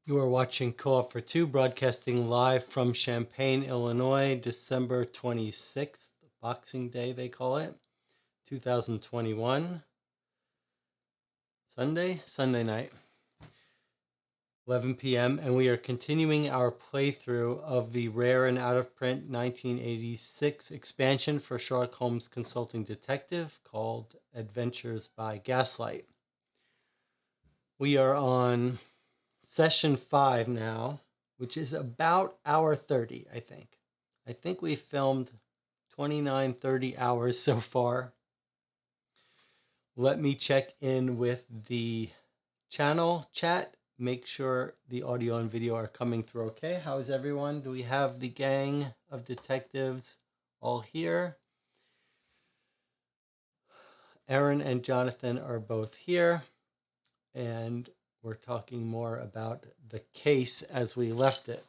You are watching Co-op for Two, broadcasting live from Champaign, Illinois, December 26th, Boxing Day they call it, 2021, Sunday night, 11 p.m., and we are continuing our playthrough of the rare and out-of-print 1986 expansion for Sherlock Holmes Consulting Detective called Adventures by Gaslight. We are on Session 5 now, which is about hour 30, I think. I think we filmed 29, 30 hours so far. Let me check in with the channel chat. Make sure the audio and video are coming through okay. How is everyone? Do we have the gang of detectives all here? Aaron and Jonathan are both here, and we're talking more about the case as we left it.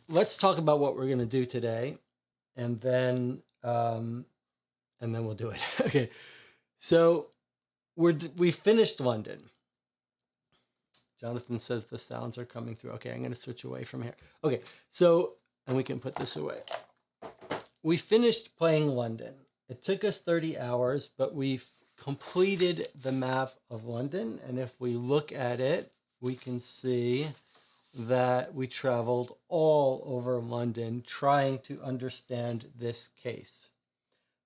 Let's talk about what we're going to do today, and then we'll do it. Okay, so we finished London. Jonathan says the sounds are coming through. Okay, I'm going to switch away from here. Okay, so, and we can put this away. We finished playing London. It took us 30 hours, but we've completed the map of London, and if we look at it, we can see that we traveled all over London trying to understand this case.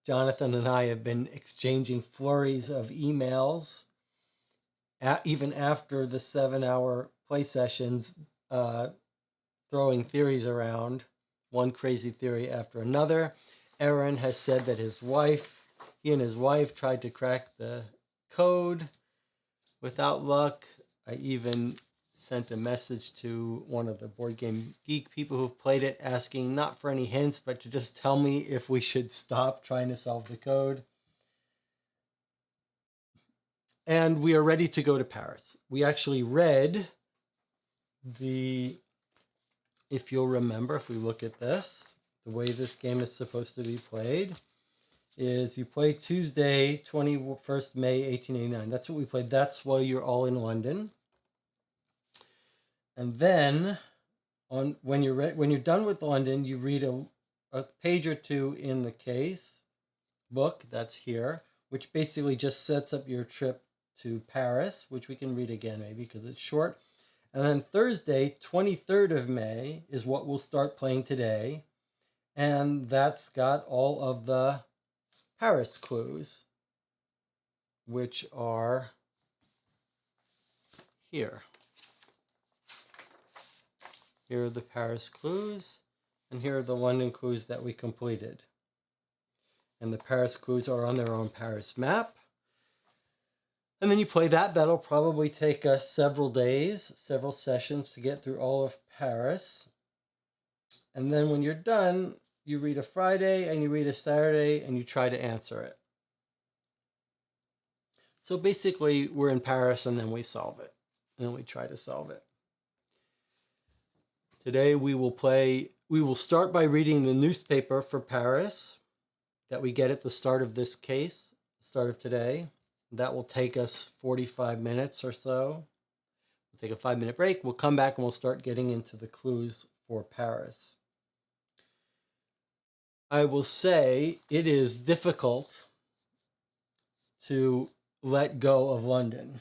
Jonathan and I have been exchanging flurries of emails, even after the 7-hour play sessions, throwing theories around, one crazy theory after another. Aaron has said that he and his wife tried to crack the code without luck. I even sent a message to one of the Board Game Geek people who've played it, asking not for any hints, but to just tell me if we should stop trying to solve the code. And we are ready to go to Paris. We actually read if you'll remember, if we look at this, the way this game is supposed to be played is you play Tuesday, 21st May, 1889. That's what we played. That's while you're all in London. And then when you're done with London, you read a page or two in the case book that's here, which basically just sets up your trip to Paris, which we can read again maybe because it's short. And then Thursday, 23rd of May, is what we'll start playing today. And that's got all of the Paris clues, which are here. Here are the Paris clues, and here are the London clues that we completed. And the Paris clues are on their own Paris map. And then you play that. That'll probably take us several days, several sessions to get through all of Paris. And then when you're done, you read a Friday and you read a Saturday and you try to answer it. So basically, we're in Paris and then we solve it. And then we try to solve it. Today we will start by reading the newspaper for Paris that we get at the start of this case, start of today. That will take us 45 minutes or so. We'll take a 5-minute break. We'll come back and we'll start getting into the clues for Paris. I will say it is difficult to let go of London.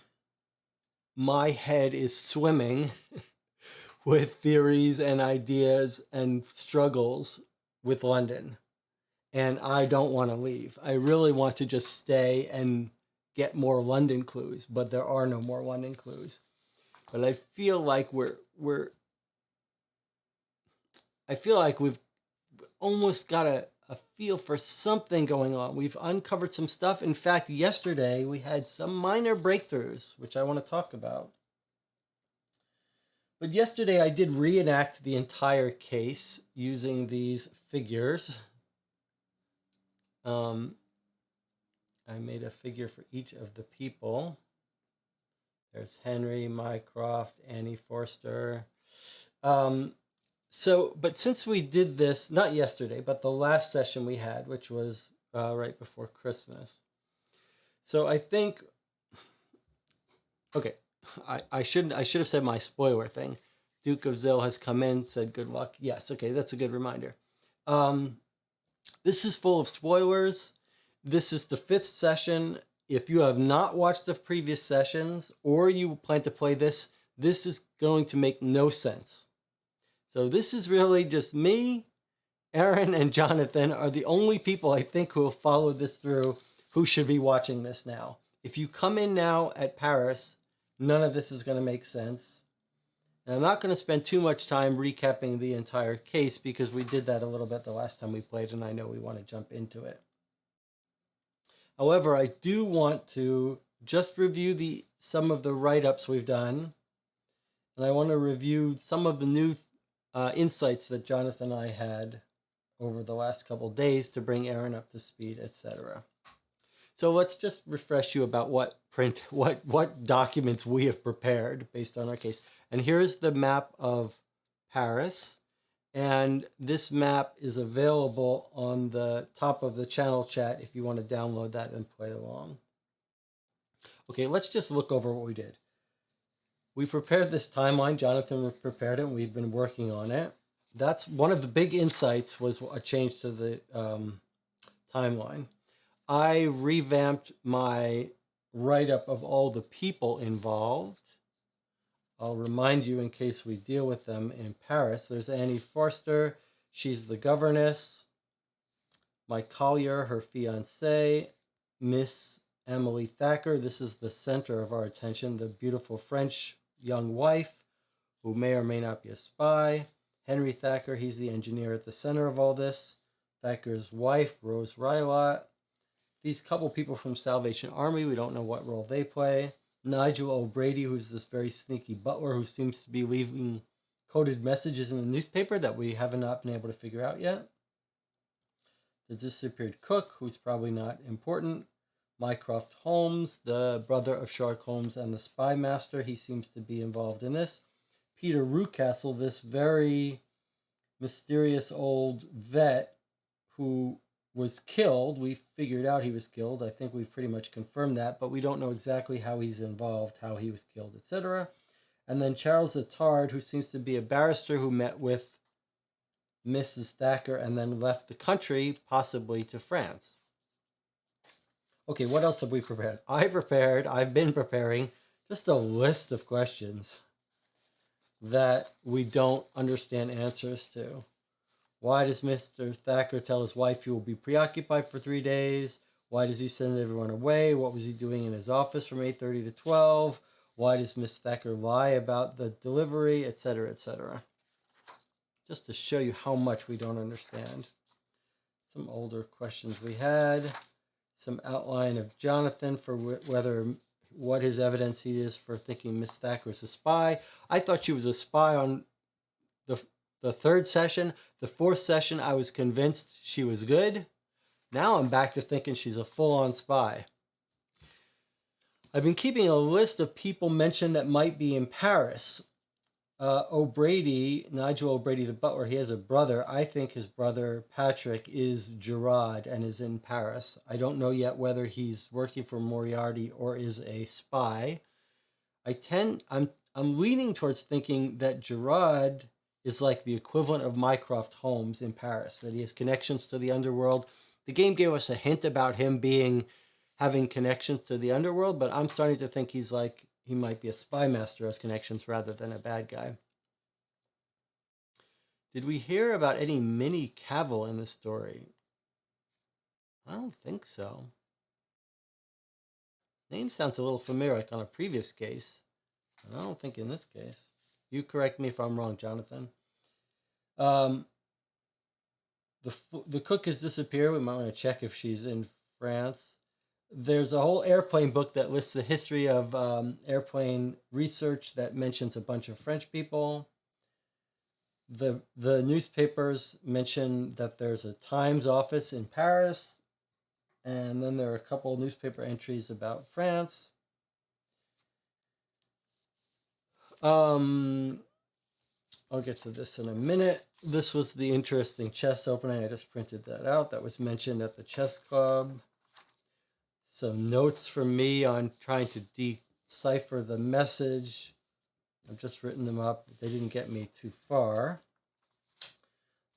My head is swimming with theories and ideas and struggles with London. And I don't want to leave. I really want to just stay and get more London clues, but there are no more London clues. But I feel like we've almost got a feel for something going on. We've uncovered some stuff. In fact, yesterday we had some minor breakthroughs, which I want to talk about. But yesterday I did reenact the entire case using these figures. I made a figure for each of the people. There's Henry, Mycroft, Annie Forster. But since we did this, not yesterday, but the last session we had, which was right before Christmas. So I think, okay, I should have said my spoiler thing. Duke of Zill has come in, said good luck. Yes, okay, that's a good reminder. This is full of spoilers. This is the 5th session. If you have not watched the previous sessions or you plan to play this, this is going to make no sense. So this is really just me, Aaron, and Jonathan are the only people I think who will follow this through who should be watching this now. If you come in now at Paris, none of this is going to make sense. And I'm not going to spend too much time recapping the entire case because we did that a little bit the last time we played, and I know we want to jump into it. However, I do want to just review some of the write-ups we've done, and I want to review some of the new insights that Jonathan and I had over the last couple of days to bring Aaron up to speed, etc. So let's just refresh you about what documents we have prepared based on our case. And here's the map of Paris. And this map is available on the top of the channel chat if you want to download that and play along. Okay, let's just look over what we did. We prepared this timeline. Jonathan prepared it, and we've been working on it. That's one of the big insights, was a change to the timeline. I revamped my write-up of all the people involved. I'll remind you in case we deal with them in Paris. There's Annie Forster. She's the governess. Mike Collier, her fiancé. Miss Emily Thacker. This is the center of our attention. The beautiful French young wife who may or may not be a spy. Henry Thacker, he's the engineer at the center of all this. Thacker's wife, Rose Rylott. These couple people from Salvation Army, we don't know what role they play. Nigel O'Brady, who's this very sneaky butler who seems to be leaving coded messages in the newspaper that we have not been able to figure out yet. The disappeared cook, who's probably not important. Mycroft Holmes, the brother of Sherlock Holmes and the spy master. He seems to be involved in this. Peter Rucastle, this very mysterious old vet who was killed. We figured out he was killed. I think we've pretty much confirmed that, but we don't know exactly how he's involved, how he was killed, etc. And then Charles Attard, who seems to be a barrister who met with Mrs. Thacker and then left the country, possibly to France. Okay, what else have we prepared? I've been preparing just a list of questions that we don't understand answers to. Why does Mr. Thacker tell his wife he will be preoccupied for 3 days? Why does he send everyone away? What was he doing in his office from 8:30 to 12? Why does Miss Thacker lie about the delivery, etc., etc.? Just to show you how much we don't understand. Some older questions we had. Some outline of Jonathan for what his evidence he is for thinking Miss Thacker is a spy. I thought she was a spy on the third session. The fourth session, I was convinced she was good. Now I'm back to thinking she's a full-on spy. I've been keeping a list of people mentioned that might be in Paris. O'Brady, Nigel O'Brady, the butler, he has a brother. I think his brother Patrick is Gerard and is in Paris. I don't know yet whether he's working for Moriarty or is a spy. I'm leaning towards thinking that Gerard is like the equivalent of Mycroft Holmes in Paris, that he has connections to the underworld. The game gave us a hint about him having connections to the underworld, but I'm starting to think he might be a spy master, has connections rather than a bad guy. Did we hear about any Minnie Cavill in the story? I don't think so. Name sounds a little familiar, like on a previous case. I don't think in this case. You correct me if I'm wrong, Jonathan. The cook has disappeared. We might want to check if she's in France. There's a whole airplane book that lists the history of airplane research that mentions a bunch of French people. The newspapers mention that there's a Times office in Paris, and then there are a couple of newspaper entries about France. I'll get to this in a minute. This was the interesting chess opening. I just printed that out. That was mentioned at the chess club. Some notes from me on trying to decipher the message. I've just written them up. They didn't get me too far.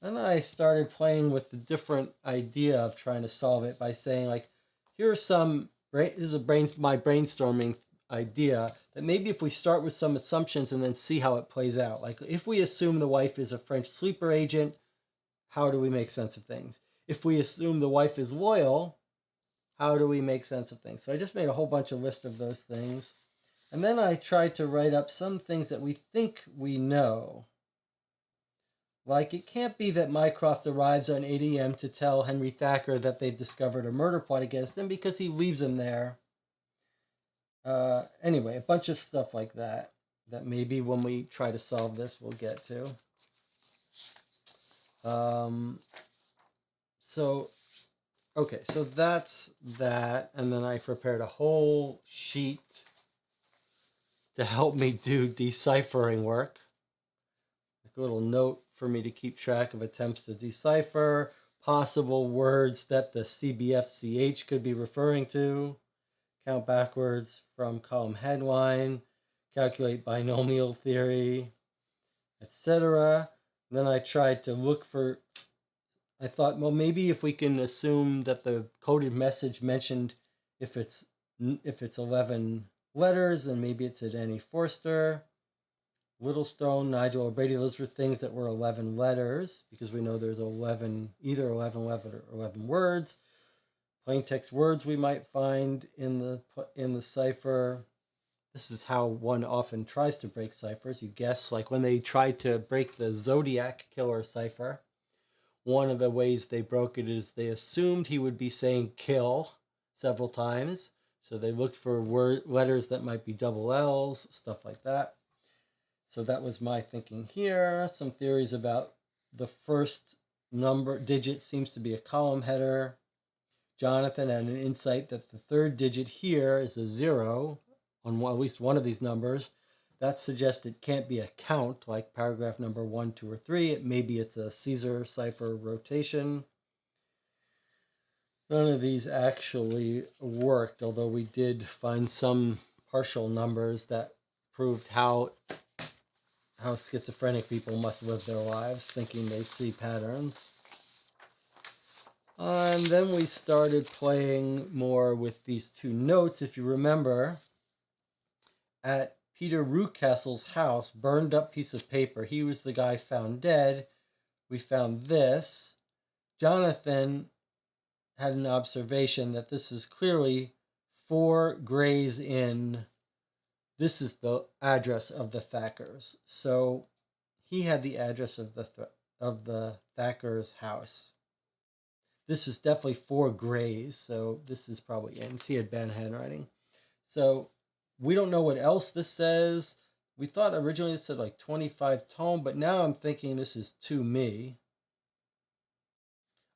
Then I started playing with the different idea of trying to solve it by saying, like, here's my brainstorming idea that maybe if we start with some assumptions and then see how it plays out. Like, if we assume the wife is a French sleeper agent, how do we make sense of things? If we assume the wife is loyal, how do we make sense of things? So I just made a whole bunch of lists of those things. And then I tried to write up some things that we think we know. Like, it can't be that Mycroft arrives on 8 a.m. to tell Henry Thacker that they've discovered a murder plot against him because he leaves him there. Anyway, a bunch of stuff like that maybe when we try to solve this, we'll get to. Okay, so that's that. And then I prepared a whole sheet to help me do deciphering work. Like a little note for me to keep track of attempts to decipher, possible words that the CBFCH could be referring to, count backwards from column headline, calculate binomial theory, etc. Then I tried to look for, I thought, well, maybe if we can assume that the coded message mentioned if it's 11 letters, then maybe it's at Annie Forster. Littlestone, Nigel O'Brady, those were things that were 11 letters, because we know there's either 11 or 11 words. Plain text words we might find in the cipher. This is how one often tries to break ciphers. You guess, like when they tried to break the Zodiac Killer cipher, one of the ways they broke it is they assumed he would be saying kill several times. So they looked for letters that might be double L's, stuff like that. So that was my thinking here. Some theories about the first digit seems to be a column header. Jonathan had an insight that the third digit here is a 0 on at least one of these numbers. That suggests it can't be a count like paragraph number 1, 2, or 3. Maybe it's a Caesar cipher rotation. None of these actually worked, although we did find some partial numbers that proved how schizophrenic people must live their lives, thinking they see patterns. And then we started playing more with these two notes. If you remember, at Peter Rucastle's house, burned up piece of paper. He was the guy found dead. We found this. Jonathan had an observation that this is clearly 4 Gray's Inn. This is the address of the Thackers. So he had the address of the Thackers' house. This is definitely 4 Grays, so this is probably Inns. He had bad handwriting. So we don't know what else this says. We thought originally it said like 25 tome, but now I'm thinking this is to me.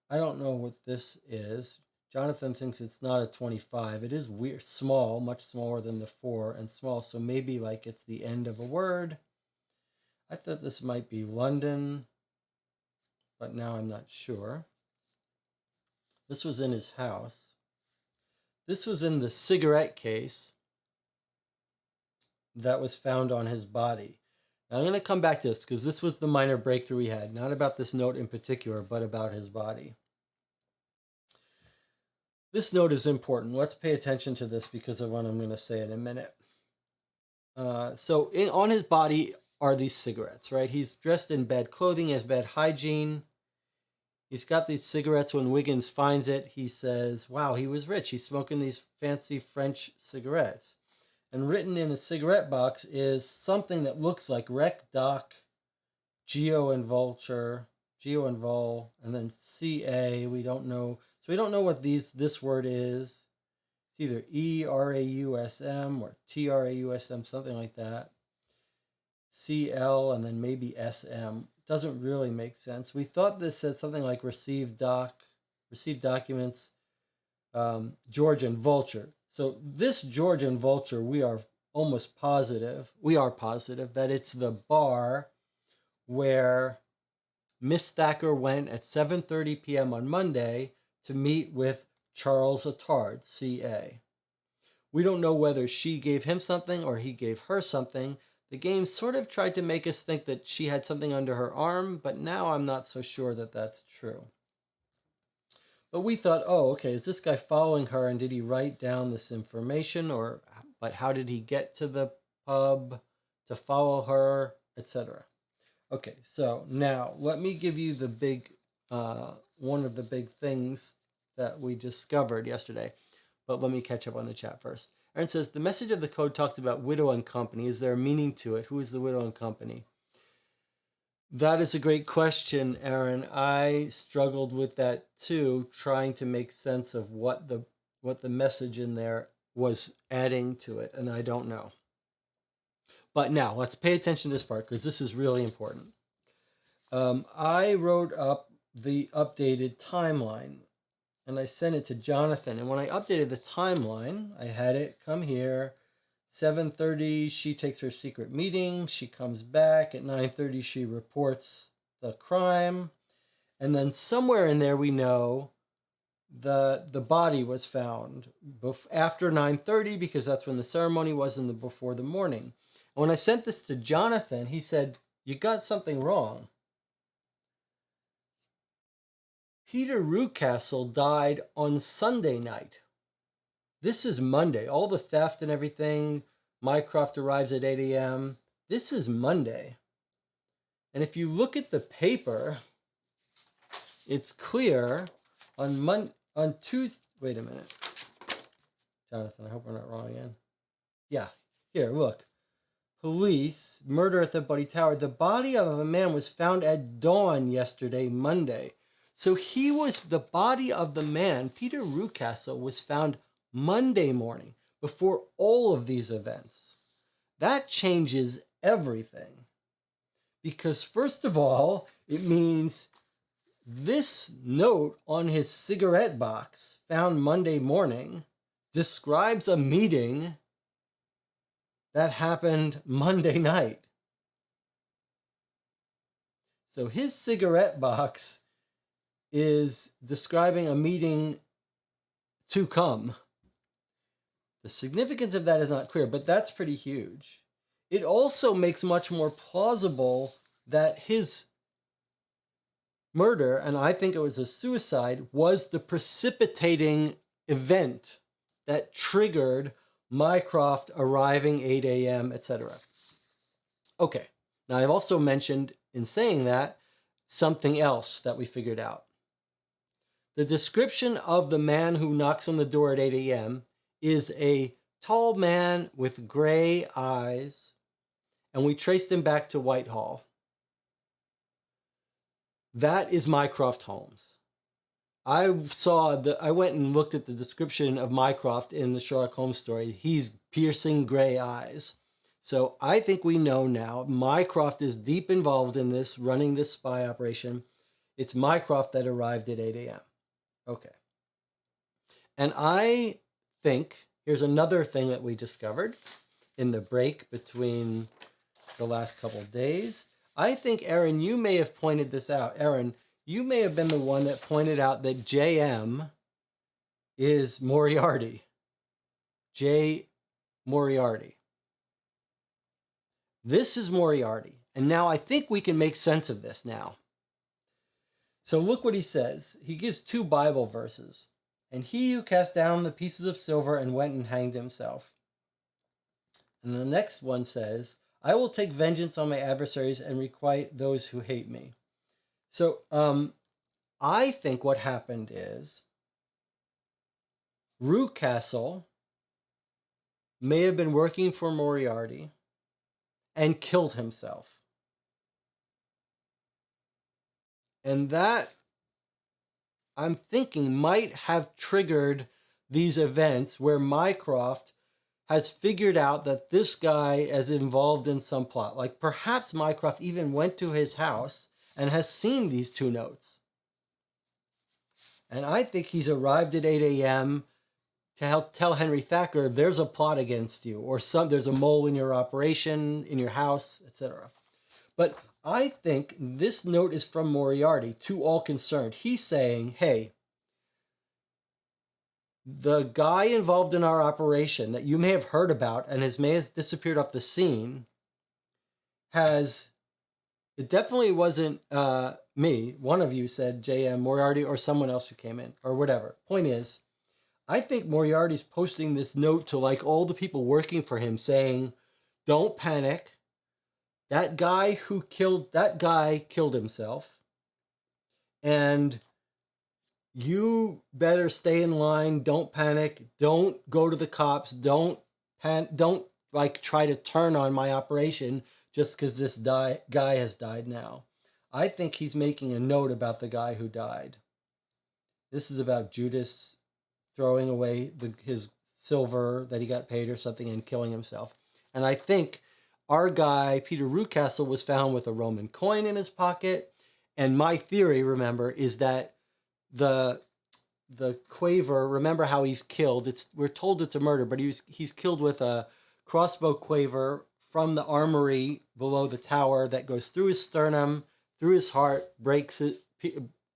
I don't know what this is. Jonathan thinks it's not a 25. It is weird, small, much smaller than the 4 and small. So maybe like it's the end of a word. I thought this might be London, but now I'm not sure. This was in his house. This was in the cigarette case that was found on his body. Now I'm going to come back to this because this was the minor breakthrough we had, not about this note in particular, but about his body. This note is important. Let's pay attention to this because of what I'm going to say in a minute. On his body are these cigarettes, right? He's dressed in bad clothing, has bad hygiene. He's got these cigarettes. When Wiggins finds it, he says, wow, he was rich. He's smoking these fancy French cigarettes. And written in the cigarette box is something that looks like Rec Doc, Geo and Vulture, Geo and Vol, and then CA. We don't know. So we don't know what this word is. It's either ERAUSM or TRAUSM, something like that. CL and then maybe SM. Doesn't really make sense. We thought this said something like received documents, George and Vulture. So this George and Vulture, we are positive that it's the bar where Miss Thacker went at 7:30 p.m. on Monday to meet with Charles Attard, CA. We don't know whether she gave him something or he gave her something. The game sort of tried to make us think that she had something under her arm, but now I'm not so sure that that's true. But we thought, oh, okay, is this guy following her and did he write down this information, but how did he get to the pub to follow her, etc.? Okay, so now let me give you the big, one of the big things that we discovered yesterday. But let me catch up on the chat first. Aaron says, the message of the code talks about widow and company. Is there a meaning to it? Who is the widow and company? That is a great question, Aaron. I struggled with that too, trying to make sense of what the message in there was adding to it, and I don't know. But now, let's pay attention to this part, because this is really important. I wrote up the updated timeline, and I sent it to Jonathan. And when I updated the timeline, I had it come here. 7:30, she takes her secret meeting. She comes back. At 9:30, she reports the crime. And then somewhere in there, we know the body was found after 9:30, because that's when the ceremony was and before the morning. And when I sent this to Jonathan, he said, you got something wrong. Peter Rucastle died on Sunday night. This is Monday. All the theft and everything. Mycroft arrives at 8 a.m. This is Monday. And if you look at the paper, it's clear on Tuesday. Wait a minute. Jonathan, I hope we're not wrong again. Yeah, here, look. Police, murder at the Buddy Tower. The body of a man was found at dawn yesterday, Monday. So the body of the man, Peter Rucastle, was found Monday morning. before all of these events. That changes everything. Because first of all, it means this note on his cigarette box found Monday morning describes a meeting that happened Monday night. So his cigarette box is describing a meeting to come. The significance of that is not clear, but that's pretty huge. It also makes much more plausible that his murder, and I think it was a suicide, was the precipitating event that triggered Mycroft arriving 8 a.m., etc. Okay, now I've also mentioned in saying that something else that we figured out. The description of the man who knocks on the door at 8 a.m. is a tall man with gray eyes, and we traced him back to Whitehall. That is Mycroft Holmes. I went and looked at the description of Mycroft in the Sherlock Holmes story. He's piercing gray eyes. So I think we know now Mycroft is deep involved in this, running this spy operation. It's Mycroft that arrived at 8 a.m. Okay. And I think, here's another thing that we discovered in the break between the last couple of days. I think, Aaron, you may have pointed this out. Aaron, you may have been the one that pointed out that JM is Moriarty. J. Moriarty. This is Moriarty. And now I think we can make sense of this now. So look what he says. He gives two Bible verses. And he who cast down the pieces of silver and went and hanged himself. And the next one says, I will take vengeance on my adversaries and requite those who hate me. So I think what happened is Rewcastle may have been working for Moriarty and killed himself. And that, I'm thinking, might have triggered these events where Mycroft has figured out that this guy is involved in some plot. Like perhaps Mycroft even went to his house and has seen these two notes. And I think he's arrived at 8 a.m. to help tell Henry Thacker there's a plot against you, or there's a mole in your operation, in your house, etc. But I think this note is from Moriarty to all concerned. He's saying, hey, the guy involved in our operation that you may have heard about and may have disappeared off the scene it definitely wasn't me. One of you said J.M. Moriarty or someone else who came in or whatever. Point is, I think Moriarty's posting this note to like all the people working for him saying, don't panic. That guy killed himself. And you better stay in line. Don't panic. Don't go to the cops. Don't like try to turn on my operation just because this guy has died now. I think he's making a note about the guy who died. This is about Judas throwing away his silver that he got paid or something and killing himself. And I think our guy, Peter Rewcastle, was found with a Roman coin in his pocket. And my theory, remember, is that the Quaver, remember how he's killed. We're told it's a murder, but he's killed with a crossbow Quaver from the armory below the tower that goes through his sternum, through his heart,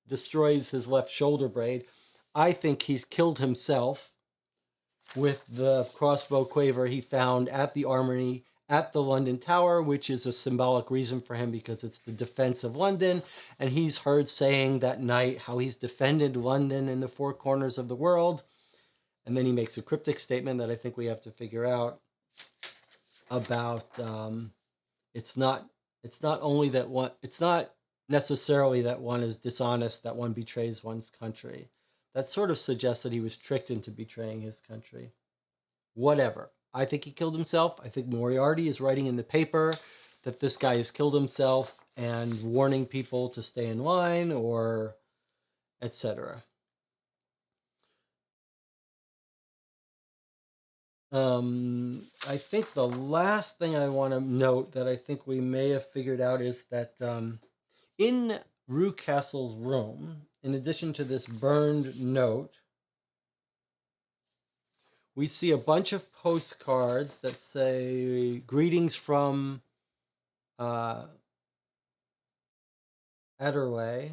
destroys his left shoulder blade. I think he's killed himself with the crossbow Quaver he found at the armory at the London Tower, which is a symbolic reason for him because it's the defense of London. And he's heard saying that night how he's defended London in the four corners of the world. And then he makes a cryptic statement that I think we have to figure out about it's not necessarily that one is dishonest, that one betrays one's country. That sort of suggests that he was tricked into betraying his country. Whatever. I think he killed himself. I think Moriarty is writing in the paper that this guy has killed himself and warning people to stay in line or etc. I think the last thing I want to note that I think we may have figured out is that in Rucastle's room, in addition to this burned note, we see a bunch of postcards that say greetings from Adderley,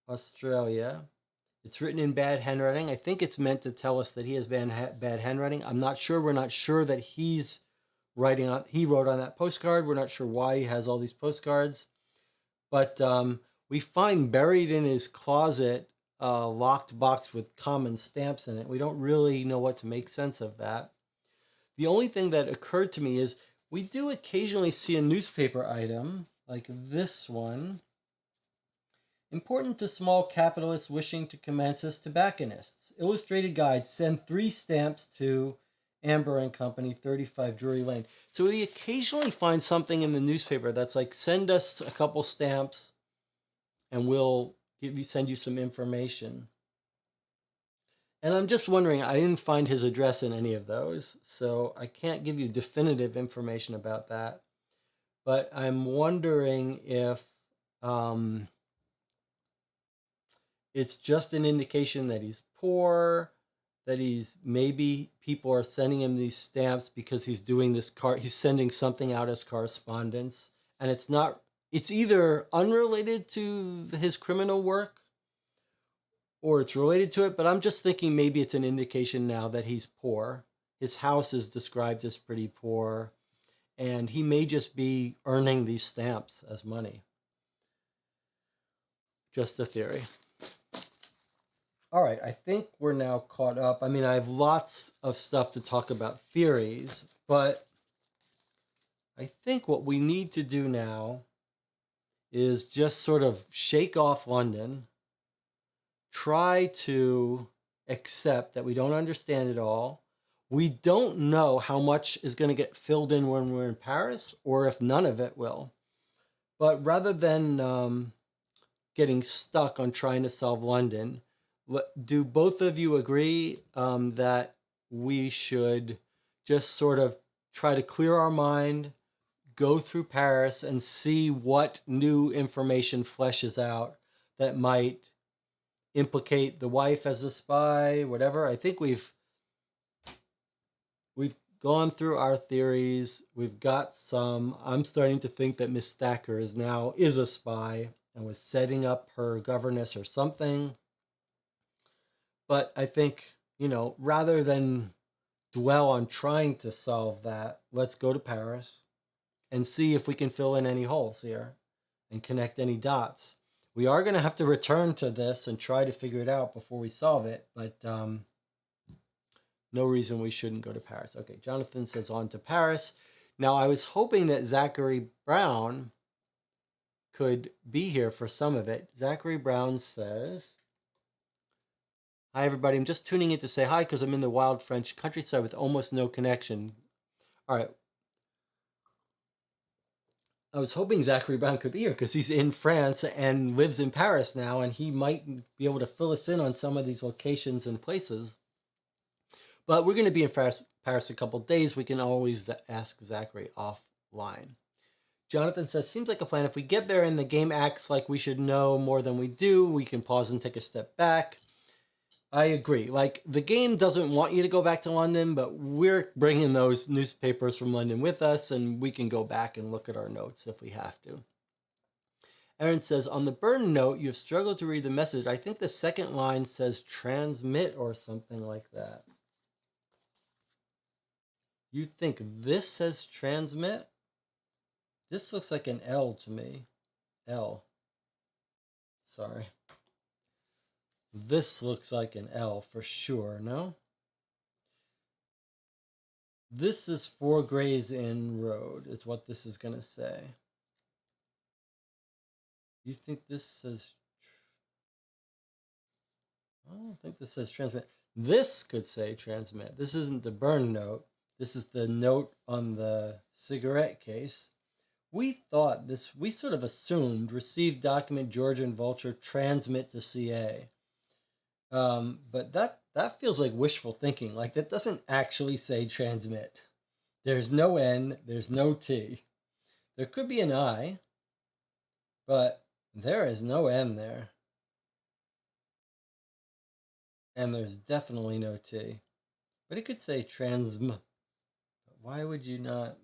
Australia. It's written in bad handwriting. I think it's meant to tell us that he has bad handwriting. I'm not sure. We're not sure that he wrote on that postcard. We're not sure why he has all these postcards. But we find buried in his closet a locked box with common stamps in it. We don't really know what to make sense of that. The only thing that occurred to me is we do occasionally see a newspaper item like this one. Important to small capitalists wishing to commence as tobacconists. Illustrated guide, send 3 stamps to Amber and Company, 35 Drury Lane. So we occasionally find something in the newspaper that's like, send us a couple stamps and we'll send you some information. And I'm just wondering, I didn't find his address in any of those, so I can't give you definitive information about that. But I'm wondering if it's just an indication that he's poor, that maybe people are sending him these stamps because he's doing he's sending something out as correspondence, and it's either unrelated to his criminal work or it's related to it, but I'm just thinking maybe it's an indication now that he's poor. His house is described as pretty poor, and he may just be earning these stamps as money. Just a theory. All right, I think we're now caught up. I mean, I have lots of stuff to talk about theories, but I think what we need to do now is just sort of shake off London, try to accept that we don't understand it all. We don't know how much is going to get filled in when we're in Paris or if none of it will. But rather than getting stuck on trying to solve London, do both of you agree that we should just sort of try to clear our mind, go through Paris, and see what new information fleshes out that might implicate the wife as a spy, whatever? I think we've gone through our theories. We've got some. I'm starting to think that Miss Thacker is a spy and was setting up her governess or something. But I think, rather than dwell on trying to solve that, let's go to Paris and see if we can fill in any holes here and connect any dots. We are going to have to return to this and try to figure it out before we solve it, but no reason we shouldn't go to Paris. Okay, Jonathan says on to Paris. Now, I was hoping that Zachary Brown could be here for some of it. Zachary Brown says, hi, everybody. I'm just tuning in to say hi because I'm in the wild French countryside with almost no connection. All right. I was hoping Zachary Brown could be here because he's in France and lives in Paris now, and he might be able to fill us in on some of these locations and places. But we're going to be in Paris a couple days. We can always ask Zachary offline. Jonathan says, seems like a plan. If we get there and the game acts like we should know more than we do, we can pause and take a step back. I agree. Like, the game doesn't want you to go back to London, but we're bringing those newspapers from London with us, and we can go back and look at our notes if we have to. Aaron says, on the burn note, you've struggled to read the message. I think the second line says transmit or something like that. You think this says transmit? This looks like an L to me. L. Sorry. This looks like an L for sure, no? This is 4 Gray's Inn Road, is what this is going to say. You think this says... I don't think this says transmit. This could say transmit. This isn't the burn note. This is the note on the cigarette case. We sort of assumed, received document Georgian Vulture, transmit to CA. But that that feels like wishful thinking. Like that doesn't actually say transmit. There's no N, there's no T. There could be an I, but there is no N there. And there's definitely no T. But it could say transm. Why would you not?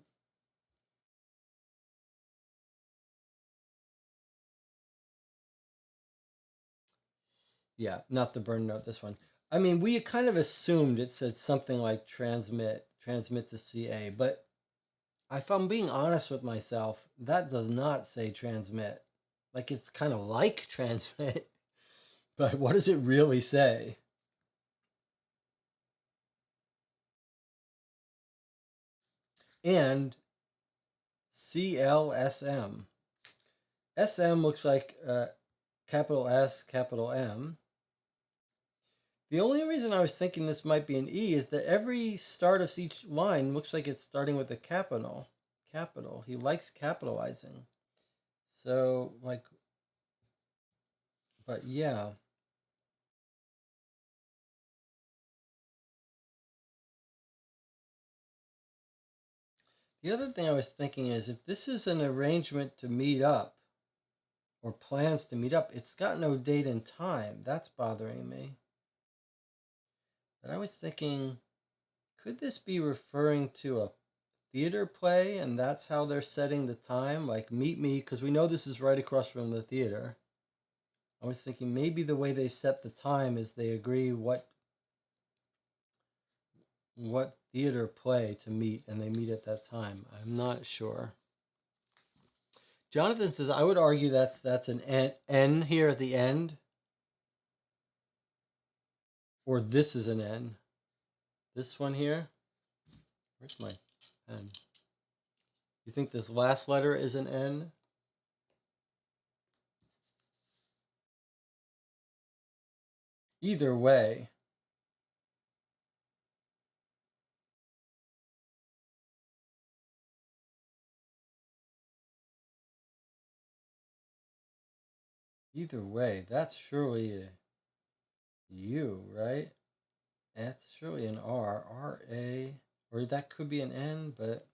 Yeah, not the burn note, this one. I mean, we kind of assumed it said something like transmit to CA, but if I'm being honest with myself, that does not say transmit. Like, it's kind of like transmit, but what does it really say? And CLSM. SM looks like capital S, capital M. The only reason I was thinking this might be an E is that every start of each line looks like it's starting with a capital. Capital. He likes capitalizing. So, like, but yeah. The other thing I was thinking is if this is an arrangement to meet up or plans to meet up, it's got no date and time. That's bothering me. But I was thinking, could this be referring to a theater play and that's how they're setting the time? Like, meet me, because we know this is right across from the theater. I was thinking maybe the way they set the time is they agree what theater play to meet and they meet at that time. I'm not sure. Jonathan says, I would argue that's an N here at the end. Or this is an N. This one here. Where's my pen? You think this last letter is an N? Either way. Either way, that's surely a U, right? That's surely an R. R-A. Or that could be an N, but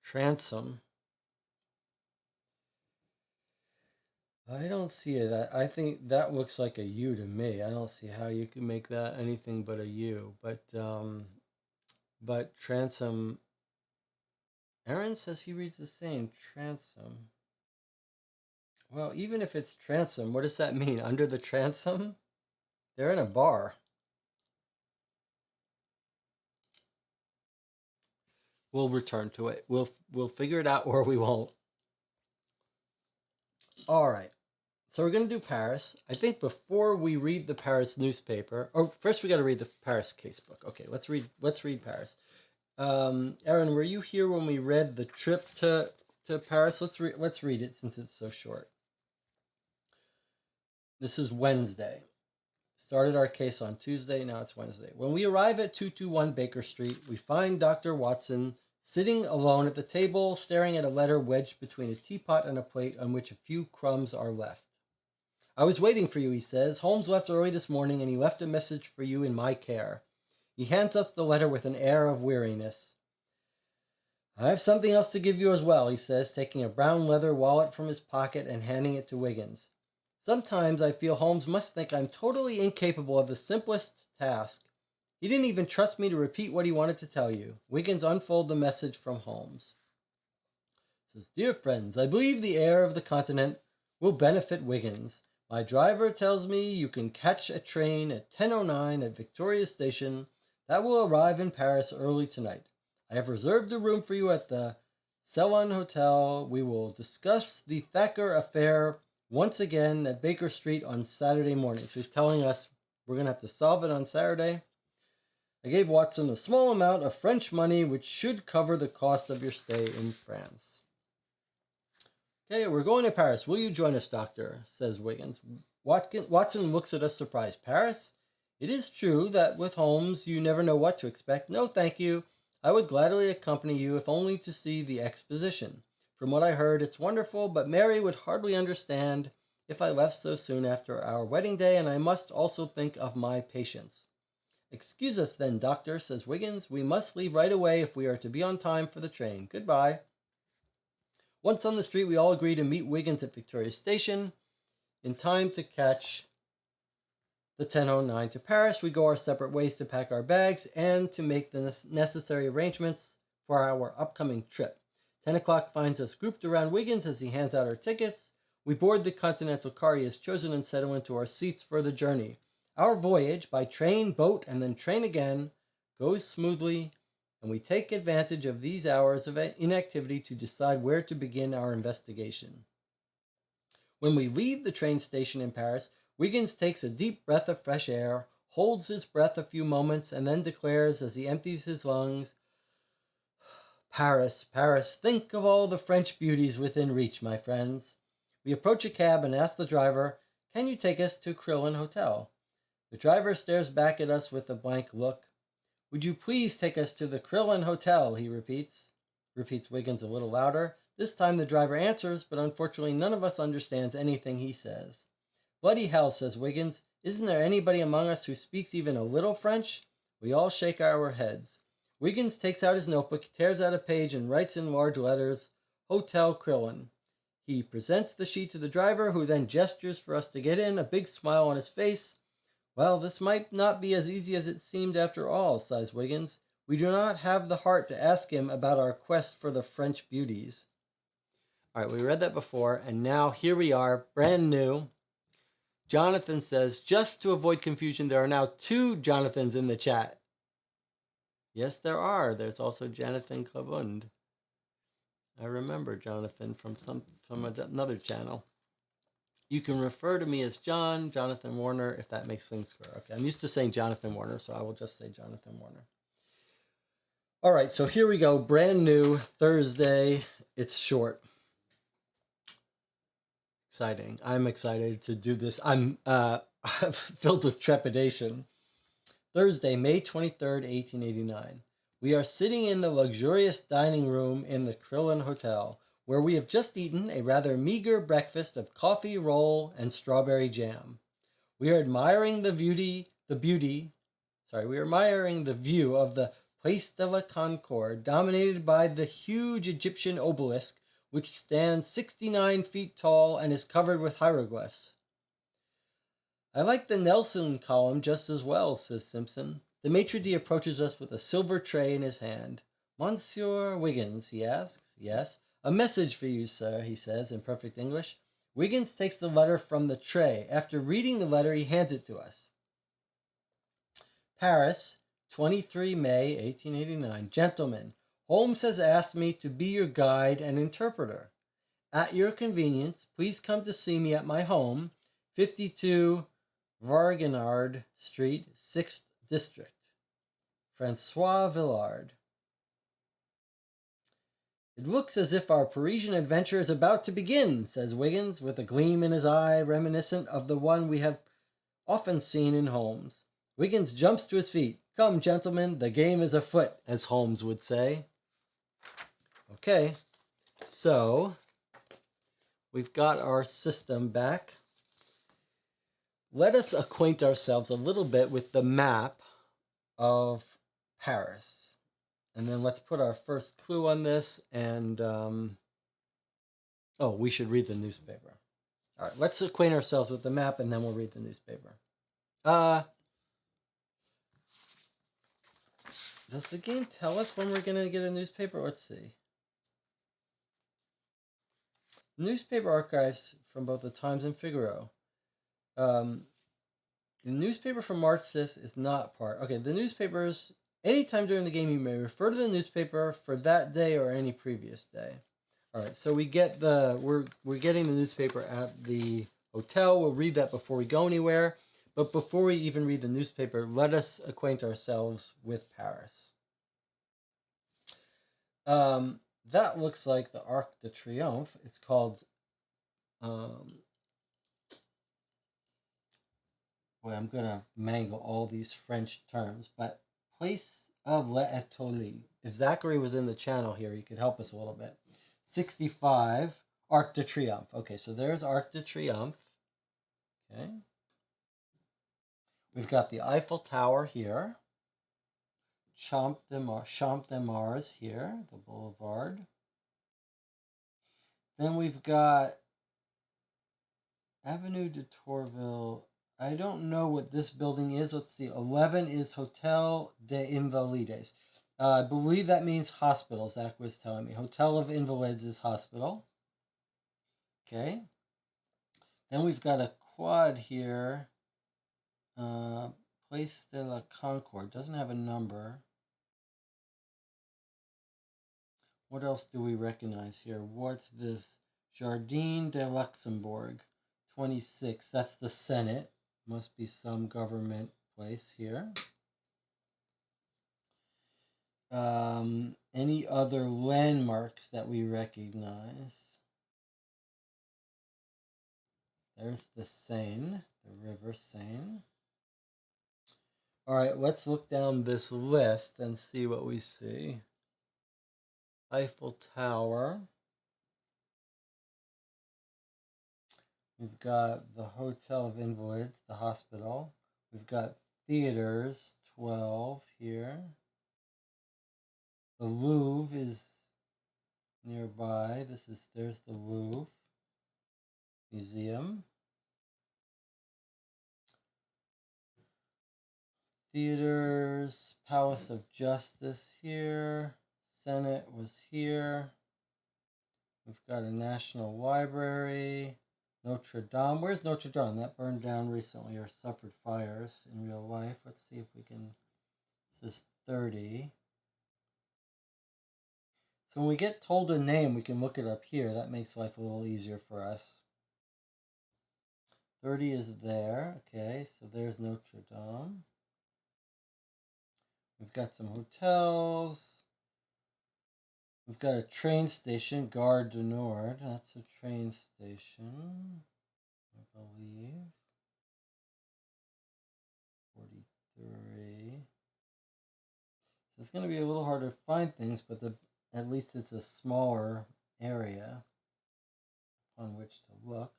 transom. I don't see it. I think that looks like a U to me. I don't see how you can make that anything but a U. But transom. Aaron says he reads the same. Transom. Well, even if it's transom, what does that mean? Under the transom? They're in a bar. We'll return to it. We'll figure it out or we won't. All right. So we're going to do Paris. I think before we read the Paris newspaper, or first we got to read the Paris casebook. Okay, let's read Paris. Aaron, were you here when we read the trip to Paris? Let's read it since it's so short. This is Wednesday. Started our case on Tuesday, now it's Wednesday. When we arrive at 221 Baker Street, we find Dr. Watson sitting alone at the table, staring at a letter wedged between a teapot and a plate on which a few crumbs are left. I was waiting for you, he says. Holmes left early this morning and he left a message for you in my care. He hands us the letter with an air of weariness. I have something else to give you as well, he says, taking a brown leather wallet from his pocket and handing it to Wiggins. Sometimes I feel Holmes must think I'm totally incapable of the simplest task. He didn't even trust me to repeat what he wanted to tell you. Wiggins unfolded the message from Holmes. Says, Dear friends, I believe the air of the continent will benefit Wiggins. My driver tells me you can catch a train at 10:09 at Victoria Station that will arrive in Paris early tonight. I have reserved a room for you at the Ceylon Hotel. We will discuss the Thacker affair once again at Baker Street on Saturday morning. So he's telling us we're going to have to solve it on Saturday. I gave Watson a small amount of French money which should cover the cost of your stay in France. Okay, we're going to Paris. Will you join us, doctor? Says Wiggins. Watson looks at us surprised. Paris? It is true that with Holmes you never know what to expect. No, thank you. I would gladly accompany you if only to see the exposition. From what I heard, it's wonderful, but Mary would hardly understand if I left so soon after our wedding day, and I must also think of my patients. Excuse us then, doctor, says Wiggins. We must leave right away if we are to be on time for the train. Goodbye. Once on the street, we all agree to meet Wiggins at Victoria Station in time to catch the 10:09 to Paris. We go our separate ways to pack our bags and to make the necessary arrangements for our upcoming trip. 10 o'clock finds us grouped around Wiggins as he hands out our tickets. We board the Continental car he has chosen and settle into our seats for the journey. Our voyage, by train, boat, and then train again, goes smoothly, and we take advantage of these hours of inactivity to decide where to begin our investigation. When we leave the train station in Paris, Wiggins takes a deep breath of fresh air, holds his breath a few moments, and then declares as he empties his lungs, Paris, Paris, think of all the French beauties within reach, my friends. We approach a cab and ask the driver, can you take us to Crillon Hotel? The driver stares back at us with a blank look. Would you please take us to the Crillon Hotel, he repeats Wiggins a little louder. This time the driver answers, but unfortunately none of us understands anything he says. Bloody hell, says Wiggins. Isn't there anybody among us who speaks even a little French? We all shake our heads. Wiggins takes out his notebook, tears out a page, and writes in large letters, Hotel Crillon. He presents the sheet to the driver, who then gestures for us to get in, a big smile on his face. Well, this might not be as easy as it seemed after all, sighs Wiggins. We do not have the heart to ask him about our quest for the French beauties. All right, we read that before, and now here we are, brand new. Jonathan says, just to avoid confusion, there are now 2 Jonathans in the chat. Yes, there are. There's also Jonathan Clavund. I remember Jonathan from another channel. You can refer to me as Jonathan Warner, if that makes things clear. Okay, I'm used to saying Jonathan Warner, so I will just say Jonathan Warner. All right, so here we go. Brand new Thursday. It's short. Exciting. I'm excited to do this. I'm filled with trepidation. Thursday, May 23rd, 1889. We are sitting in the luxurious dining room in the Crillon Hotel, where we have just eaten a rather meager breakfast of coffee, roll, and strawberry jam. We are admiring the view of the Place de la Concorde, dominated by the huge Egyptian obelisk, which stands 69 feet tall and is covered with hieroglyphs. I like the Nelson column just as well, says Simpson. The maitre d' approaches us with a silver tray in his hand. Monsieur Wiggins, he asks. Yes. A message for you, sir, he says in perfect English. Wiggins takes the letter from the tray. After reading the letter, he hands it to us. Paris, 23 May, 1889. Gentlemen, Holmes has asked me to be your guide and interpreter. At your convenience, please come to see me at my home, 52 Varginard Street, 6th District. Francois Villard. It looks as if our Parisian adventure is about to begin, says Wiggins, with a gleam in his eye reminiscent of the one we have often seen in Holmes. Wiggins jumps to his feet. Come, gentlemen, the game is afoot, as Holmes would say. Okay, so we've got our system back. Let us acquaint ourselves a little bit with the map of Paris. And then let's put our first clue on this. And, we should read the newspaper. All right, let's acquaint ourselves with the map, and then we'll read the newspaper. Does the game tell us when we're going to get a newspaper? Let's see. Newspaper archives from both the Times and Figaro. The newspaper from March 6th is not part. Okay, the newspapers, anytime during the game, you may refer to the newspaper for that day or any previous day. All right, so we get we're getting the newspaper at the hotel. We'll read that before we go anywhere. But before we even read the newspaper, let us acquaint ourselves with Paris. That looks like the Arc de Triomphe. It's called, boy, I'm going to mangle all these French terms, but Place of l'Etoile. If Zachary was in the channel here, he could help us a little bit. 65, Arc de Triomphe. Okay, so there's Arc de Triomphe. Okay. We've got the Eiffel Tower here. Champ de Mars here, the boulevard. Then we've got Avenue de Tourville. I don't know what this building is. Let's see. 11 is Hotel de Invalides. I believe that means hospital, Zach was telling me. Hotel of Invalids is hospital. Okay. Then we've got a quad here. Place de la Concorde. Doesn't have a number. What else do we recognize here? What's this? Jardin de Luxembourg. 26. That's the Senate. Must be some government place here. Any other landmarks that we recognize? There's the Seine, the River Seine. All right, let's look down this list and see what we see. Eiffel Tower. We've got the Hotel of Invalids, the hospital. We've got theaters, 12 here. The Louvre is nearby. There's the Louvre Museum. Theaters, Palace of Justice here. Senate was here. We've got a National Library. Notre Dame. Where's Notre Dame? That burned down recently or suffered fires in real life. Let's see if we can. This is 30. So when we get told a name, we can look it up here. That makes life a little easier for us. 30 is there. Okay, so there's Notre Dame. We've got some hotels. We've got a train station, Gare du Nord. That's a train station, I believe. 43. So it's going to be a little harder to find things, but at least it's a smaller area on which to look.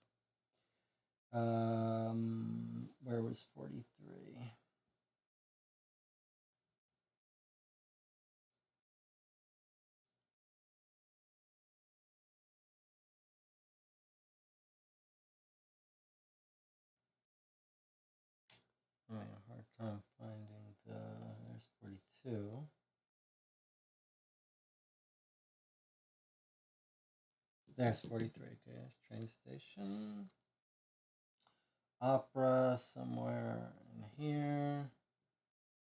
Where was 43? I'm having a hard time finding there's 42. There's 43, okay, train station. Opera somewhere in here.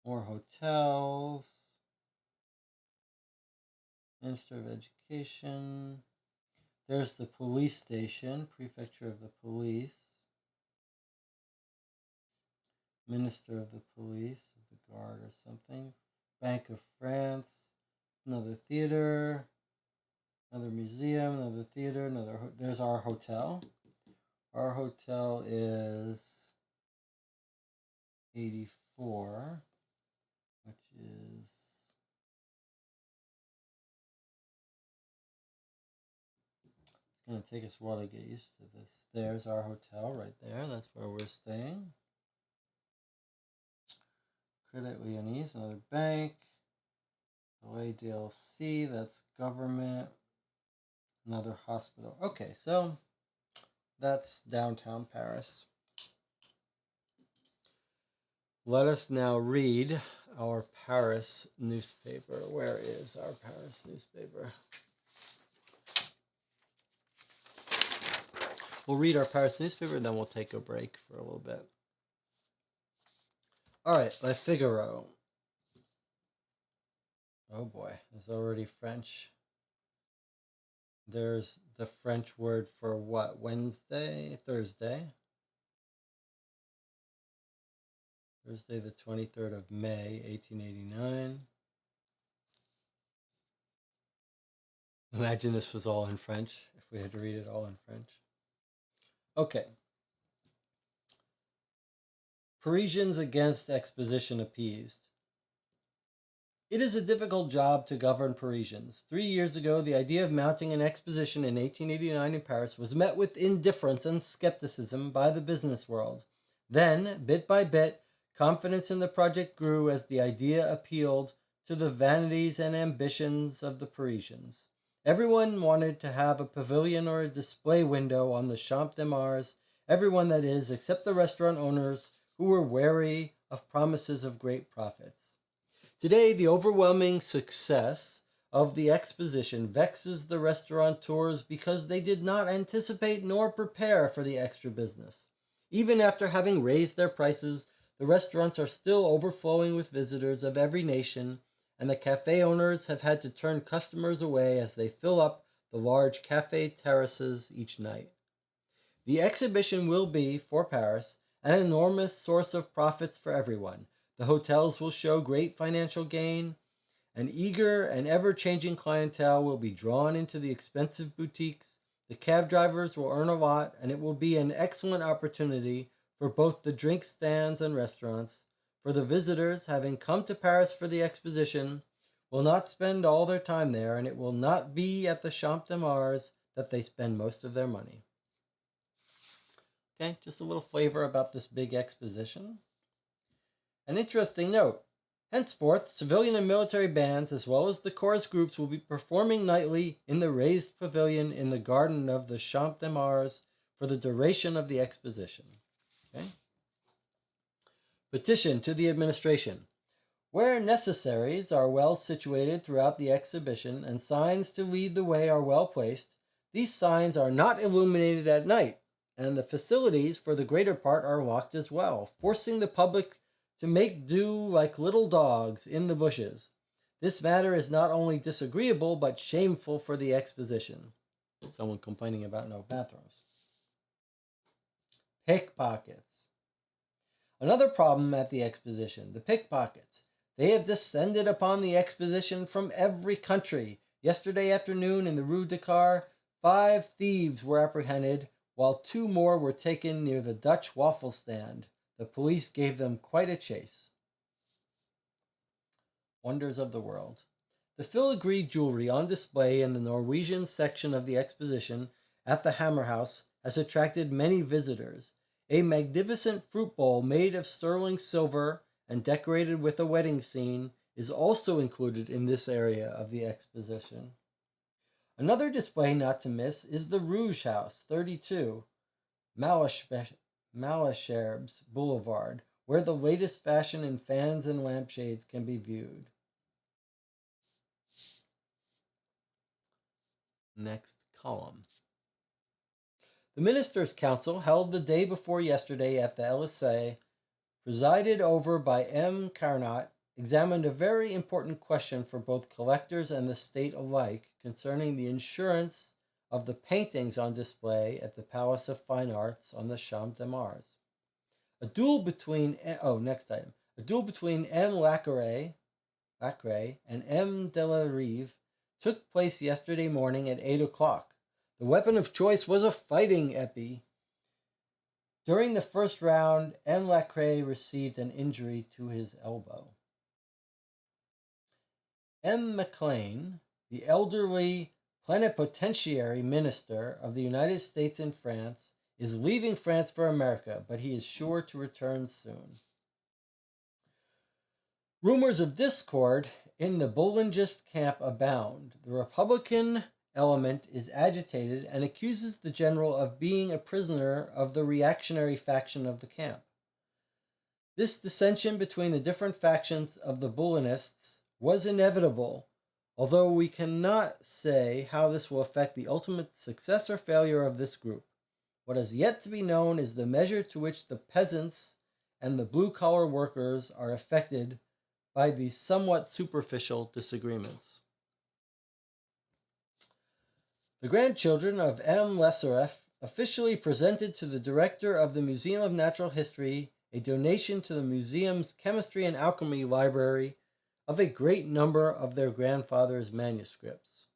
More hotels. Minister of Education. There's the police station, Prefecture of the Police. Minister of the Police, of the Guard or something. Bank of France. Another theater. Another museum, another theater, there's our hotel. Our hotel is 84, which is it's going to take us a while to get used to this. There's our hotel right there. That's where we're staying. Credit Lyonnais, another bank. LADLC, that's government. Another hospital. Okay, so that's downtown Paris. Let us now read our Paris newspaper. Where is our Paris newspaper? We'll read our Paris newspaper, and then we'll take a break for a little bit. All right, Le Figaro. Oh boy, there's already French. There's the French word for what? Thursday? Thursday, the 23rd of May, 1889. Imagine this was all in French, if we had to read it all in French. Okay. Parisians against exposition appeased. It is a difficult job to govern Parisians. 3 years ago, the idea of mounting an exposition in 1889 in Paris was met with indifference and skepticism by the business world. Then, bit by bit, confidence in the project grew as the idea appealed to the vanities and ambitions of the Parisians. Everyone wanted to have a pavilion or a display window on the Champ de Mars, everyone, that is, except the restaurant owners who were wary of promises of great profits. Today, the overwhelming success of the exposition vexes the restaurateurs because they did not anticipate nor prepare for the extra business. Even after having raised their prices, the restaurants are still overflowing with visitors of every nation, and the cafe owners have had to turn customers away as they fill up the large cafe terraces each night. The exhibition will be, for Paris, an enormous source of profits for everyone. The hotels will show great financial gain. An eager and ever-changing clientele will be drawn into the expensive boutiques. The cab drivers will earn a lot, and it will be an excellent opportunity for both the drink stands and restaurants. For the visitors, having come to Paris for the exposition, will not spend all their time there, and it will not be at the Champ de Mars that they spend most of their money. Okay, just a little flavor about this big exposition. An interesting note: henceforth, civilian and military bands, as well as the chorus groups, will be performing nightly in the raised pavilion in the garden of the Champ de Mars for the duration of the exposition. Okay? Petition to the administration. Where necessaries are well situated throughout the exhibition and signs to lead the way are well placed, these signs are not illuminated at night, and the facilities for the greater part are locked as well, forcing the public to make do like little dogs in the bushes. This matter is not only disagreeable, but shameful for the exposition. Someone complaining about no bathrooms. Pickpockets. Another problem at the exposition: the pickpockets. They have descended upon the exposition from every country. Yesterday afternoon in the Rue Dakar, 5 thieves were apprehended, while 2 more were taken near the Dutch waffle stand. The police gave them quite a chase. Wonders of the world. The filigree jewelry on display in the Norwegian section of the exposition at the Hammer House has attracted many visitors. A magnificent fruit bowl made of sterling silver and decorated with a wedding scene is also included in this area of the exposition. Another display not to miss is the Rouge House, 32, Malesherbes Boulevard, where the latest fashion in fans and lampshades can be viewed. Next column. The Ministers' Council, held the day before yesterday at the Élysée, presided over by M. Carnot, examined a very important question for both collectors and the state alike concerning the insurance of the paintings on display at the Palace of Fine Arts on the Champ de Mars. A duel between M. Lacqueret and M. Delarive took place yesterday morning at 8 o'clock. The weapon of choice was a fighting épée. During the first round, M. Lacqueret received an injury to his elbow. M. Maclean, the elderly plenipotentiary minister of the United States in France, is leaving France for America, but he is sure to return soon. Rumors of discord in the Boulingist camp abound. The Republican element is agitated and accuses the general of being a prisoner of the reactionary faction of the camp. This dissension between the different factions of the Boulingists was inevitable, although we cannot say how this will affect the ultimate success or failure of this group. What is yet to be known is the measure to which the peasants and the blue-collar workers are affected by these somewhat superficial disagreements. The grandchildren of M. Lessereff officially presented to the director of the Museum of Natural History a donation to the museum's Chemistry and Alchemy Library of a great number of their grandfather's manuscripts.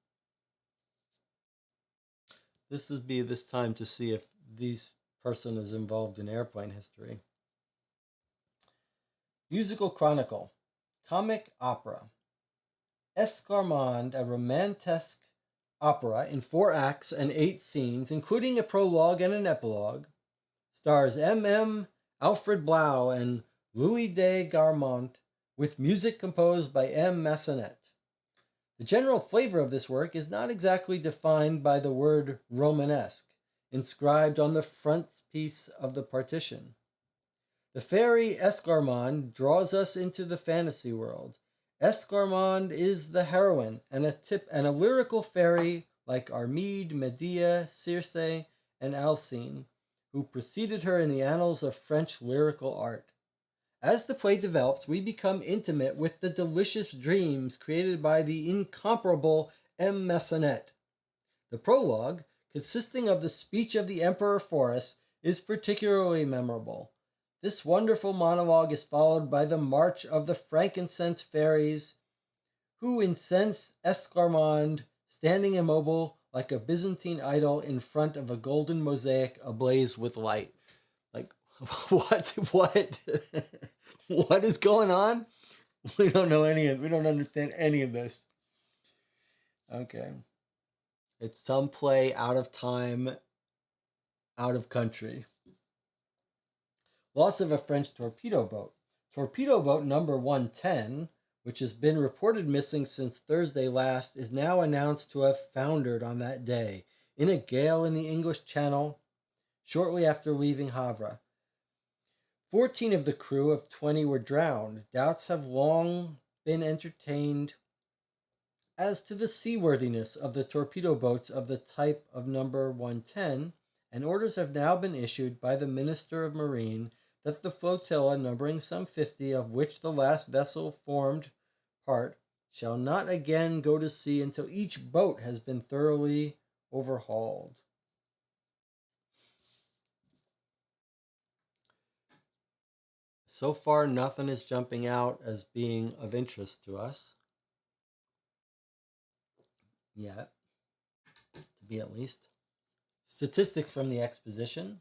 This would be this time to see if this person is involved in airplane history. Musical Chronicle. Comic opera. Escarmande, a romanesque opera in 4 acts and 8 scenes, including a prologue and an epilogue, stars M.M. Alfred Blau and Louis de Garmont, with music composed by M. Massenet. The general flavor of this work is not exactly defined by the word Romanesque, inscribed on the frontispiece of the partition. The fairy Escarmande draws us into the fantasy world. Escarmande is the heroine and a lyrical fairy like Armide, Medea, Circe, and Alcine, who preceded her in the annals of French lyrical art. As the play develops, we become intimate with the delicious dreams created by the incomparable M. Massenet. The prologue, consisting of the speech of the Emperor for us, is particularly memorable. This wonderful monologue is followed by the march of the frankincense fairies, who incense Escarmande, standing immobile like a Byzantine idol in front of a golden mosaic ablaze with light. Like, what what is going on? We don't know we don't understand any of this. Okay. It's some play out of time, out of country. Loss of a French torpedo boat. Torpedo boat number 110, which has been reported missing since Thursday last, is now announced to have foundered on that day in a gale in the English Channel shortly after leaving Havre. 14 of the crew of 20 were drowned. Doubts have long been entertained as to the seaworthiness of the torpedo boats of the type of number 110, and orders have now been issued by the Minister of Marine that the flotilla, numbering some 50, of which the last vessel formed part, shall not again go to sea until each boat has been thoroughly overhauled. So far, nothing is jumping out as being of interest to us. Yet, to be at least. Statistics from the exposition.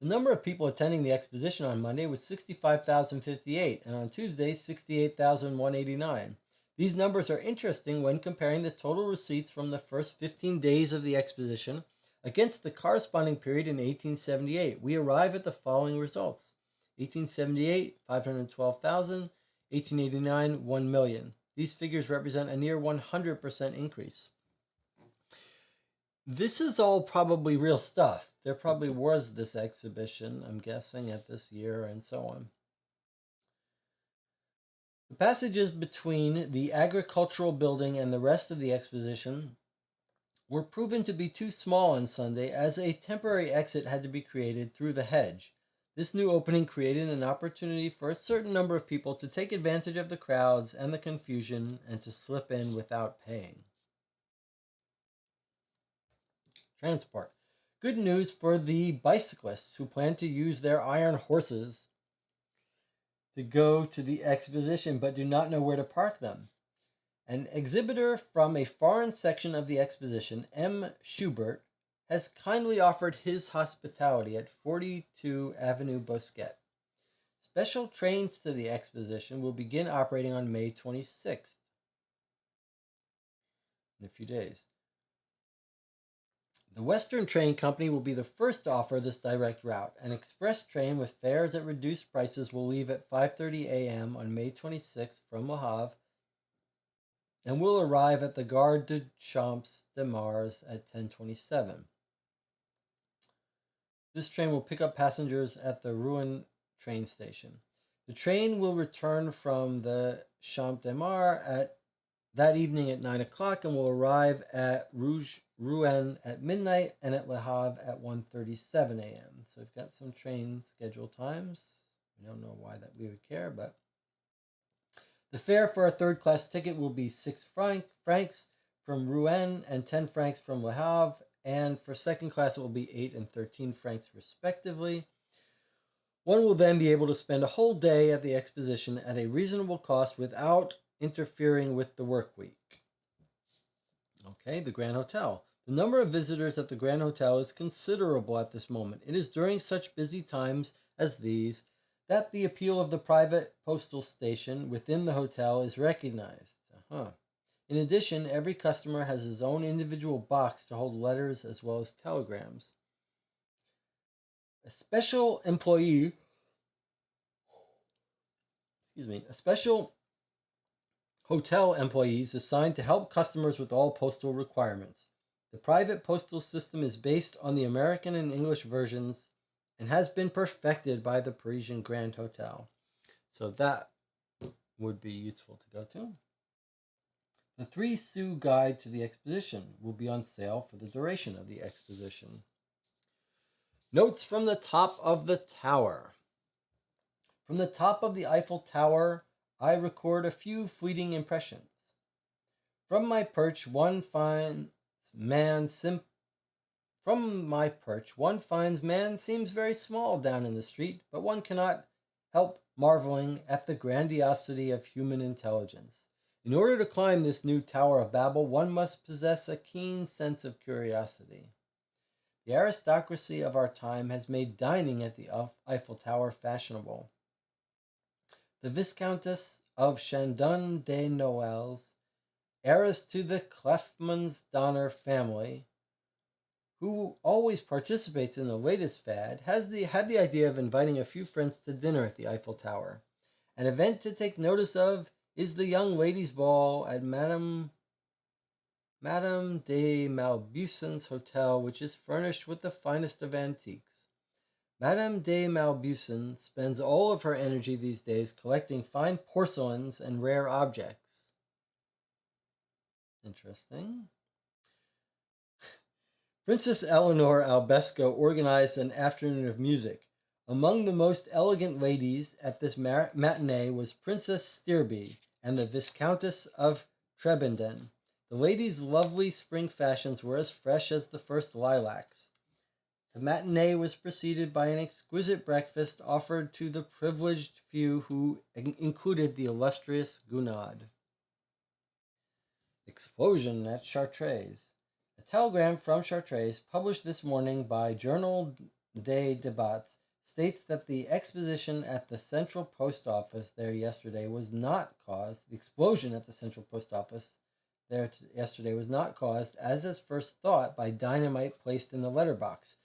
The number of people attending the exposition on Monday was 65,058, and on Tuesday, 68,189. These numbers are interesting when comparing the total receipts from the first 15 days of the exposition against the corresponding period in 1878. We arrive at the following results. 1878, 512,000, 1889, 1 million. These figures represent a near 100% increase. This is all probably real stuff. There probably was this exhibition, I'm guessing, at this year and so on. The passages between the agricultural building and the rest of the exposition were proven to be too small on Sunday, as a temporary exit had to be created through the hedge. This new opening created an opportunity for a certain number of people to take advantage of the crowds and the confusion and to slip in without paying. Transport. Good news for the bicyclists who plan to use their iron horses to go to the exposition but do not know where to park them. An exhibitor from a foreign section of the exposition, M. Schubert, has kindly offered his hospitality at 42 Avenue Bosquet. Special trains to the exposition will begin operating on May 26th, in a few days. The Western Train Company will be the first to offer this direct route. An express train with fares at reduced prices will leave at 5:30 a.m. on May 26th from Le Havre and will arrive at the Gare de Champs de Mars at 10:27. This train will pick up passengers at the Rouen train station. The train will return from the Champs de Mars that evening at 9 o'clock and will arrive at Rouen at midnight and at Le Havre at 1:37 a.m. So we've got some train schedule times. We don't know why that we would care, but the fare for a third-class ticket will be 6 francs from Rouen and 10 francs from Le Havre, and for second class it will be 8 and 13 francs respectively. One will then be able to spend a whole day at the exposition at a reasonable cost without interfering with the work week. Okay, the Grand Hotel. The number of visitors at the Grand Hotel is considerable at this moment. It is during such busy times as these that the appeal of the private postal station within the hotel is recognized. Huh. In addition, every customer has his own individual box to hold letters as well as telegrams. A special employee, a special hotel employees assigned to help customers with all postal requirements. The private postal system is based on the American and English versions and has been perfected by the Parisian Grand Hotel. So that would be useful to go to. The 3 Sue Guide to the Exposition will be on sale for the duration of the exposition. Notes from the top of the tower. From the top of the Eiffel Tower, I record a few fleeting impressions. From my perch, one finds man seems very small down in the street, but one cannot help marveling at the grandiosity of human intelligence. In order to climb this new Tower of Babel, one must possess a keen sense of curiosity. The aristocracy of our time has made dining at the Eiffel Tower fashionable. The Viscountess of Chandon de Noailles, heiress to the Clefmans Donner family, who always participates in the latest fad, had the idea of inviting a few friends to dinner at the Eiffel Tower. An event to take notice of is the young ladies' ball at Madame de Malbuison's hotel, which is furnished with the finest of antiques. Madame de Malbuison spends all of her energy these days collecting fine porcelains and rare objects. Interesting. Princess Eleanor Albesco organized an afternoon of music. Among the most elegant ladies at this matinee was Princess Steerby and the Viscountess of Trebenden. The ladies' lovely spring fashions were as fresh as the first lilacs. The matinee was preceded by an exquisite breakfast offered to the privileged few who included the illustrious Gounod. Explosion at Chartres. A telegram from Chartres, published this morning by Journal des Débats, states that the explosion at the Central Post Office there yesterday was not caused, as is first thought, by dynamite placed in the letterbox,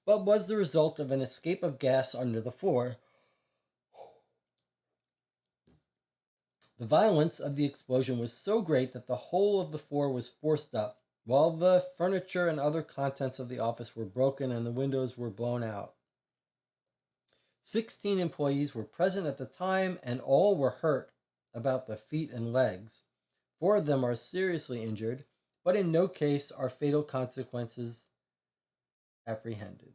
but was the result of an escape of gas under the floor. The violence of the explosion was so great that the whole of the floor was forced up, while the furniture and other contents of the office were broken and the windows were blown out. 16 employees were present at the time, and all were hurt about the feet and legs. 4 of them are seriously injured, but in no case are fatal consequences apprehended.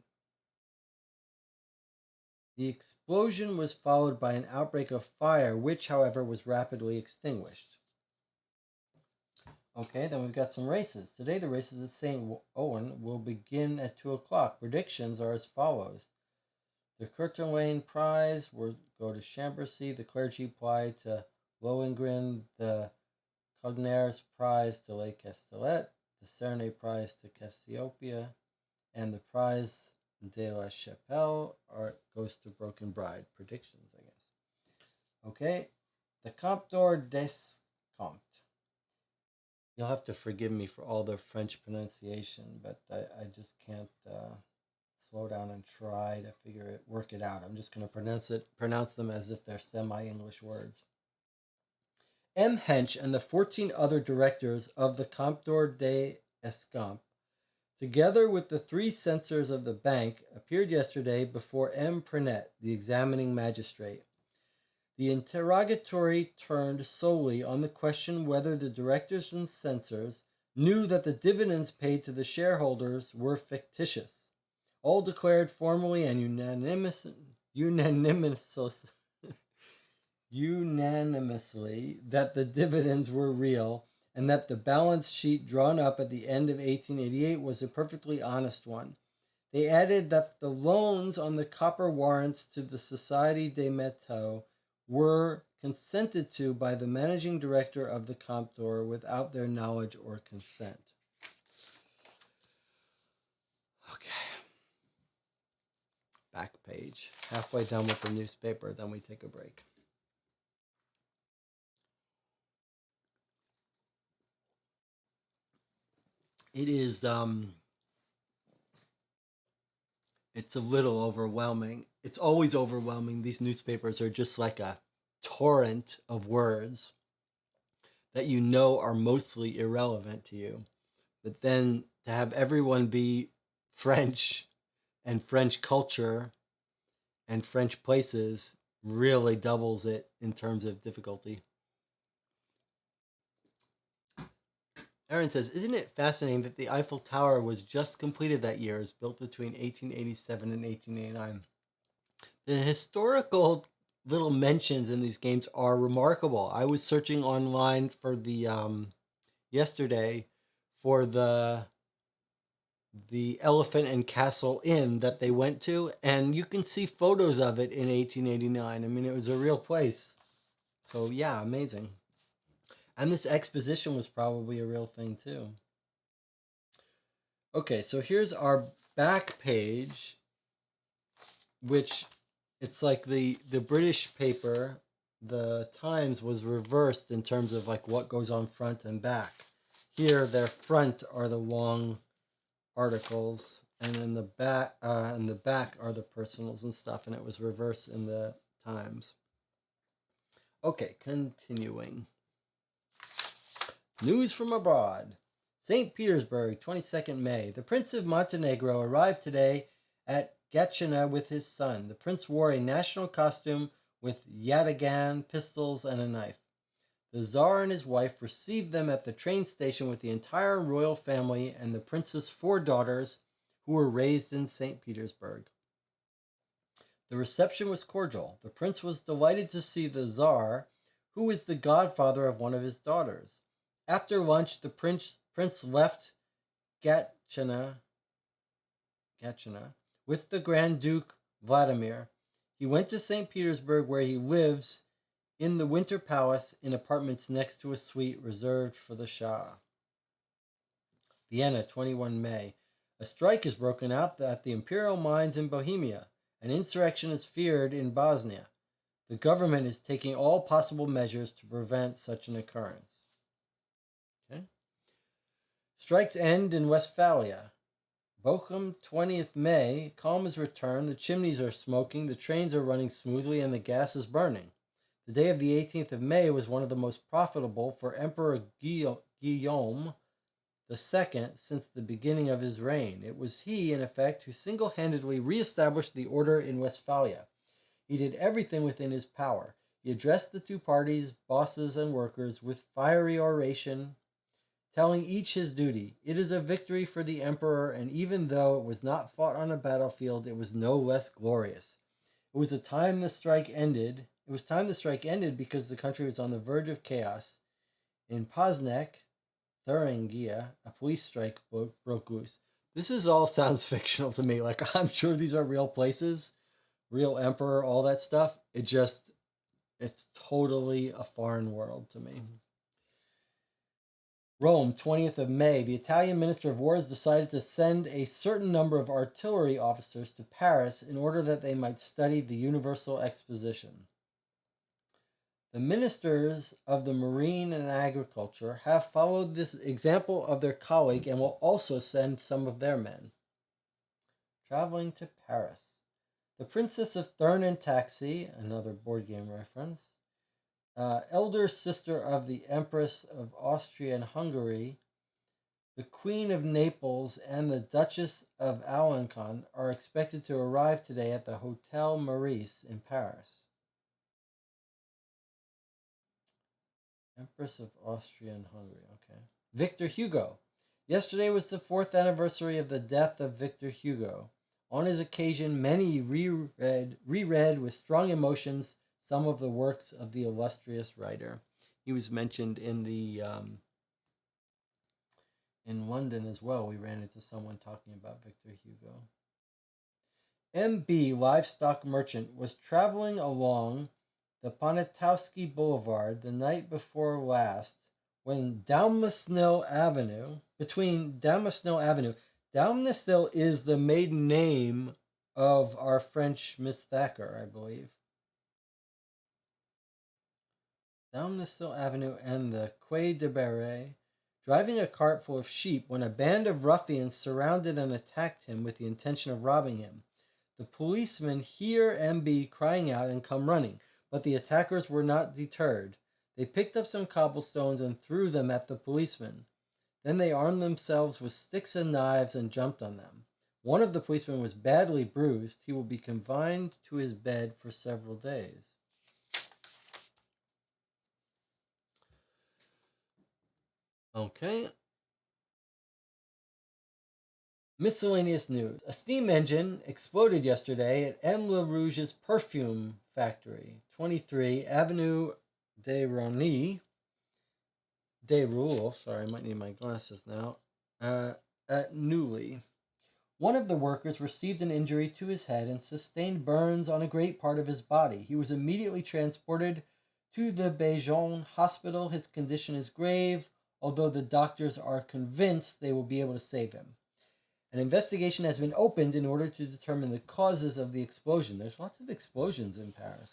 The explosion was followed by an outbreak of fire, which, however, was rapidly extinguished. Okay, then we've got some races. Today, the races at St. Owen will begin at 2 o'clock. Predictions are as follows. The Courtelaine Prize will go to Chambersy, the Clergy Prize to Lohengrin, the Cognaires Prize to Les Castellet, the Cernay Prize to Cassiopeia, and the Prize de la Chapelle goes to Broken Bride. Predictions, I guess. Okay, the Comte d'Or des Comtes. You'll have to forgive me for all the French pronunciation, but I just can't slow down and try to work it out. I'm just going to pronounce them as if they're semi-English words. M. Hench and the 14 other directors of the Comte d'Or des Escampes, together with the 3 censors of the bank, appeared yesterday before M. Prenet, the examining magistrate. The interrogatory turned solely on the question whether the directors and censors knew that the dividends paid to the shareholders were fictitious. All declared formally and unanimously that the dividends were real, and that the balance sheet drawn up at the end of 1888 was a perfectly honest one. They added that the loans on the copper warrants to the Société des Métaux were consented to by the managing director of the Comte d'Or without their knowledge or consent. Okay. Back page. Halfway done with the newspaper, then we take a break. it is it's a little overwhelming. It's always overwhelming. These newspapers are just like a torrent of words that you know are mostly irrelevant to you. But then to have everyone be French and French culture and French places really doubles it in terms of difficulty. Aaron says, isn't it fascinating that the Eiffel Tower was just completed that year? It was built between 1887 and 1889. The historical little mentions in these games are remarkable. I was searching online for the yesterday for the Elephant and Castle Inn that they went to, and you can see photos of it in 1889. I mean, it was a real place. So yeah, amazing. And this exposition was probably a real thing too. Okay, so here's our back page, which it's like the British paper, the Times, was reversed in terms of like what goes on front and back. Here, their front are the long articles, and then the back are the personals and stuff, and it was reversed in the Times. Okay, continuing. News from abroad. St. Petersburg, 22nd May. The Prince of Montenegro arrived today at Gatchina with his son. The prince wore a national costume with yataghan, pistols, and a knife. The Tsar and his wife received them at the train station with the entire royal family and the prince's 4 daughters, who were raised in St. Petersburg. The reception was cordial. The prince was delighted to see the Tsar, who is the godfather of one of his daughters. After lunch, the prince left Gatchina with the Grand Duke Vladimir. He went to St. Petersburg, where he lives in the Winter Palace in apartments next to a suite reserved for the Shah. Vienna, 21 May. A strike has broken out at the imperial mines in Bohemia. An insurrection is feared in Bosnia. The government is taking all possible measures to prevent such an occurrence. Okay. Strikes end in Westphalia. Bochum, 20th May. Calm has returned. The chimneys are smoking, the trains are running smoothly, and the gas is burning. The day of the 18th of May was one of the most profitable for Emperor Guillaume II since the beginning of his reign. It was he, in effect, who single-handedly re-established the order in Westphalia. He did everything within his power. He addressed the 2 parties, bosses and workers, with fiery oration, telling each his duty. It is a victory for the emperor, and even though it was not fought on a battlefield, it was no less glorious. It was time the strike ended because the country was on the verge of chaos. In Poznan, Thuringia, a police strike broke loose. This all sounds fictional to me. Like, I'm sure these are real places, real emperor, all that stuff. It's totally a foreign world to me. Rome, 20th of May. The Italian Minister of War has decided to send a certain number of artillery officers to Paris in order that they might study the Universal Exposition. The ministers of the Marine and Agriculture have followed this example of their colleague and will also send some of their men. Traveling to Paris. The Princess of Thurn and Taxi, another board game reference, elder sister of the Empress of Austria and Hungary, the Queen of Naples, and the Duchess of Alencon are expected to arrive today at the Hotel Meurice in Paris. Empress of Austria and Hungary, okay. Victor Hugo. Yesterday was the 4th anniversary of the death of Victor Hugo. On his occasion, many reread with strong emotions some of the works of the illustrious writer. He was mentioned in in London as well. We ran into someone talking about Victor Hugo. M.B., livestock merchant, was traveling along the Poniatowski Boulevard the night before last when Dalmasnil Avenue, Dalmasnil is the maiden name of our French Miss Thacker, I believe. Dalmasnil Avenue and the Quai de Barre driving a cart full of sheep when a band of ruffians surrounded and attacked him with the intention of robbing him. The policemen hear MB crying out and come running, but the attackers were not deterred. They picked up some cobblestones and threw them at the policemen. Then they armed themselves with sticks and knives and jumped on them. One of the policemen was badly bruised. He will be confined to his bed for several days. Okay. Miscellaneous news. A steam engine exploded yesterday at M. Le Rouge's perfume factory, 23 Avenue de Rony. Sorry, I might need my glasses now. At Neuilly. One of the workers received an injury to his head and sustained burns on a great part of his body. He was immediately transported to the bygone hospital. His condition is grave, although the doctors are convinced they will be able to save him. An investigation has been opened in order to determine the causes of the explosion. There's lots of explosions in Paris.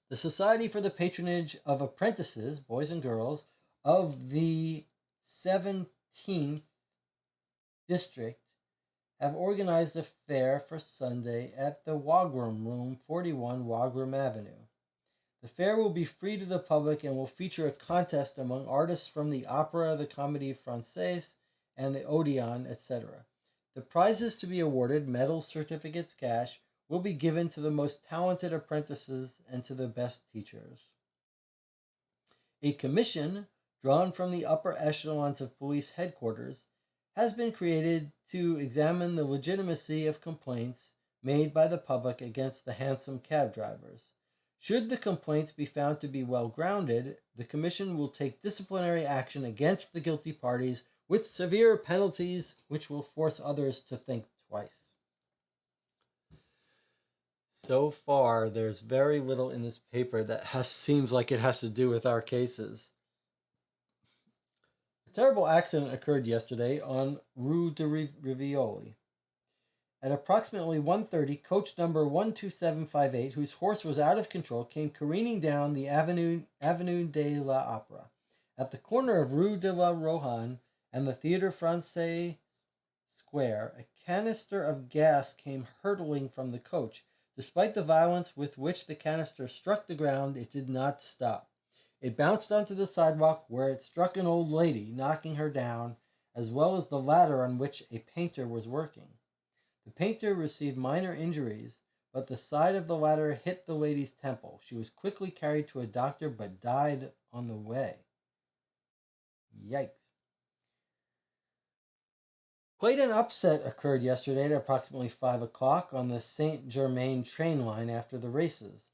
The Society for the Patronage of Apprentices, boys and girls, of the 17th District have organized a fair for Sunday at the Wagram Room, 41 Wagram Avenue. The fair will be free to the public and will feature a contest among artists from the Opera, the Comédie Française, and the Odeon, etc. The prizes to be awarded, medals, certificates, cash, will be given to the most talented apprentices and to the best teachers. A commission, drawn from the upper echelons of police headquarters, has been created to examine the legitimacy of complaints made by the public against the hansom cab drivers. Should the complaints be found to be well grounded, the commission will take disciplinary action against the guilty parties with severe penalties which will force others to think twice. So far, there's very little in this paper that seems like it has to do with our cases. A terrible accident occurred yesterday on Rue de Rivoli. At approximately 1:30, coach number 12758, whose horse was out of control, came careening down the Avenue de l'Opera. At the corner of Rue de la Rohan and the Theatre Francais Square, a canister of gas came hurtling from the coach. Despite the violence with which the canister struck the ground, it did not stop. It bounced onto the sidewalk, where it struck an old lady, knocking her down, as well as the ladder on which a painter was working. The painter received minor injuries, but the side of the ladder hit the lady's temple. She was quickly carried to a doctor, but died on the way. Yikes. Quite an upset occurred yesterday at approximately 5 o'clock on the Saint-Germain train line after the races.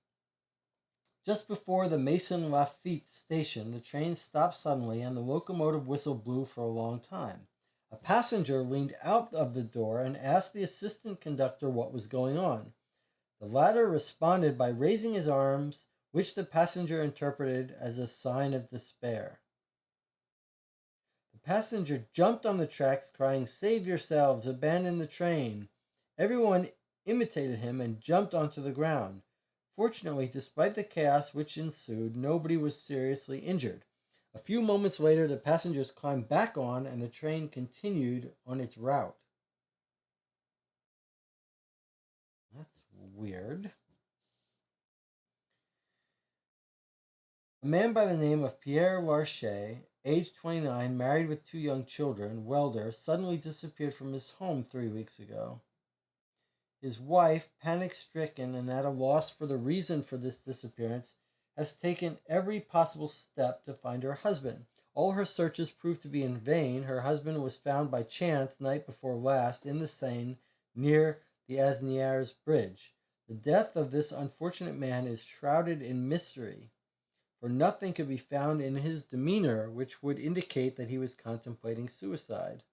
Just before the Maison Lafitte station, the train stopped suddenly and the locomotive whistle blew for a long time. A passenger leaned out of the door and asked the assistant conductor what was going on. The latter responded by raising his arms, which the passenger interpreted as a sign of despair. The passenger jumped on the tracks, crying, "Save yourselves, abandon the train." Everyone imitated him and jumped onto the ground. Fortunately, despite the chaos which ensued, nobody was seriously injured. A few moments later, the passengers climbed back on and the train continued on its route. That's weird. A man by the name of Pierre Larcher, age 29, married with 2 young children, welder, suddenly disappeared from his home 3 weeks ago. His wife, panic-stricken and at a loss for the reason for this disappearance, has taken every possible step to find her husband. All her searches proved to be in vain. Her husband was found by chance night before last in the Seine near the Asnières Bridge. The death of this unfortunate man is shrouded in mystery, for nothing could be found in his demeanor which would indicate that he was contemplating suicide.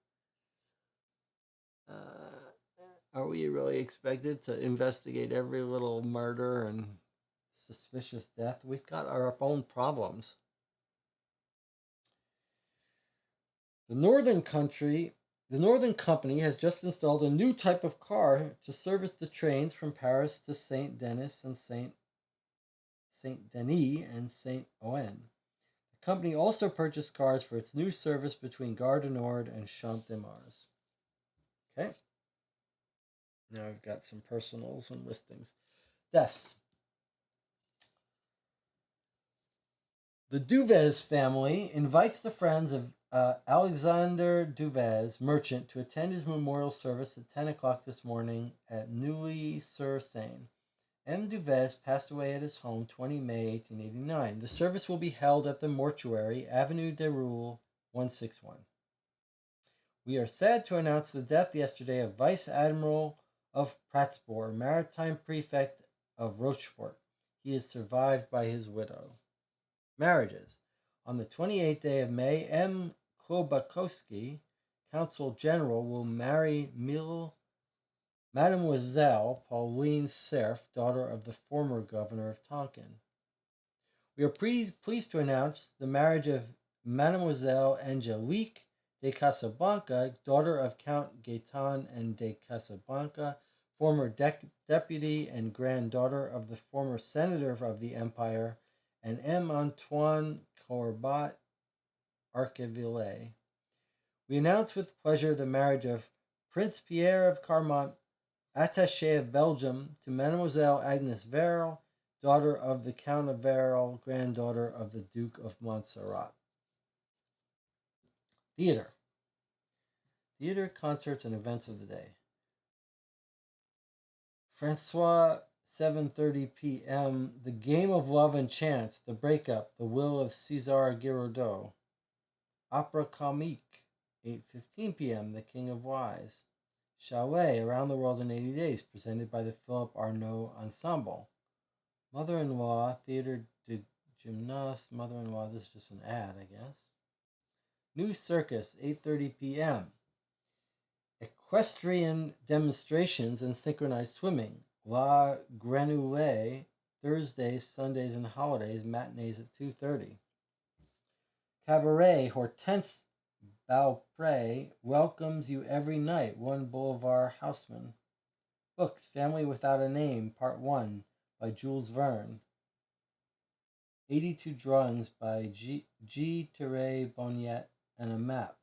Are we really expected to investigate every little murder and suspicious death? We've got our own problems. The Northern Company has just installed a new type of car to service the trains from Paris to Saint-Denis and Saint-Denis and Saint-Ouen. The The company also purchased cars for its new service between Gare du Nord and Champ de Mars. Okay. Now I've got some personals and listings. Deaths. The Duvez family invites the friends of Alexander Duvez, merchant, to attend his memorial service at 10 o'clock this morning at Neuilly-sur-Seine. M. Duvez passed away at his home 20 May 1889. The service will be held at the mortuary, Avenue des Roules, 161. We are sad to announce the death yesterday of Vice Admiral of Pratsbourg, Maritime Prefect of Rochefort. He is survived by his widow. Marriages. On the 28th day of May, M. Klobakovsky, Consul General, will marry Mademoiselle Pauline Cerf, daughter of the former governor of Tonkin. We are pleased to announce the marriage of Mademoiselle Angelique de Casablanca, daughter of Count Gaetan and de Casablanca, former deputy and granddaughter of the former senator of the empire, and M. Antoine Corbat Archeville. We announce with pleasure the marriage of Prince Pierre of Carmont, attaché of Belgium, to Mademoiselle Agnes Verle, daughter of the Count of Verle, granddaughter of the Duke of Montserrat. Theater. Theater, concerts, and events of the day. Francois, 7:30 p.m. The Game of Love and Chance, The Breakup, The Will of César Giroudot. Opera Comique, 8:15 p.m. The King of Wise. Chalet, Around the World in 80 Days, presented by the Philippe Arnaud Ensemble. Mother-in-Law, Theatre de Gymnase, Mother-in-Law, this is just an ad, I guess. New Circus, 8:30 p.m. Equestrian demonstrations and synchronized swimming. La Grenouille, Thursdays, Sundays, and holidays, matinees at 2:30. Cabaret, Hortense Beaupré welcomes you every night, 1 Boulevard Haussmann. Books, Family Without a Name, Part 1, by Jules Verne. 82 Drawings by G. Thierry Bonnet and a Map.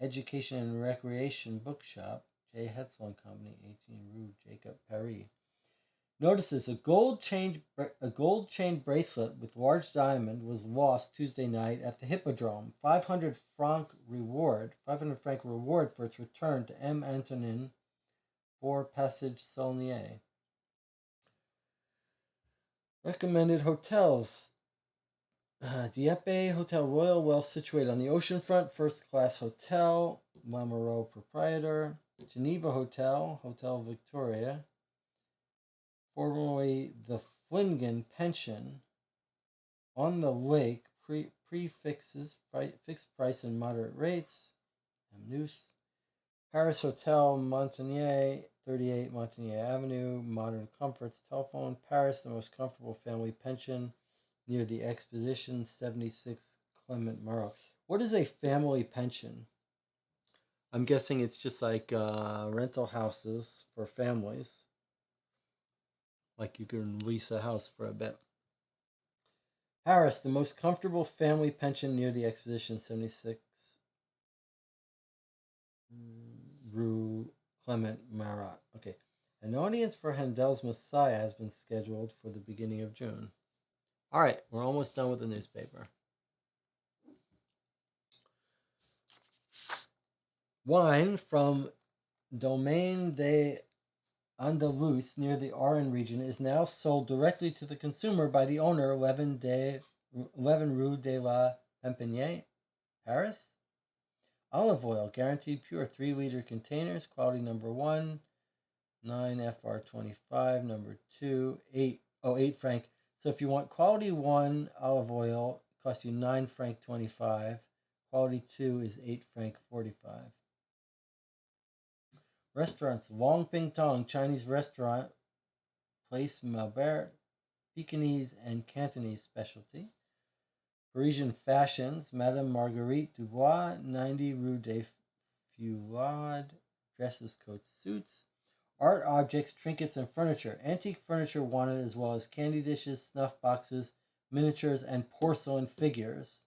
Education and Recreation Bookshop, J. Hetzel and Company, 18 Rue Jacob Paris. Notices: a gold chain bracelet with large diamond was lost Tuesday night at the Hippodrome. 500 franc reward for its return to M. Antonin, 4 Passage Saulnier. Recommended hotels. Dieppe Hotel Royal, well situated on the oceanfront, first-class hotel, Lamoureux proprietor. Geneva Hotel, Hotel Victoria, formerly the Flingen Pension, on the lake, prefixes, fixed price and moderate rates. Amnus. Paris Hotel Montagnier, 38 Montagnier Avenue, modern comforts, telephone. Paris, the most comfortable family pension, near the Exposition, 76 Clement Marot. What is a family pension? I'm guessing it's just like rental houses for families. Like you can lease a house for a bit. Paris, the most comfortable family pension, near the Exposition, 76 Rue Clement Marat. Okay. An audience for Handel's Messiah has been scheduled for the beginning of June. All right, we're almost done with the newspaper. Wine from Domaine des Andalous near the Aran region is now sold directly to the consumer by the owner, 11 Rue de la Pimpinière, Paris. Olive oil, guaranteed pure, 3-liter containers, quality number 1, 9 FR25, number 2, 8 franc. So if you want quality 1 olive oil, it costs you 9 franc 25. Quality 2 is 8 franc 45. Restaurants: Long Ping Tong Chinese restaurant, Place Malbert, Pekingese and Cantonese specialty. Parisian fashions: Madame Marguerite Dubois, 90 Rue des Feuillades, dresses, coats, suits. Art objects, trinkets, and furniture. Antique furniture wanted, as well as candy dishes, snuff boxes, miniatures, and porcelain figures.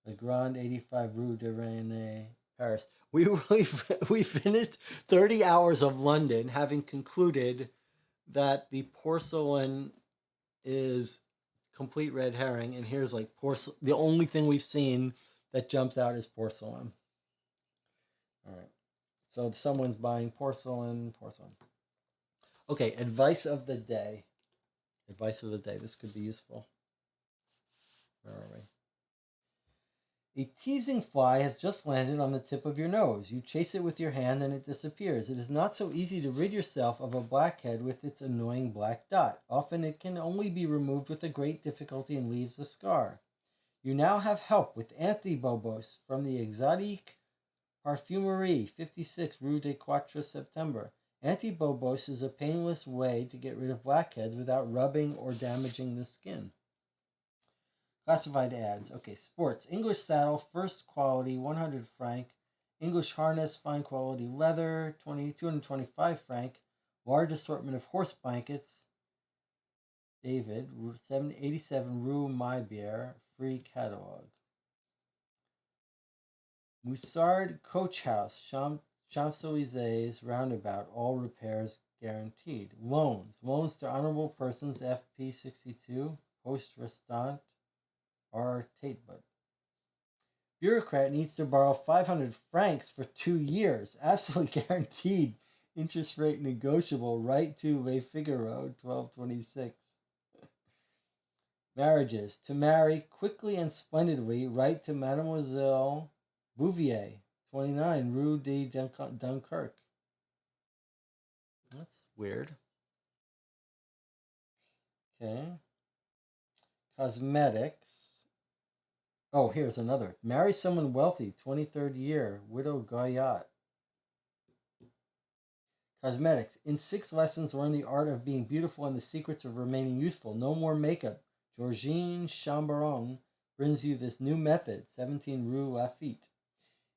Le Grand 85 Rue de Rennes, Paris. We finished 30 hours of London, having concluded that the porcelain is complete red herring, and here's like porcelain. The only thing we've seen that jumps out is porcelain. All right. So someone's buying porcelain. Okay, advice of the day. Advice of the day. This could be useful. Where are we? A teasing fly has just landed on the tip of your nose. You chase it with your hand and it disappears. It is not so easy to rid yourself of a blackhead with its annoying black dot. Often it can only be removed with a great difficulty and leaves a scar. You now have help with Antibobos from the Exotique Parfumerie, 56 Rue des Quatre Septembre. Antibobos is a painless way to get rid of blackheads without rubbing or damaging the skin. Classified ads. Okay, sports. English saddle, first quality, 100 franc. English harness, fine quality leather, 225 franc. Large assortment of horse blankets. David, 87 Rue Maybier, free catalog. Moussard Coach House, Champs-Élysées roundabout, all repairs guaranteed. Loans to honorable persons, FP 62, Post Restant, R. Tatebud. Bureaucrat needs to borrow 500 francs for 2 years, absolutely guaranteed. Interest rate negotiable. Right to Le Figaro, 1226. Marriages. To marry quickly and splendidly, write to Mademoiselle Bouvier, 29 Rue de Dunkirk. That's weird. Okay. Cosmetics. Oh, here's another. Marry someone wealthy, 23rd year, Widow Goyat. Cosmetics. In 6 lessons, learn the art of being beautiful and the secrets of remaining youthful. No more makeup. Georgine Chambaron brings you this new method, 17 Rue Lafitte.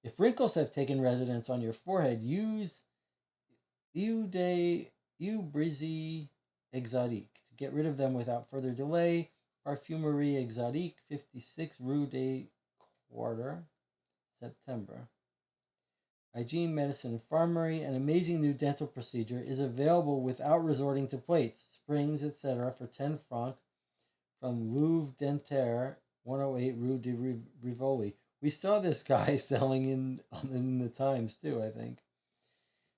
If wrinkles have taken residence on your forehead, use Eau Brisée Exotique. To get rid of them without further delay, Parfumerie Exotique, 56 Rue des Quarter, September. Hygiene, medicine, farmery, an amazing new dental procedure is available without resorting to plates, springs, etc. for 10 francs from Louvre Dentaire, 108 Rue de Rivoli. We saw this guy selling in the Times too, I think.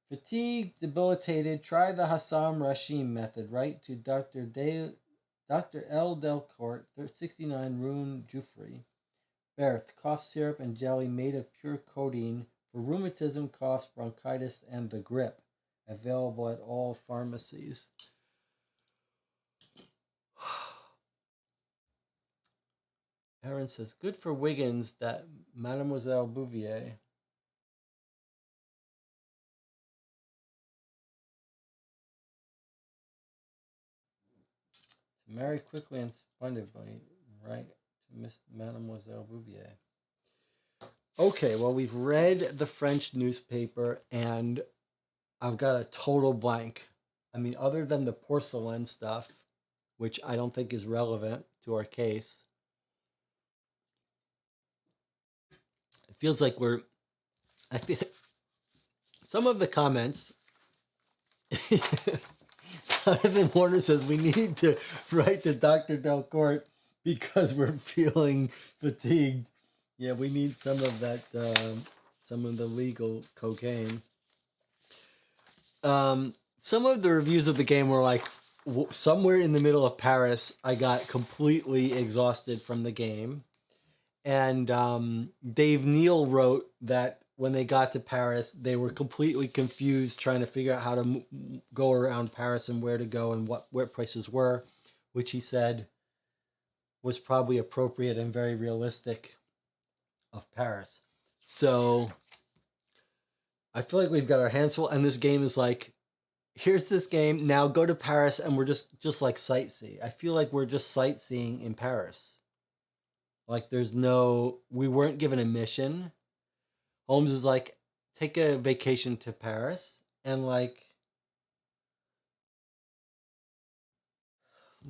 Fatigue, debilitated, try the Hassam Rashim method. Write to Dr. L. Delcourt, 69 Rue Jouffry. Berth, cough syrup and jelly made of pure codeine for rheumatism, coughs, bronchitis, and the grip. Available at all pharmacies. Aaron says, good for Wiggins that Mademoiselle Bouvier. To marry quickly and splendidly, right to Miss Mademoiselle Bouvier. Okay, well, we've read the French newspaper, and I've got a total blank. I mean, other than the porcelain stuff, which I don't think is relevant to our case, it feels like I feel some of the comments. Jonathan Warner says we need to write to Dr. Delcourt because we're feeling fatigued. Yeah, we need some of that, some of the legal cocaine. Some of the reviews of the game were like, somewhere in the middle of Paris, I got completely exhausted from the game. And Dave Neal wrote that when they got to Paris, they were completely confused trying to figure out how to go around Paris and where to go and where places were, which he said was probably appropriate and very realistic of Paris. So I feel like we've got our hands full, and this game is like, here's this game, now go to Paris, and we're just like sightsee. I feel like we're just sightseeing in Paris. Like we weren't given a mission. Holmes is like, take a vacation to Paris, and like,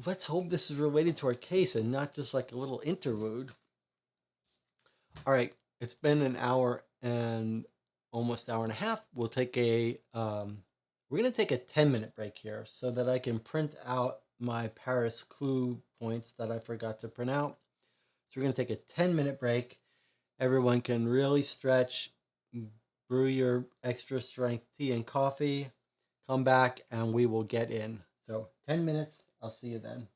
let's hope this is related to our case and not just like a little interlude. All right, it's been an hour and almost hour and a half. We'll take we're gonna take a 10-minute break here so that I can print out my Paris clue points that I forgot to print out. So we're gonna take a 10-minute break. Everyone can really stretch, brew your extra strength tea and coffee, come back, and we will get in. So 10 minutes, I'll see you then.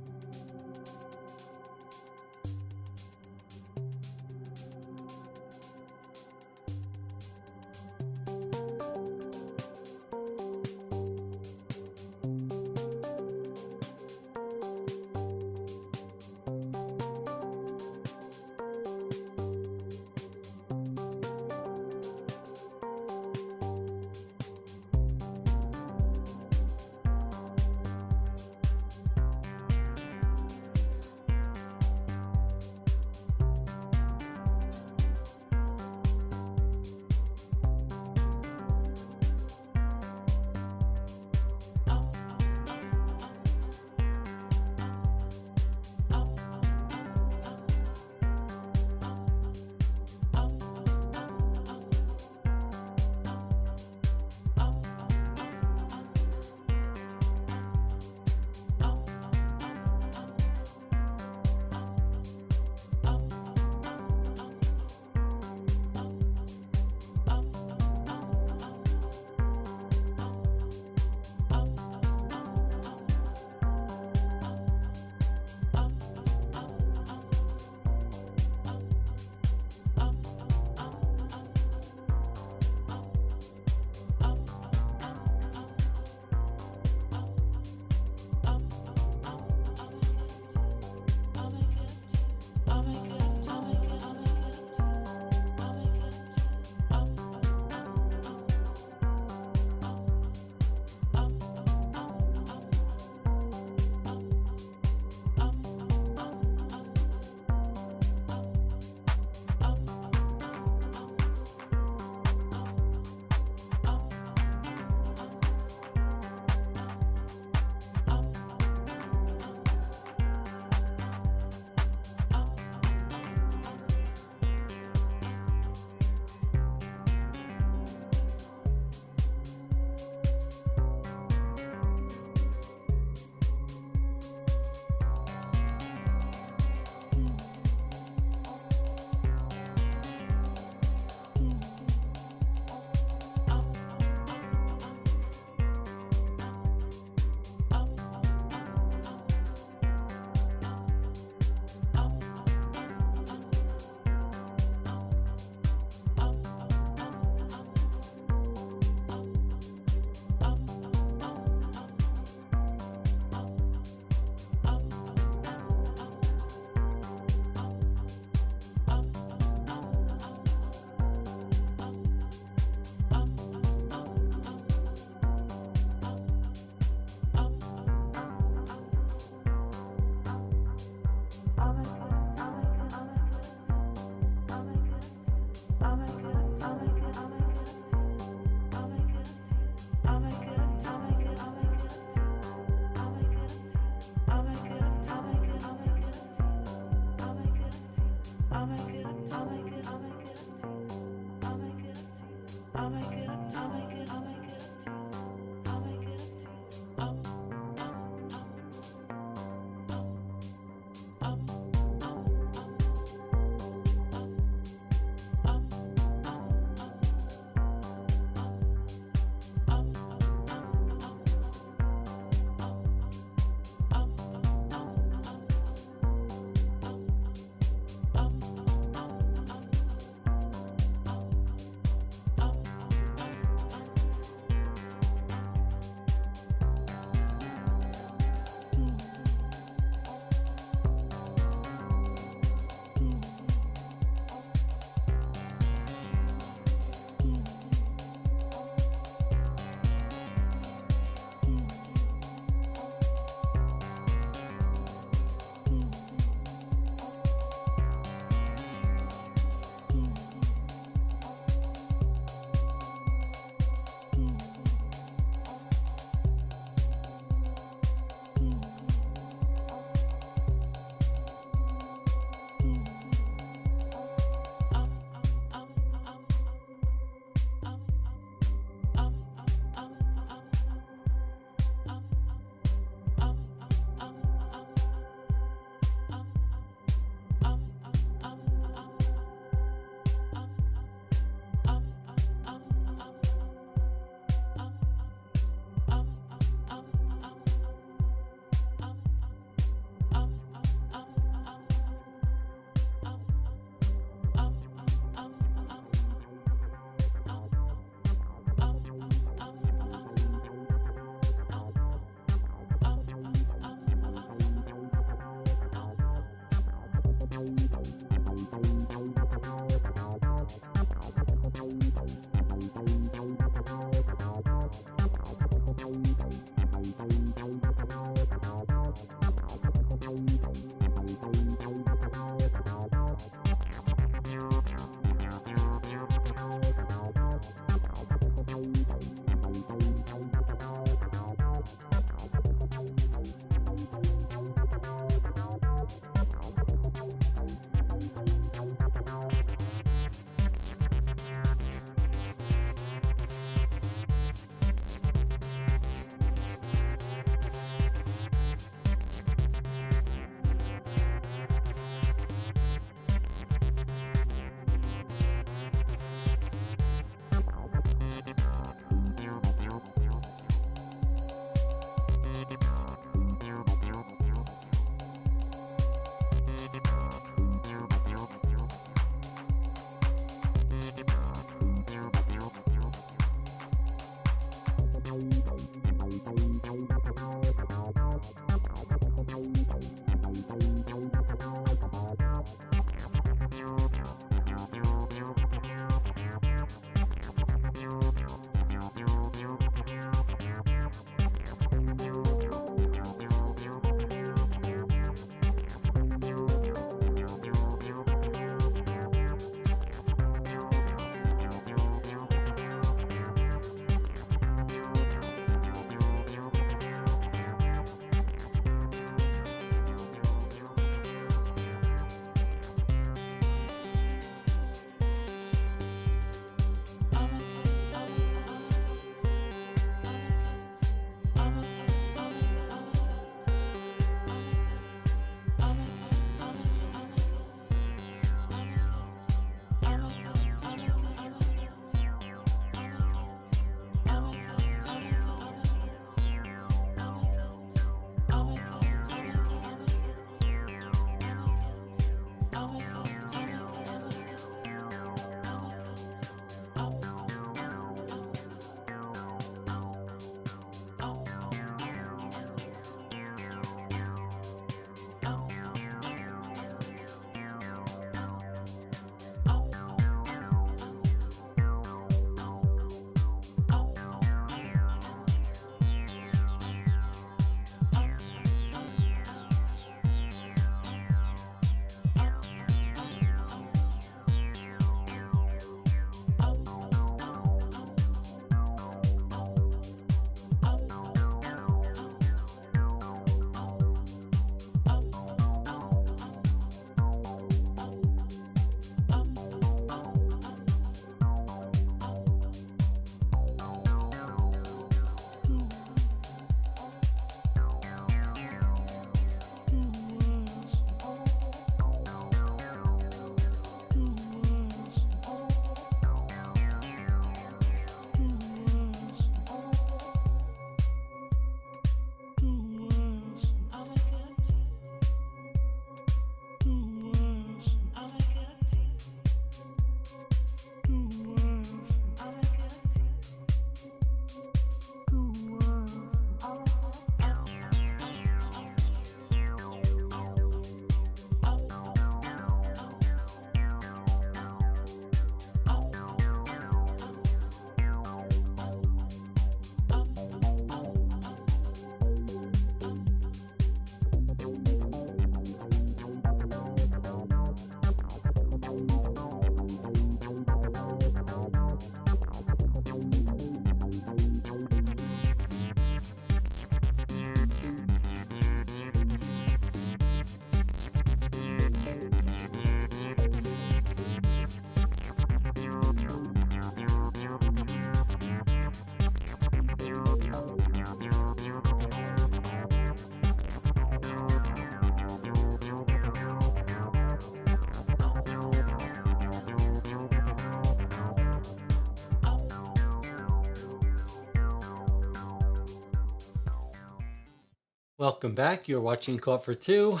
Welcome back. You're watching Caught for Two.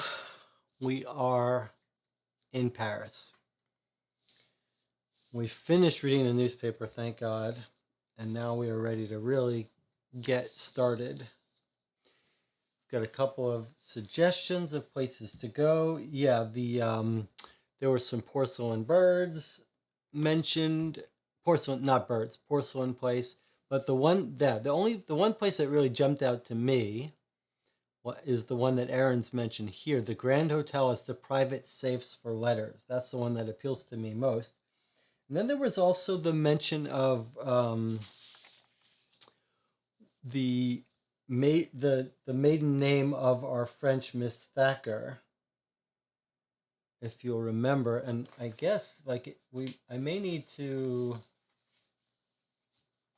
We are in Paris. We finished reading the newspaper, thank God, and now we are ready to really get started. Got a couple of suggestions of places to go. Yeah, there were some porcelain birds mentioned. Porcelain, not birds, porcelain place. But the one place that really jumped out to me is the one that Aaron's mentioned here. The Grand Hotel is the private safes for letters. That's the one that appeals to me most. And then there was also the mention of the maiden name of our French Miss Thacker, if you'll remember. And I guess I may need to.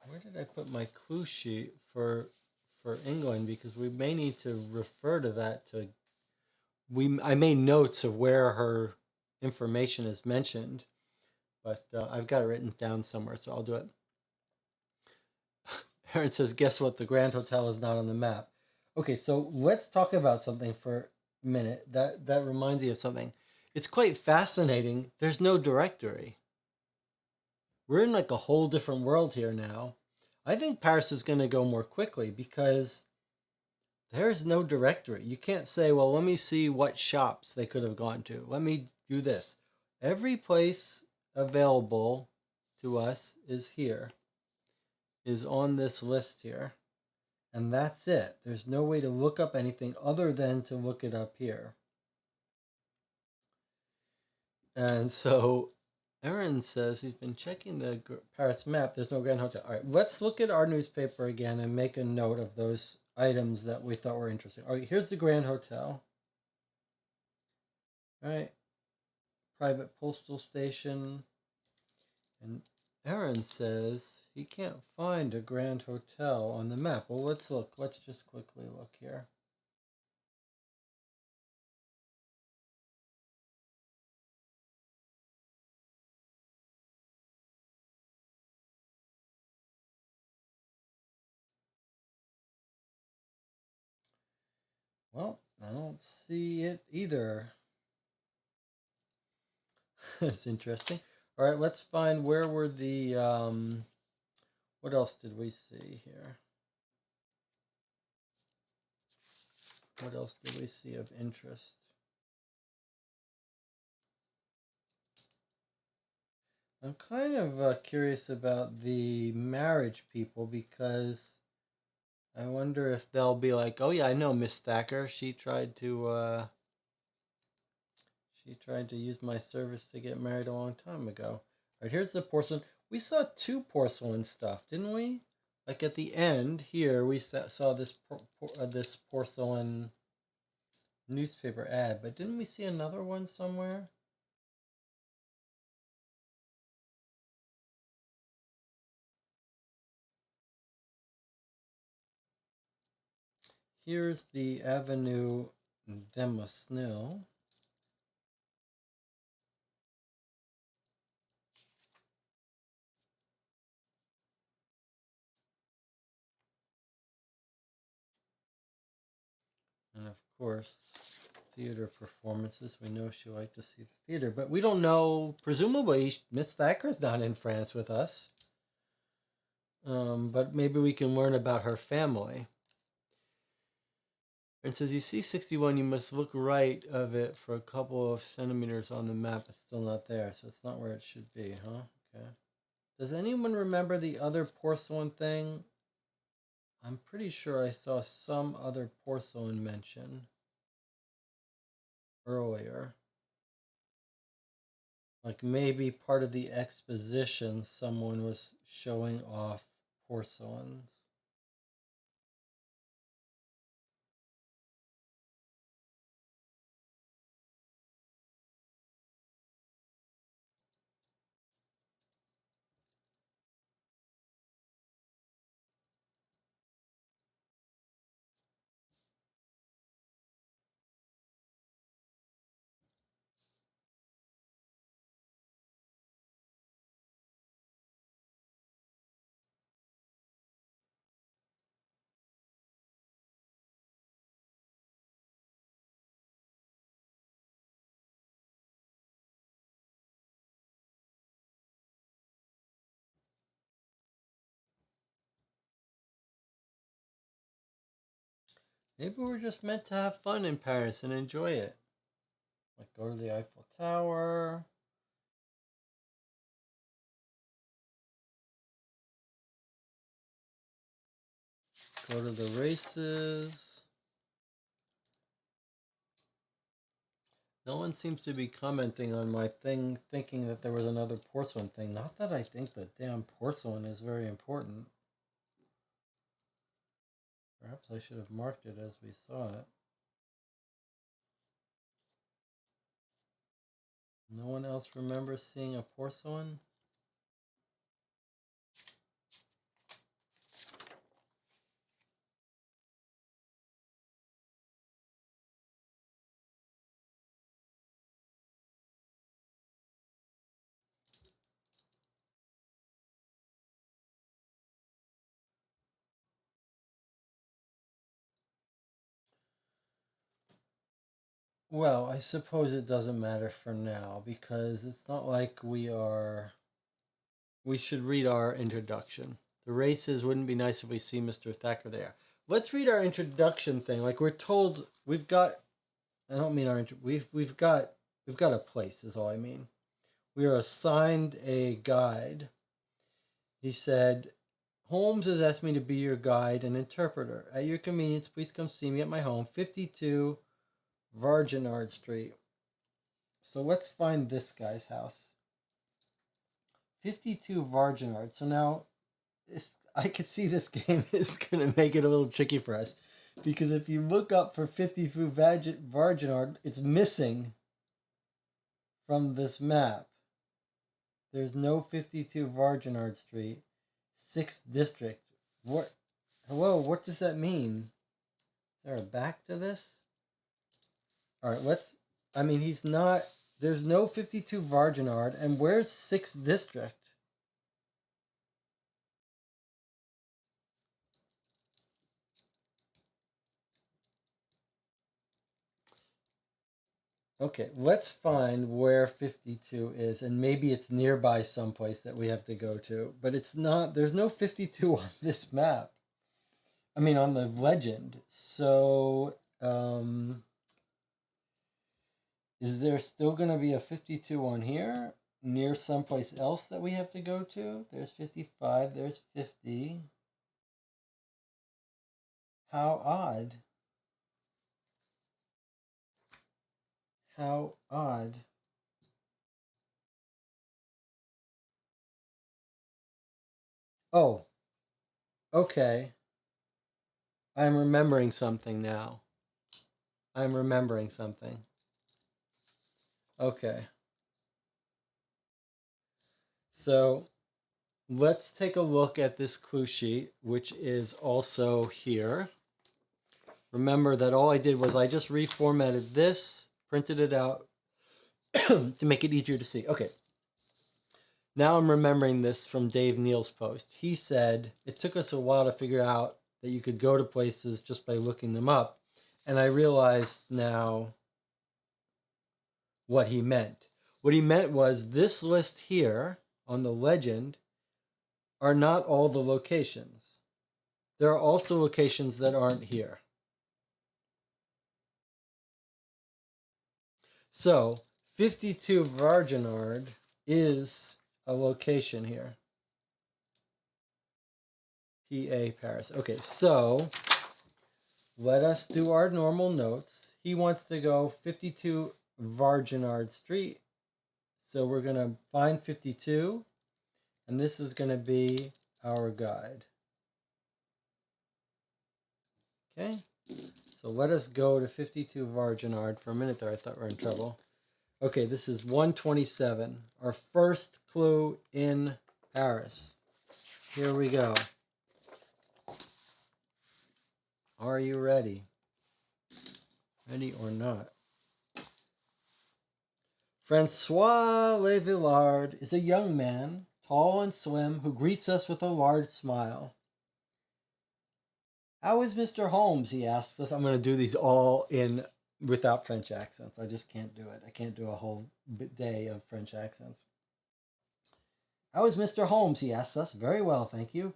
Where did I put my clue sheet for England? Because we may need to refer to that to. I made notes of where her information is mentioned, but I've got it written down somewhere, so I'll do it. Aaron says, guess what? The Grand Hotel is not on the map. Okay, so let's talk about something for a minute. That reminds me of something. It's quite fascinating. There's no directory. We're in like a whole different world here now. I think Paris is going to go more quickly because there's no directory. You can't say, well, let me see what shops they could have gone to. Let me do this. Every place available to us is here, is on this list here. And that's it. There's no way to look up anything other than to look it up here. And so Aaron says he's been checking the Paris map. There's no Grand Hotel. All right, let's look at our newspaper again and make a note of those items that we thought were interesting. All right, here's the Grand Hotel. All right, private postal station. And Aaron says he can't find a Grand Hotel on the map. Well, let's look. Let's just quickly look here. Well, I don't see it either. That's interesting. All right, let's find where were the what else did we see here? What else did we see of interest? I'm kind of curious about the marriage people because I wonder if they'll be like, "Oh yeah, I know Miss Thacker. She tried to use my service to get married a long time ago." All right, here's the porcelain. We saw two porcelain stuff, didn't we? Like at the end here, we saw this porcelain newspaper ad, but didn't we see another one somewhere? Here's the Avenue Demasnil. And of course, theater performances. We know she liked to see the theater, but we don't know. Presumably, Miss Thacker's not in France with us. But maybe we can learn about her family. It says, you see 61, you must look right of it for a couple of centimeters on the map. It's still not there, so it's not where it should be, huh? Okay. Does anyone remember the other porcelain thing? I'm pretty sure I saw some other porcelain mention earlier. Like maybe part of the exposition, someone was showing off porcelains. Maybe we're just meant to have fun in Paris and enjoy it. Like go to the Eiffel Tower. Go to the races. No one seems to be commenting on my thing, thinking that there was another porcelain thing. Not that I think the damn porcelain is very important. Perhaps I should have marked it as we saw it. No one else remembers seeing a porcelain? Well, I suppose it doesn't matter for now because it's not like we should read our introduction. The races wouldn't be nice if we see Mr. Thacker there. Let's read our introduction thing. Like we're told we've got I don't mean we've got a place is all I mean. We are assigned a guide. He said, Holmes has asked me to be your guide and interpreter. At your convenience, please come see me at my home, 52 Varginard Street. So let's find this guy's house. 52 Varginard. So now I could see this game is going to make it a little tricky for us. Because if you look up for 52 Varginard, it's missing from this map. There's no 52 Varginard Street, 6th District. What? Hello, what does that mean? Is there a back to this? Alright, he's not, there's no 52 Varginard, and where's 6th District? Okay, let's find where 52 is, and maybe it's nearby someplace that we have to go to, but it's not, there's no 52 on this map. I mean, on the legend. So, is there still going to be a 52 on here? Near someplace else that we have to go to? There's 55, there's 50. How odd. How odd. Oh, okay. I'm remembering something now. I'm remembering something. Okay. So let's take a look at this clue sheet, which is also here. Remember that all I did was I just reformatted this, printed it out to make it easier to see. Okay. Now I'm remembering this from Dave Neal's post. He said it took us a while to figure out that you could go to places just by looking them up. And I realized now what he meant. What he meant was this list here on the legend are not all the locations. There are also locations that aren't here. So 52 Varginard is a location here. PA Paris. Okay, so let us do our normal notes. He wants to go 52 Varginard Street. So we're going to find 52, and this is going to be our guide. Okay, so let us go to 52 Varginard. For a minute there, I thought we were in trouble. Okay, this is 127, our first clue in Paris. Here we go. Are you ready? Ready or not? Francois Le Villard is a young man, tall and slim, who greets us with a large smile. How is Mr. Holmes? He asks us. I'm going to do these all in without French accents. I just can't do it. I can't do a whole day of French accents. How is Mr. Holmes? He asks us. Very well, thank you.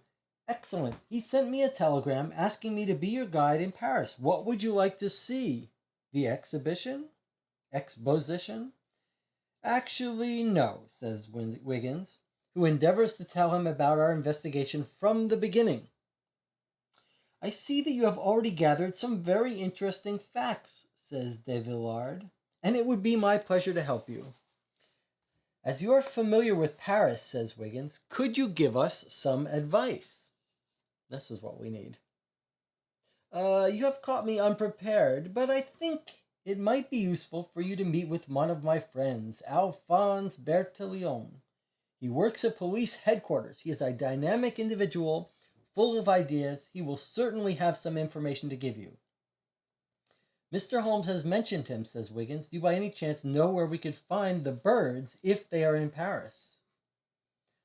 Excellent. He sent me a telegram asking me to be your guide in Paris. What would you like to see? The exhibition? Exposition? Actually, no, says Wiggins, who endeavors to tell him about our investigation from the beginning. I see that you have already gathered some very interesting facts, says de Villard, and it would be my pleasure to help you. As you are familiar with Paris, says Wiggins, could you give us some advice? This is what we need. You have caught me unprepared, but I think it might be useful for you to meet with one of my friends, Alphonse Bertillon. He works at police headquarters. He is a dynamic individual, full of ideas. He will certainly have some information to give you. Mr. Holmes has mentioned him, says Wiggins. Do you by any chance know where we could find the birds if they are in Paris?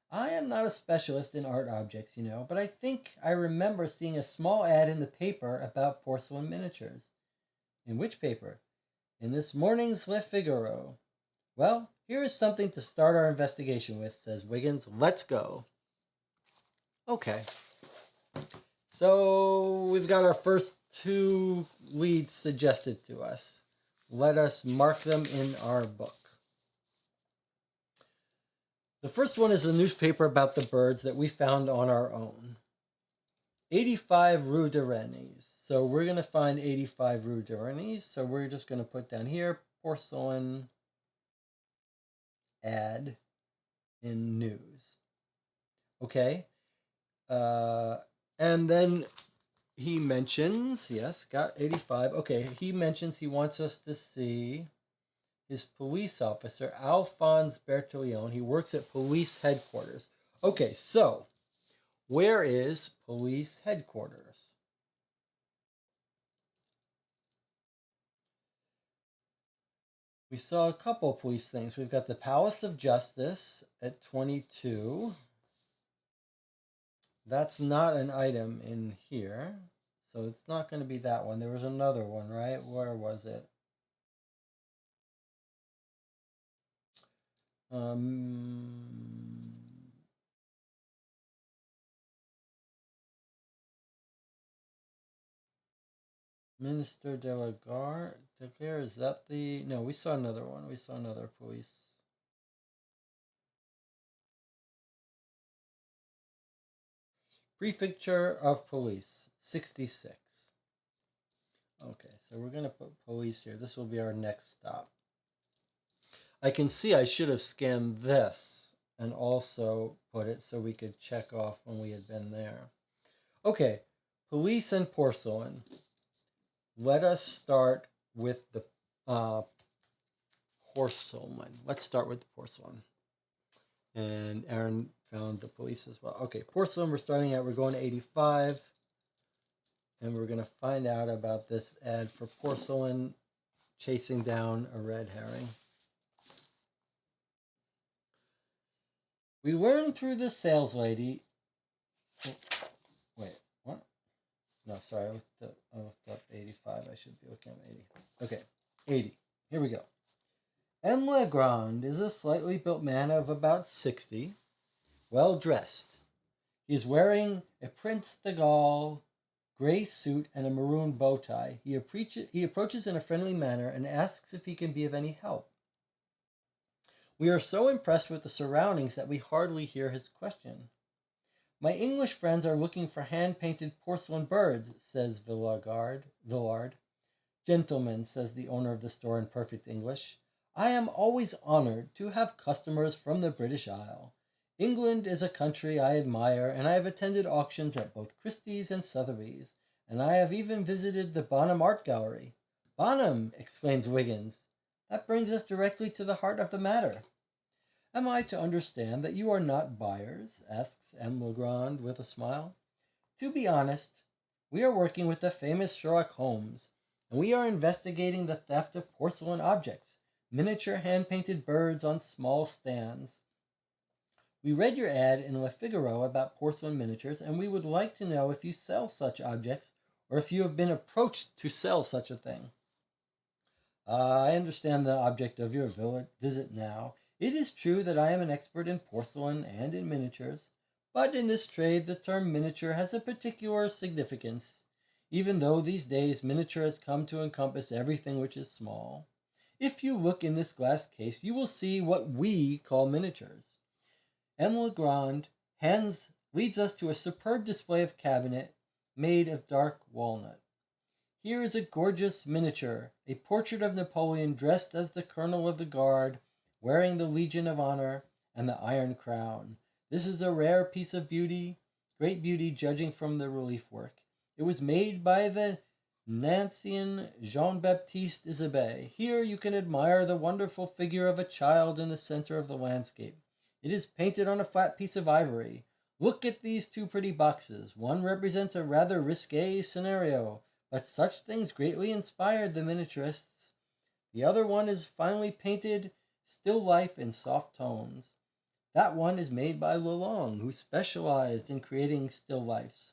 I am not a specialist in art objects, but I think I remember seeing a small ad in the paper about porcelain miniatures. In which paper? In this morning's Le Figaro. Well, here is something to start our investigation with, says Wiggins. Let's go. Okay. So we've got our first two leads suggested to us. Let us mark them in our book. The first one is a newspaper about the birds that we found on our own. 85 Rue de Rennes. So we're going to find 85 Rue de Rennes. So we're just going to put down here, porcelain ad in news. Okay. And then he mentions, yes, got 85. Okay, he mentions he wants us to see his police officer, Alphonse Bertillon. He works at police headquarters. Okay, so where is police headquarters? We saw a couple of police things. We've got the Palace of Justice at 22. That's not an item in here, so it's not going to be that one. There was another one, right? Where was it? Minister de la Gare, is that the... No, we saw another one. We saw another police. Prefecture of Police, 66. Okay, so we're going to put police here. This will be our next stop. I can see I should have scanned this and also put it so we could check off when we had been there. Okay, police and porcelain. Let us start with the porcelain. Let's start with the porcelain. And Aaron found the police as well. Okay, porcelain, we're going to 85. And we're going to find out about this ad for porcelain chasing down a red herring. We learned through the sales lady... Wait, what? No, sorry, I looked up 85. I should be looking at 80. Okay, 80. Here we go. M. Legrand is a slightly built man of about 60, well dressed. He is wearing a Prince de Gaulle gray suit and a maroon bow tie. He approaches in a friendly manner and asks if he can be of any help. We are so impressed with the surroundings that we hardly hear his question. My English friends are looking for hand-painted porcelain birds, says Villard. Gentlemen, says the owner of the store in perfect English, I am always honored to have customers from the British Isle. England is a country I admire, and I have attended auctions at both Christie's and Sotheby's, and I have even visited the Bonham Art Gallery. Bonham! Exclaims Wiggins. That brings us directly to the heart of the matter. Am I to understand that you are not buyers? Asks M. Legrand with a smile. To be honest, we are working with the famous Sherlock Holmes, and we are investigating the theft of porcelain objects, miniature hand-painted birds on small stands. We read your ad in Le Figaro about porcelain miniatures, and we would like to know if you sell such objects, or if you have been approached to sell such a thing. I understand the object of your visit now. It is true that I am an expert in porcelain and in miniatures, But in this trade, the term miniature has a particular significance, even though these days miniature has come to encompass everything which is small. If you look in this glass case, you will see what we call miniatures. M. Legrand leads us to a superb display of cabinet made of dark walnut. Here is a gorgeous miniature, a portrait of Napoleon dressed as the colonel of the guard, wearing the Legion of Honor and the Iron Crown. This is a rare piece of beauty, great beauty judging from the relief work. It was made by the Nancéan Jean-Baptiste Isabey. Here you can admire the wonderful figure of a child in the center of the landscape. It is painted on a flat piece of ivory. Look at these two pretty boxes. One represents a rather risque scenario, but such things greatly inspired the miniaturists. The other one is finely painted, still life in soft tones. That one is made by Lalonde, who specialized in creating still lifes.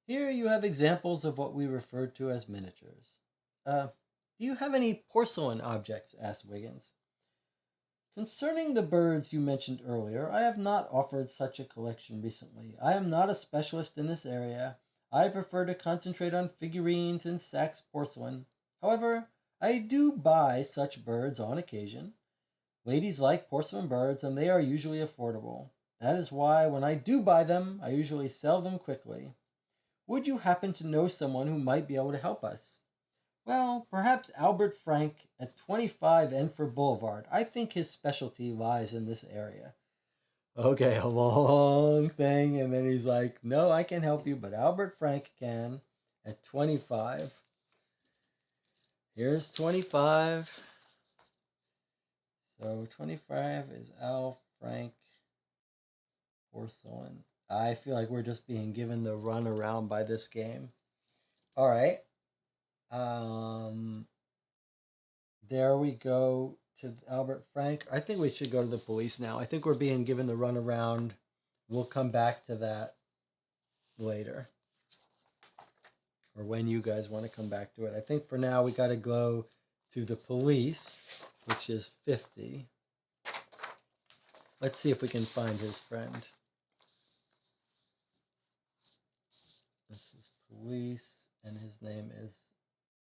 Here you have examples of what we refer to as miniatures. Do you have any porcelain objects? Asked Wiggins. Concerning the birds you mentioned earlier, I have not offered such a collection recently. I am not a specialist in this area. I prefer to concentrate on figurines and Saxe porcelain. However, I do buy such birds on occasion. Ladies like porcelain birds, and they are usually affordable. That is why when I do buy them, I usually sell them quickly. Would you happen to know someone who might be able to help us? Well, perhaps Albert Frank at 25 Enfer Boulevard. I think his specialty lies in this area. Okay, a long thing, and then he's like, no, I can help you, but Albert Frank can at 25. Here's 25. So 25 is Al Frank porcelain. I feel like we're just being given the run around by this game. All right. There we go to Albert Frank. I think we should go to the police now. I think we're being given the run around. We'll come back to that later. Or when you guys want to come back to it. I think for now we got to go to the police, which is 50. Let's see if we can find his friend. This is police, and his name is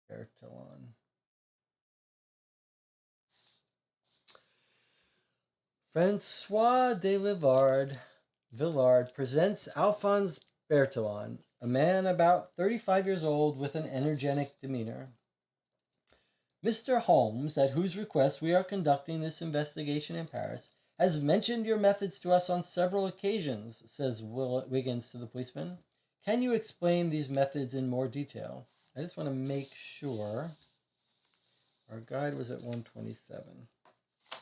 Bertillon. Francois de Villard presents Alphonse Bertillon, a man about 35 years old with an energetic demeanor. Mr. Holmes, at whose request we are conducting this investigation in Paris, has mentioned your methods to us on several occasions, says Wiggins to the policeman. Can you explain these methods in more detail? I just want to make sure. Our guide was at 127. I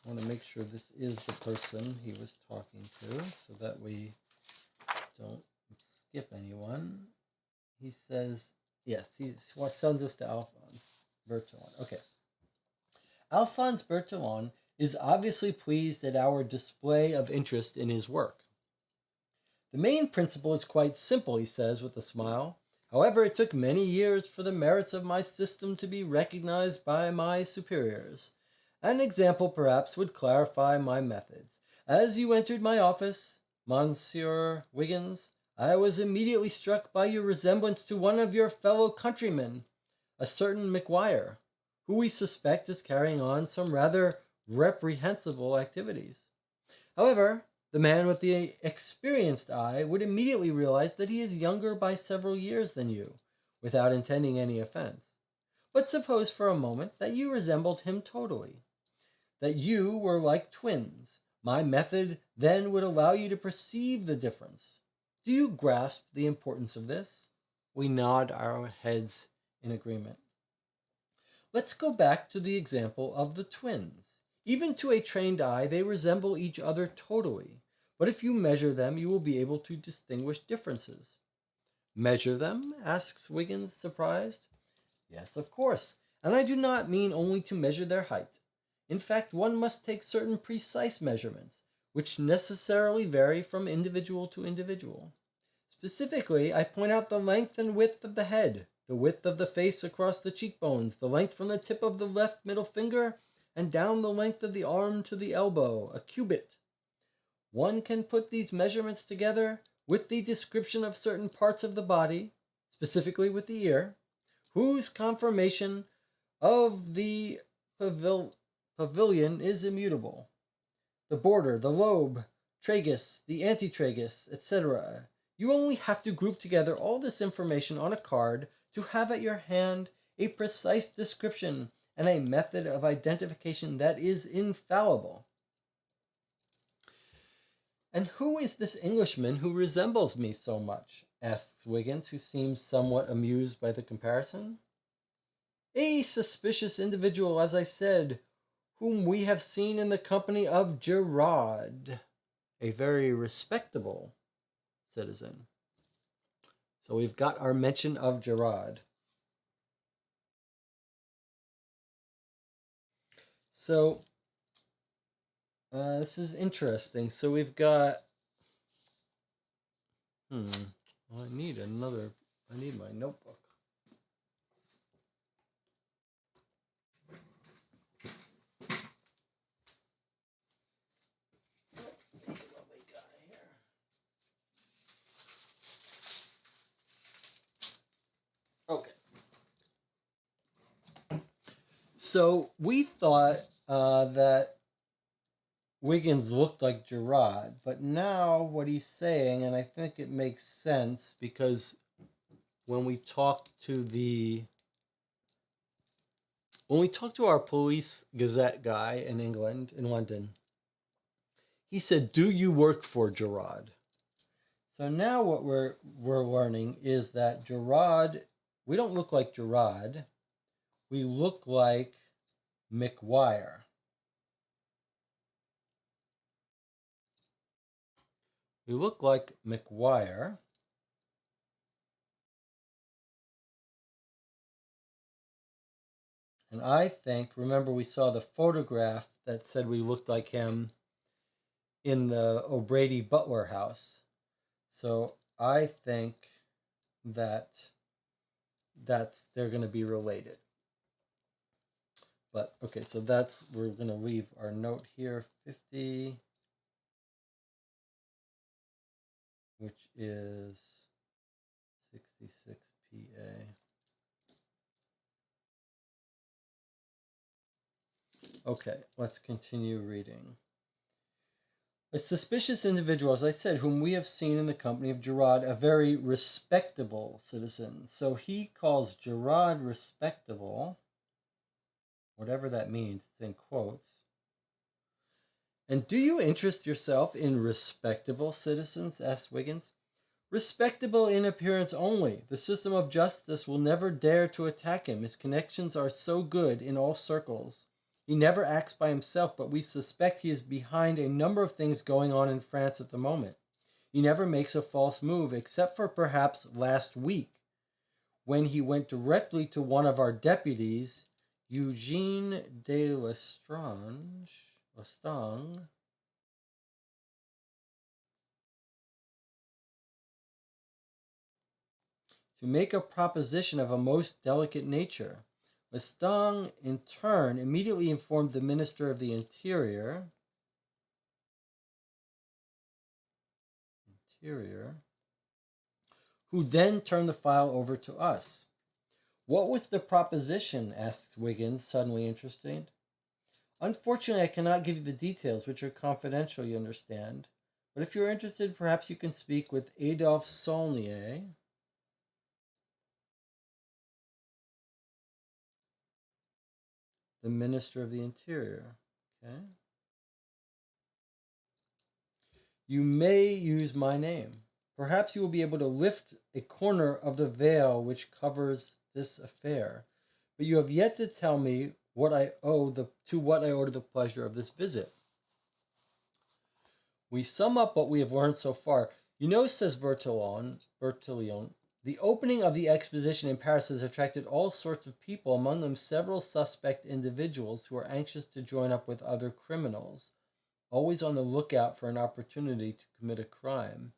want to make sure this is the person he was talking to so that we don't skip anyone. He says, yes, he sends us to Alphonse Bertillon. Okay. Alphonse Bertillon is obviously pleased at our display of interest in his work. The main principle is quite simple, he says with a smile. However, it took many years for the merits of my system to be recognized by my superiors. An example, perhaps, would clarify my methods. As you entered my office, Monsieur Wiggins, I was immediately struck by your resemblance to one of your fellow countrymen, a certain McGuire, who we suspect is carrying on some rather reprehensible activities. However, the man with the experienced eye would immediately realize that he is younger by several years than you, without intending any offense. But suppose for a moment that you resembled him totally, that you were like twins. My method then would allow you to perceive the difference. Do you grasp the importance of this? We nod our heads in agreement. Let's go back to the example of the twins. Even to a trained eye, they resemble each other totally. But if you measure them, you will be able to distinguish differences. Measure them? Asks Wiggins, surprised. Yes, of course. And I do not mean only to measure their height. In fact, one must take certain precise measurements, which necessarily vary from individual to individual. Specifically, I point out the length and width of the head, the width of the face across the cheekbones, the length from the tip of the left middle finger, and down the length of the arm to the elbow, a cubit. One can put these measurements together with the description of certain parts of the body, specifically with the ear, whose conformation of the pavilion is immutable. The border, the lobe, tragus, the antitragus, etc. You only have to group together all this information on a card to have at your hand a precise description and a method of identification that is infallible. And who is this Englishman who resembles me so much? Asks Wiggins, who seems somewhat amused by the comparison. A suspicious individual, as I said, whom we have seen in the company of Gerard, a very respectable citizen. So we've got our mention of Gerard. So this is interesting. So we've got, well, I need my notebook. Let's see what we got here. Okay. So we thought that Wiggins looked like Gerard, but now what he's saying, and I think it makes sense because when we talked to our police gazette guy in England, in London, he said, "Do you work for Gerard?" So now what we're learning is that Gerard, we don't look like Gerard, we look like McGuire. We look like McGuire. And I think, remember we saw the photograph that said we looked like him in the O'Brady Butler house. So I think that they're going to be related. But okay, so we're going to leave our note here, 50, which is 66 PA. Okay, let's continue reading. A suspicious individual, as I said, whom we have seen in the company of Gerard, a very respectable citizen. So he calls Gerard respectable, whatever that means, it's in quotes. And do you interest yourself in respectable citizens? Asked Wiggins. Respectable in appearance only. The system of justice will never dare to attack him. His connections are so good in all circles. He never acts by himself, but we suspect he is behind a number of things going on in France at the moment. He never makes a false move, except for perhaps last week, when he went directly to one of our deputies, Eugene de Lestrange, to make a proposition of a most delicate nature. Lestang, in turn, immediately informed the Minister of the Interior, who then turned the file over to us. What was the proposition? Asked Wiggins, suddenly interested. Unfortunately, I cannot give you the details, which are confidential, you understand. But if you're interested, perhaps you can speak with Adolphe Saulnier, the Minister of the Interior. Okay. You may use my name. Perhaps you will be able to lift a corner of the veil which covers this affair. But you have yet to tell me what I owe to the pleasure of this visit. We sum up what we have learned so far. You know, says Bertillon, the opening of the exposition in Paris has attracted all sorts of people, among them several suspect individuals who are anxious to join up with other criminals, always on the lookout for an opportunity to commit a crime.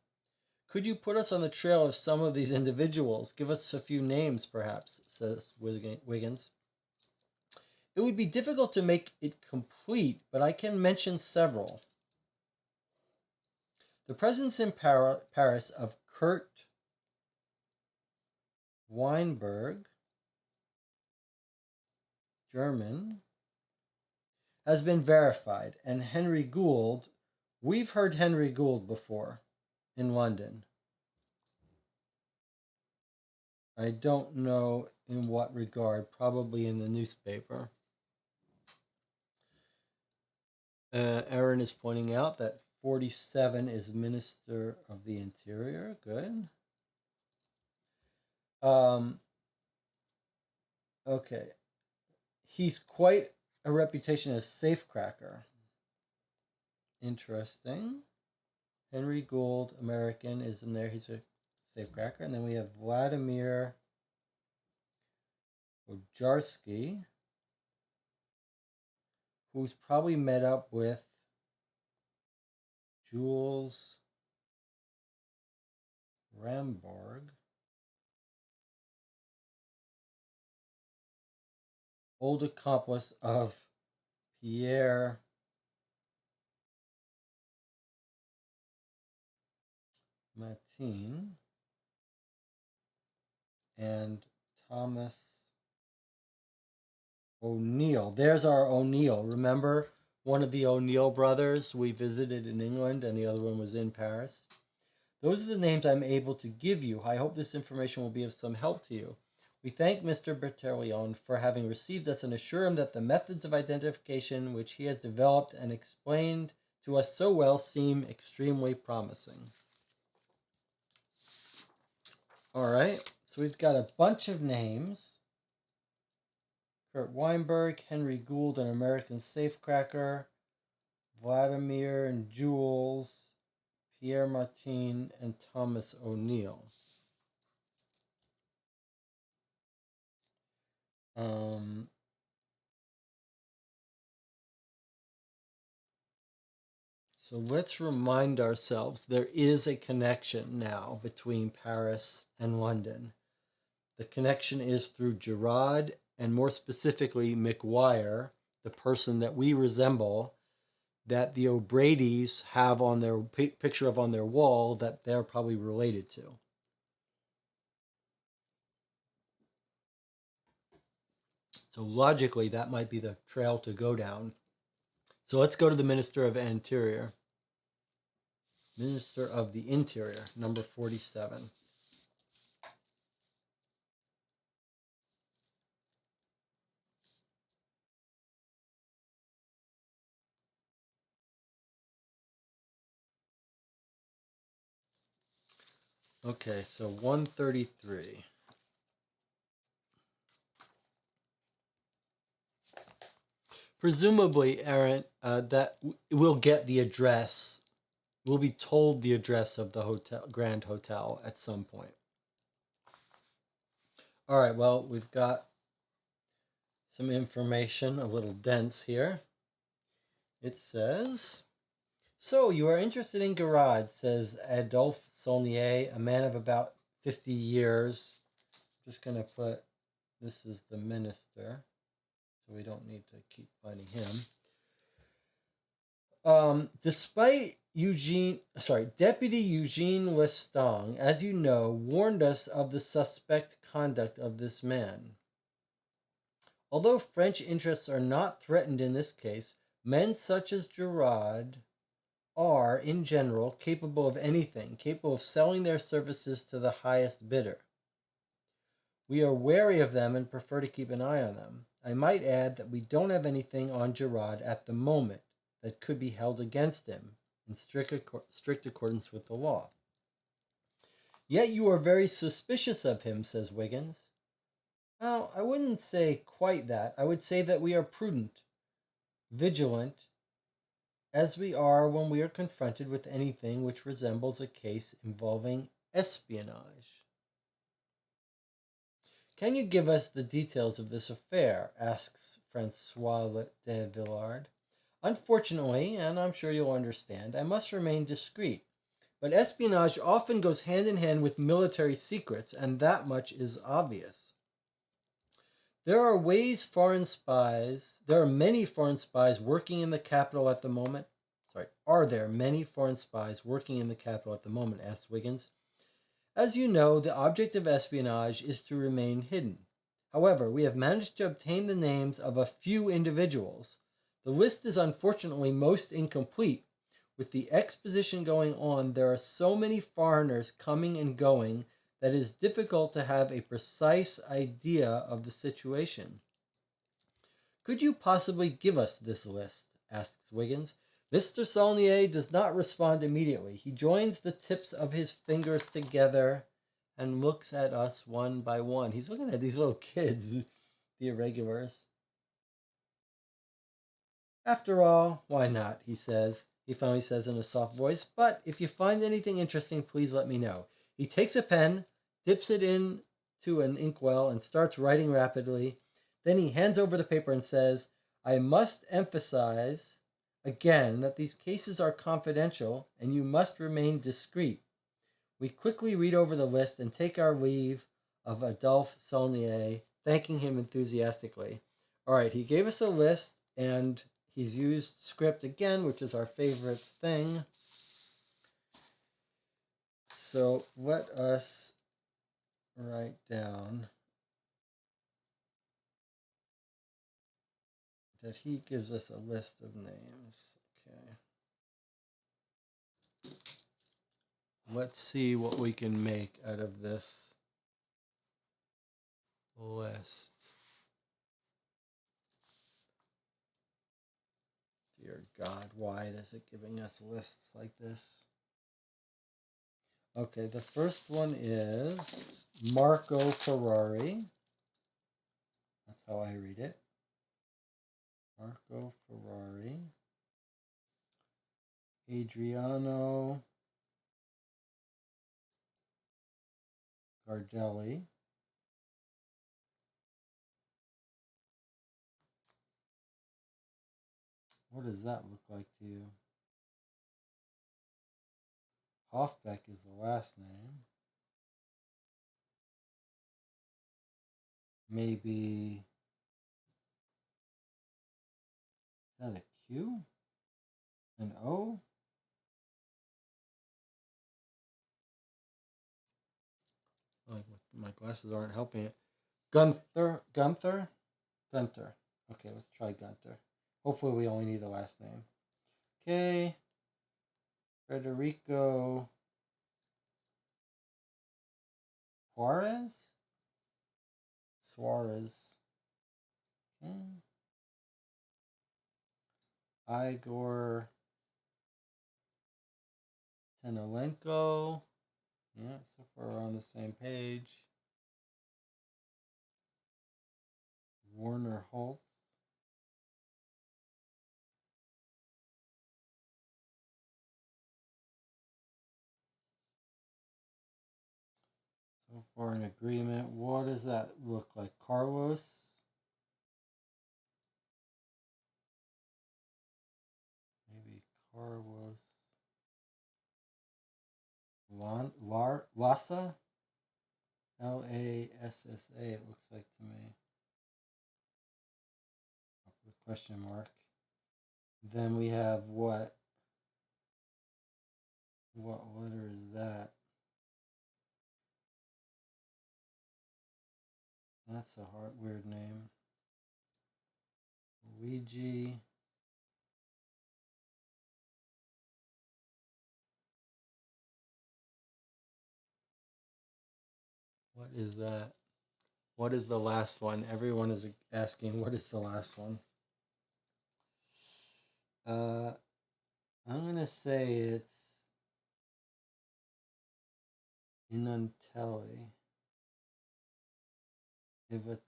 Could you put us on the trail of some of these individuals? Give us a few names, perhaps, says Wiggins. It would be difficult to make it complete, but I can mention several. The presence in Paris of Kurt Weinberg, German, has been verified, and Henry Gould, we've heard Henry Gould before in London. I don't know in what regard, probably in the newspaper. Aaron is pointing out that 47 is Minister of the Interior. Good. Okay. He's quite a reputation as safecracker. Interesting. Henry Gould, American, is in there. He's a safecracker. And then we have Vladimir Ojarski, who's probably met up with Jules Ramborg, old accomplice of Pierre Matin and Thomas O'Neill. There's our O'Neill. Remember one of the O'Neill brothers we visited in England and the other one was in Paris? Those are the names I'm able to give you. I hope this information will be of some help to you. We thank Mr. Bertillon for having received us and assure him that the methods of identification which he has developed and explained to us so well seem extremely promising. All right, so we've got a bunch of names. Kurt Weinberg, Henry Gould, an American safecracker, Vladimir and Jules, Pierre Martin, and Thomas O'Neill. So let's remind ourselves there is a connection now between Paris and London. The connection is through Gerard, and more specifically McGuire, the person that we resemble, that the O'Brady's have on their picture of on their wall that they're probably related to. So logically, that might be the trail to go down. So let's go to the Minister of Interior. Minister of the Interior, number 47. Okay, so 133. Presumably, Aaron, that we'll get the address. We'll be told the address of the hotel, Grand Hotel, at some point. All right, well, we've got some information, a little dense here. It says, so you are interested in Garage, says Adolphe Saulnier, a man of about 50 years. I'm just going to put, this is the minister, so we don't need to keep finding him. Despite Deputy Eugene Lestang, as you know, warned us of the suspect conduct of this man. Although French interests are not threatened in this case, men such as Gerard are, in general, capable of anything, capable of selling their services to the highest bidder. We are wary of them and prefer to keep an eye on them. I might add that we don't have anything on Gerard at the moment that could be held against him in strict accordance with the law. Yet you are very suspicious of him, says Wiggins. Well, I wouldn't say quite that. I would say that we are prudent, vigilant, as we are when we are confronted with anything which resembles a case involving espionage. Can you give us the details of this affair? Asks Francois de Villard. Unfortunately, and I'm sure you'll understand, I must remain discreet. But espionage often goes hand in hand with military secrets, and that much is obvious. There are many foreign spies working in the capital at the moment. Are there many foreign spies working in the capital at the moment? Asked Wiggins. As you know, the object of espionage is to remain hidden. However, we have managed to obtain the names of a few individuals. The list is unfortunately most incomplete. With the exposition going on, there are so many foreigners coming and going that it is difficult to have a precise idea of the situation. Could you possibly give us this list? Asks Wiggins. Mr. Saulnier does not respond immediately. He joins the tips of his fingers together and looks at us one by one. He's looking at these little kids, the irregulars. After all, why not? He says. He finally says in a soft voice, but if you find anything interesting, please let me know. He takes a pen, dips it into an inkwell, and starts writing rapidly. Then he hands over the paper and says, I must emphasize again that these cases are confidential and you must remain discreet. We quickly read over the list and take our leave of Adolphe Saulnier, thanking him enthusiastically. All right, he gave us a list and he's used script again, which is our favorite thing. So let us write down that he gives us a list of names. Okay. Let's see what we can make out of this list. Dear God, why is it giving us lists like this? Okay, the first one is Marco Ferrari. That's how I read it. Marco Ferrari. Adriano Gardelli. What does that look like to you? Hoffbeck is the last name. Maybe, is that a Q? An O? Like my glasses aren't helping it. Gunther? Okay, let's try Gunther. Hopefully we only need the last name. Okay. Federico Suarez? Okay. Igor Tenolenko. Yeah, so far we're on the same page. Warner Holtz. So far in agreement. What does that look like? Carlos? Maybe Carlos. Lassa? Lassa, it looks like to me. Question mark. Then we have what? What letter is that? That's a weird name. Luigi. What is that? What is the last one? Everyone is asking, what is the last one? I'm going to say it's Inantelli. Ivantelli.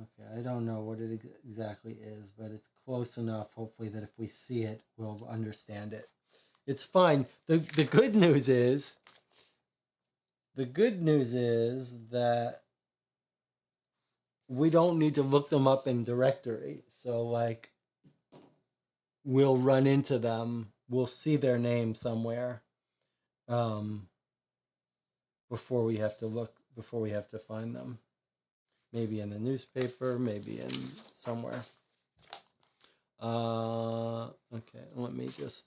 Okay, I don't know what it exactly is, but it's close enough, hopefully, that if we see it, we'll understand it. It's fine. The good news is that we don't need to look them up in directory. So like we'll run into them, we'll see their name somewhere before we have to find them. Maybe in the newspaper, maybe in somewhere. Okay, let me just...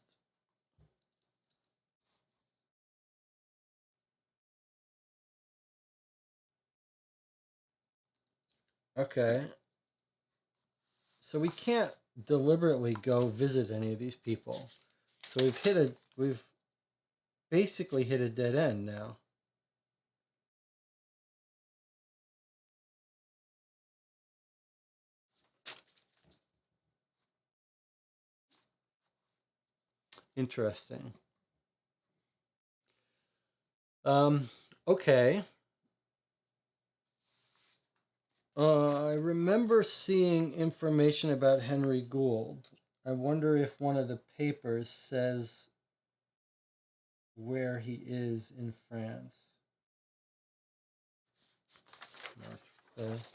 Okay. So we can't deliberately go visit any of these people. So we've basically hit a dead end now. Interesting. Okay. I remember seeing information about Henry Gould. I wonder if one of the papers says where he is in France. March 5th.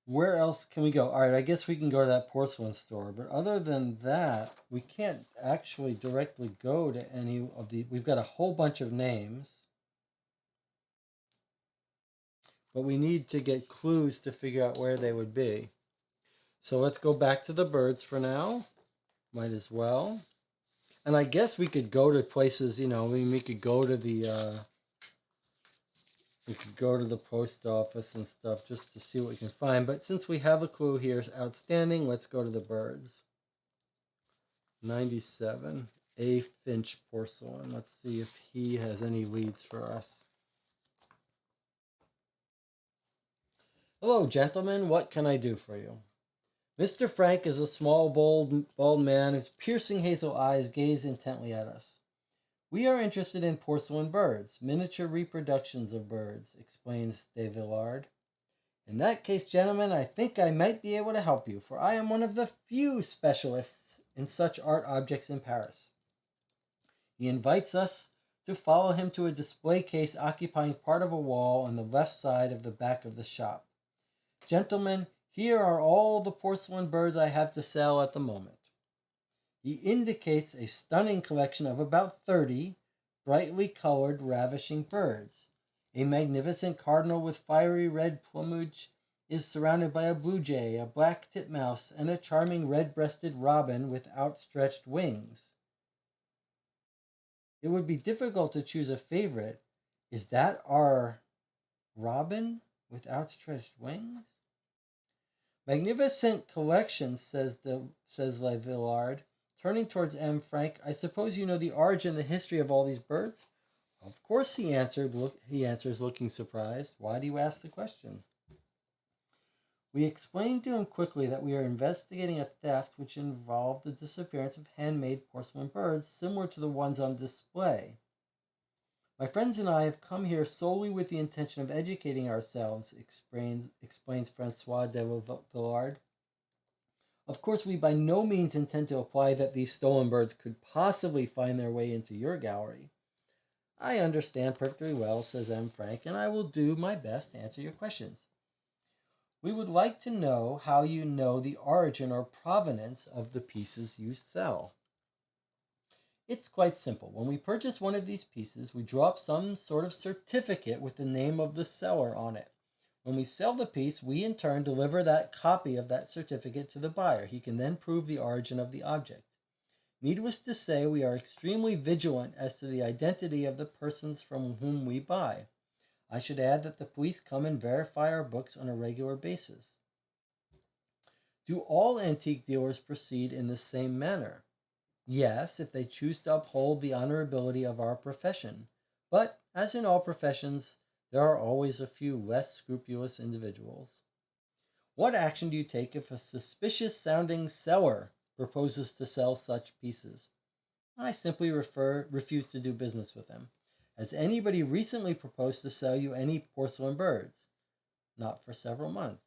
Where else can we go? All right, I guess we can go to that porcelain store. But other than that, we can't actually directly go to any of the... We've got a whole bunch of names. But we need to get clues to figure out where they would be. So let's go back to the birds for now. Might as well. And I guess we could go to places, you know, we could go to the... we could go to the post office and stuff just to see what we can find. But since we have a clue here, outstanding, let's go to the birds. 97. A. Finch porcelain. Let's see if he has any leads for us. Hello, gentlemen. What can I do for you? Mr. Frank is a small, bald man whose piercing hazel eyes gaze intently at us. We are interested in porcelain birds, miniature reproductions of birds, explains de Villard. In that case, gentlemen, I think I might be able to help you, for I am one of the few specialists in such art objects in Paris. He invites us to follow him to a display case occupying part of a wall on the left side of the back of the shop. Gentlemen, here are all the porcelain birds I have to sell at the moment. He indicates a stunning collection of about 30 brightly colored, ravishing birds. A magnificent cardinal with fiery red plumage is surrounded by a blue jay, a black titmouse, and a charming red-breasted robin with outstretched wings. It would be difficult to choose a favorite. Is that our robin with outstretched wings? Magnificent collection, says Le Villard. Turning towards M. Frank, I suppose you know the origin and the history of all these birds? Of course, he answers, looking surprised. Why do you ask the question? We explained to him quickly that we are investigating a theft which involved the disappearance of handmade porcelain birds similar to the ones on display. My friends and I have come here solely with the intention of educating ourselves, explains Francois de Villard. Of course, we by no means intend to imply that these stolen birds could possibly find their way into your gallery. I understand perfectly well, says M. Frank, and I will do my best to answer your questions. We would like to know how you know the origin or provenance of the pieces you sell. It's quite simple. When we purchase one of these pieces, we draw up some sort of certificate with the name of the seller on it. When we sell the piece, we in turn deliver that copy of that certificate to the buyer. He can then prove the origin of the object. Needless to say, we are extremely vigilant as to the identity of the persons from whom we buy. I should add that the police come and verify our books on a regular basis. Do all antique dealers proceed in the same manner? Yes, if they choose to uphold the honorability of our profession. But, as in all professions, there are always a few less scrupulous individuals. What action do you take if a suspicious-sounding seller proposes to sell such pieces? I simply refuse to do business with him. Has anybody recently proposed to sell you any porcelain birds? Not for several months.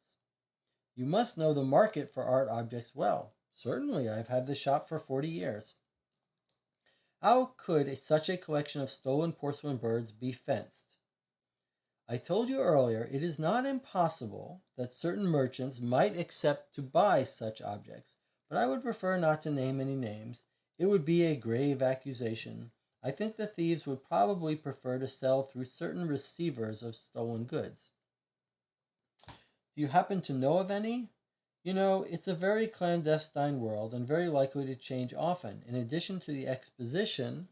You must know the market for art objects well. Certainly, I've had the shop for 40 years. How could such a collection of stolen porcelain birds be fenced? I told you earlier, it is not impossible that certain merchants might accept to buy such objects, but I would prefer not to name any names. It would be a grave accusation. I think the thieves would probably prefer to sell through certain receivers of stolen goods. Do you happen to know of any? You know, it's a very clandestine world and very likely to change often. In addition, the exposition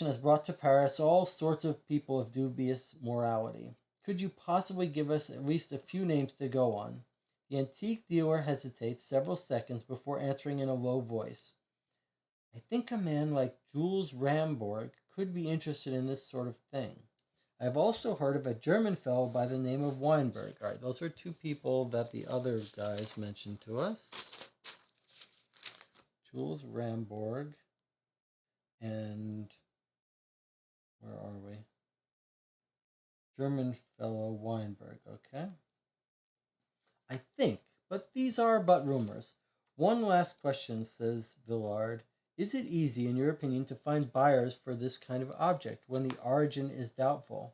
has brought to Paris all sorts of people of dubious morality. Could you possibly give us at least a few names to go on? The antique dealer hesitates several seconds before answering in a low voice. I think a man like Jules Ramborg could be interested in this sort of thing. I've also heard of a German fellow by the name of Weinberg. All right, those are two people that the other guys mentioned to us. Jules Ramborg and where are we? German fellow Weinberg, okay? I think, but these are but rumors. One last question, says Villard. Is it easy, in your opinion, to find buyers for this kind of object when the origin is doubtful?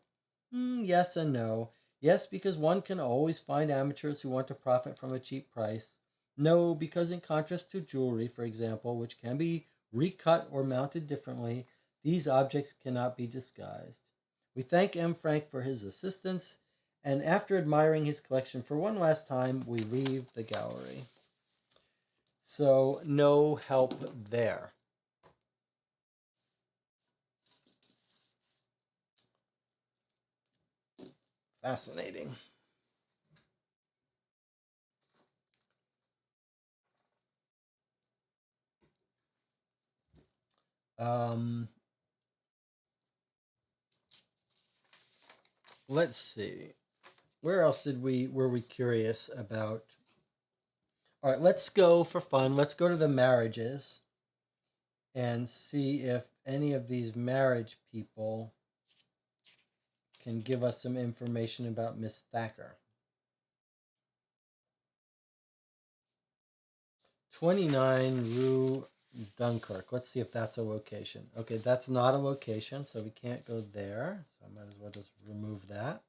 Yes and no. Yes, because one can always find amateurs who want to profit from a cheap price. No, because in contrast to jewelry, for example, which can be recut or mounted differently, these objects cannot be disguised. We thank M. Frank for his assistance, and after admiring his collection for one last time, we leave the gallery. So, no help there. Fascinating. Let's see. Where else were we curious about? All right, let's go for fun. Let's go to the marriages and see if any of these marriage people can give us some information about Miss Thacker. 29 Rue Dunkirk. Let's see if that's a location. Okay, that's not a location, so we can't go there. So I might as well just remove that.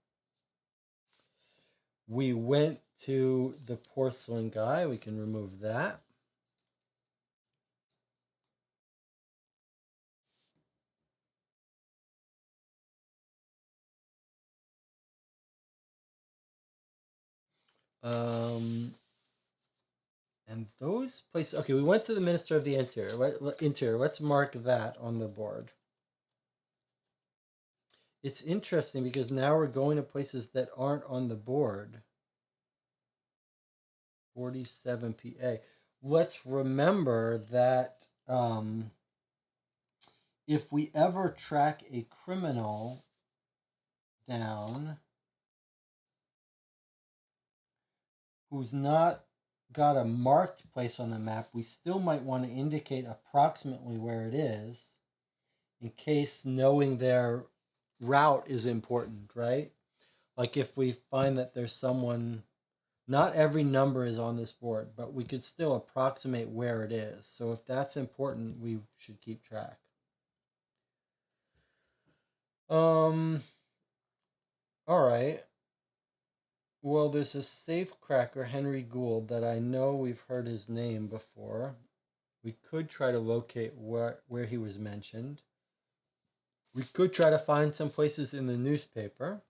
We went to the porcelain guy. We can remove that. And those places. Okay, we went to the Minister of the Interior. Let's mark that on the board. It's interesting because now we're going to places that aren't on the board. 47 PA. Let's remember that if we ever track a criminal down who's not got a marked place on the map, we still might want to indicate approximately where it is in case knowing their route is important, right? Like if we find that there's someone, not every number is on this board, but we could still approximate where it is. So if that's important, we should keep track. All right. Well, there's a safe cracker, Henry Gould, that I know we've heard his name before. We could try to locate where he was mentioned. We could try to find some places in the newspaper.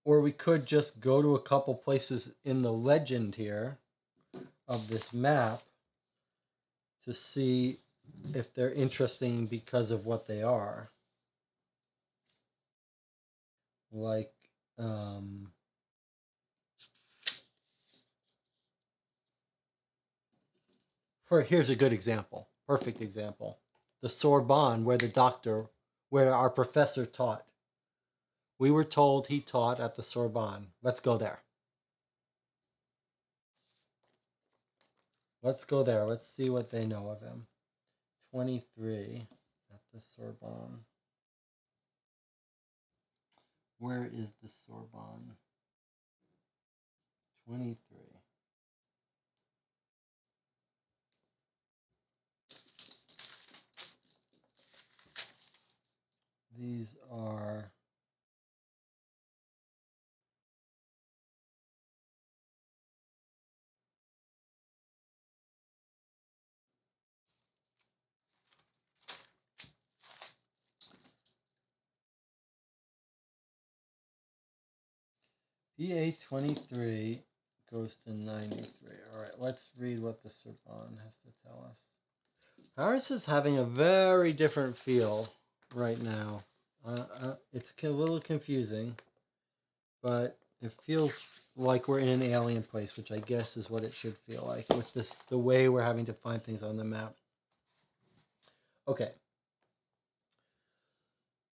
Or we could just go to a couple places in the legend here of this map to see if they're interesting because of what they are. Like, here's a good example, perfect example. The Sorbonne, where our professor taught. We were told he taught at the Sorbonne. Let's go there. Let's go there. Let's see what they know of him. 23 at the Sorbonne. Where is the Sorbonne? 23. These are PA23 goes to 93. All right, let's read what the Sorbonne has to tell us. Paris is having a very different feel right now. It's a little confusing, but it feels like we're in an alien place, which I guess is what it should feel like with this, the way we're having to find things on the map. Okay.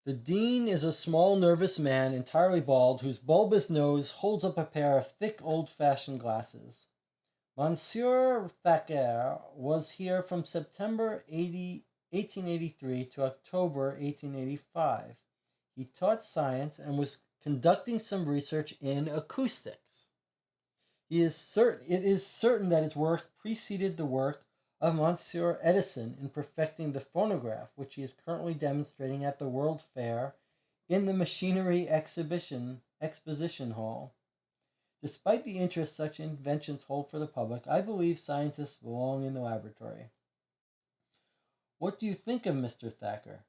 The dean is a small, nervous man, entirely bald, whose bulbous nose holds up a pair of thick, old-fashioned glasses. Monsieur Thacker was here from September 1883 to October 1885. He taught science and was conducting some research in acoustics. It is certain that his work preceded the work of Monsieur Edison in perfecting the phonograph, which he is currently demonstrating at the World Fair in the Machinery Exposition Hall. Despite the interest such inventions hold for the public, I believe scientists belong in the laboratory. What do you think of Mr. Thacker?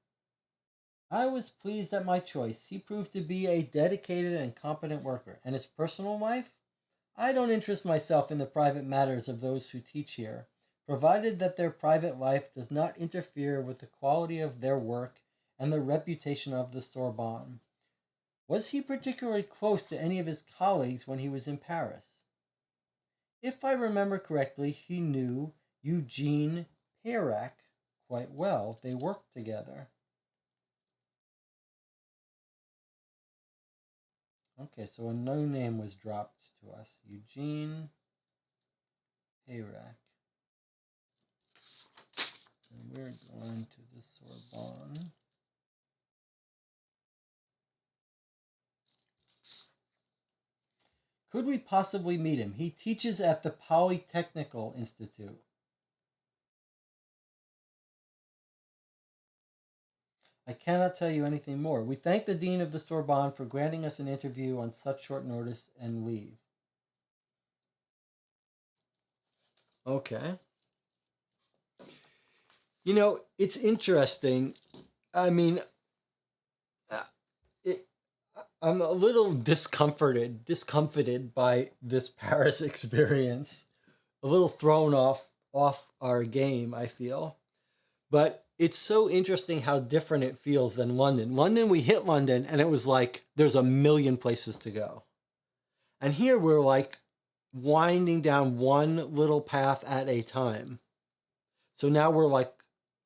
I was pleased at my choice. He proved to be a dedicated and competent worker. And his personal life? I don't interest myself in the private matters of those who teach here, provided that their private life does not interfere with the quality of their work and the reputation of the Sorbonne. Was he particularly close to any of his colleagues when he was in Paris? If I remember correctly, he knew Eugene Peyrac quite well. They worked together. Okay, so a no name was dropped to us. Eugene Peyrac. And we're going to the Sorbonne. Could we possibly meet him? He teaches at the Polytechnical Institute. I cannot tell you anything more. We thank the Dean of the Sorbonne for granting us an interview on such short notice and leave. Okay. You know, it's interesting. I mean, I'm a little discomfited by this Paris experience. A little thrown off our game, I feel. But it's so interesting how different it feels than London. London, we hit London and it was like there's a million places to go. And here we're like winding down one little path at a time. So now we're like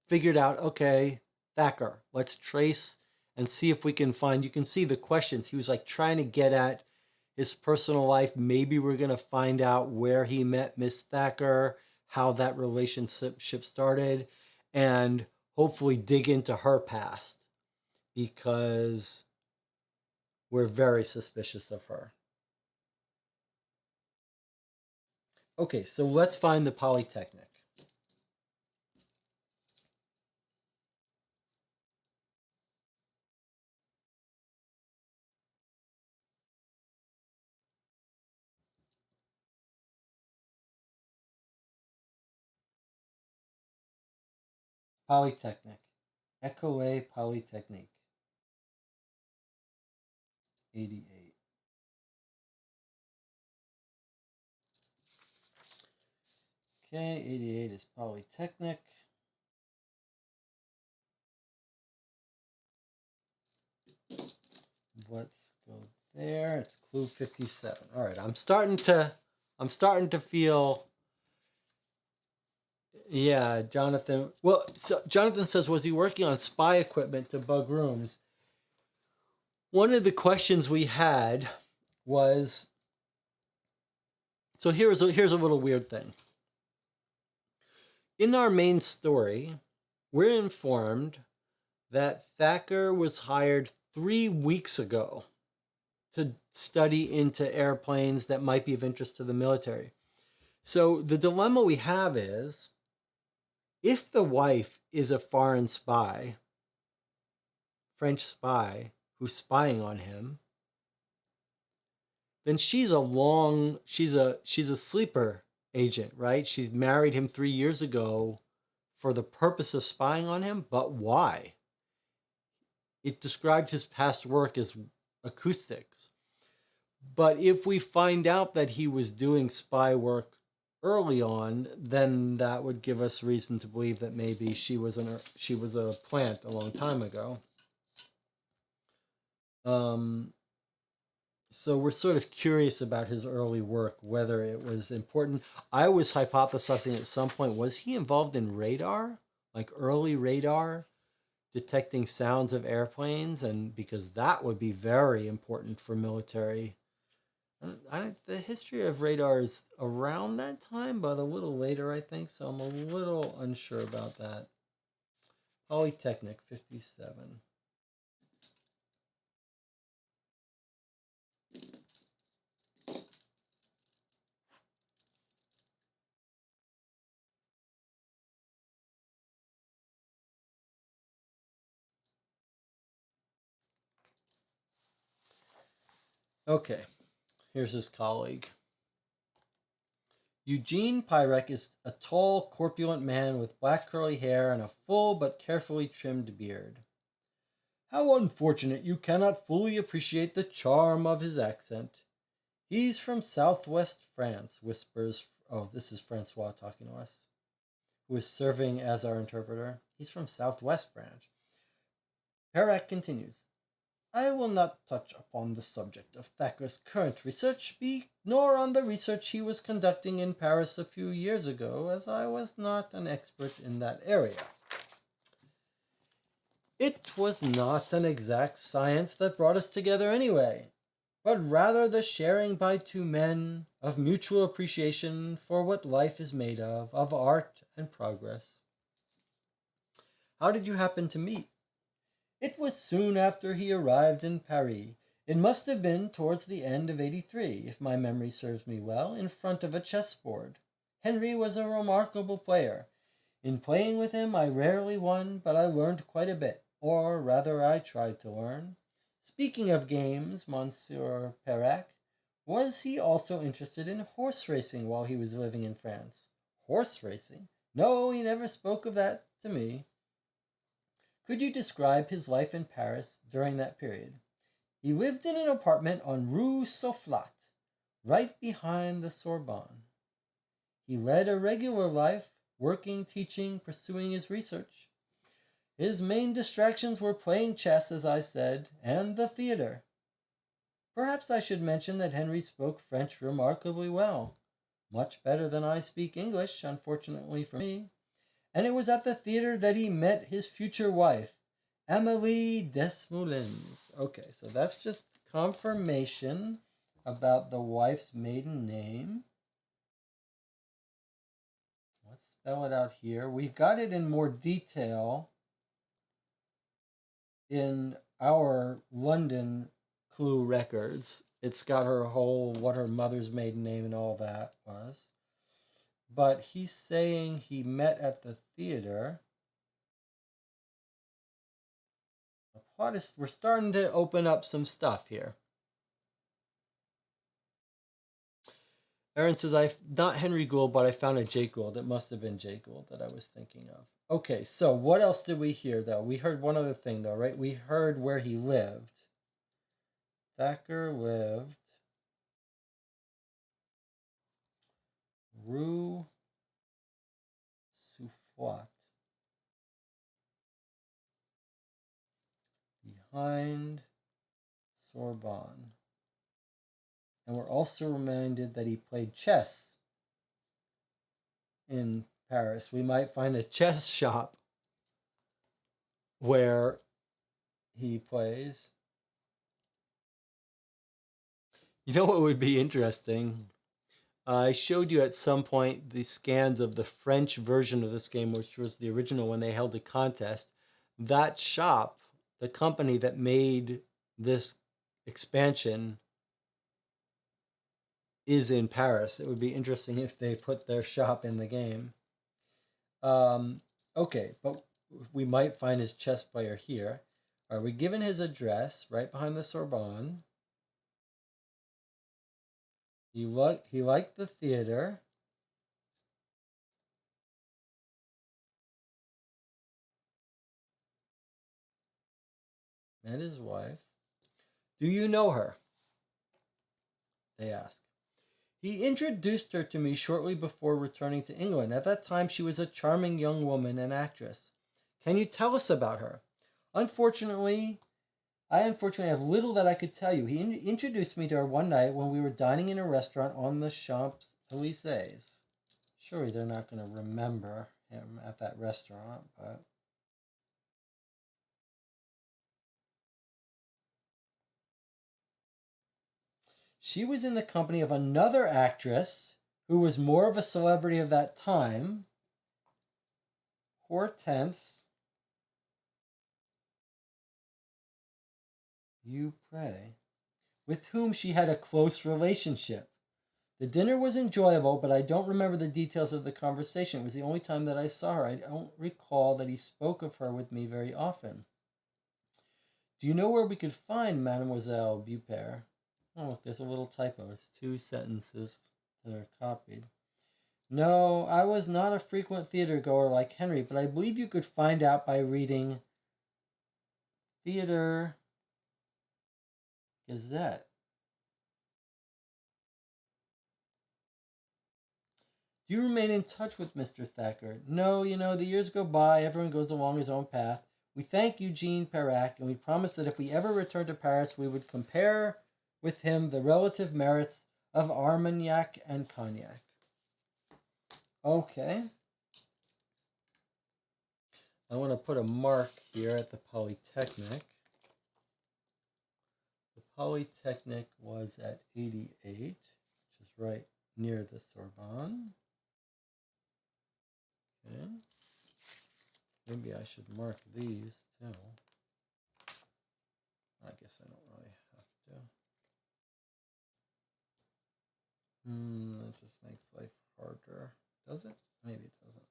figured out, okay, Thacker, let's trace and see if we can find, you can see the questions. He was like trying to get at his personal life. Maybe we're going to find out where he met Miss Thacker, how that relationship started, and hopefully dig into her past because we're very suspicious of her. Okay, so let's find the Polytechnic. Polytechnic. École Polytechnique. 88. Okay, 88 is Polytechnic. Let's go there. It's clue 57. All right, I'm starting to feel. Yeah, Jonathan. Well, so Jonathan says, was he working on spy equipment to bug rooms? One of the questions we had was, so here's a little weird thing. In our main story, we're informed that Thacker was hired 3 weeks ago to study into airplanes that might be of interest to the military. So the dilemma we have is, if the wife is a foreign spy, French spy, who's spying on him, then she's a sleeper agent, right? She's married him 3 years ago for the purpose of spying on him, but why? It described his past work as acoustics. But if we find out that he was doing spy work early on, then that would give us reason to believe that maybe she was a plant a long time ago. So we're sort of curious about his early work, whether it was important. I was hypothesizing at some point, was he involved in radar, like early radar, detecting sounds of airplanes? And because that would be very important for military. The history of radar is around that time, but a little later, I think. So I'm a little unsure about that. Polytechnic, 57. Okay, here's his colleague. Eugene Pyrek is a tall, corpulent man with black curly hair and a full but carefully trimmed beard. How unfortunate you cannot fully appreciate the charm of his accent. He's from southwest France, whispers. Oh, this is Francois talking to us, who is serving as our interpreter. He's from southwest France. Pyrek continues. I will not touch upon the subject of Thacker's current research, nor on the research he was conducting in Paris a few years ago, as I was not an expert in that area. It was not an exact science that brought us together anyway, but rather the sharing by two men of mutual appreciation for what life is made of art and progress. How did you happen to meet? It was soon after he arrived in Paris. It must have been towards the end of '83, if my memory serves me well, in front of a chessboard. Henry was a remarkable player. In playing with him, I rarely won, but I learned quite a bit, or rather I tried to learn. Speaking of games, Monsieur Perrac, was he also interested in horse racing while he was living in France? Horse racing? No, he never spoke of that to me. Could you describe his life in Paris during that period? He lived in an apartment on Rue Soufflat, right behind the Sorbonne. He led a regular life, working, teaching, pursuing his research. His main distractions were playing chess, as I said, and the theater. Perhaps I should mention that Henry spoke French remarkably well, much better than I speak English, unfortunately for me. And it was at the theater that he met his future wife, Amélie Desmoulins. Okay, so that's just confirmation about the wife's maiden name. Let's spell it out here. We've got it in more detail in our London Clue records. It's got her whole, what her mother's maiden name and all that was. But he's saying he met at the theater. The plot is, we're starting to open up some stuff here. Aaron says, I not Henry Gould, but I found a Jay Gould. It must have been Jay Gould that I was thinking of. Okay, so what else did we hear, though? We heard one other thing, though, right? We heard where he lived. Thacker lived Rue Soufflot, behind Sorbonne. And we're also reminded that he played chess in Paris. We might find a chess shop where he plays. You know what would be interesting? I showed you at some point the scans of the French version of this game, which was the original when they held a contest. That shop, the company that made this expansion, is in Paris. It would be interesting if they put their shop in the game. Okay, but we might find his chess player here. Are we given his address right behind the Sorbonne? He liked the theater. Met his wife. Do you know her? they ask. He introduced her to me shortly before returning to England. At that time, she was a charming young woman and actress. Can you tell us about her? Unfortunately, I have little that I could tell you. He introduced me to her one night when we were dining in a restaurant on the Champs-Élysées. Surely they're not going to remember him at that restaurant, but... She was in the company of another actress who was more of a celebrity of that time, Hortense Dupre, with whom she had a close relationship. The dinner was enjoyable, but I don't remember the details of the conversation. It was the only time that I saw her. I don't recall that he spoke of her with me very often. Do you know where we could find Mademoiselle Dupre? Oh, look, there's a little typo. It's 2 sentences that are copied. No, I was not a frequent theater goer like Henry, but I believe you could find out by reading Theater Gazette. Do you remain in touch with Mr. Thacker? No, the years go by, everyone goes along his own path. We thank Eugene Perrac, and we promised that if we ever returned to Paris, we would compare with him the relative merits of Armagnac and Cognac. Okay. I want to put a mark here at the Polytechnic. The Polytechnic was at 88, which is right near the Sorbonne. Okay. Maybe I should mark these too. I guess I don't really have to. That just makes life harder. Does it? Maybe it doesn't.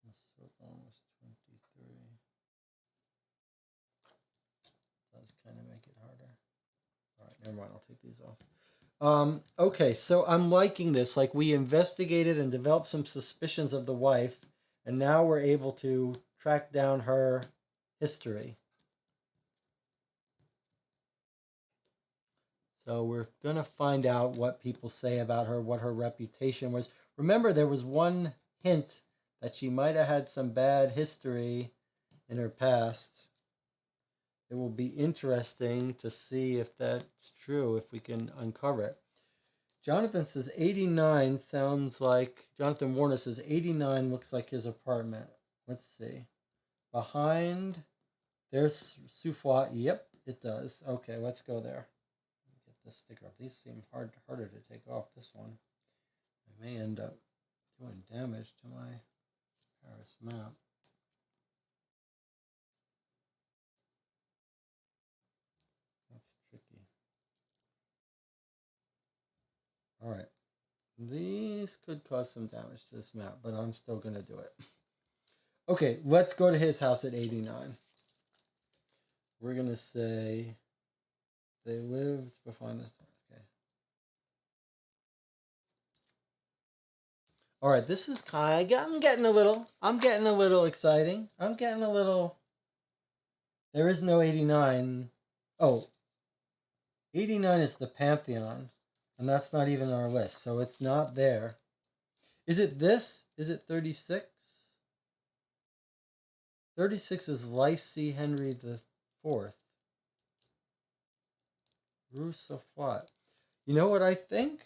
The Sorbonne was 23. Does kind of make it harder. All right, never mind. I'll take these off. Okay, so I'm liking this. Like, we investigated and developed some suspicions of the wife, and now we're able to track down her history. So we're going to find out what people say about her, what her reputation was. Remember, there was one hint that she might have had some bad history in her past. It will be interesting to see if that's true, if we can uncover it. Jonathan says 89 sounds like, Jonathan Warner says 89 looks like his apartment. Let's see. Behind, there's Souffle. Yep, it does. Okay, let's go there. Get this sticker up. These seem harder to take off, this one. I may end up doing damage to my Paris map. That's tricky. All right. These could cause some damage to this map, but I'm still going to do it. Okay, let's go to his house at 89. We're going to say they lived behind this. Okay. All right, this is kind of, I'm getting a little exciting. There is no 89. Oh, 89 is the Pantheon, and that's not even our list, so it's not there. Is it this? Is it 36? 36 is Lycée Henry IV. Rue Safat. You know what I think?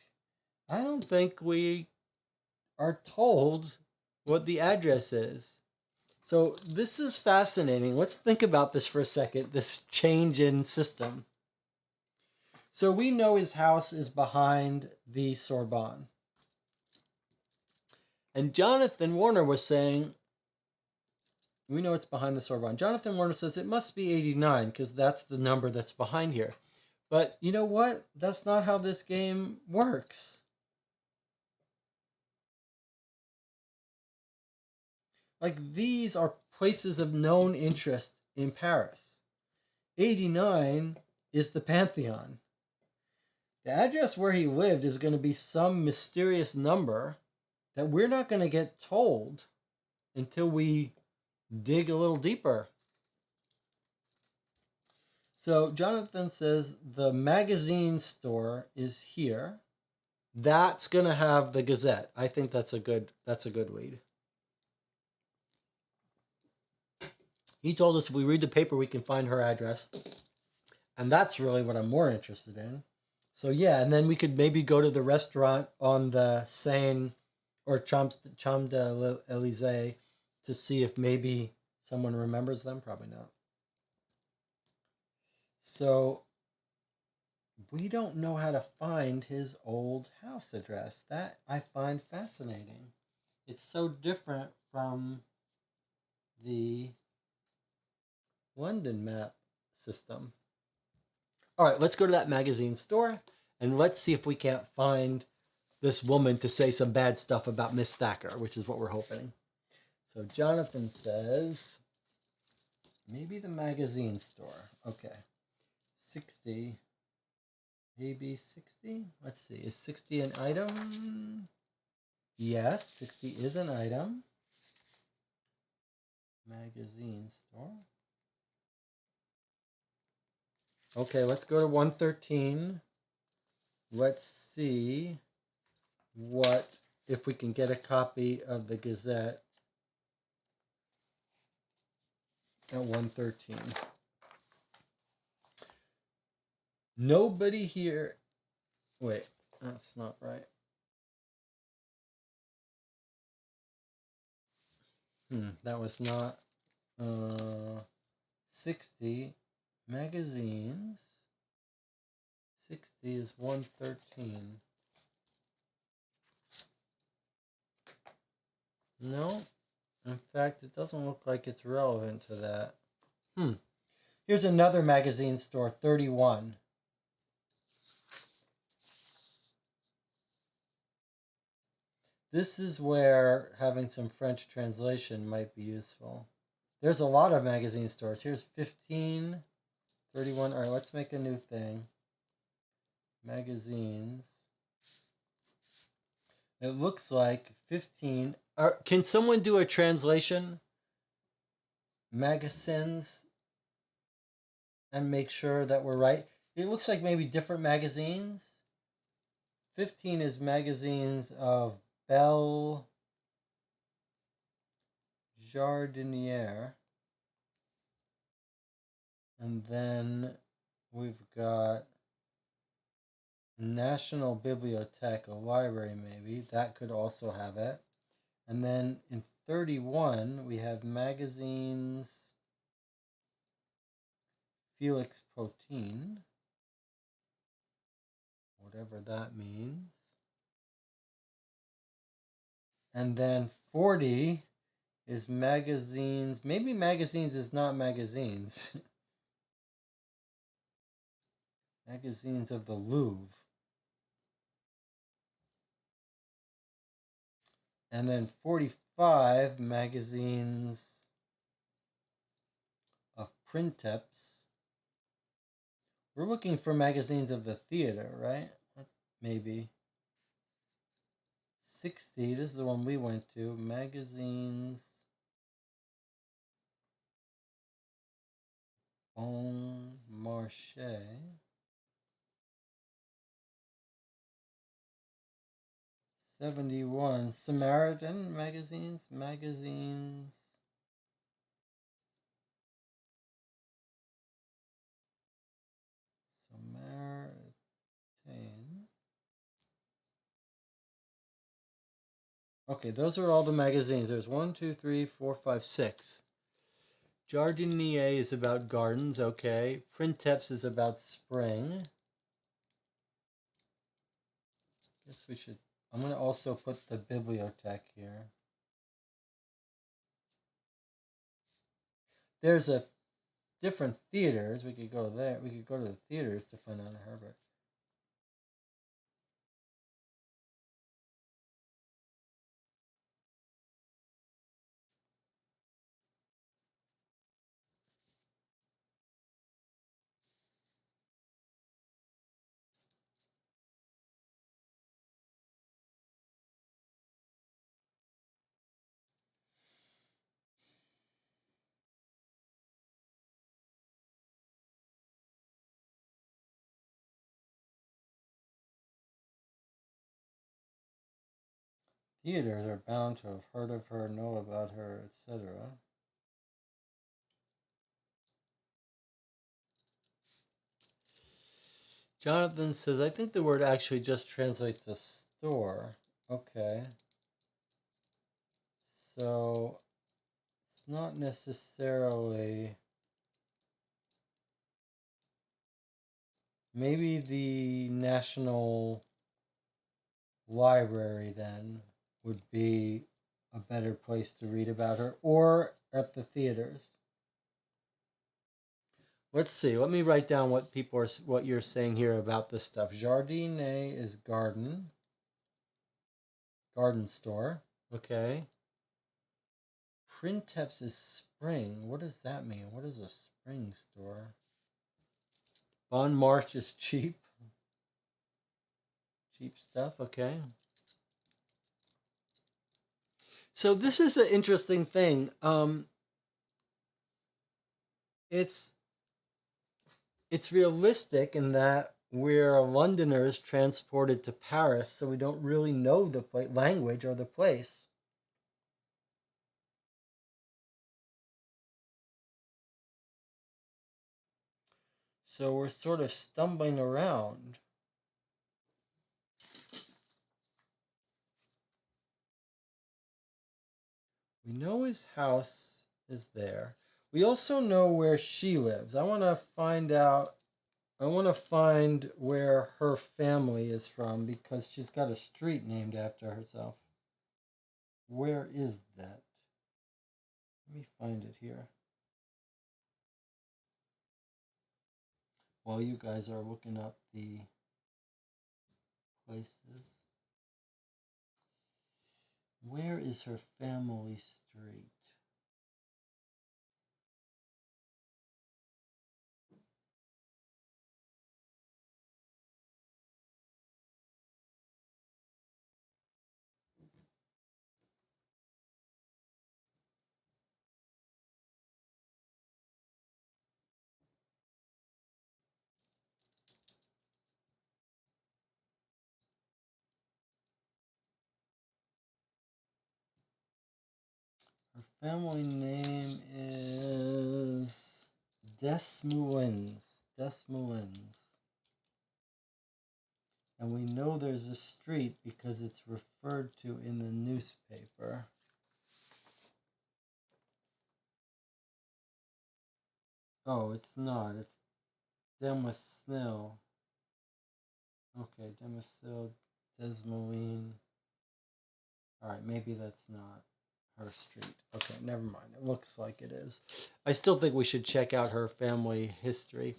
I don't think we are told what the address is. So this is fascinating. Let's think about this for a second, this change in system. So we know his house is behind the Sorbonne. And Jonathan Warner was saying, we know it's behind the Sorbonne. Jonathan Warner says it must be 89 because that's the number that's behind here. But you know what? That's not how this game works. Like, these are places of known interest in Paris. 89 is the Pantheon. The address where he lived is going to be some mysterious number that we're not going to get told until we dig a little deeper. So Jonathan says the magazine store is here. That's gonna have the Gazette. I think that's a good lead. He told us if we read the paper, we can find her address, and that's really what I'm more interested in. So yeah, and then we could maybe go to the restaurant on the Seine or Champs Elysees to see if maybe someone remembers them. Probably not. So we don't know how to find his old house address. That I find fascinating. It's so different from the London map system. All right, let's go to that magazine store and let's see if we can't find this woman to say some bad stuff about Miss Thacker, which is what we're hoping. So Jonathan says, maybe the magazine store. Okay. 60. Maybe 60? Let's see. Is 60 an item? Yes, 60 is an item. Magazine store. Okay, let's go to 113. Let's see what if we can get a copy of the Gazette at 113. Nobody here. Wait, that's not right. That was not 60 magazines. 60 is 113. No, in fact, it doesn't look like it's relevant to that. Here's another magazine store, 31. This is where having some French translation might be useful. There's a lot of magazine stores. Here's 15, 31. All right, let's make a new thing. Magazines. It looks like 15. Can someone do a translation? Magazines and make sure that we're right. It looks like maybe different magazines. 15 is magazines of Belle Jardiniere. And then we've got National Bibliothèque, a library maybe. That could also have it. And then in 31, we have magazines Felix Potin, whatever that means. And then 40 is magazines. Maybe magazines is not magazines. Magazines of the Louvre. And then 45 magazines of printeps. We're looking for magazines of the theater, right? Maybe. 60, this is the one we went to. Magazines. Bon Marché. 71. Samaritan magazines. Magazines. Samaritan. Okay, those are all the magazines. There's 1, 2, 3, 4, 5, 6. Jardinier is about gardens, okay. Printeps is about spring. Guess we should. I'm going to also put the bibliothèque here. There's a different theaters. We could go there. We could go to the theaters to find Anna Herbert. Theaters are bound to have heard of her, know about her, etc. Jonathan says, I think the word actually just translates to store. Okay. So it's not necessarily. Maybe the National Library then would be a better place to read about her, or at the theaters. Let's see. Let me write down what you're saying here about this stuff. Jardine is garden store. Okay. Printeps is spring. What does that mean? What is a spring store? Bon March is cheap. Cheap stuff. Okay. So this is an interesting thing. It's realistic in that we're Londoners transported to Paris, so we don't really know the language or the place. So we're sort of stumbling around. We know his house is there. We also know where she lives. I want to find where her family is from because she's got a street named after herself. Where is that? Let me find it here. While you guys are looking up the places. Where is her family street? Her family name is Desmoulins. Desmoulins. And we know there's a street because it's referred to in the newspaper. Oh, it's not. It's Demoiselle. Okay, Demoiselle, Desmoulins. Alright, maybe that's not her street. Okay, never mind. It looks like it is. I still think we should check out her family history.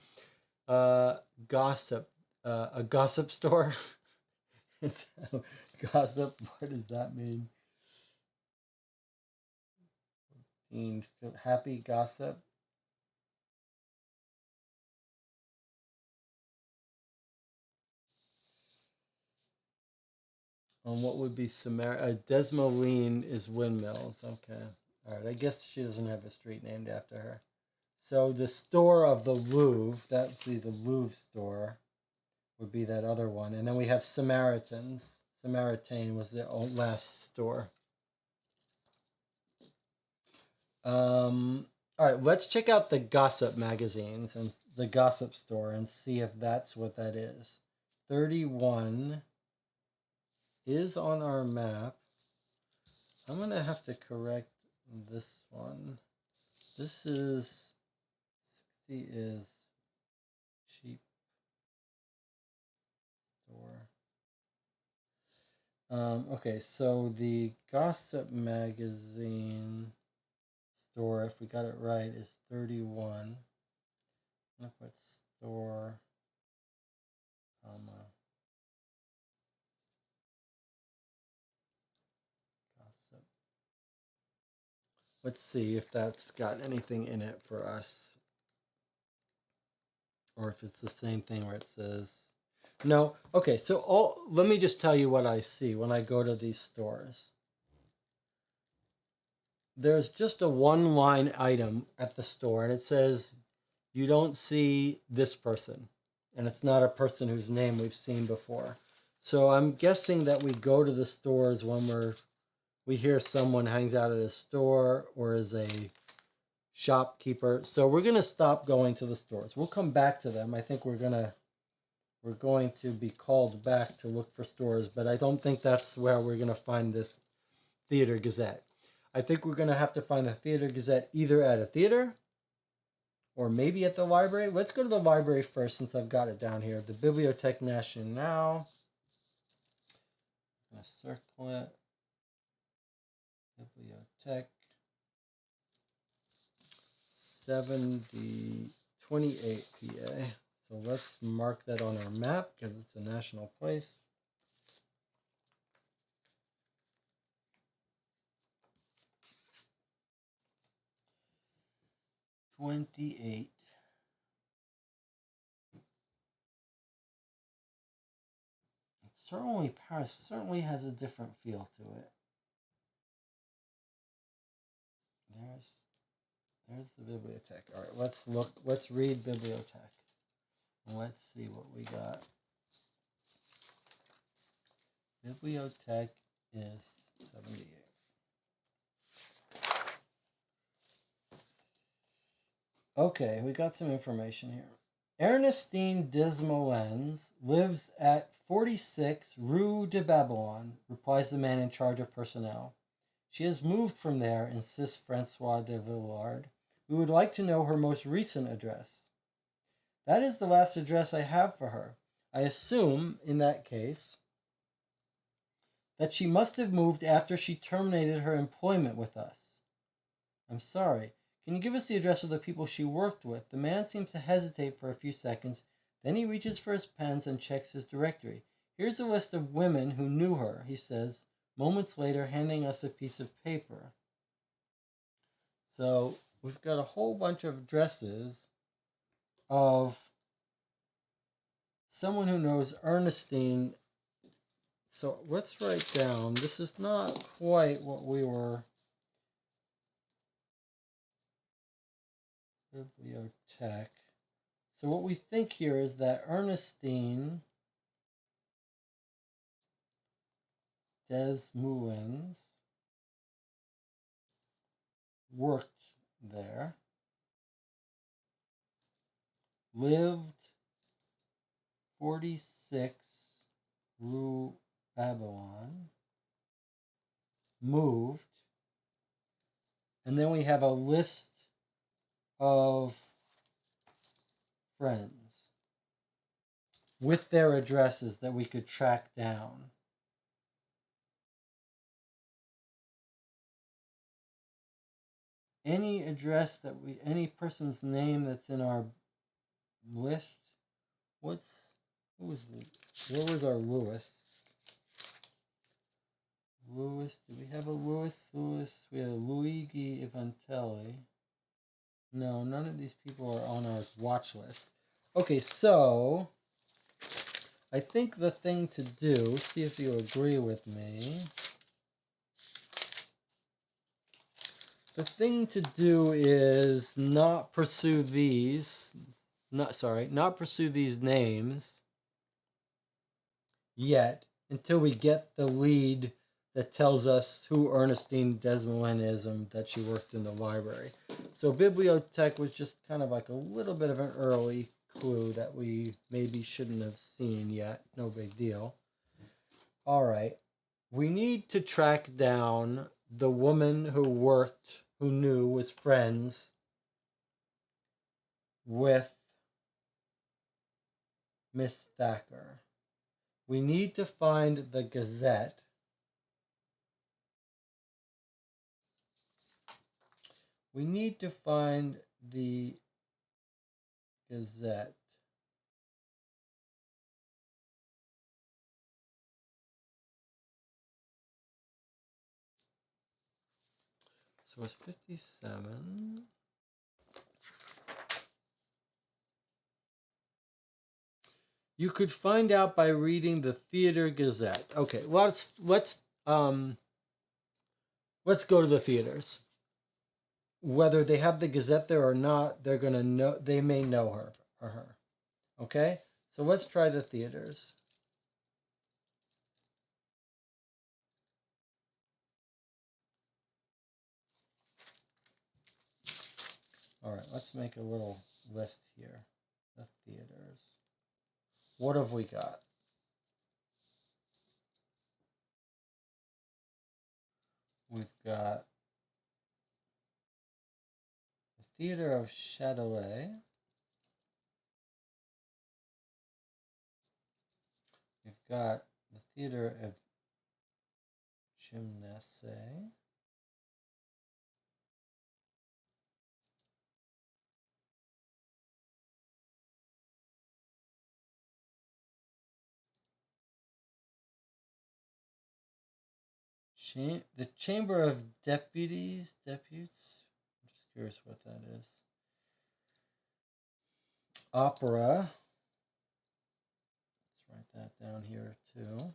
Gossip. A gossip store? Gossip, what does that mean? Happy gossip? What would be Desmoulins is windmills. Okay. All right. I guess she doesn't have a street named after her. So the store of the Louvre, that's the Louvre store, would be that other one. And then we have Samaritans. Samaritain was the last store. All right, let's check out the gossip magazines and the gossip store and see if that's what that is. 31 is on our map. I'm going to have to correct this one. This is 60 is cheap store. Okay, so the gossip magazine store, if we got it right, is 31. I'm going to put store, gossip. Let's see if that's got anything in it for us. Or if it's the same thing where it says, no. Okay, so let me just tell you what I see when I go to these stores. There's just a one-line item at the store, and it says, you don't see this person. And it's not a person whose name we've seen before. So I'm guessing that we go to the stores when we're we hear someone hangs out at a store or is a shopkeeper. So we're going to stop going to the stores. We'll come back to them. I think we're going to be called back to look for stores, but I don't think that's where we're going to find this Theater Gazette. I think we're going to have to find the Theater Gazette either at a theater or maybe at the library. Let's go to the library first since I've got it down here. The Bibliothèque Nationale. I'm going to circle it. Bibliothèque 7028 PA. So let's mark that on our map because it's a national place. '28. Certainly, Paris certainly has a different feel to it. There's the bibliothèque. All right, let's look. Let's read bibliothèque. Let's see what we got. Bibliothèque is 78. Okay, we got some information here. Ernestine Desmoulins lives at 46 Rue de Babylone, replies the man in charge of personnel. She has moved from there, insists Francois de Villard. We would like to know her most recent address. That is the last address I have for her. I assume, in that case, that she must have moved after she terminated her employment with us. I'm sorry. Can you give us the address of the people she worked with? The man seems to hesitate for a few seconds. Then he reaches for his pens and checks his directory. Here's a list of women who knew her, he says, moments later handing us a piece of paper. So we've got a whole bunch of addresses of someone who knows Ernestine. So let's write down, this is not quite what we were... Bibliothèque. So what we think here is that Ernestine Desmoulins worked there, lived 46 Rue Babylone, moved, and then we have a list of friends with their addresses that we could track down. Any address that any person's name that's in our list. Where was our Lewis? Lewis, do we have a Lewis? We have Luigi Ivantelli. No, none of these people are on our watch list. Okay, so I think the thing to do, see if you agree with me. The thing to do is not pursue these, not pursue these names yet until we get the lead that tells us who Ernestine Desmoulins is and that she worked in the library. So bibliothèque was just kind of like a little bit of an early clue that we maybe shouldn't have seen yet. No big deal. All right. We need to track down the woman who was friends with Miss Thacker. We need to find the Gazette. We need to find the Gazette. So it's 57. You could find out by reading the Theater Gazette. Okay, let's go to the theaters. Whether they have the Gazette there or not, they're gonna know. They may know her or her. Okay, so let's try the theaters. All right, let's make a little list here. The theaters. What have we got? We've got the Theater of Châtelet. We've got the Theater of Gymnase. The Chamber of Deputies. I'm just curious what that is. Opera. Let's write that down here too.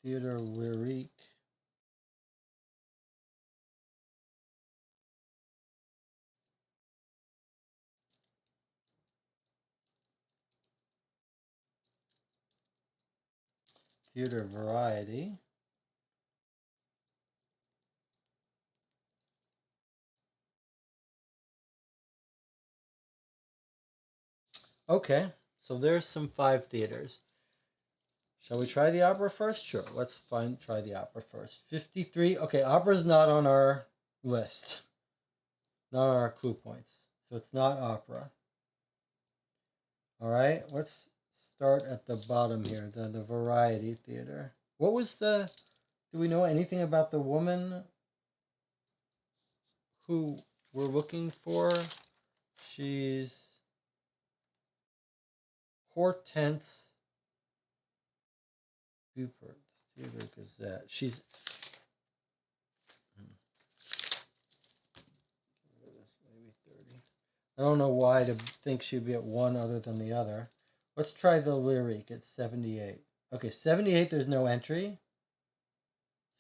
Theater Lyrique. Theater Variety. Okay, so there's some 5 theaters. Shall we try the opera first? Sure, let's try the opera first. 53. Okay, opera's not on our list. Not on our clue points. So it's not opera. All right, let's start at the bottom here, the Variety Theater. What was do we know anything about the woman who we're looking for? She's Hortense Bupert, Theater Gazette. She's maybe 30. I don't know why to think she'd be at one other than the other. Let's try the Lyrique at 78. Okay, 78, there's no entry.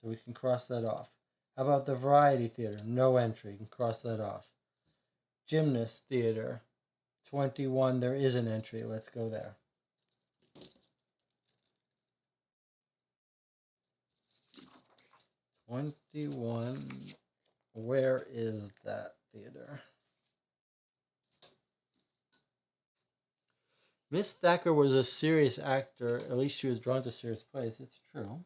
So we can cross that off. How about the Variety Theater? No entry. You can cross that off. Gymnast Theater, 21, there is an entry. Let's go there. '21, where is that theater? Miss Thacker was a serious actor. At least she was drawn to serious plays. It's true.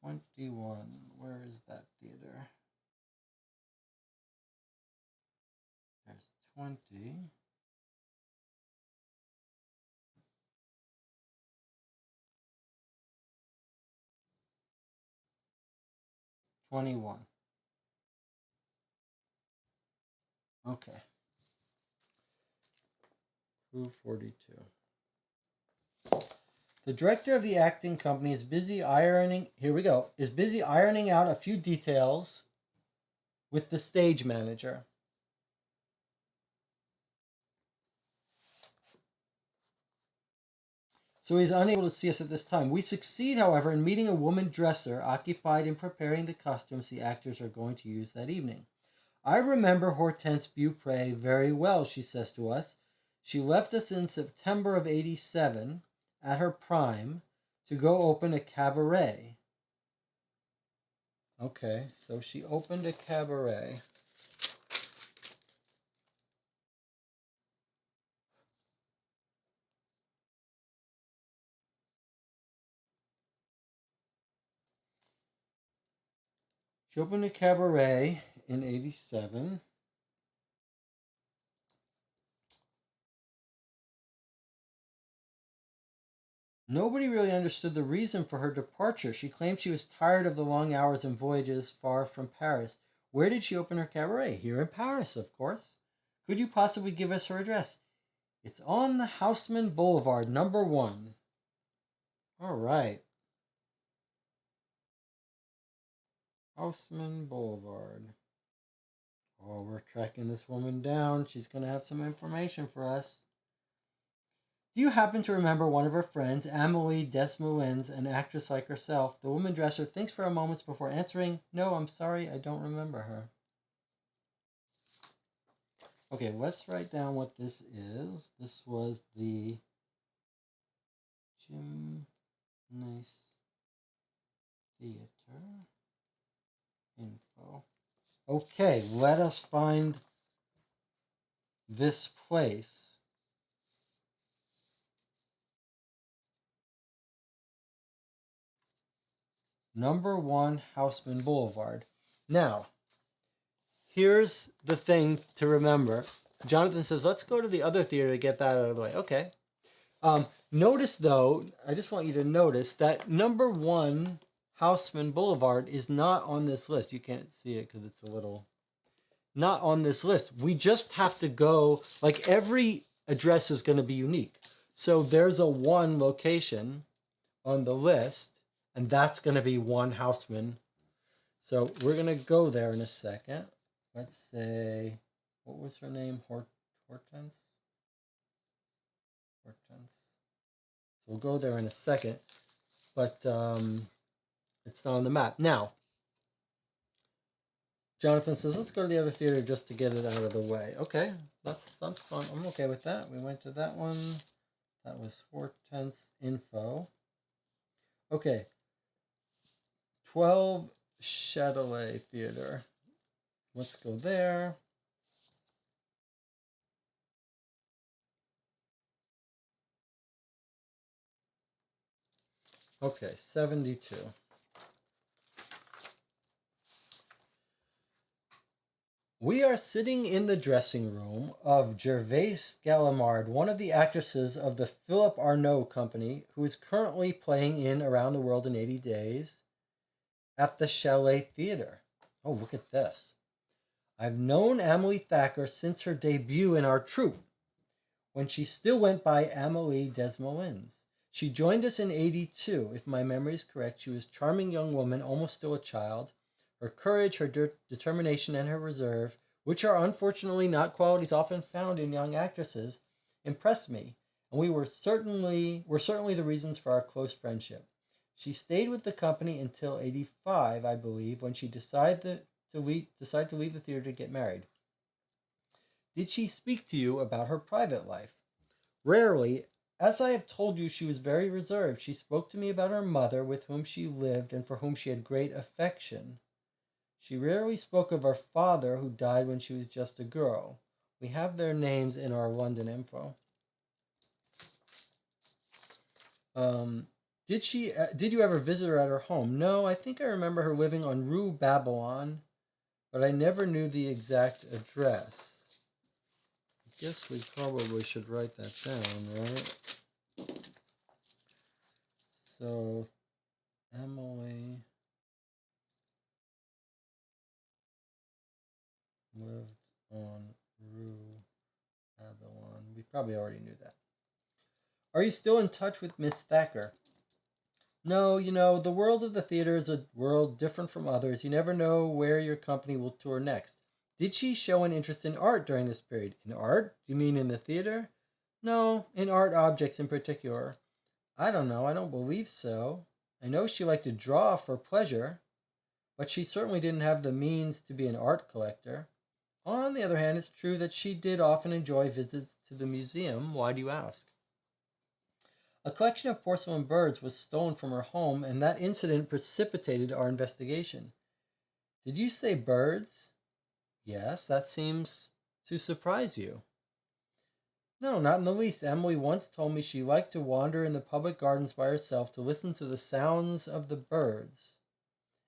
21, where is that theater? There's 20. 21. Okay. Clue 42. The director of the acting company is busy ironing, here we go, is busy ironing out a few details with the stage manager. So he's unable to see us at this time. We succeed, however, in meeting a woman dresser occupied in preparing the costumes the actors are going to use that evening. I remember Hortense Beaupre very well, she says to us. She left us in September of '87, at her prime, to go open a cabaret. Okay, so she opened a cabaret. She opened a cabaret in '87. Nobody really understood the reason for her departure. She claimed she was tired of the long hours and voyages far from Paris. Where did she open her cabaret? Here in Paris, of course. Could you possibly give us her address? It's on the Haussmann Boulevard, number 1. All right. Haussmann Boulevard. Oh, we're tracking this woman down. She's going to have some information for us. Do you happen to remember one of her friends, Amélie Desmoulins, an actress like herself? The woman dresser thinks for a moment before answering. No, I'm sorry, I don't remember her. Okay, let's write down what this is. This was the Gymnase Theater info. Okay, let us find this place. Number 1 Houseman Boulevard. Now, here's the thing to remember. Jonathan says, let's go to the other theater to get that out of the way. Okay. Notice, though, I just want you to notice that number 1 Houseman Boulevard is not on this list. You can't see it because it's a little... Not on this list. We just have to go... Like, every address is going to be unique. So there's a 1 location on the list, and that's going to be 1 Houseman. So we're going to go there in a second. Let's say, what was her name? Hortense? Hortense. So we'll go there in a second, but it's not on the map. Now, Jonathan says, let's go to the other theater just to get it out of the way. Okay, that's fun. I'm okay with that. We went to that one. That was Hortense info. Okay. 12 Châtelet Theater. Let's go there. Okay, 72. We are sitting in the dressing room of Gervais Gallimard, one of the actresses of the Philip Arnaud Company, who is currently playing in Around the World in 80 Days at the Chalet Theater. Oh, look at this. I've known Amelie Thacker since her debut in our troupe, when she still went by Amélie Desmoulins. She joined us in 82. If my memory is correct, she was a charming young woman, almost still a child. Her courage, her determination, and her reserve, which are unfortunately not qualities often found in young actresses, impressed me, and were certainly the reasons for our close friendship. She stayed with the company until 85, I believe, when she decided to leave the theater to get married. Did she speak to you about her private life? Rarely. As I have told you, she was very reserved. She spoke to me about her mother, with whom she lived and for whom she had great affection. She rarely spoke of her father, who died when she was just a girl. We have their names in our London info. Did you ever visit her at her home? No, I think I remember her living on Rue Babylon, but I never knew the exact address. I guess we probably should write that down, right? So, Emily lived on Rue Babylon. We probably already knew that. Are you still in touch with Miss Thacker? No, the world of the theater is a world different from others. You never know where your company will tour next. Did she show an interest in art during this period? In art? You mean in the theater? No, in art objects in particular. I don't know. I don't believe so. I know she liked to draw for pleasure, but she certainly didn't have the means to be an art collector. On the other hand, it's true that she did often enjoy visits to the museum. Why do you ask? A collection of porcelain birds was stolen from her home, and that incident precipitated our investigation. Did you say birds? Yes, that seems to surprise you. No, not in the least. Emily once told me she liked to wander in the public gardens by herself to listen to the sounds of the birds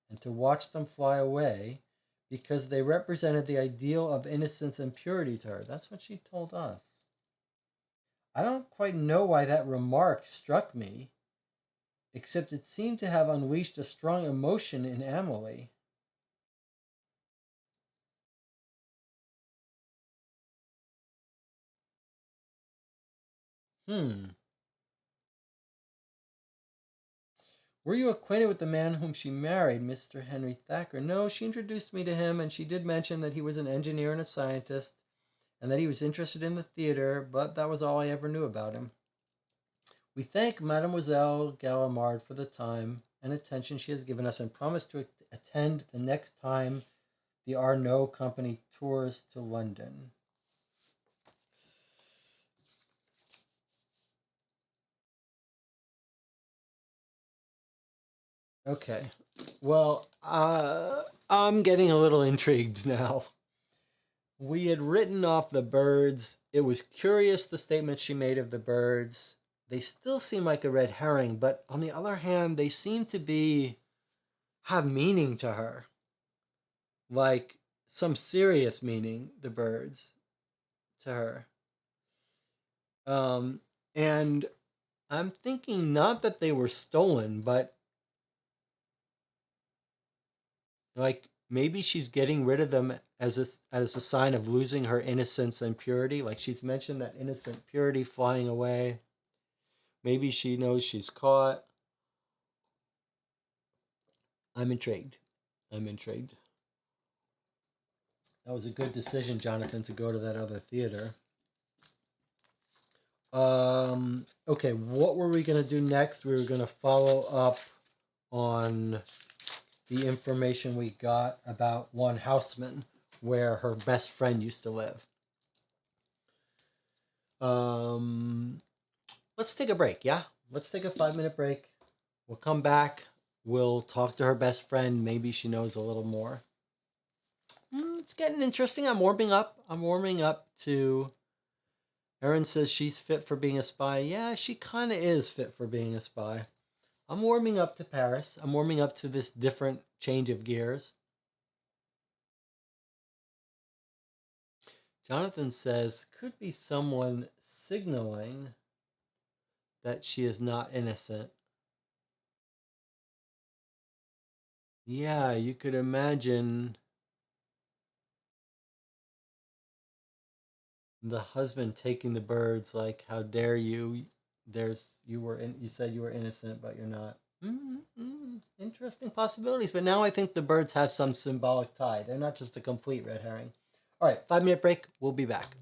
and to watch them fly away because they represented the ideal of innocence and purity to her. That's what she told us. I don't quite know why that remark struck me, except it seemed to have unleashed a strong emotion in Amelie. Were you acquainted with the man whom she married, Mr. Henry Thacker? No, she introduced me to him, and she did mention that he was an engineer and a scientist, and that he was interested in the theater, but that was all I ever knew about him. We thank Mademoiselle Gallimard for the time and attention she has given us and promise to attend the next time the Arnaud Company tours to London. Okay. Well, I'm getting a little intrigued now. We had written off the birds. It was curious the statement she made of the birds. They still seem like a red herring, but on the other hand, they seem to be have meaning to her. Like some serious meaning, the birds to her. Um, and I'm thinking not that they were stolen, but like maybe she's getting rid of them as a sign of losing her innocence and purity. Like she's mentioned that innocent purity flying away. Maybe she knows she's caught. I'm intrigued. I'm intrigued. That was a good decision, Jonathan, to go to that other theater. Okay, what were we gonna do next? We were gonna follow up on the information we got about one Houseman, where her best friend used to live. Um, let's take a break, yeah? Let's take a 5-minute break. We'll come back. We'll talk to her best friend. Maybe she knows a little more. It's getting interesting. I'm warming up. I'm warming up to. Erin says she's fit for being a spy. Yeah, she kind of is fit for being a spy. I'm warming up to Paris. I'm warming up to this different change of gears. Jonathan says could be someone signaling that she is not innocent. Yeah, you could imagine the husband taking the birds like, how dare you? You said you were innocent, but you're not. Interesting possibilities. But now I think the birds have some symbolic tie. They're not just a complete red herring. All right, 5-minute break. We'll be back.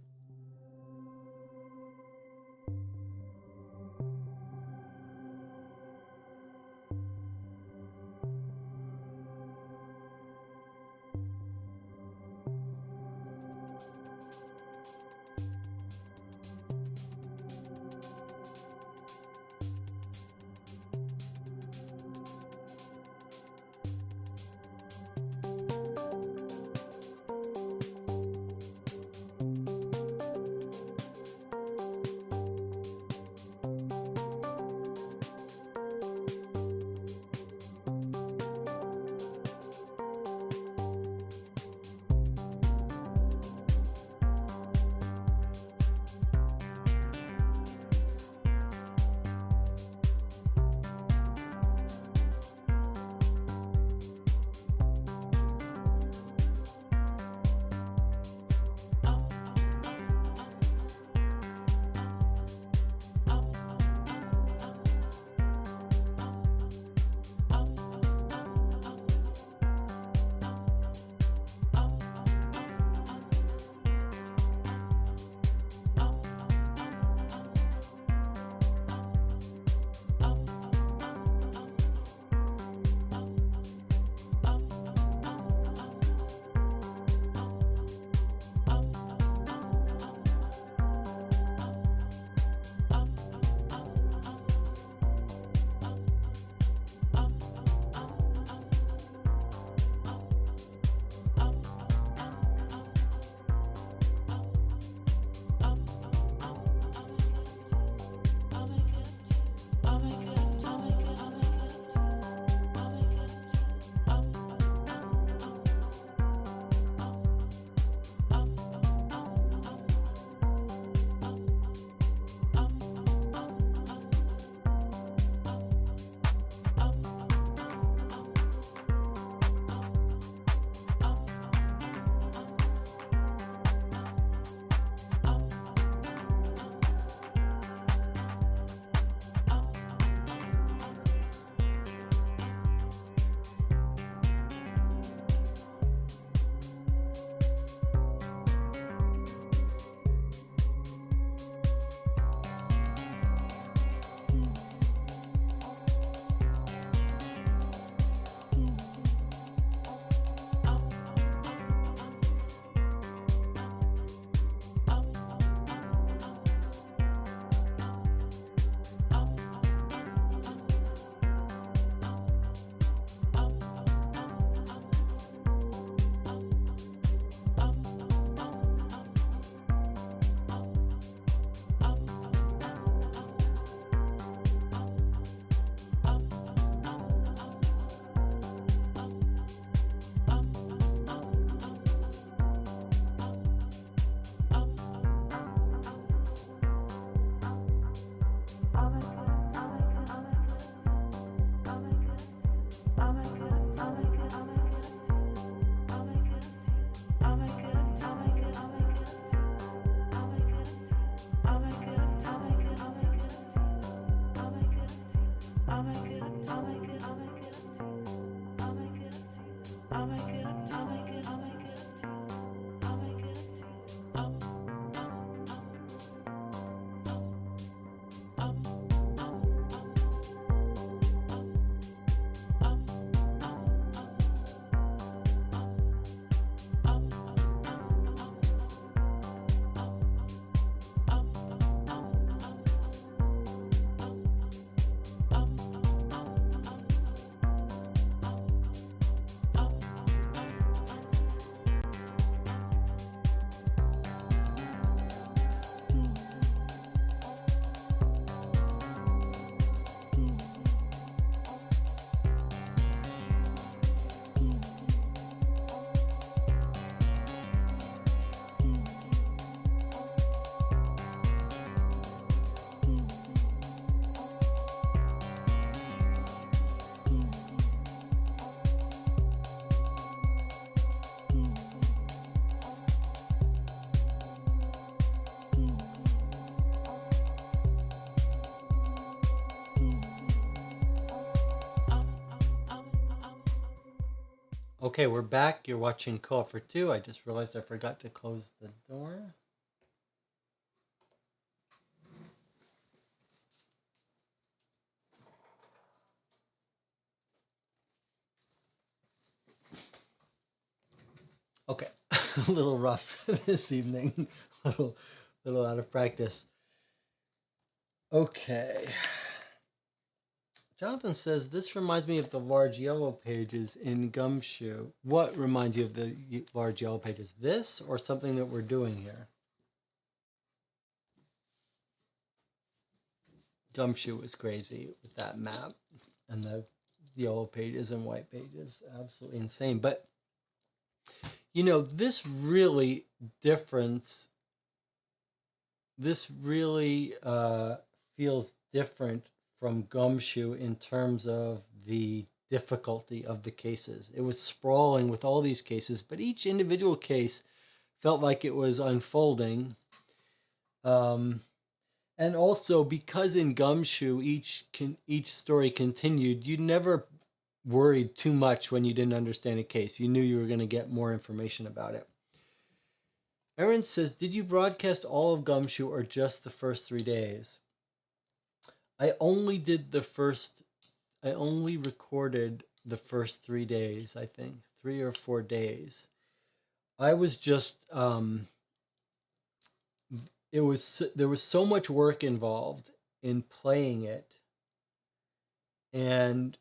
Okay, we're back. You're watching Call for Two. I just realized I forgot to close the door. Okay, a little rough this evening, little out of practice. Okay. Jonathan says, this reminds me of the large yellow pages in Gumshoe. What reminds you of the large yellow pages? This or something that we're doing here? Gumshoe was crazy with that map and the yellow pages and white pages. Absolutely insane. But, you know, this really feels different from Gumshoe in terms of the difficulty of the cases. It was sprawling with all these cases, but each individual case felt like it was unfolding. And also because in Gumshoe each story continued, you never worried too much when you didn't understand a case. You knew you were going to get more information about it. Aaron says, did you broadcast all of Gumshoe or just the first 3 days? I only recorded the first 3 days, I think, 3 or 4 days. I was just, there was so much work involved in playing it, and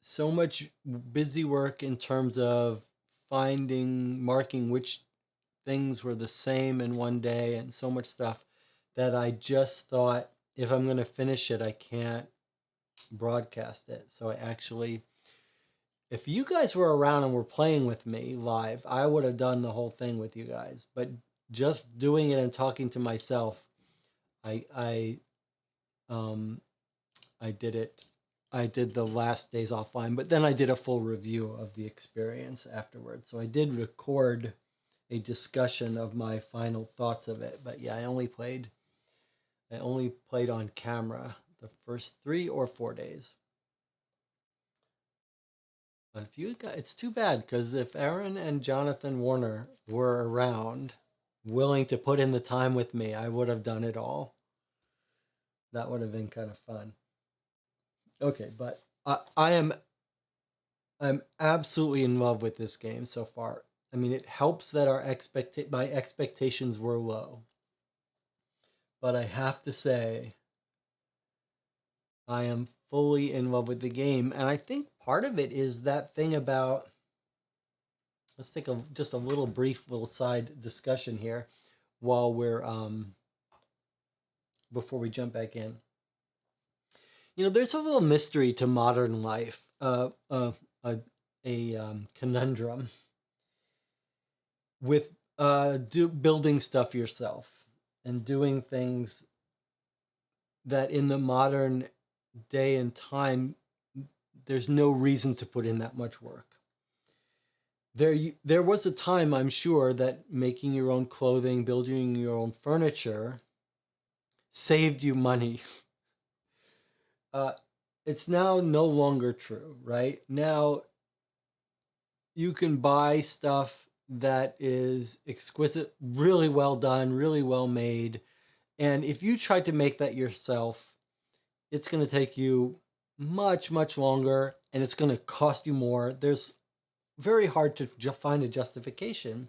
so much busy work in terms of marking which things were the same in one day, and so much stuff that I just thought, if I'm going to finish it, I can't broadcast it. So I actually, if you guys were around and were playing with me live, I would have done the whole thing with you guys. But just doing it and talking to myself, I did it. I did the last days offline, but then I did a full review of the experience afterwards. So I did record a discussion of my final thoughts of it. But yeah, I only played on camera the first 3 or 4 days. But if you got, it's too bad, because if Aaron and Jonathan Warner were around, willing to put in the time with me, I would have done it all. That would have been kind of fun. Okay, but I'm absolutely in love with this game so far. I mean, it helps that my expectations were low. But I have to say, I am fully in love with the game, and I think part of it is that thing about. Let's take just a brief side discussion here, while we're before we jump back in. You know, there's a little mystery to modern life, a conundrum with building stuff yourself and doing things that in the modern day and time, there's no reason to put in that much work. There was a time, I'm sure, that making your own clothing, building your own furniture saved you money. It's now no longer true, right? Now you can buy stuff that is exquisite, really well done, really well made. And if you try to make that yourself, it's going to take you much, much longer, and it's going to cost you more. There's very hard to find a justification.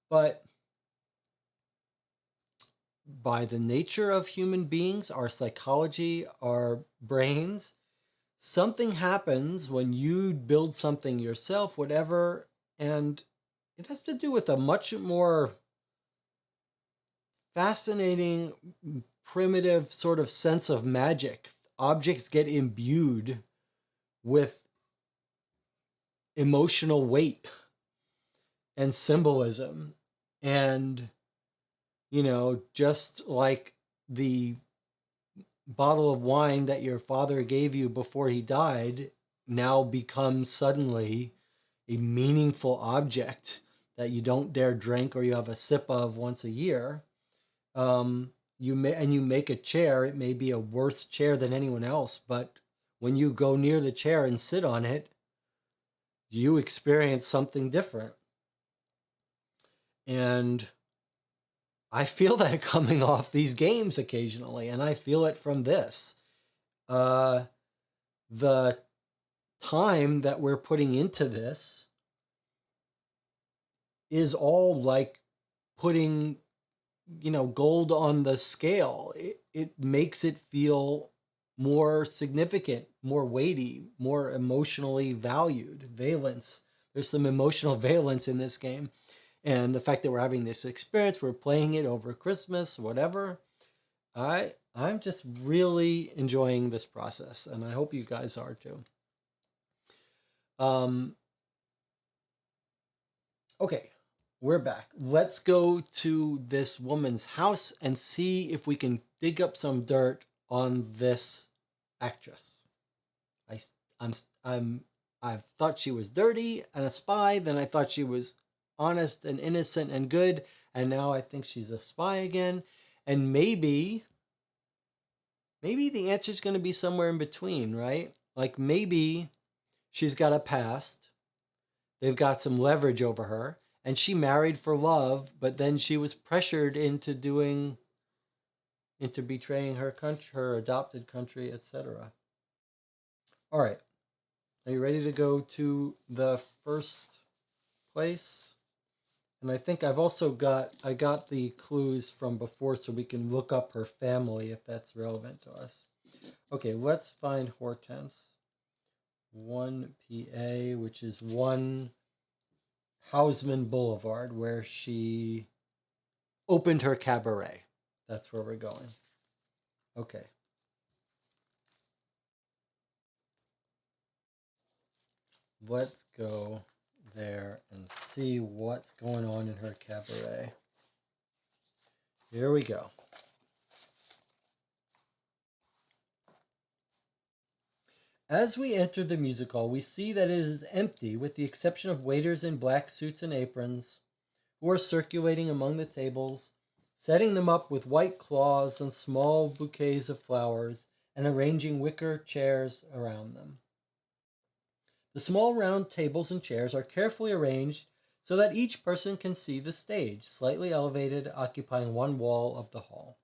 But by the nature of human beings, our psychology, our brains, something happens when you build something yourself, whatever, and it has to do with a much more fascinating, primitive sort of sense of magic. Objects get imbued with emotional weight and symbolism. And, you know, just like the bottle of wine that your father gave you before he died now becomes suddenly a meaningful object that you don't dare drink, or you have a sip of once a year. You make a chair. It may be a worse chair than anyone else, but when you go near the chair and sit on it, you experience something different. And I feel that coming off these games occasionally, and I feel it from this. The time that we're putting into this is all like putting, gold on the scale. It makes it feel more significant, more weighty, more emotionally valued. Valence. There's some emotional valence in this game. And the fact that we're having this experience, we're playing it over Christmas, whatever. I'm just really enjoying this process, and I hope you guys are too. Okay, we're back. Let's go to this woman's house and see if we can dig up some dirt on this actress. I thought she was dirty and a spy. Then I thought she was honest and innocent and good, and now I think she's a spy again. And maybe the answer is going to be somewhere in between, right? Like maybe she's got a past. They've got some leverage over her, and she married for love, but then she was pressured into betraying her country, her adopted country, etc. All right. Are you ready to go to the first place? And I think I've also got the clues from before so we can look up her family if that's relevant to us. Okay, let's find Hortense. 1 PA, which is 1 Hausman Boulevard, where she opened her cabaret. That's where we're going. Okay. Let's go there and see what's going on in her cabaret. Here we go. As we enter the music hall, we see that it is empty with the exception of waiters in black suits and aprons who are circulating among the tables, setting them up with white cloths and small bouquets of flowers, and arranging wicker chairs around them. The small round tables and chairs are carefully arranged so that each person can see the stage, slightly elevated, occupying one wall of the hall.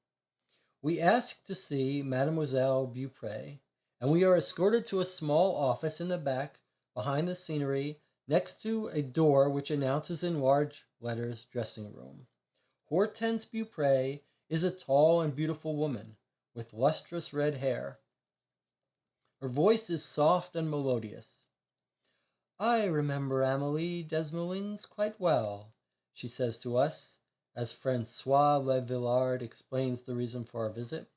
We ask to see Mademoiselle Beaupré, and we are escorted to a small office in the back, behind the scenery, next to a door which announces in large letters, dressing room. Hortense Beaupré is a tall and beautiful woman, with lustrous red hair. Her voice is soft and melodious. I remember Amélie Desmoulins quite well, she says to us, as Francois Levillard explains the reason for our visit.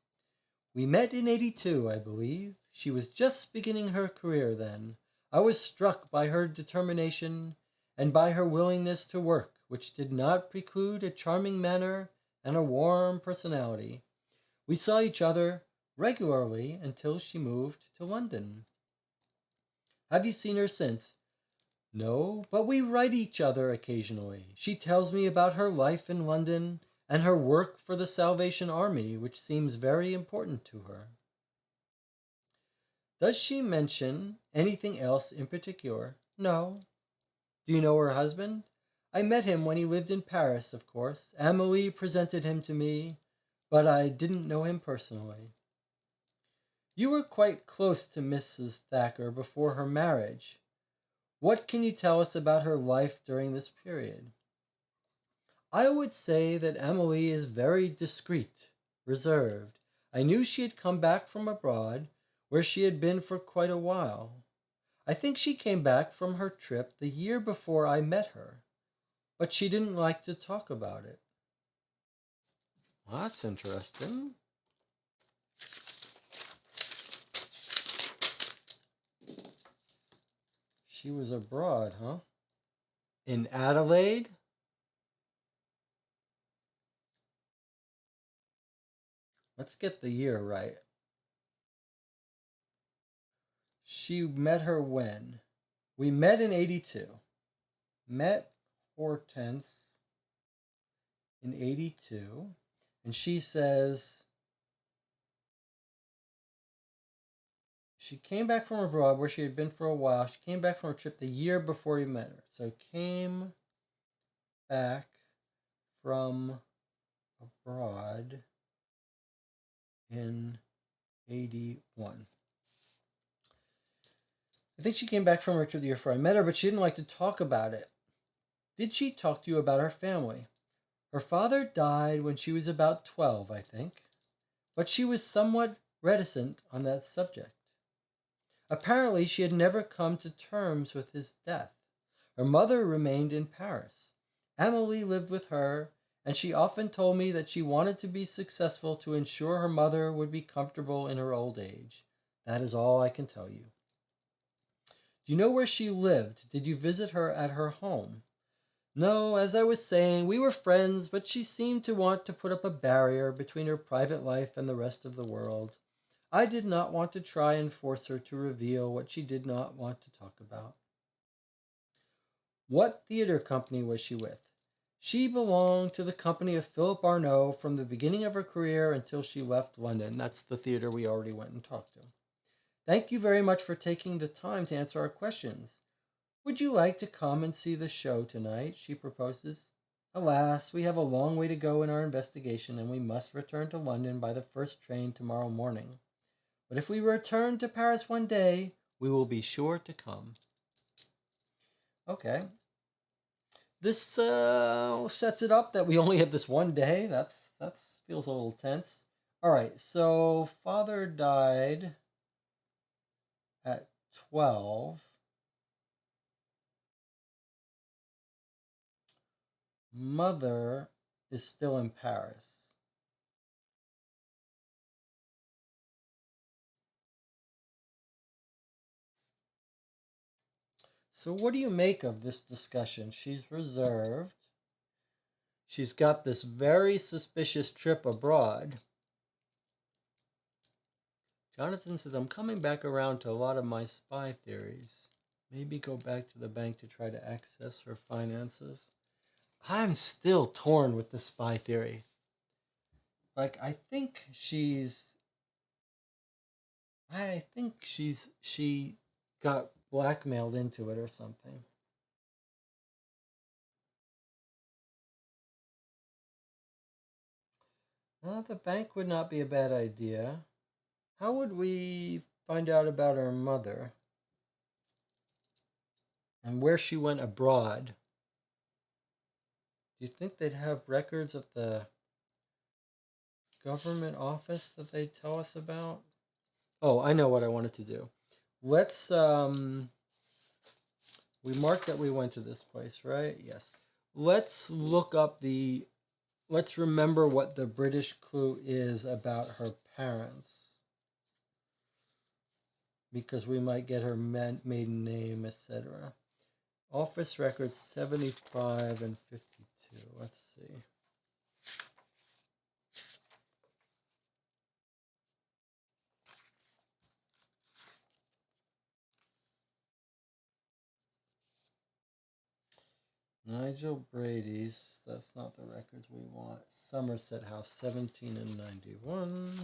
We met in '82, I believe. She was just beginning her career then. I was struck by her determination and by her willingness to work, which did not preclude a charming manner and a warm personality. We saw each other regularly until she moved to London. Have you seen her since? No, but we write each other occasionally. She tells me about her life in London and her work for the Salvation Army, which seems very important to her. Does she mention anything else in particular? No. Do you know her husband? I met him when he lived in Paris, of course. Amélie presented him to me, but I didn't know him personally. You were quite close to Mrs. Thacker before her marriage. What can you tell us about her life during this period? I would say that Amélie is very discreet, reserved. I knew she had come back from abroad, where she had been for quite a while. I think she came back from her trip the year before I met her, but she didn't like to talk about it. Well, that's interesting. She was abroad, huh? In Adelaide? Let's get the year right. She met her when? We met in '82. Met Hortense in '82. And she says she came back from abroad where she had been for a while. She came back from a trip the year before he met her. So came back from abroad in 81. I think she came back from her trip the year before I met her, but she didn't like to talk about it. Did she talk to you about her family? Her father died when she was about 12, I think, but she was somewhat reticent on that subject. Apparently, she had never come to terms with his death. Her mother remained in Paris. Emily lived with her, and she often told me that she wanted to be successful to ensure her mother would be comfortable in her old age. That is all I can tell you. Do you know where she lived? Did you visit her at her home? No, as I was saying, we were friends, but she seemed to want to put up a barrier between her private life and the rest of the world. I did not want to try and force her to reveal what she did not want to talk about. What theater company was she with? She belonged to the company of Philip Arnaud from the beginning of her career until she left London. That's the theater we already went and talked to. Thank you very much for taking the time to answer our questions. Would you like to come and see the show tonight? She proposes. Alas, we have a long way to go in our investigation, and we must return to London by the first train tomorrow morning. But if we return to Paris one day, we will be sure to come. Okay. This sets it up that we only have this one day. That feels a little tense. All right, so father died at 12. Mother is still in Paris. So what do you make of this discussion? She's reserved. She's got this very suspicious trip abroad. Jonathan says, I'm coming back around to a lot of my spy theories. Maybe go back to the bank to try to access her finances. I'm still torn with the spy theory. Like, I think she got blackmailed into it or something. The bank would not be a bad idea. How would we find out about her mother and where she went abroad? Do you think they'd have records at the government office that they tell us about? Oh, I know what I wanted to do. Let's we marked that we went to this place, right? Yes. Let's look up let's remember what the British clue is about her parents. Because we might get her maiden name, etc. Office records 75 and 52. Let's see. Nigel Brady's, that's not the records we want. Somerset House, 17 and 91.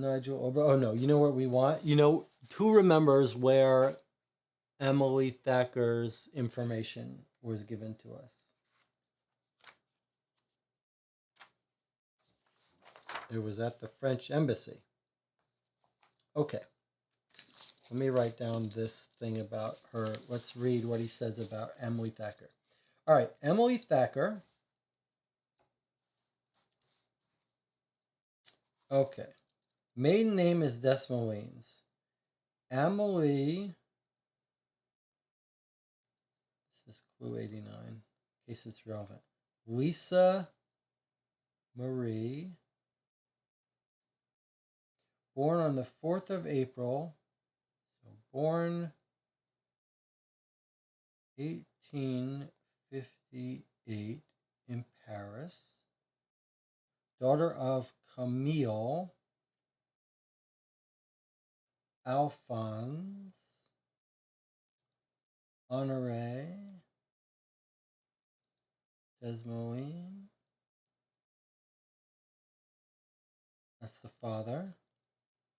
Nigel Ober. Oh no, you know what we want? You know, who remembers where Emily Thacker's information was given to us? It was at the French embassy. Okay. Let me write down this thing about her. Let's read what he says about Emily Thacker. All right, Emily Thacker. Okay. Maiden name is Desmoulins. Emily. This is clue 89, in case it's relevant. Lisa Marie. Born on the 4th of April. So born 1858 in Paris. Daughter of Camille, Alphonse, Honoré, Desmoulins, That's the father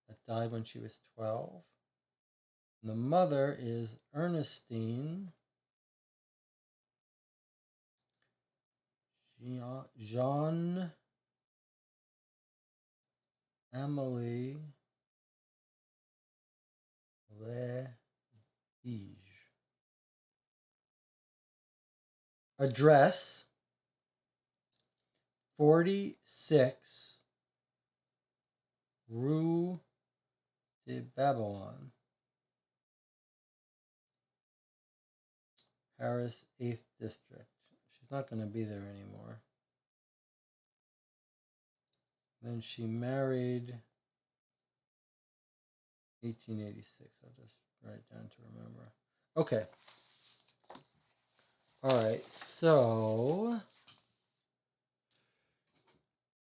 that died when she was 12. And the mother is Ernestine Jean Amélie Ledige. Address 46 Rue de Babylon, Paris 8th District. She's not going to be there anymore. Then she married 1886. I'll just write it down to remember. Okay. All right. So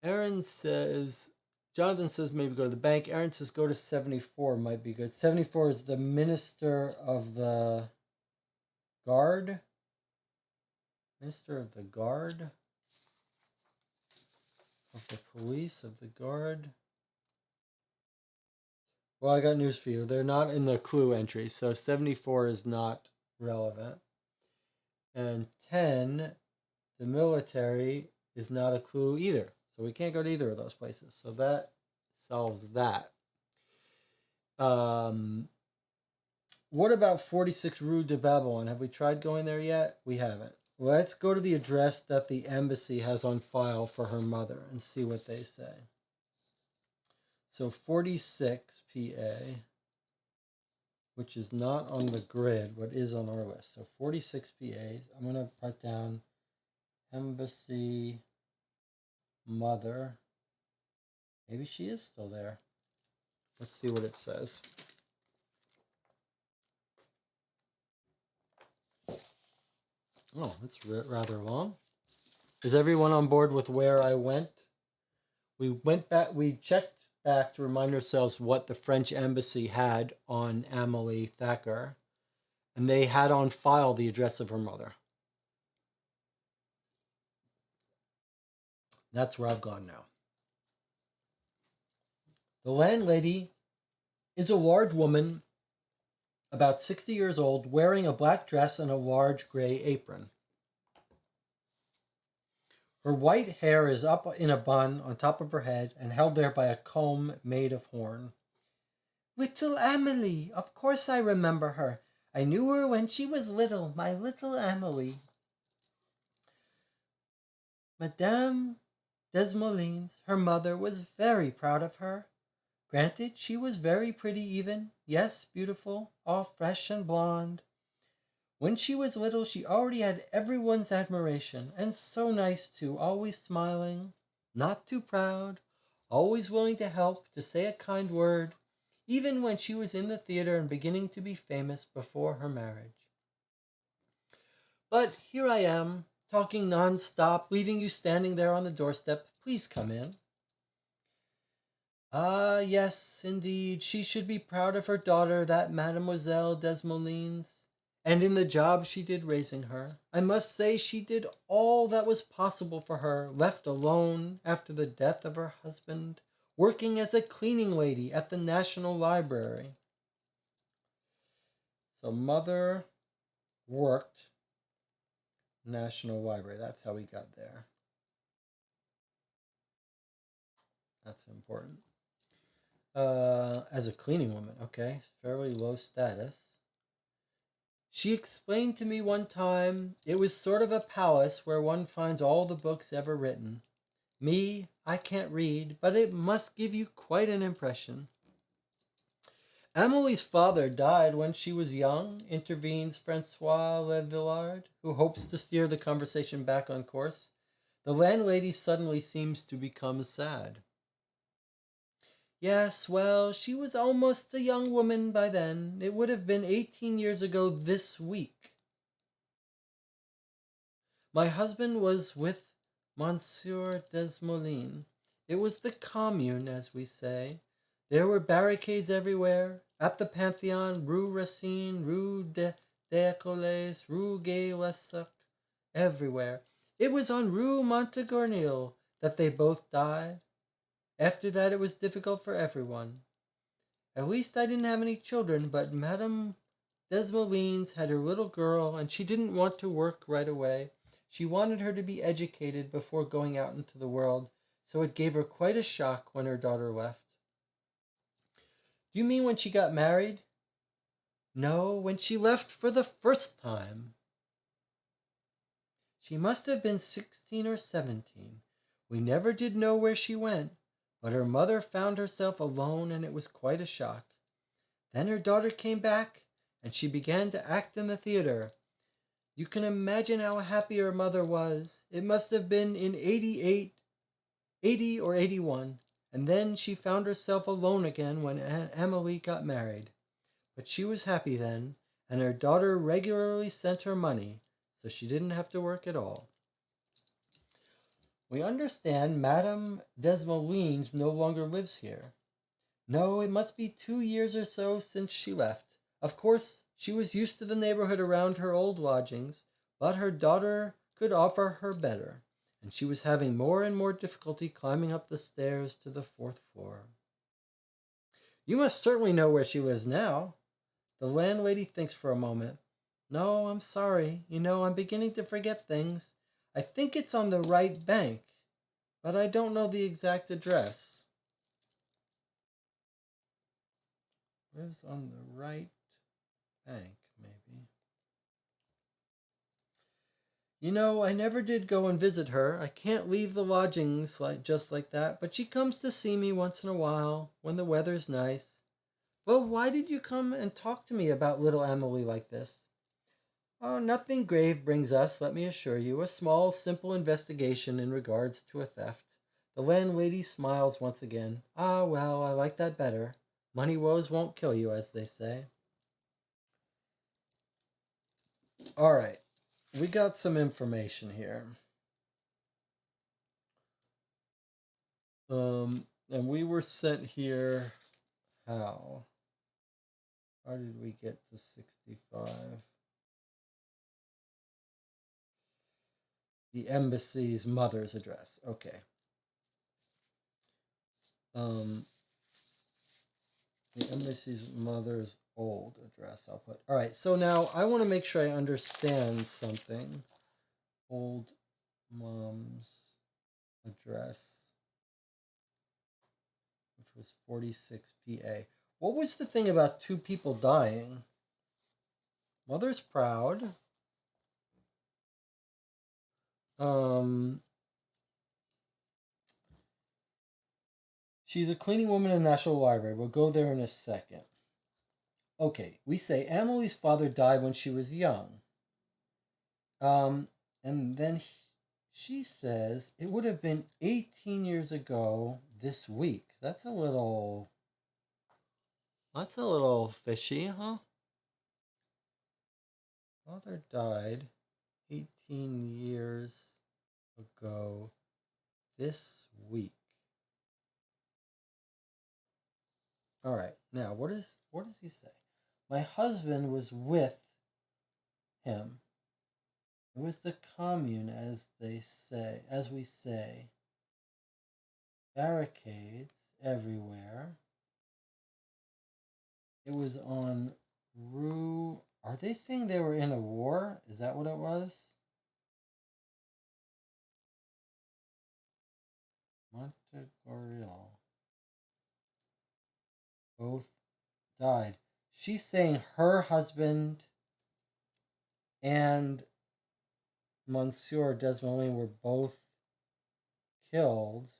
Aaron says, Jonathan says maybe go to the bank. Aaron says go to 74 might be good. 74 is the minister of the guard. Minister of the guard. Of the police, of the guard. Well, I got news for you. They're not in the clue entry, so 74 is not relevant. And 10, the military, is not a clue either. So we can't go to either of those places. So that solves that. What about 46 Rue de Babylon? Have we tried going there yet? We haven't. Let's go to the address that the embassy has on file for her mother and see what they say. So 46 PA, which is not on the grid, but is on our list. So 46 PA, I'm going to write down embassy mother. Maybe she is still there. Let's see what it says. Oh, it's rather long. Is everyone on board with where I went? We went back, we checked back to remind ourselves what the French embassy had on Amélie Thacker, and they had on file the address of her mother. That's where I've gone now. The landlady is a large woman, about 60 years old, wearing a black dress and a large gray apron. Her white hair is up in a bun on top of her head and held there by a comb made of horn. Little Amélie, of course I remember her. I knew her when she was little, my little Amélie. Madame Desmoulins, her mother, was very proud of her. Granted, she was very pretty even, yes, beautiful, all fresh and blonde. When she was little, she already had everyone's admiration, and so nice too, always smiling, not too proud, always willing to help, to say a kind word, even when she was in the theater and beginning to be famous before her marriage. But here I am, talking non-stop, leaving you standing there on the doorstep. Please come in. Ah, yes, indeed, she should be proud of her daughter, that Mademoiselle Desmoulins. And in the job she did raising her. I must say she did all that was possible for her, left alone after the death of her husband, working as a cleaning lady at the National Library. So mother worked National Library. That's how we got there. That's important. As a cleaning woman, okay, fairly low status. She explained to me one time it was sort of a palace where one finds all the books ever written. Me, I can't read, but it must give you quite an impression. Amelie's father died when she was young, intervenes Francois Levillard, who hopes to steer the conversation back on course. The landlady suddenly seems to become sad. Yes, well, she was almost a young woman by then. It would have been 18 years ago this week. My husband was with Monsieur Desmoulins. It was the Commune, as we say. There were barricades everywhere. At the Pantheon, Rue Racine, Rue des Écoles, Rue Gay-Lussac, everywhere. It was on Rue Montegornil that they both died. After that, it was difficult for everyone. At least I didn't have any children, but Madame Desmoulins had her little girl, and she didn't want to work right away. She wanted her to be educated before going out into the world, so it gave her quite a shock when her daughter left. Do you mean when she got married? No, when she left for the first time. She must have been 16 or 17. We never did know where she went, but her mother found herself alone, and it was quite a shock. Then her daughter came back, and she began to act in the theater. You can imagine how happy her mother was. It must have been in 88, 80 or 81. And then she found herself alone again when Amélie got married. But she was happy then, and her daughter regularly sent her money, so she didn't have to work at all. We understand Madame Desmoulins no longer lives here. No, it must be 2 years or so since she left. Of course, she was used to the neighborhood around her old lodgings, but her daughter could offer her better, and she was having more and more difficulty climbing up the stairs to the 4th floor. You must certainly know where she lives now. The landlady thinks for a moment. No, I'm sorry. I'm beginning to forget things. I think it's on the right bank, but I don't know the exact address. Where's on the right bank, maybe? I never did go and visit her. I can't leave the lodgings just like that, but she comes to see me once in a while when the weather's nice. Well, why did you come and talk to me about little Emily like this? Oh, nothing grave brings us, let me assure you. A small, simple investigation in regards to a theft. The landlady smiles once again. Ah, well, I like that better. Money woes won't kill you, as they say. All right, we got some information here. And we were sent here. How? How did we get to 65? The embassy's mother's address. Okay. The embassy's mother's old address, I'll put. All right, so now I want to make sure I understand something. Old mom's address, which was 46 PA. What was the thing about 2 people dying? Mother's proud. She's a cleaning woman in the National Library. We'll go there in a second. Okay, we say Amelie's father died when she was young. And then she says it would have been 18 years ago this week. That's a little fishy, huh? Father died 18 years ago this week. All right. Now, what does he say? My husband was with him. It was the commune, as we say. Barricades everywhere. It was on Rue. Are they saying they were in a war? Is that what it was? Montgoriel. Both died. She's saying her husband and Monsieur Desmoulins were both killed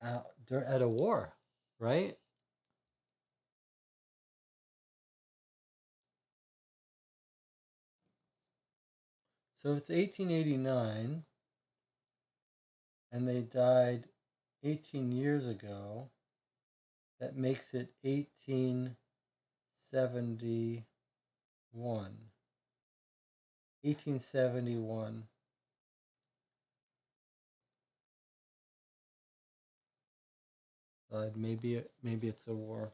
at a war, right? So it's 1889, and they died 18 years ago. That makes it 1871. 1871. Maybe it's a war.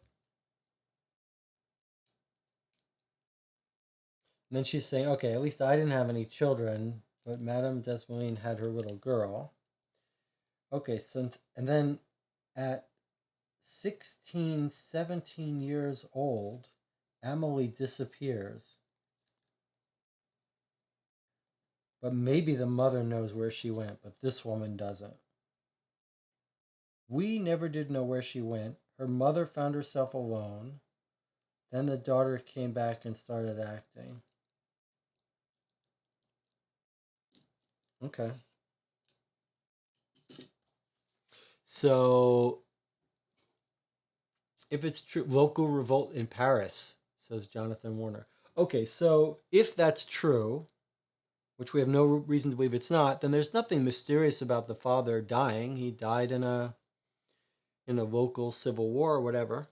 And then she's saying, okay, at least I didn't have any children, but Madame Desmoulins had her little girl. Okay, and then At 16, 17 years old, Emily disappears. But maybe the mother knows where she went, but this woman doesn't. We never did know where she went. Her mother found herself alone. Then the daughter came back and started acting. Okay. So, if it's true, local revolt in Paris, says Jonathan Warner. Okay, so if that's true, which we have no reason to believe it's not, then there's nothing mysterious about the father dying. He died in a local civil war or whatever.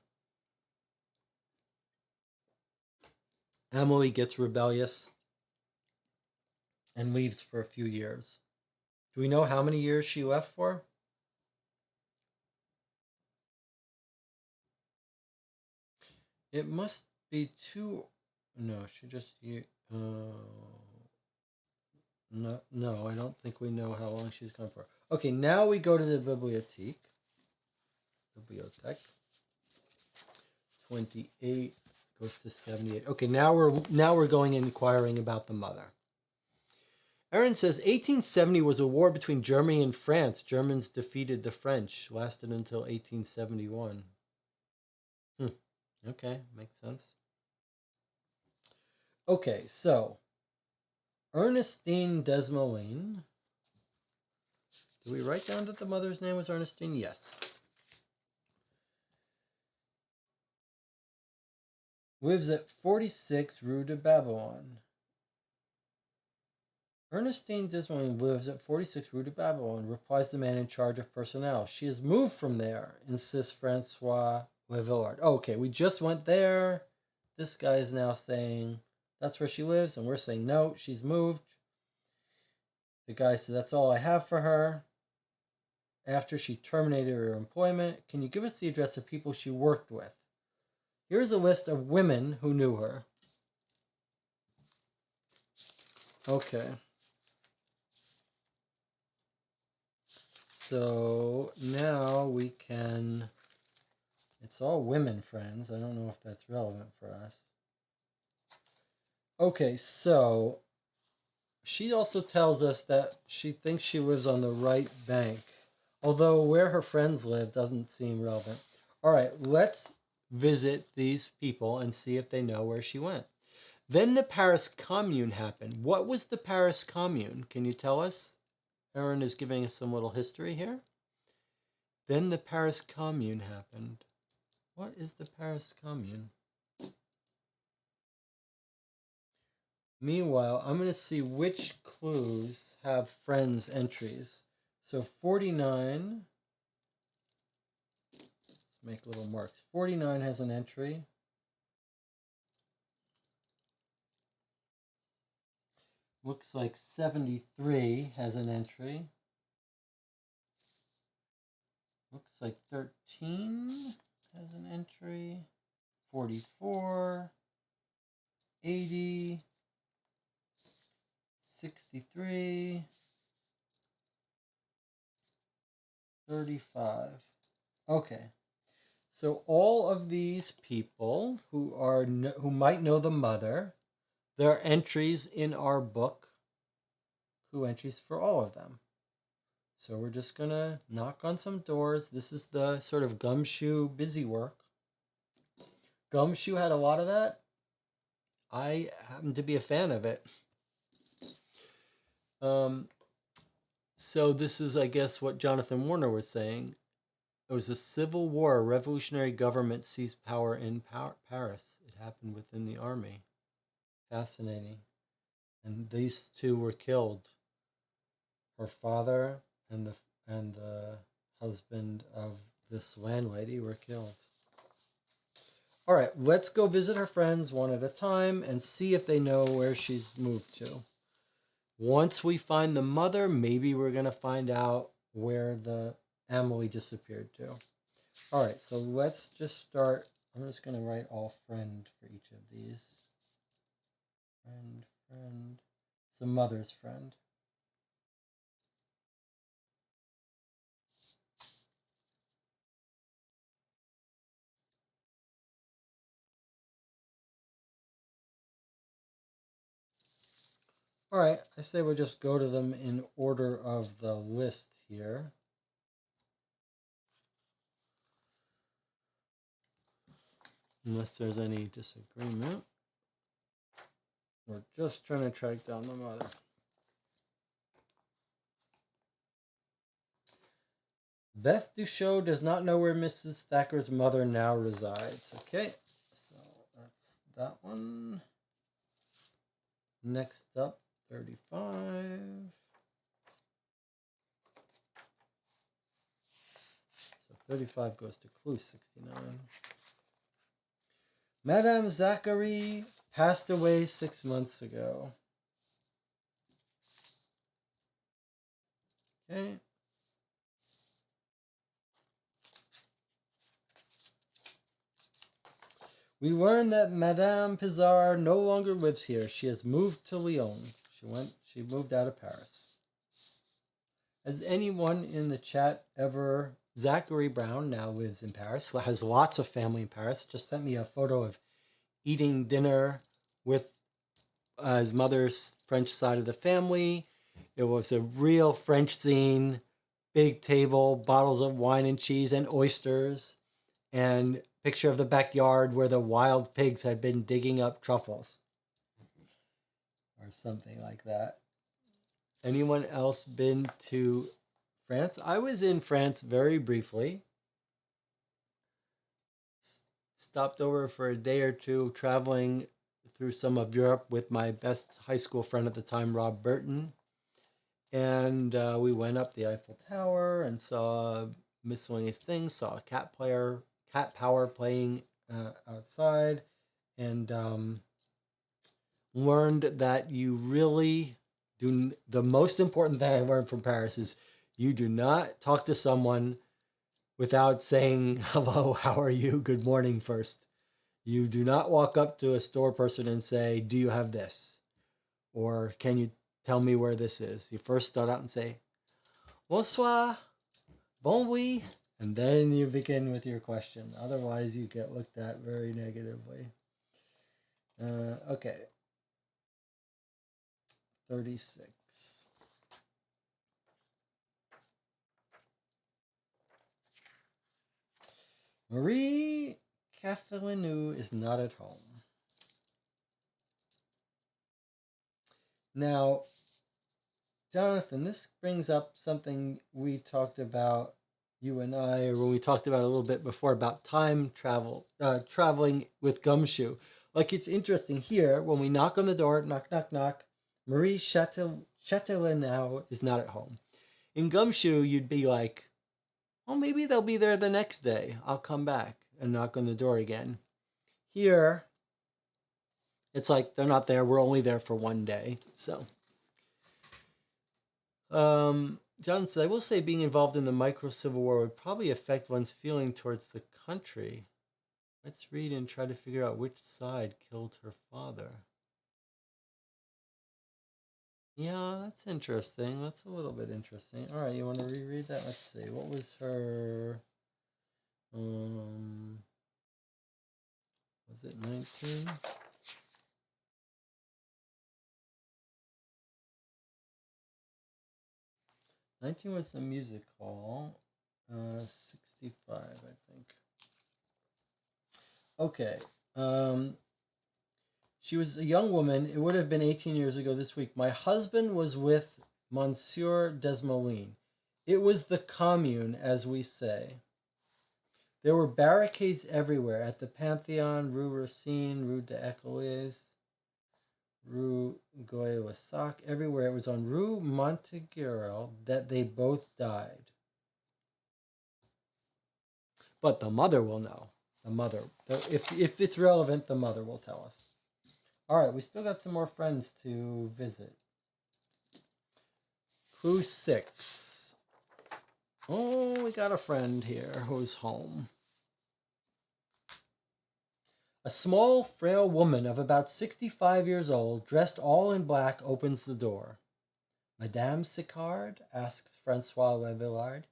Emily gets rebellious and leaves for a few years. Do we know how many years she left for? It must be two. No, she just. No, I don't think we know how long she's gone for. Okay, now we go to the bibliothèque. Bibliothèque. 28 goes to 78. Okay, now we're going and inquiring about the mother. Aaron says 1870 was a war between Germany and France. Germans defeated the French. Lasted until 1871. Okay, makes sense. Okay, so Ernestine Desmoulins. Did we write down that the mother's name was Ernestine? Yes. Lives at 46 Rue de Babylon. Ernestine Desmoulins lives at 46 Rue de Babylon, replies the man in charge of personnel. She has moved from there, insists Francois Levillard. Oh, okay, we just went there. This guy is now saying that's where she lives, and we're saying no, she's moved. The guy says that's all I have for her. After she terminated her employment, can you give us the address of people she worked with? Here's a list of women who knew her. Okay. So now we can, it's all women, friends. I don't know if that's relevant for us. Okay, so she also tells us that she thinks she lives on the right bank, although where her friends live doesn't seem relevant. All right, let's visit these people and see if they know where she went. Then the Paris Commune happened. What was the Paris Commune? Can you tell us? Aaron is giving us some little history here. Then the Paris Commune happened. What is the Paris Commune? Meanwhile, I'm going to see which clues have friends entries. So 49, let's make little marks. 49 has an entry. Looks like 73 has an entry. Looks like 13 has an entry. 44, 80, 63, 35. Okay. So all of these people who might know the mother, there are entries in our book, clue entries for all of them. So we're just going to knock on some doors. This is the sort of Gumshoe busy work. Gumshoe had a lot of that. I happen to be a fan of it. So this is, I guess, what Jonathan Warner was saying. It was a civil war. A revolutionary government seized power in Paris. It happened within the army. Fascinating. And these two were killed. Her father and the husband of this landlady were killed. All right, let's go visit her friends one at a time and see if they know where she's moved to. Once we find the mother, maybe we're going to find out where the Emily disappeared to. All right, so let's just start. I'm just going to write all friend for each of these. Friend. It's the mother's friend. All right, I say we'll just go to them in order of the list here. Unless there's any disagreement. We're just trying to track down the mother. Beth Duchot does not know where Mrs. Thacker's mother now resides. Okay, so that's that one. Next up, 35. So 35 goes to clue 69. Madame Zachary passed away 6 months ago. Okay. We learn that Madame Pizarre no longer lives here. She has moved to Lyon. She moved out of Paris. Has anyone in the chat ever... Zachary Brown now lives in Paris, has lots of family in Paris. Just sent me a photo of eating dinner with his mother's French side of the family. It was a real French scene, big table, bottles of wine and cheese and oysters, and picture of the backyard where the wild pigs had been digging up truffles or something like that. Anyone else been to France? I was in France very briefly. Stopped over for a day or two traveling through some of Europe with my best high school friend at the time, Rob Burton. And we went up the Eiffel Tower and saw miscellaneous things, saw a Cat Power playing outside, and learned that you really do. The most important thing I learned from Paris is you do not talk to someone without saying hello, how are you, good morning first. You do not walk up to a store person and say, do you have this? Or can you tell me where this is? You first start out and say, bonsoir, bon oui, and then you begin with your question. Otherwise, you get looked at very negatively. Okay. 36. Marie Catherineau is not at home. Now, Jonathan, this brings up something we talked about, you and I, or when we talked about a little bit before about time travel, traveling with Gumshoe. Like, it's interesting here, when we knock on the door, knock, knock, knock, Marie Chatelainau is not at home. In Gumshoe, you'd be like, well, maybe they'll be there the next day. I'll come back and knock on the door again. Here, it's like they're not there. We're only there for one day. So, John said, I will say being involved in the micro-civil war would probably affect one's feeling towards the country. Let's read and try to figure out which side killed her father. Yeah, that's interesting. That's a little bit interesting. All right, you want to reread that? Let's see. What was her... was it 19? '19 was the music hall. 65, I think. Okay. She was a young woman. It would have been 18 years ago this week. My husband was with Monsieur Desmoulins. It was the commune, as we say. There were barricades everywhere at the Pantheon, Rue Racine, Rue d'Ecoles, Rue Goye-Lussac, everywhere. It was on Rue Monteguerel that they both died. But the mother will know. The mother. If it's relevant, the mother will tell us. All right, we still got some more friends to visit. Clue 6. Oh, we got a friend here who's home. A small, frail woman of about 65 years old, dressed all in black, opens the door. Madame Sicard? Asks Francois Levillard.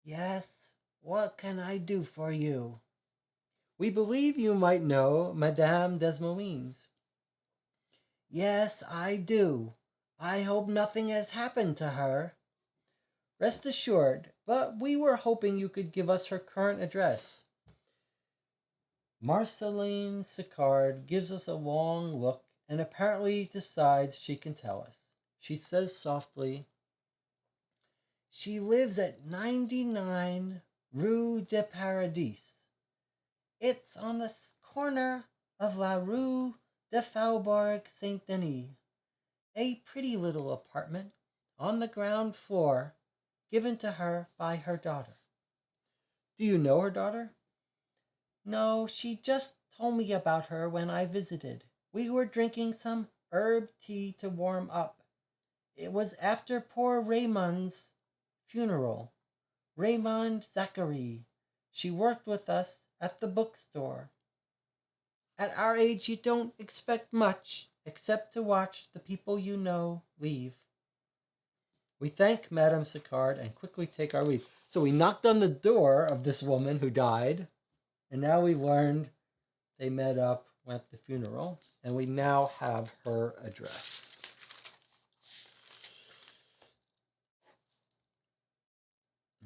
Yes, what can I do for you? We believe you might know Madame Desmoulins. Yes, I do. I hope nothing has happened to her. Rest assured, but we were hoping you could give us her current address. Marceline Sicard gives us a long look and apparently decides she can tell us. She says softly, she lives at 99 Rue de Paradis. It's on the corner of La Rue de Faubourg Saint Denis. A pretty little apartment on the ground floor given to her by her daughter. Do you know her daughter? No, she just told me about her when I visited. We were drinking some herb tea to warm up. It was after poor Raymond's funeral. Raymond Zachary. She worked with us at the bookstore. At our age, you don't expect much except to watch the people you know leave. We thank Madame Sicard and quickly take our leave. So we knocked on the door of this woman who died, and now we learned they met up, went to the funeral, and we now have her address.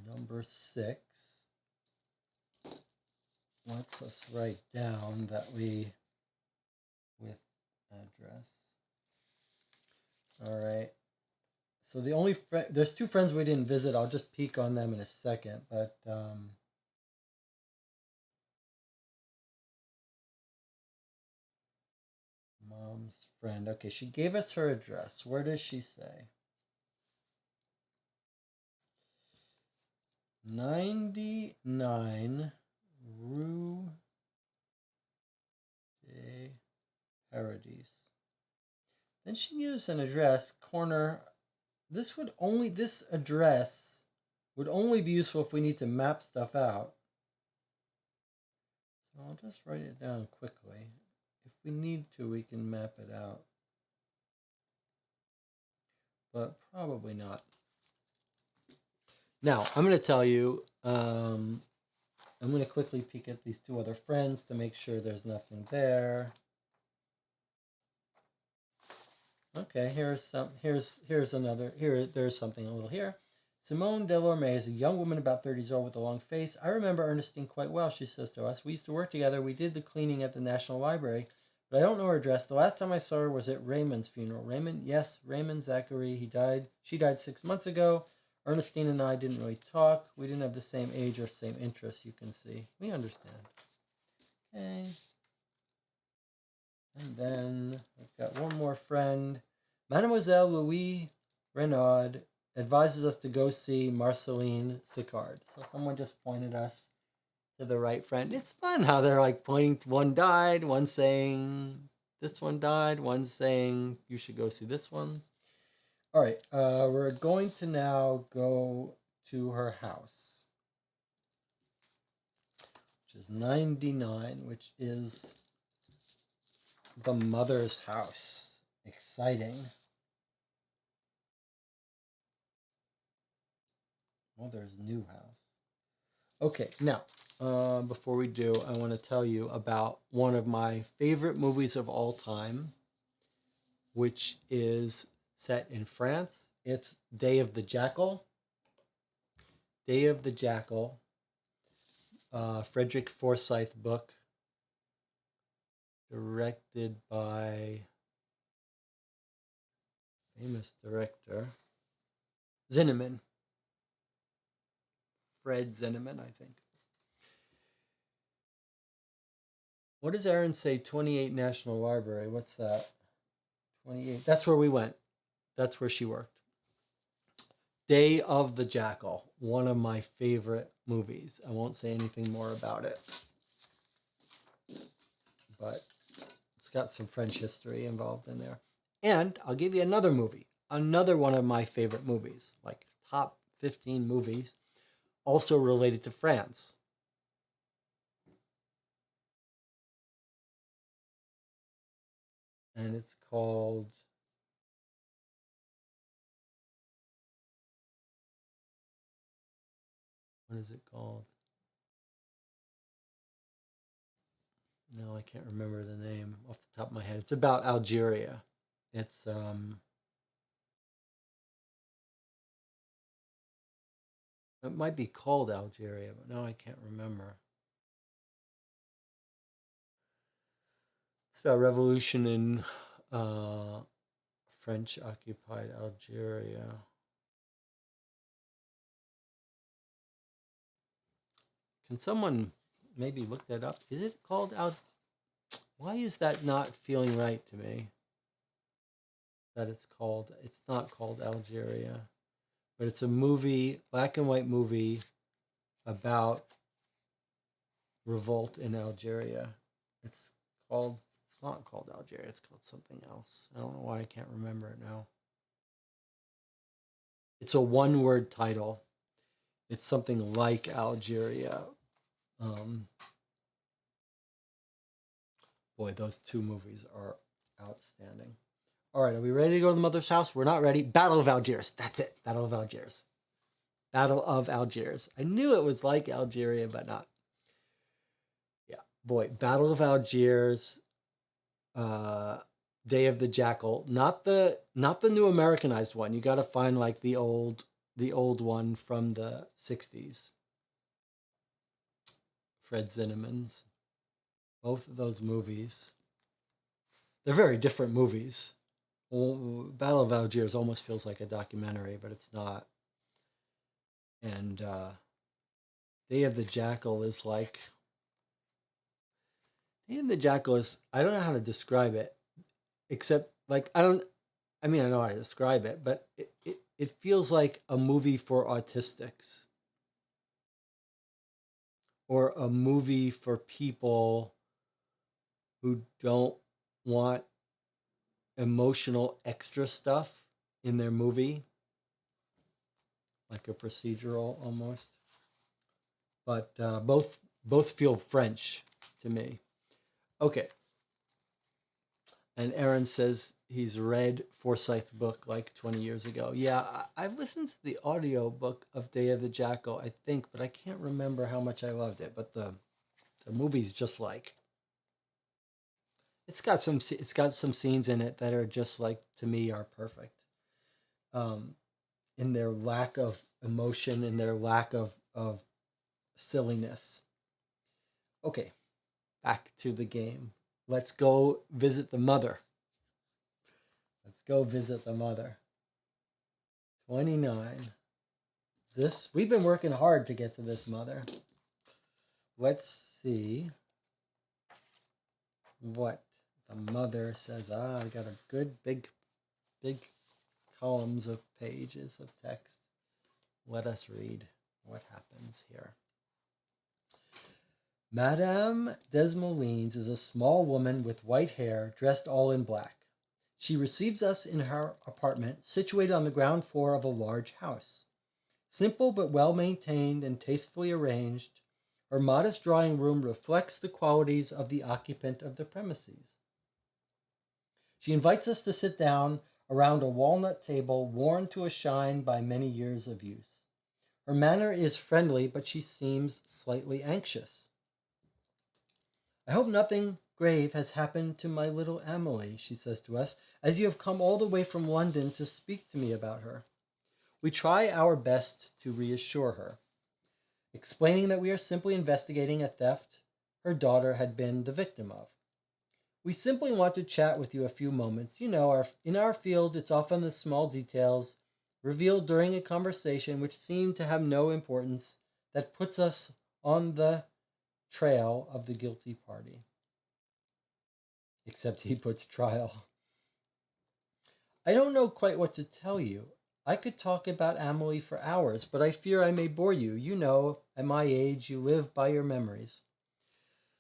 Number 6 lets us write down that we with address. All right. So the only there's 2 friends we didn't visit. I'll just peek on them in a second, but mom's friend. Okay, she gave us her address. Where does she say? 99 Rue de Paradis. Then she gives an address, corner. This address would only be useful if we need to map stuff out. So I'll just write it down quickly. If we need to, we can map it out. But probably not. Now, I'm going to tell you, I'm going to quickly peek at these 2 other friends to make sure there's nothing there. Okay, there's something a little here. Simone Delorme is a young woman about 30 years old with a long face. I remember Ernestine quite well, she says to us. We used to work together. We did the cleaning at the National Library, but I don't know her address. The last time I saw her was at Raymond's funeral. Raymond, yes, Raymond Zachary. She died 6 months ago. Ernestine and I didn't really talk. We didn't have the same age or same interests, you can see. We understand. Okay. And then I've got one more friend. Mademoiselle Louis Renaud advises us to go see Marceline Sicard. So someone just pointed us to the right friend. It's fun how they're like pointing. One died, one saying this one died, one saying you should go see this one. All right, we're going to now go to her house, which is 99, which is the mother's house. Exciting. Mother's new house. Okay, now, before we do, I want to tell you about one of my favorite movies of all time, which is set in France. It's Day of the Jackal. Day of the Jackal, Frederick Forsyth book, directed by famous director Zinnemann. Fred Zinnemann, I think. What does Aaron say? 28 National Library. What's that? 28. That's where we went. That's where she worked. Day of the Jackal, one of my favorite movies. I won't say anything more about it, but it's got some French history involved in there. And I'll give you another movie, another one of my favorite movies, like top 15 movies, also related to France. And it's called what is it called? No, I can't remember the name off the top of my head. It's about Algeria. It's it might be called Algeria, but now I can't remember. It's about revolution in French occupied Algeria. Can someone maybe look that up? Is it called Why is that not feeling right to me? That it's not called Algeria, but it's a movie, black and white movie about revolt in Algeria. It's not called Algeria, it's called something else. I don't know why I can't remember it now. It's a one-word title. It's something like Algeria. Boy, those two movies are outstanding. All right, are we ready to go to the mother's house? We're not ready. Battle of Algiers. That's it. Battle of Algiers. Battle of Algiers. I knew it was like Algeria, but not. Yeah, boy, Battle of Algiers. Day of the Jackal. Not the new Americanized one. You got to find like the old one from the 60s. Fred Zinnemann's. Both of those movies. They're very different movies. Battle of Algiers almost feels like a documentary, but it's not. And Day of the Jackal is like. Day of the Jackal is. I don't know how to describe it, except like I don't. I mean, I know how to describe it, but it feels like a movie for autistics or a movie for people who don't want emotional extra stuff in their movie, like a procedural almost. But both feel French to me. Okay. And Aaron says he's read Forsyth's book like 20 years ago. Yeah, I've listened to the audio book of Day of the Jackal, I think, but I can't remember how much I loved it. But the movie's just like it's got some scenes in it that are just like to me are perfect. In their lack of emotion, in their lack of silliness. Okay, back to the game. Let's go visit the mother. Let's go visit the mother. 29. We've been working hard to get to this mother. Let's see what the mother says. I got a good big columns of pages of text. Let us read what happens here. Madame Desmoulins is a small woman with white hair, dressed all in black. She receives us in her apartment, situated on the ground floor of a large house. Simple but well-maintained and tastefully arranged, her modest drawing room reflects the qualities of the occupant of the premises. She invites us to sit down around a walnut table worn to a shine by many years of use. Her manner is friendly, but she seems slightly anxious. I hope nothing grave has happened to my little Amelie, she says to us, as you have come all the way from London to speak to me about her. We try our best to reassure her, explaining that we are simply investigating a theft her daughter had been the victim of. We simply want to chat with you a few moments. You know, in our field, it's often the small details revealed during a conversation which seem to have no importance that puts us on the trail of the guilty party. Except he puts trial. I don't know quite what to tell you. I could talk about Amelie for hours, but I fear I may bore you. You know, at my age, you live by your memories.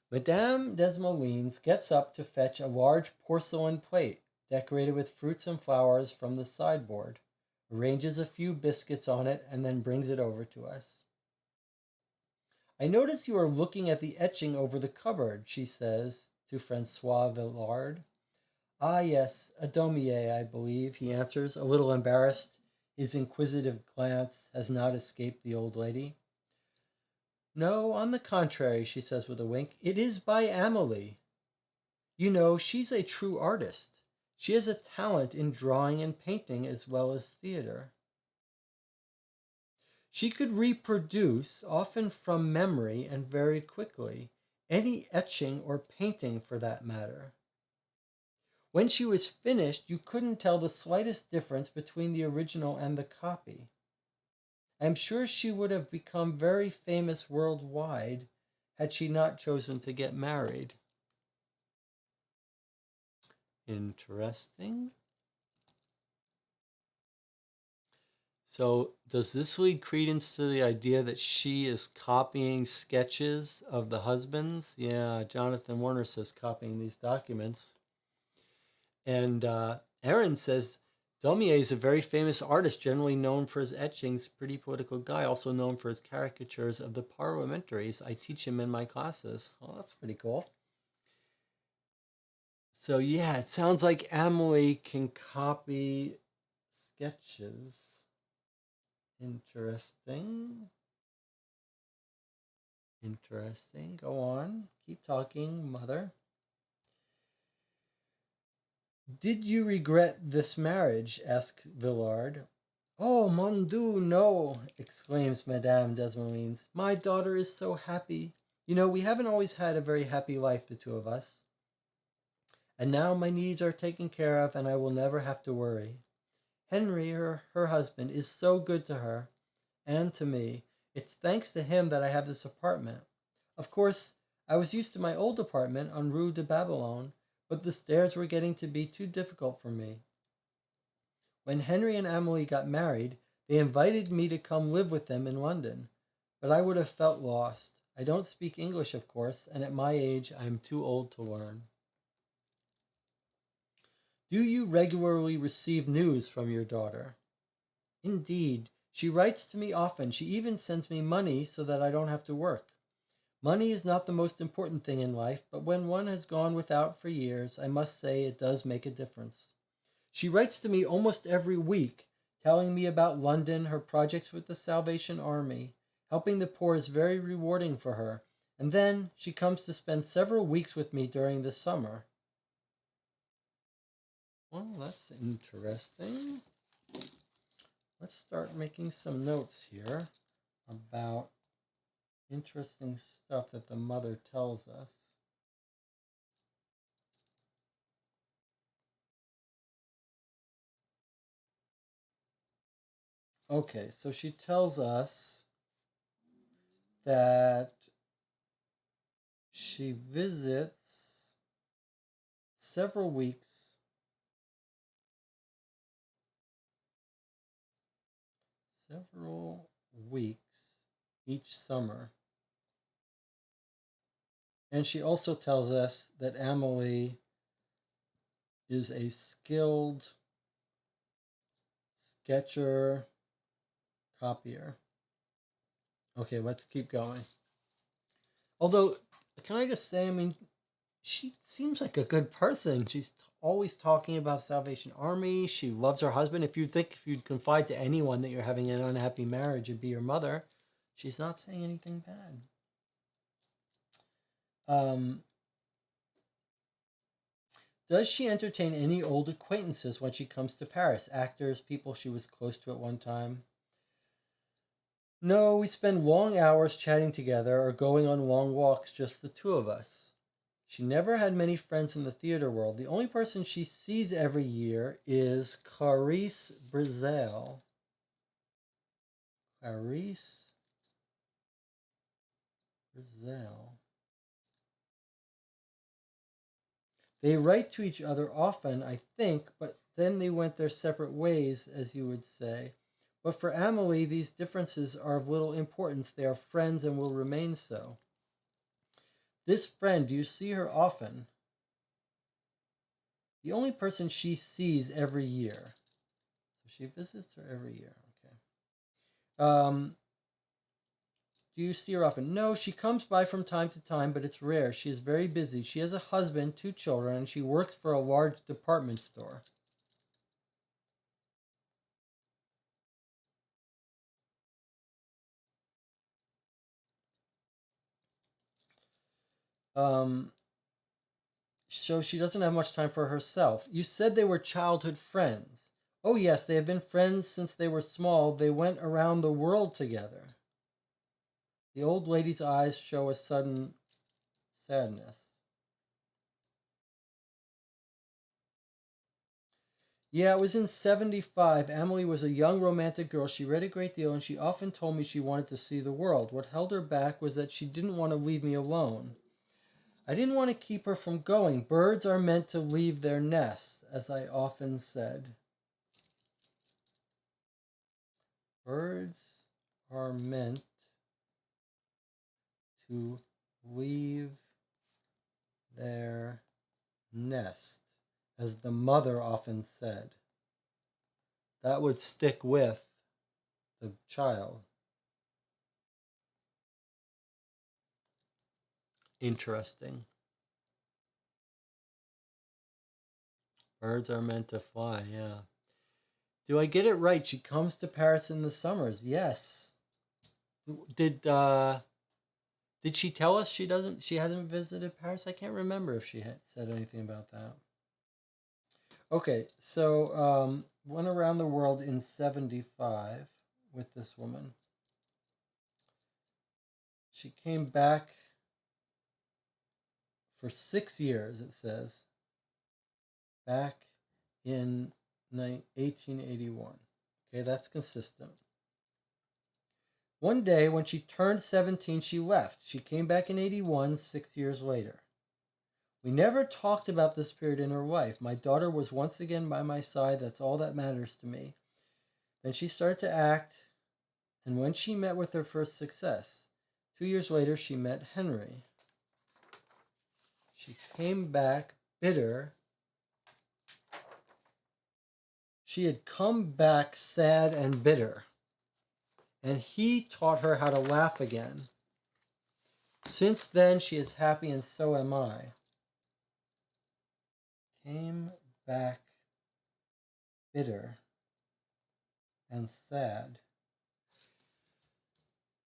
Madame Desmoulins gets up to fetch a large porcelain plate decorated with fruits and flowers from the sideboard, arranges a few biscuits on it, and then brings it over to us. I notice you are looking at the etching over the cupboard, she says to Francois Villard. Ah, yes, a Daumier, I believe, he answers, a little embarrassed. His inquisitive glance has not escaped the old lady. No, on the contrary, she says with a wink, it is by Amelie. You know, she's a true artist. She has a talent in drawing and painting as well as theater. She could reproduce, often from memory and very quickly, any etching or painting for that matter. When she was finished, you couldn't tell the slightest difference between the original and the copy. I'm sure she would have become very famous worldwide had she not chosen to get married. Interesting. So, does this lead credence to the idea that she is copying sketches of the husbands? Yeah, Jonathan Warner says copying these documents. And Aaron says Daumier is a very famous artist, generally known for his etchings, pretty political guy, also known for his caricatures of the parliamentaries. I teach him in my classes. Oh, that's pretty cool. So yeah, it sounds like Emily can copy sketches. Interesting. Interesting. Go on. Keep talking, mother. Did you regret this marriage? Asked Villard. Oh, mon Dieu, no, exclaims Madame Desmoulins. My daughter is so happy. You know, we haven't always had a very happy life, the two of us. And now my needs are taken care of, and I will never have to worry. Henry, her husband, is so good to her and to me. It's thanks to him that I have this apartment. Of course, I was used to my old apartment on Rue de Babylone, but the stairs were getting to be too difficult for me. When Henry and Emily got married, they invited me to come live with them in London, but I would have felt lost. I don't speak English, of course, and at my age, I am too old to learn. Do you regularly receive news from your daughter? Indeed, she writes to me often. She even sends me money so that I don't have to work. Money is not the most important thing in life, but when one has gone without for years, I must say it does make a difference. She writes to me almost every week, telling me about London, her projects with the Salvation Army. Helping the poor is very rewarding for her. And then she comes to spend several weeks with me during the summer. Well, that's interesting. Let's start making some notes here about interesting stuff that the mother tells us. Okay, so she tells us that she visits several weeks each summer. And she also tells us that Emily is a skilled sketcher copier. Okay, let's keep going. Although, can I just say, I mean, she seems like a good person. She's always talking about Salvation Army. She loves her husband. If you'd confide to anyone that you're having an unhappy marriage, it'd be your mother. She's not saying anything bad. Does she entertain any old acquaintances when she comes to Paris? Actors, people she was close to at one time? No, we spend long hours chatting together or going on long walks, just the two of us. She never had many friends in the theater world. The only person she sees every year is Clarice Brazel. Clarice Brazel. They write to each other often, I think, but then they went their separate ways, as you would say. But for Amelie, these differences are of little importance. They are friends and will remain so. This friend, do you see her often? The only person she sees every year. So she visits her every year. Okay. Do you see her often? No, she comes by from time to time, but it's rare. She is very busy. She has a husband, two children, and she works for a large department store. Um, so she doesn't have much time for herself. You said they were childhood friends. Oh, yes, they have been friends since they were small. They went around the world together. The old lady's eyes show a sudden sadness. Yeah, it was in 75. Emily was a young romantic girl. She read a great deal, and she often told me she wanted to see the world. What held her back was that she didn't want to leave me alone. I didn't want to keep her from going. Birds are meant to leave their nest, as I often said. Birds are meant to leave their nest, as the mother often said. That would stick with the child. Interesting. Birds are meant to fly, yeah. Do I get it right? She comes to Paris in the summers. Yes. Did she tell us she hasn't visited Paris? I can't remember if she had said anything about that. Okay, so went around the world in 75 with this woman. She came back for 6 years, it says, back in 1881. Okay, that's consistent. One day, when she turned 17, she left. She came back in 81, 6 years later. We never talked about this period in her life. My daughter was once again by my side. That's all that matters to me. Then she started to act, and when she met with her first success, 2 years later, she met Henry. She came back bitter. She had come back sad and bitter, and he taught her how to laugh again. Since then, she is happy, and so am I. Came back bitter and sad.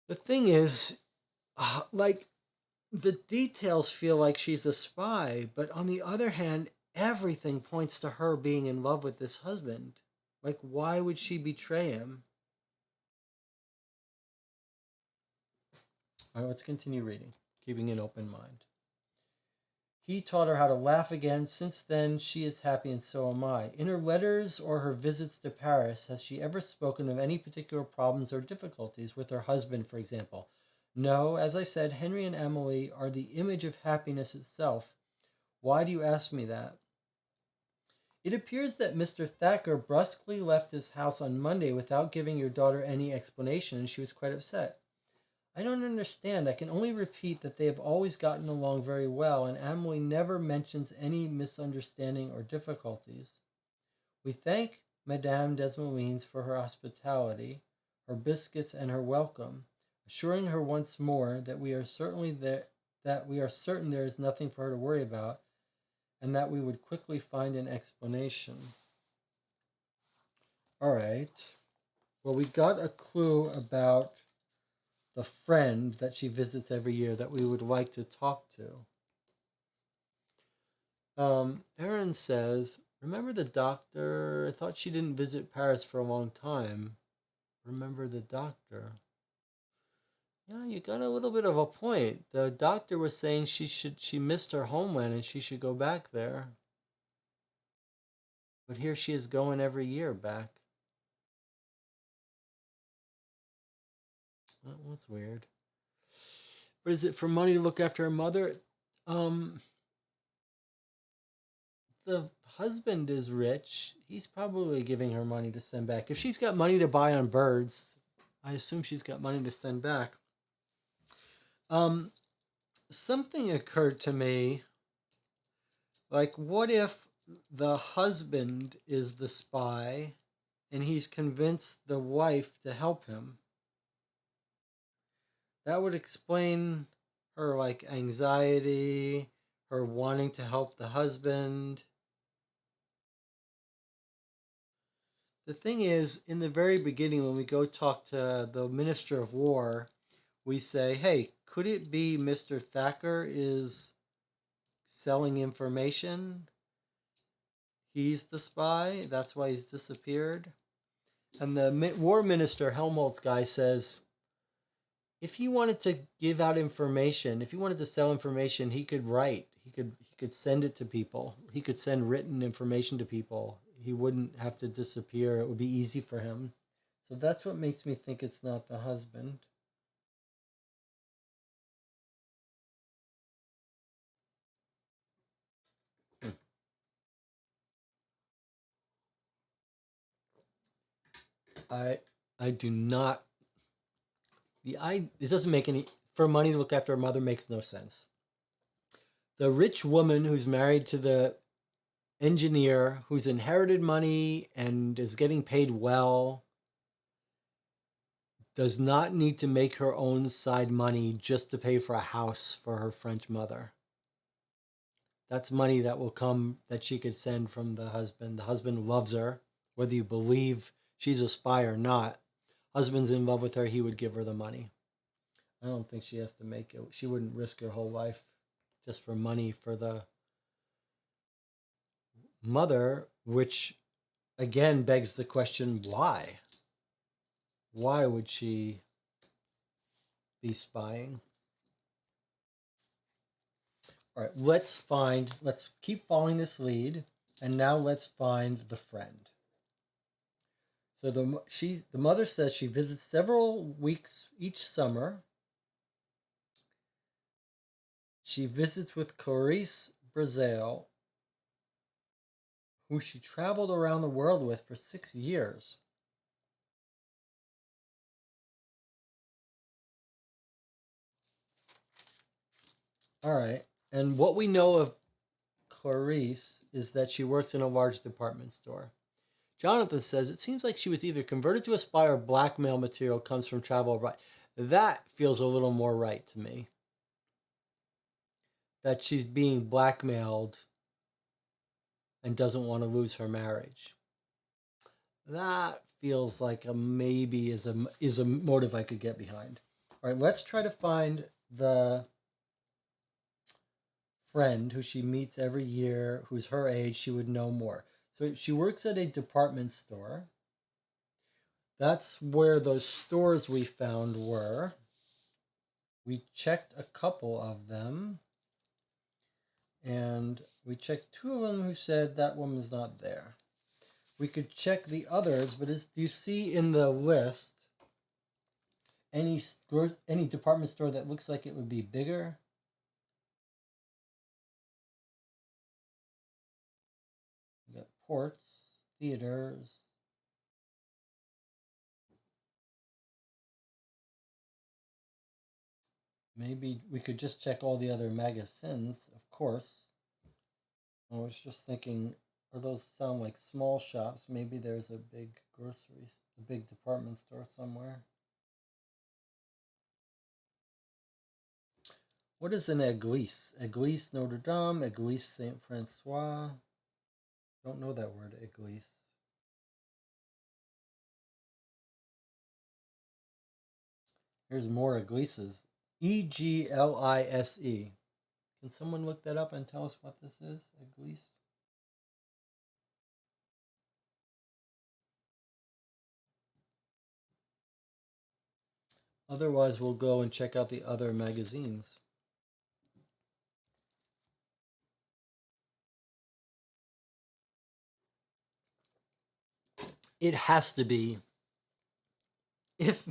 The thing is, like, the details feel like she's a spy, but on the other hand, everything points to her being in love with this husband. Like, why would she betray him? All right, let's continue reading, keeping an open mind. He taught her how to laugh again. Since then, she is happy, and so am I. In her letters or her visits to Paris, has she ever spoken of any particular problems or difficulties with her husband, for example? No, as I said, Henry and Emily are the image of happiness itself. Why do you ask me that? It appears that Mr. Thacker brusquely left his house on Monday without giving your daughter any explanation, and she was quite upset. I don't understand. I can only repeat that they have always gotten along very well, and Emily never mentions any misunderstanding or difficulties. We thank Madame Desmoulins for her hospitality, her biscuits, and her welcome, assuring her once more that we are certain there is nothing for her to worry about, and that we would quickly find an explanation. All right. Well, we got a clue about the friend that she visits every year that we would like to talk to. Erin says, remember the doctor? I thought she didn't visit Paris for a long time. Remember the doctor? Yeah, you got a little bit of a point. The doctor was saying she missed her homeland and she should go back there. But here she is going every year back. Well, that's weird. But is it for money to look after her mother? The husband is rich. He's probably giving her money to send back. If she's got money to buy on birds, I assume she's got money to send back. Something occurred to me. Like, what if the husband is the spy and he's convinced the wife to help him? That would explain her, like, anxiety, her wanting to help the husband. The thing is, in the very beginning, when we go talk to the Minister of War, we say, hey, could it be Mr. Thacker is selling information. He's the spy. That's why he's disappeared. And the war minister, Helmholtz guy, says if he wanted to give out information, if he wanted to sell information, he could write. He could send it to people. He could send written information to people. He wouldn't have to disappear. It would be easy for him. So that's what makes me think it's not the husband. I do not. It doesn't make any, for money to look after a mother makes no sense. The rich woman who's married to the engineer who's inherited money and is getting paid well does not need to make her own side money just to pay for a house for her French mother. That's money that will come that she could send from the husband. The husband loves her, whether you believe she's a spy or not. Husband's in love with her, he would give her the money. I don't think she has to make it. She wouldn't risk her whole life just for money for the mother, which again begs the question, why? Why would she be spying? All right, let's keep following this lead, and now let's find the friend. So the mother says she visits several weeks each summer. She visits with Clarice Brazel, who she traveled around the world with for 6 years. All right, and what we know of Clarice is that she works in a large department store. Jonathan says it seems like she was either converted to a spy or blackmail material comes from travel abroad. That feels a little more right to me. That she's being blackmailed and doesn't want to lose her marriage. That feels like a maybe is a motive I could get behind. All right, let's try to find the friend who she meets every year, who's her age. She would know more. So she works at a department store. That's where those stores we found were. We checked a couple of them, and we checked 2 of them who said that woman's not there. We could check the others, but do you see in the list any department store that looks like it would be bigger? We got ports, theaters. Maybe we could just check all the other magazines, of course. I was just thinking, or those sound like small shops. Maybe there's a big a big department store somewhere. What is an église? Église Notre Dame, Église Saint Francois. Don't know that word, église. Here's more églises. Eglise. Can someone look that up and tell us what this is? Église. Otherwise, we'll go and check out the other magazines. It has to be. If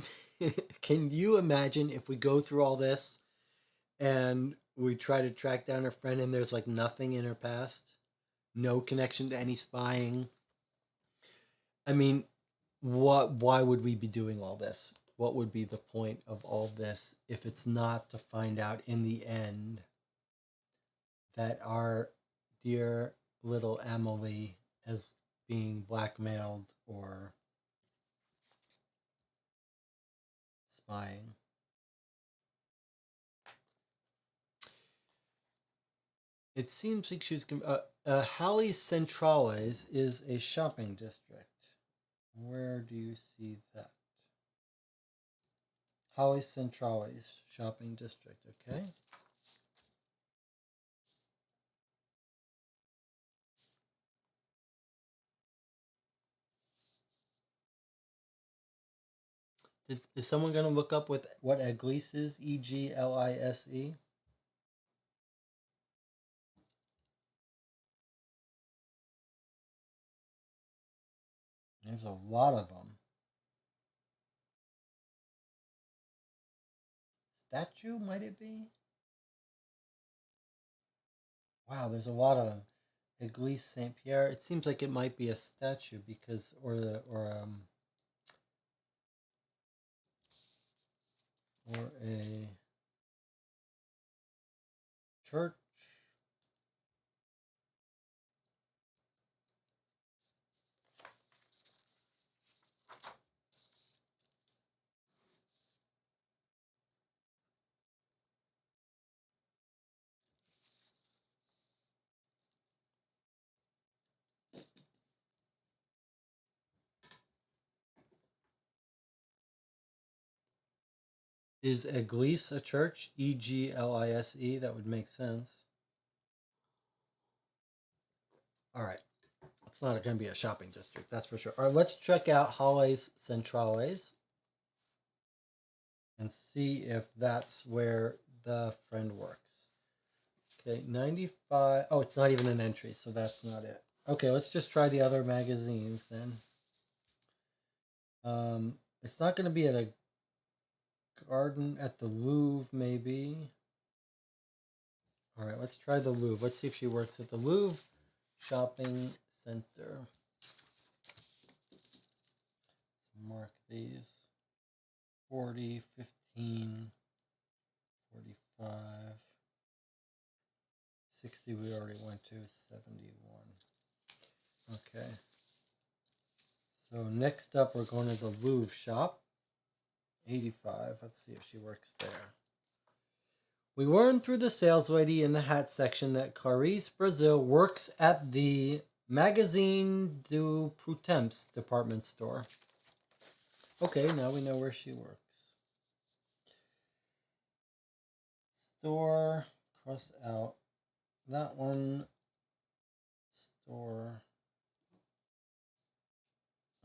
can you imagine if we go through all this and we try to track down her friend and there's like nothing in her past, no connection to any spying? I mean, why would we be doing all this? What would be the point of all this if it's not to find out in the end that our dear little Emily is being blackmailed or spying? It seems like she's Halle Centrales is a shopping district. Where do you see that? Halle Centrales shopping district. Okay. Is someone going to look up what Eglise is? Eglise? There's a lot of them. Statue, might it be? Wow, there's a lot of them. Eglise Saint Pierre. It seems like it might be a statue because, or a church. Is Eglise a church? Eglise. That would make sense. All right. It's not going to be a shopping district, that's for sure. All right, let's check out Halles Centrales and see if that's where the friend works. Okay, 95. Oh, it's not even an entry, so that's not it. Okay, let's just try the other magazines then. It's not going to be at a garden at the Louvre, maybe. All right, let's try the Louvre. Let's see if she works at the Louvre Shopping Center. Mark these. 40, 15, 45, 60 we already went to, 71. Okay. So next up we're going to the Louvre shop. 85. Let's see if she works there. We learned through the sales lady in the hat section that Clarice Brazil works at the Magazine du Printemps department store. Okay, now we know where she works. Store, cross out that one. Store.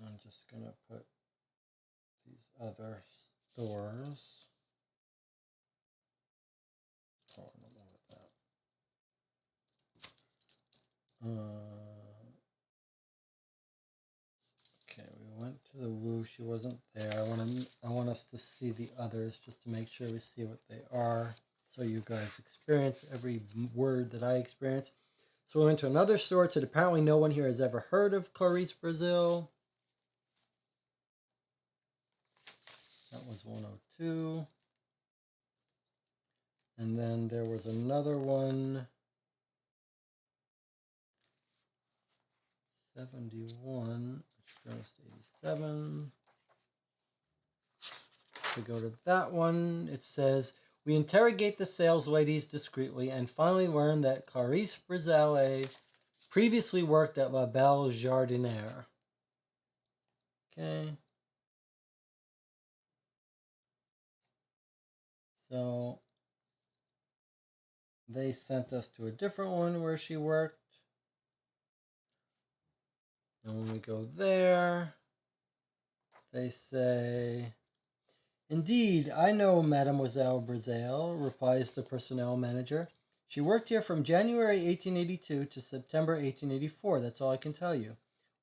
I'm just going to put these other stores. Oh, I don't know what that. Okay, we went to the Woo. She wasn't there. I want us to see the others just to make sure we see what they are, so you guys experience every word that I experience. So we went to another store. So apparently no one here has ever heard of Clarice Brazil. That was 102. And then there was another one. 71, which goes to 87. We go to that one. It says, we interrogate the sales ladies discreetly and finally learn that Clarice Brazile previously worked at La Belle Jardinière. Okay. So they sent us to a different one where she worked. And when we go there, they say, indeed, I know Mademoiselle Brazil, replies the personnel manager. She worked here from January 1882 to September 1884. That's all I can tell you.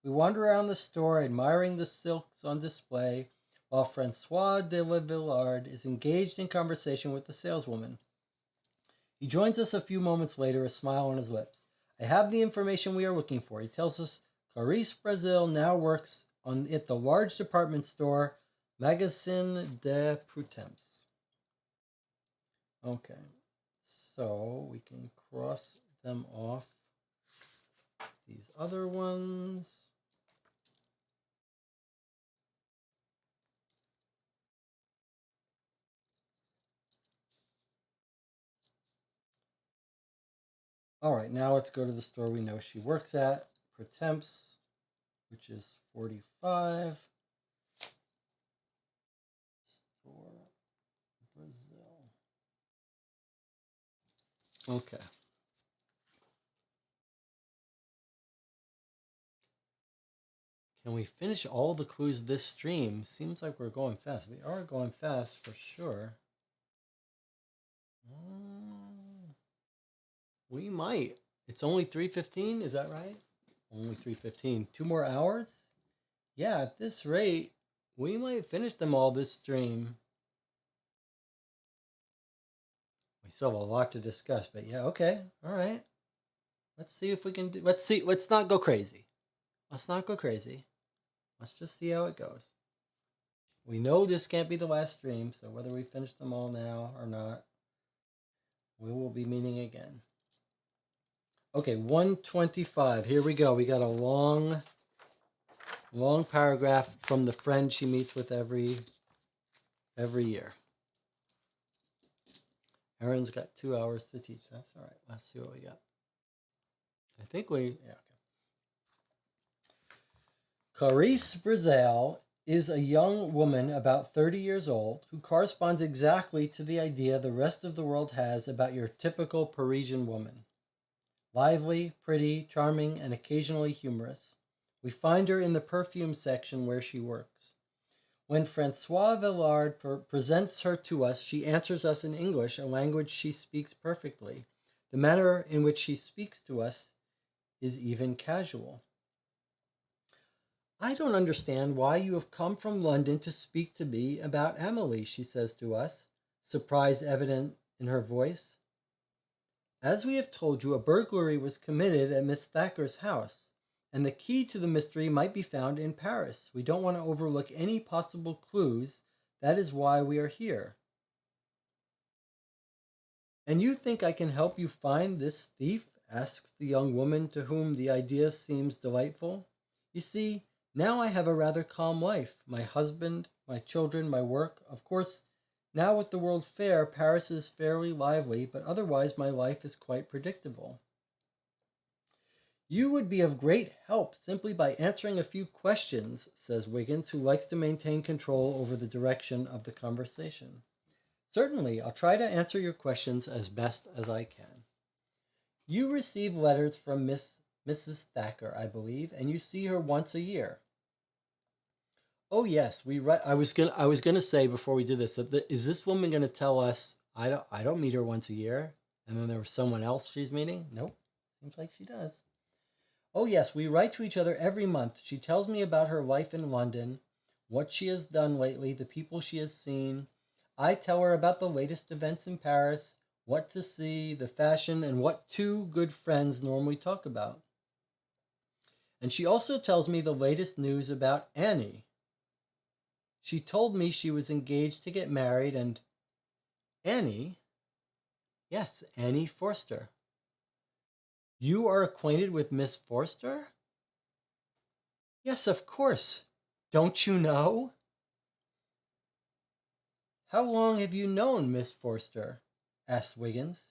We wander around the store admiring the silks on display while Francois de la Villard is engaged in conversation with the saleswoman. He joins us a few moments later, a smile on his lips. I have the information we are looking for. He tells us Clarice Brazil now works at the large department store Magazine de Printemps. Okay, so we can cross them off. These other ones. All right, now let's go to the store we know she works at, Printemps, which is 45. Store Brazil. Okay. Can we finish all the clues this stream? Seems like we're going fast. We are going fast for sure. We might. It's only 3:15, is that right? Only 3:15. 2 more hours? Yeah, at this rate, we might finish them all this stream. We still have a lot to discuss, but yeah, okay. All right. Let's see if we can do. Let's see. Let's not go crazy. Let's not go crazy. Let's just see how it goes. We know this can't be the last stream, so whether we finish them all now or not, we will be meeting again. Okay, 125. Here we go. We got a long paragraph from the friend she meets with every year. Erin's got 2 hours to teach. That's all right. Let's see what we got. I think yeah, okay. Clarice Brazel is a young woman about 30 years old who corresponds exactly to the idea the rest of the world has about your typical Parisian woman. Lively, pretty, charming, and occasionally humorous. We find her in the perfume section where she works. When Francois Villard presents her to us, she answers us in English, a language she speaks perfectly. The manner in which she speaks to us is even casual. I don't understand why you have come from London to speak to me about Amelie, she says to us, surprise evident in her voice. As we have told you, a burglary was committed at Miss Thacker's house, and the key to the mystery might be found in Paris. We don't want to overlook any possible clues. That is why we are here. And you think I can help you find this thief? Asks the young woman to whom the idea seems delightful. You see, now I have a rather calm life. My husband, my children, my work. Of course, now with the World Fair, Paris is fairly lively, but otherwise my life is quite predictable. You would be of great help simply by answering a few questions, says Wiggins, who likes to maintain control over the direction of the conversation. Certainly, I'll try to answer your questions as best as I can. You receive letters from Mrs. Thacker, I believe, and you see her once a year. Oh yes, we write. I was gonna say before we did this that is this woman gonna tell us I don't meet her once a year, and then there was someone else she's meeting? Nope, seems like she does. Oh yes, we write to each other every month. She tells me about her life in London, what she has done lately, the people she has seen. I tell her about the latest events in Paris, what to see, the fashion, and what two good friends normally talk about. And she also tells me the latest news about Annie. She told me she was engaged to get married, and Annie? Yes, Annie Forster. You are acquainted with Miss Forster? Yes, of course. Don't you know? How long have you known Miss Forster? Asked Wiggins.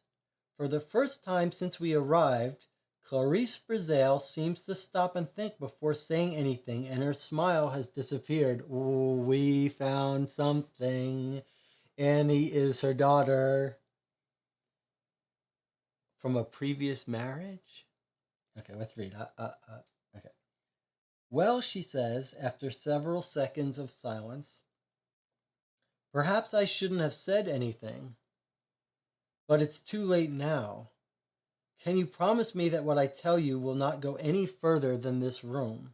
For the first time since we arrived, Clarice Brazel seems to stop and think before saying anything, and her smile has disappeared. Ooh, we found something. Annie is her daughter from a previous marriage? Okay, let's read. Okay. Well, she says, after several seconds of silence, perhaps I shouldn't have said anything, but it's too late now. Can you promise me that what I tell you will not go any further than this room?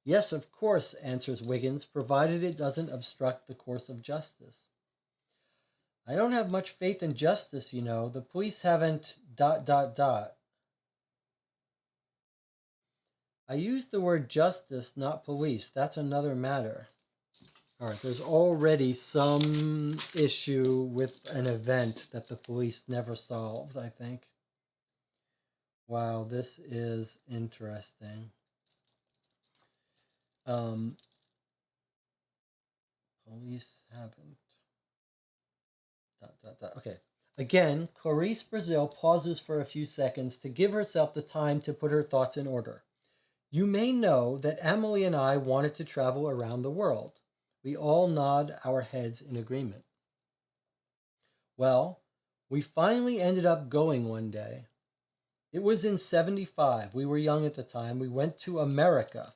Yes, of course, answers Wiggins, provided it doesn't obstruct the course of justice. I don't have much faith in justice, you know. The police haven't ... I used the word justice, not police. That's another matter. All right, there's already some issue with an event that the police never solved, I think. Wow, this is interesting. Police haven't... Okay. Again, Clarice Brazel pauses for a few seconds to give herself the time to put her thoughts in order. You may know that Amelie and I wanted to travel around the world. We all nod our heads in agreement. Well, we finally ended up going one day. It was in 75. We were young at the time. We went to America.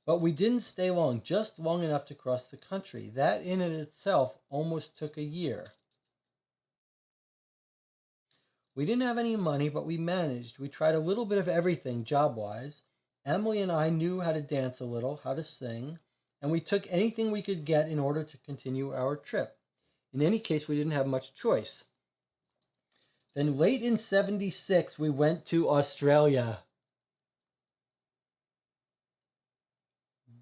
But we didn't stay long, just long enough to cross the country. That in and itself almost took a year. We didn't have any money, but we managed. We tried a little bit of everything job wise. Emily and I knew how to dance a little, how to sing, and we took anything we could get in order to continue our trip. In any case, we didn't have much choice. Then late in 76, we went to Australia.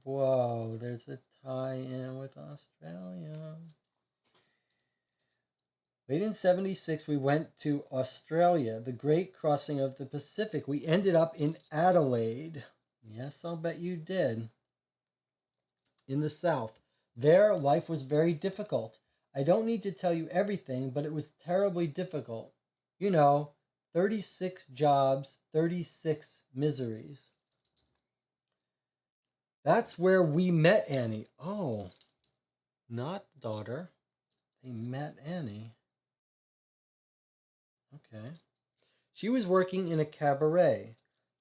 Whoa, there's a tie-in with Australia. Late in 76, we went to Australia, the great crossing of the Pacific. We ended up in Adelaide. Yes, I'll bet you did. In the South. There, life was very difficult. I don't need to tell you everything, but it was terribly difficult. You know, 36 jobs, 36 miseries. That's where we met Annie. Oh, not daughter. They met Annie. Okay. She was working in a cabaret.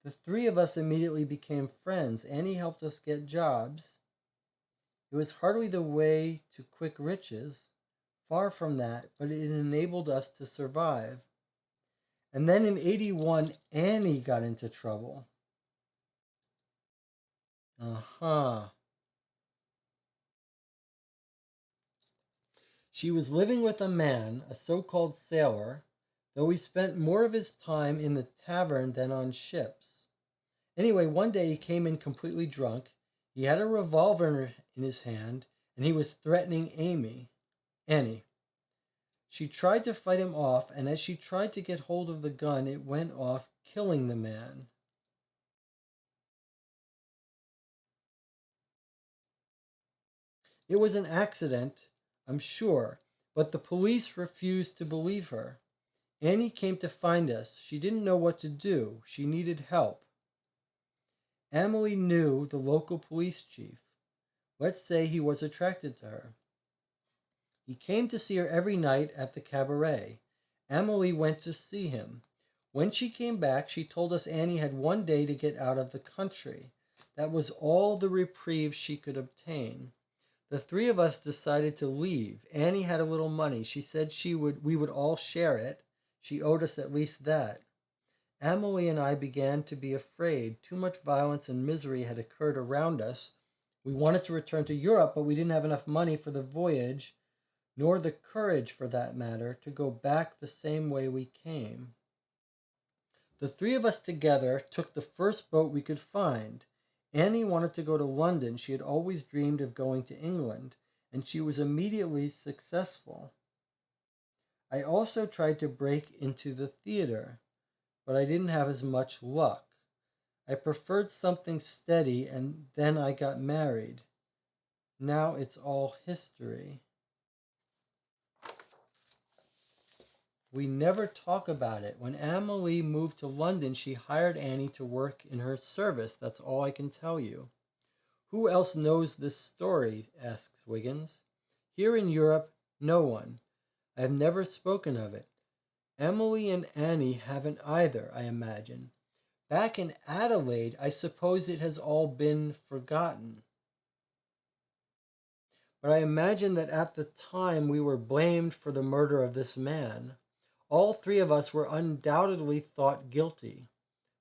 The three of us immediately became friends. Annie helped us get jobs. It was hardly the way to quick riches. Far from that, but it enabled us to survive. And then in 81, Annie got into trouble. Uh-huh. She was living with a man, a so-called sailor, though he spent more of his time in the tavern than on ships. Anyway, one day he came in completely drunk. He had a revolver in his hand, and he was threatening Annie. She tried to fight him off, and as she tried to get hold of the gun, it went off, killing the man. It was an accident, I'm sure, but the police refused to believe her. Annie came to find us. She didn't know what to do. She needed help. Emily knew the local police chief. Let's say he was attracted to her. He came to see her every night at the cabaret. Emily went to see him. When she came back, she told us Annie had one day to get out of the country. That was all the reprieve she could obtain. The three of us decided to leave. Annie had a little money. She said we would all share it. She owed us at least that. Emily and I began to be afraid. Too much violence and misery had occurred around us. We wanted to return to Europe, but we didn't have enough money for the voyage, nor the courage, for that matter, to go back the same way we came. The three of us together took the first boat we could find. Annie wanted to go to London. She had always dreamed of going to England, and she was immediately successful. I also tried to break into the theater, but I didn't have as much luck. I preferred something steady, and then I got married. Now it's all history. We never talk about it. When Amelie moved to London, she hired Annie to work in her service. That's all I can tell you. Who else knows this story? Asks Wiggins. Here in Europe, no one. I have never spoken of it. Emily and Annie haven't either, I imagine. Back in Adelaide, I suppose it has all been forgotten. But I imagine that at the time we were blamed for the murder of this man. All three of us were undoubtedly thought guilty.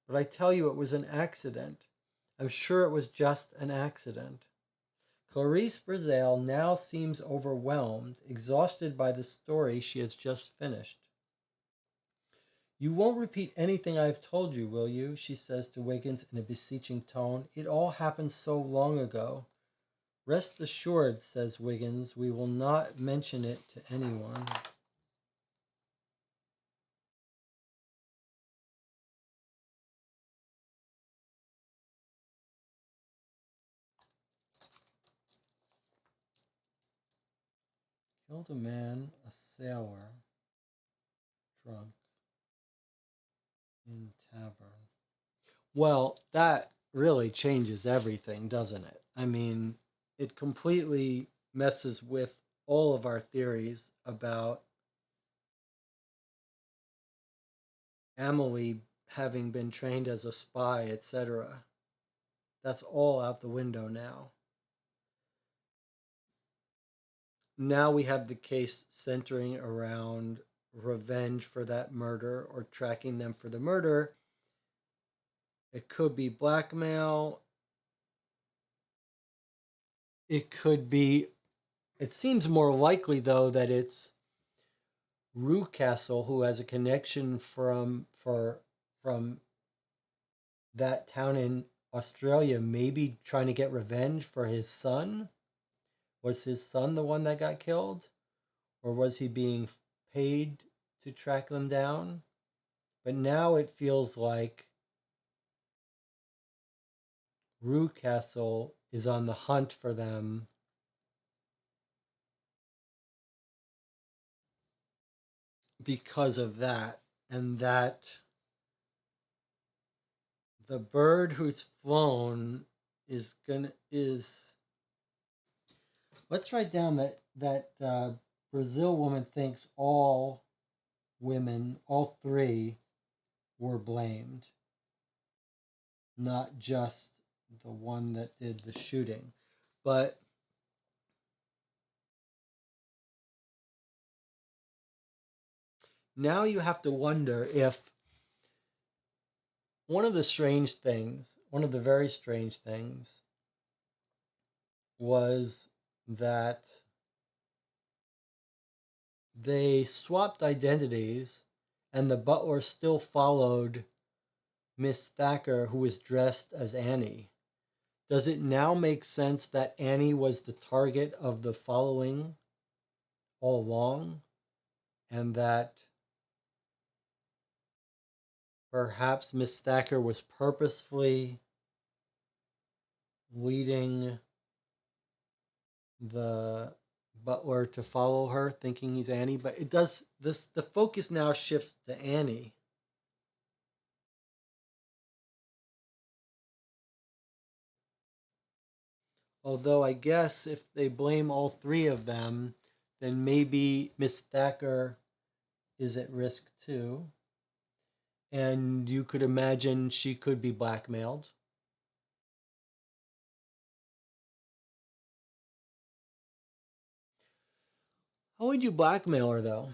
But I tell you, it was an accident. I'm sure it was just an accident. Clarice Brazel now seems overwhelmed, exhausted by the story she has just finished. You won't repeat anything I've told you, will you? She says to Wiggins in a beseeching tone. It all happened so long ago. Rest assured, says Wiggins, we will not mention it to anyone. Killed a man, a sailor, drunk, in tavern. Well, that really changes everything, doesn't it? I mean, it completely messes with all of our theories about Emily having been trained as a spy, etc. That's all out the window now. Now we have the case centering around revenge for that murder or tracking them for the murder. It could be blackmail. It could be, it seems more likely though that it's Rewcastle who has a connection from that town in Australia, maybe trying to get revenge for his son. Was his son the one that got killed? Or was he being paid to track them down? But now it feels like Rewcastle is on the hunt for them because of that. And that the bird who's flown is let's write down that Brazil woman thinks all women, all three, were blamed, not just the one that did the shooting. But now you have to wonder if one of the very strange things, was that they swapped identities and the butler still followed Miss Thacker, who was dressed as Annie. Does it now make sense that Annie was the target of the following all along? And that perhaps Miss Thacker was purposefully leading the butler to follow her, thinking he's Annie? But it does this. The focus now shifts to Annie. Although I guess if they blame all three of them, then maybe Miss Thacker is at risk too. And you could imagine she could be blackmailed. How would you blackmail her though?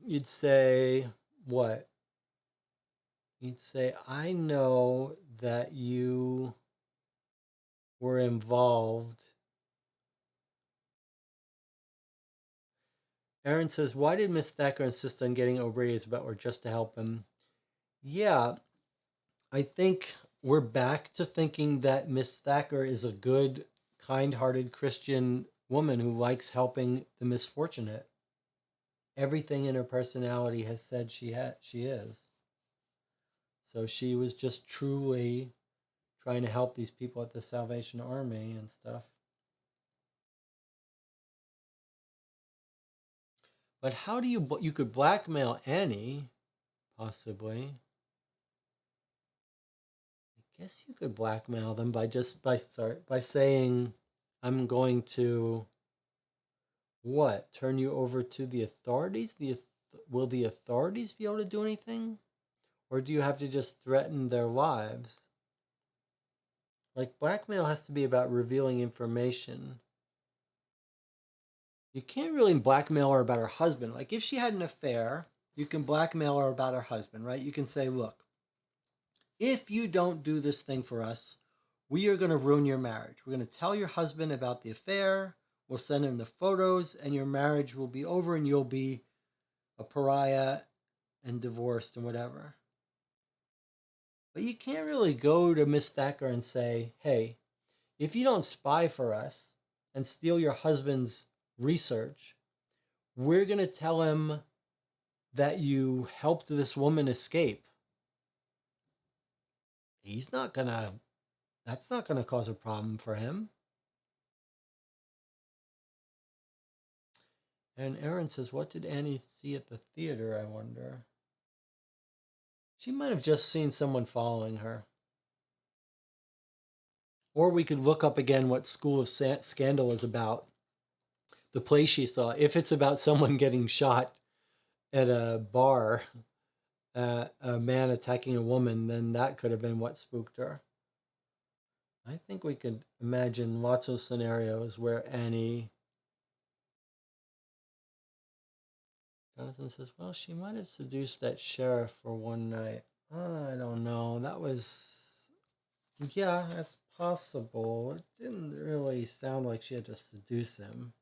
You'd say, what? You'd say, I know that you were involved. Aaron says, why did Miss Thacker insist on getting O'Brady's butler just to help him? Yeah, I think we're back to thinking that Miss Thacker is a good, kind-hearted Christian woman who likes helping the misfortunate. Everything in her personality has said she is. So she was just truly trying to help these people at the Salvation Army and stuff. But how do you could blackmail Annie, possibly. I guess you could blackmail them by saying, I'm going to what? Turn you over to the authorities? Will the authorities be able to do anything? Or do you have to just threaten their lives? Like, blackmail has to be about revealing information. You can't really blackmail her about her husband. Like, if she had an affair, you can blackmail her about her husband, right? You can say, look, if you don't do this thing for us, we are going to ruin your marriage. We're going to tell your husband about the affair. We'll send him the photos, and your marriage will be over, and you'll be a pariah and divorced and whatever. But you can't really go to Miss Thacker and say, hey, if you don't spy for us and steal your husband's research, we're going to tell him that you helped this woman escape. That's not going to cause a problem for him. And Aaron says, what did Annie see at the theater, I wonder? She might have just seen someone following her. Or we could look up again what School of Scandal is about. The play she saw. If it's about someone getting shot at a bar, a man attacking a woman, then that could have been what spooked her. I think we could imagine lots of scenarios where Annie. Jonathan says, well, she might have seduced that sheriff for one night. I don't know. That was. Yeah, that's possible. It didn't really sound like she had to seduce him.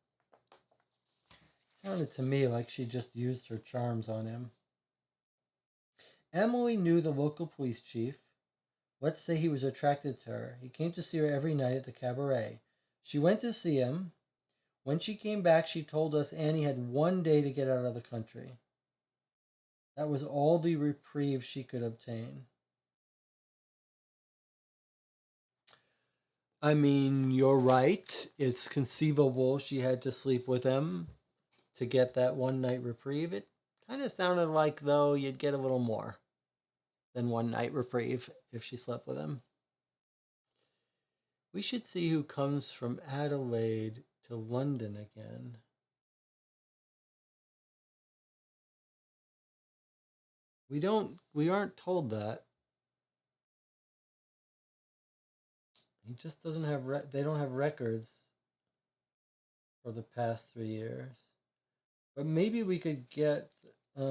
It sounded to me like she just used her charms on him. Emily knew the local police chief. Let's say he was attracted to her. He came to see her every night at the cabaret. She went to see him. When she came back, she told us Annie had one day to get out of the country. That was all the reprieve she could obtain. I mean, you're right. It's conceivable she had to sleep with him to get that one night reprieve. It kind of sounded like, though, you'd get a little more than one night reprieve if she slept with him. We should see who comes from Adelaide to London again. We aren't told that. He just doesn't have, they don't have records for the past 3 years. But maybe we could get, we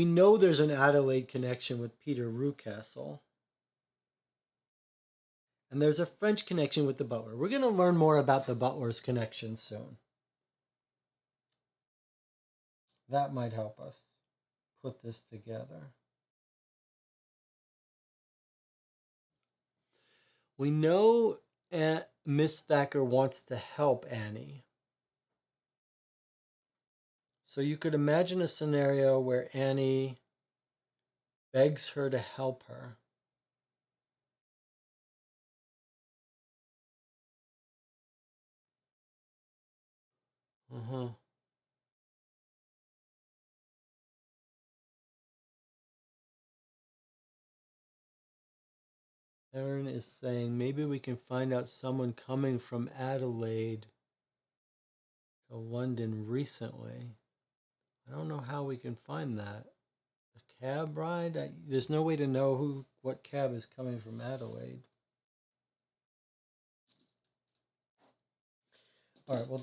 know there's an Adelaide connection with Peter Rucastle. And there's a French connection with the butler. We're going to learn more about the butler's connection soon. That might help us put this together. We know Miss Thacker wants to help Annie. So you could imagine a scenario where Annie begs her to help her. Erin is saying maybe we can find out someone coming from Adelaide to London recently. I don't know how we can find that. A cab ride? There's no way to know what cab is coming from Adelaide. All right, well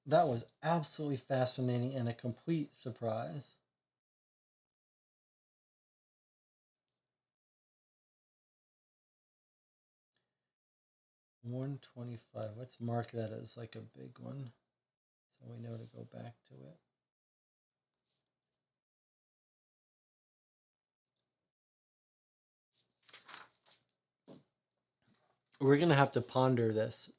that was absolutely fascinating and a complete surprise. $125. Let's mark that as like a big one so we know to go back to it. We're going to have to ponder this.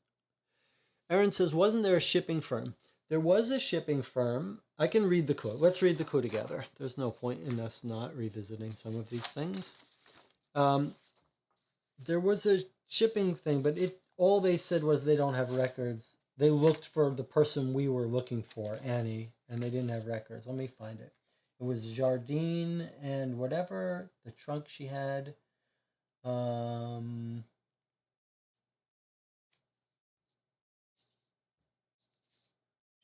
Erin says, wasn't there a shipping firm? There was a shipping firm. I can read the quote. Let's read the quote together. There's no point in us not revisiting some of these things. There was a shipping thing, but all they said was they don't have records. They looked for the person we were looking for, Annie, and they didn't have records. Let me find it. It was Jardine and whatever, the trunk she had.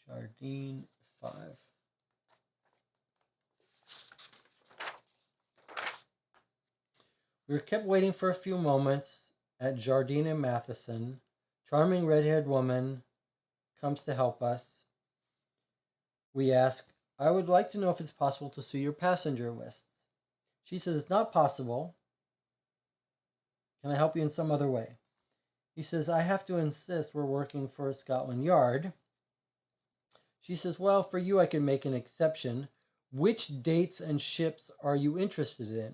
Jardine 5. We kept waiting for a few moments at Jardine and Matheson. Charming red-haired woman comes to help us. We ask, I would like to know if it's possible to see your passenger lists. She says, it's not possible. Can I help you in some other way? He says, I have to insist we're working for Scotland Yard. She says, well, for you I can make an exception. Which dates and ships are you interested in?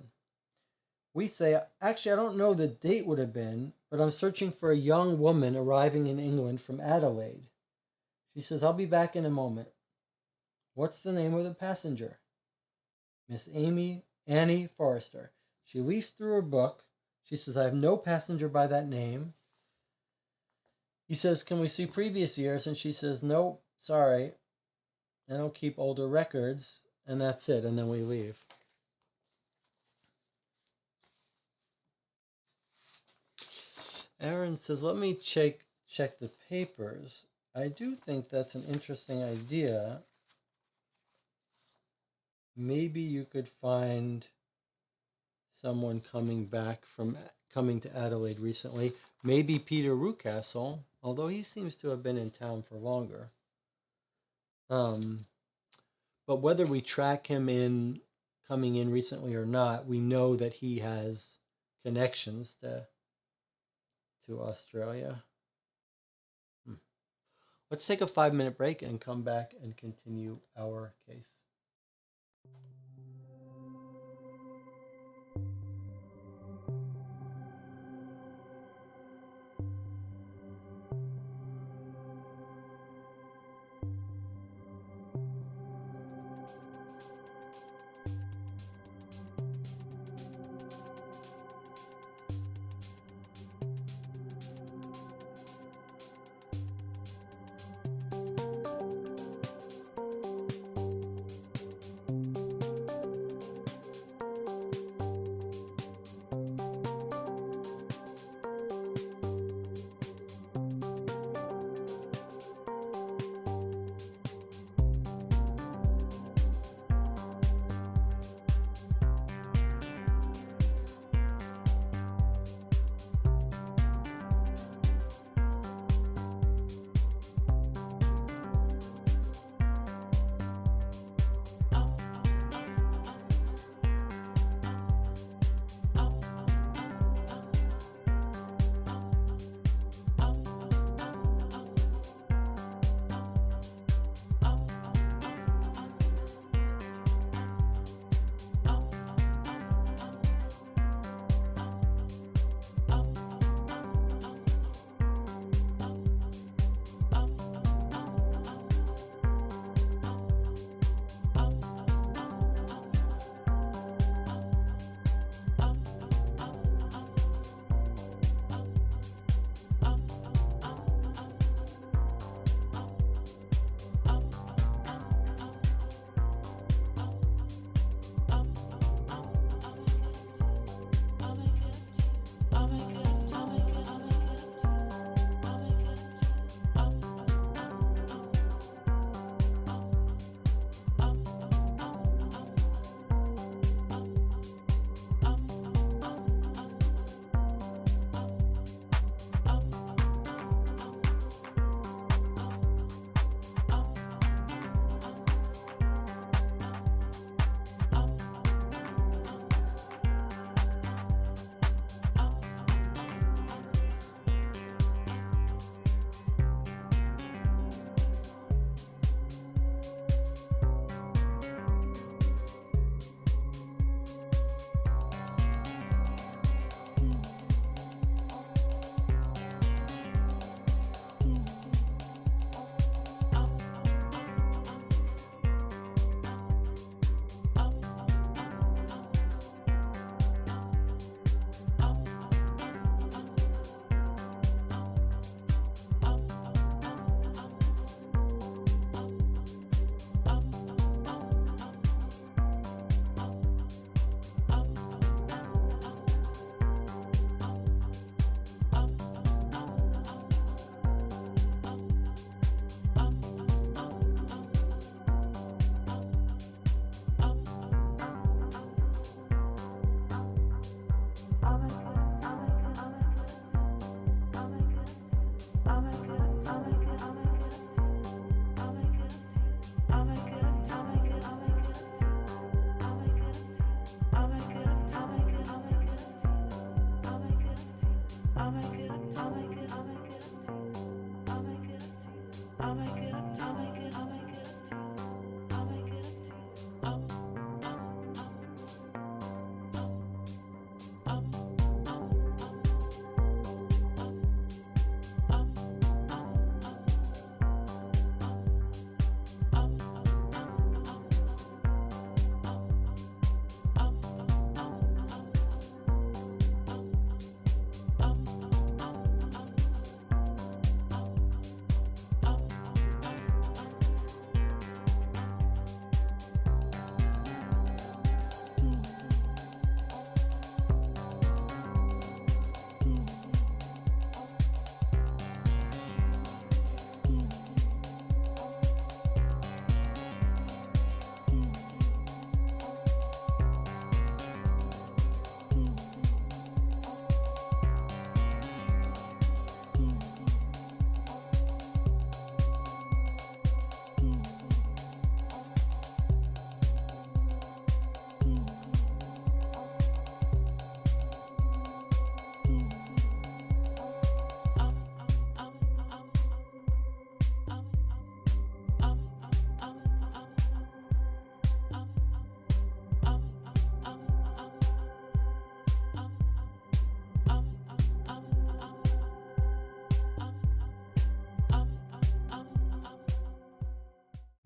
We say, actually, I don't know the date would have been, but I'm searching for a young woman arriving in England from Adelaide. She says, I'll be back in a moment. What's the name of the passenger? Miss Annie Forrester. She leafs through her book. She says, I have no passenger by that name. He says, can we see previous years? And she says, nope, sorry. I don't keep older records. And that's it. And then we leave. Erin says, let me check the papers. I do think that's an interesting idea. Maybe you could find someone coming to Adelaide recently. Maybe Peter Rucastle, although he seems to have been in town for longer. But whether we track him in coming in recently or not, we know that he has connections to Australia. Let's take a 5-minute break and come back and continue our case.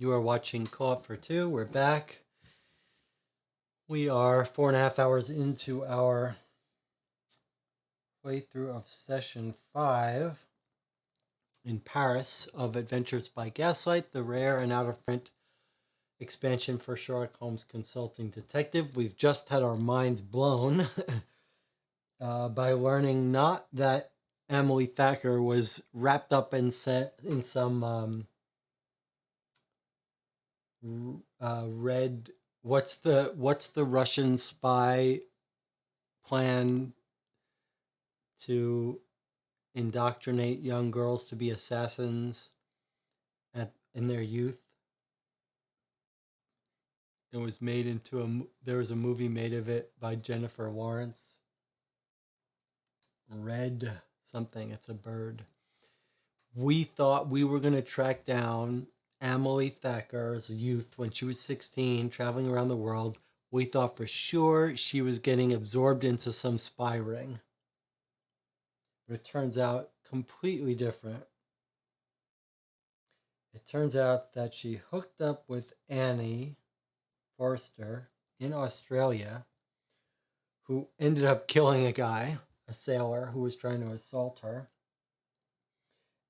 You are watching Co-op for Two. We're back. We are 4.5 hours into our playthrough of session 5 in Paris of Adventures by Gaslight, the rare and out-of-print expansion for Sherlock Holmes Consulting Detective. We've just had our minds blown by learning not that Emily Thacker was wrapped up in some red. What's the Russian spy plan to indoctrinate young girls to be assassins in their youth? It was made into there was a movie made of it by Jennifer Lawrence. Red something, it's a bird. We thought we were going to track down Emily Thacker's youth when she was 16, traveling around the world. We thought for sure she was getting absorbed into some spy ring. But it turns out completely different. It turns out that she hooked up with Annie Forster in Australia, who ended up killing a guy, a sailor who was trying to assault her.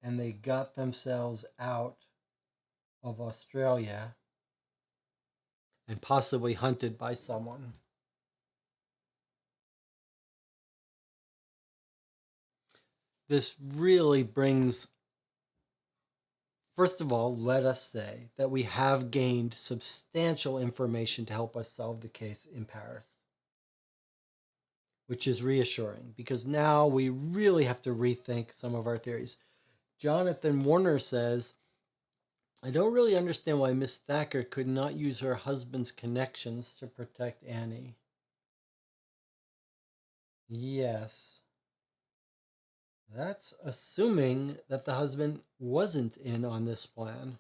And they got themselves out of Australia and possibly hunted by someone. This really brings, first of all, let us say that we have gained substantial information to help us solve the case in Paris, which is reassuring because now we really have to rethink some of our theories. Jonathan Warner says, I don't really understand why Miss Thacker could not use her husband's connections to protect Annie. Yes. That's assuming that the husband wasn't in on this plan.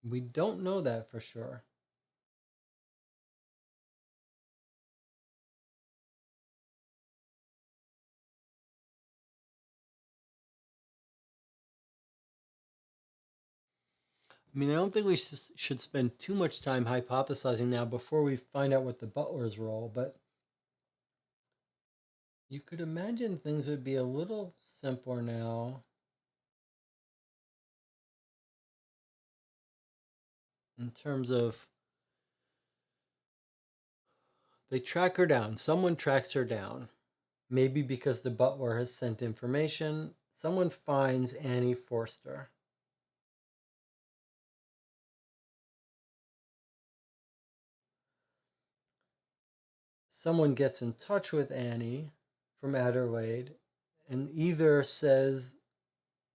We don't know that for sure. I mean, I don't think we should spend too much time hypothesizing now before we find out what the butler's role, but you could imagine things would be a little simpler now in terms of they track her down. Someone tracks her down. Maybe because the butler has sent information. Someone finds Annie Forster. Someone gets in touch with Annie from Adelaide and either says,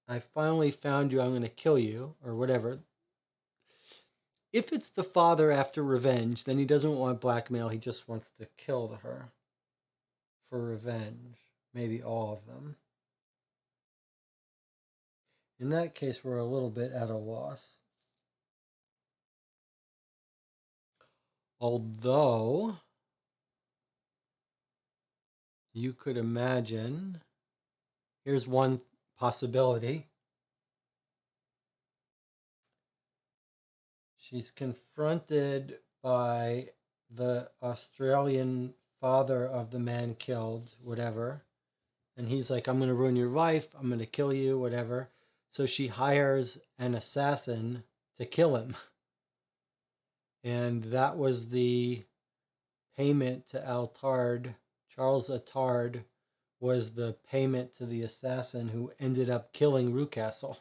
I finally found you, I'm going to kill you, or whatever. If it's the father after revenge, then he doesn't want blackmail, he just wants to kill her for revenge. Maybe all of them. In that case, we're a little bit at a loss. Although, you could imagine, here's one possibility. She's confronted by the Australian father of the man killed, whatever. And he's like, I'm going to ruin your life. I'm going to kill you, whatever. So she hires an assassin to kill him. And that was the payment to Altard. Charles Attard was the payment to the assassin who ended up killing Rucastle.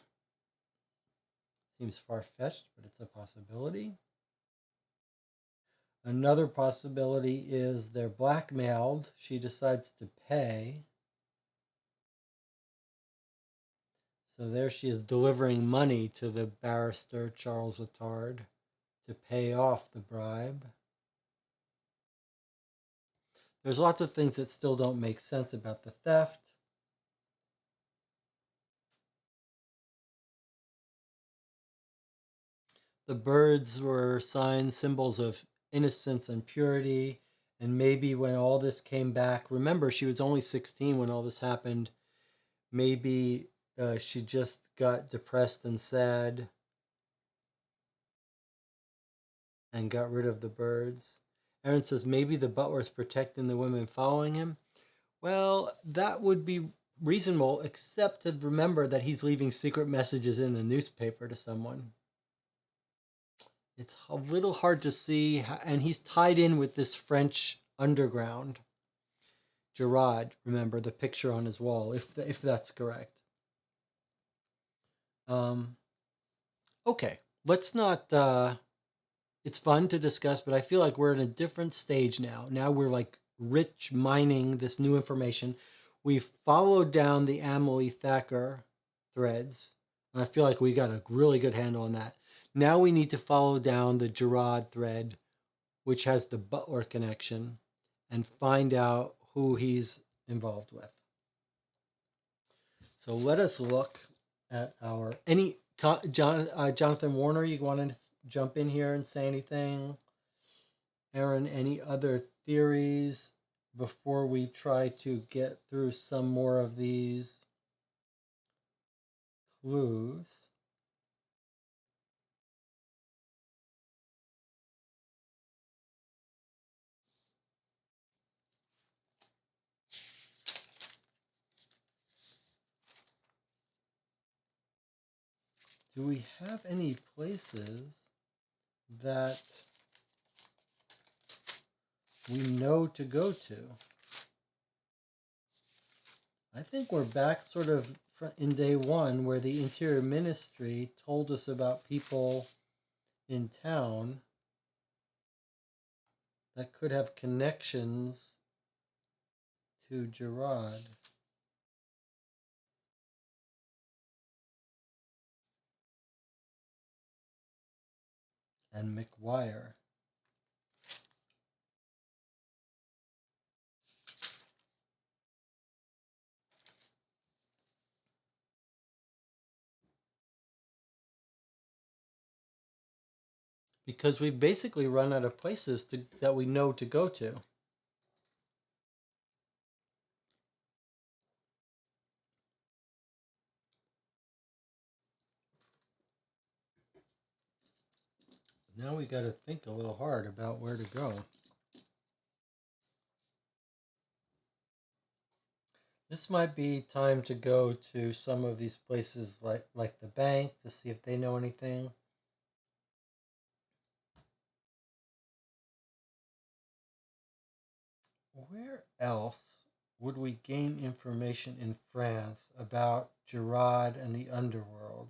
Seems far-fetched, but it's a possibility. Another possibility is they're blackmailed. She decides to pay. So there she is delivering money to the barrister, Charles Attard, to pay off the bribe. There's lots of things that still don't make sense about the theft. The birds were signs, symbols of innocence and purity. And maybe when all this came back, remember, she was only 16 when all this happened. Maybe she just got depressed and sad and got rid of the birds. Aaron says maybe the butler's protecting the women following him. Well, that would be reasonable, except to remember that he's leaving secret messages in the newspaper to someone. It's a little hard to see, and he's tied in with this French underground. Gerard, remember the picture on his wall, if that's correct. Okay, let's not. It's fun to discuss, but I feel like we're in a different stage now. Now we're like rich mining this new information. We've followed down the Emily Thacker threads, and I feel like we got a really good handle on that. Now we need to follow down the Gerard thread, which has the Butler connection, and find out who he's involved with. So let us look at our Jonathan Warner. You want to jump in here and say anything? Aaron, any other theories before we try to get through some more of these clues? Do we have any places that we know to go to? I think we're back sort of in day one where the Interior Ministry told us about people in town that could have connections to Gerard. And McGuire. Because we basically run out of places that we know to go to. Now we got to think a little hard about where to go. This might be time to go to some of these places like the bank to see if they know anything. Where else would we gain information in France about Gerard and the underworld?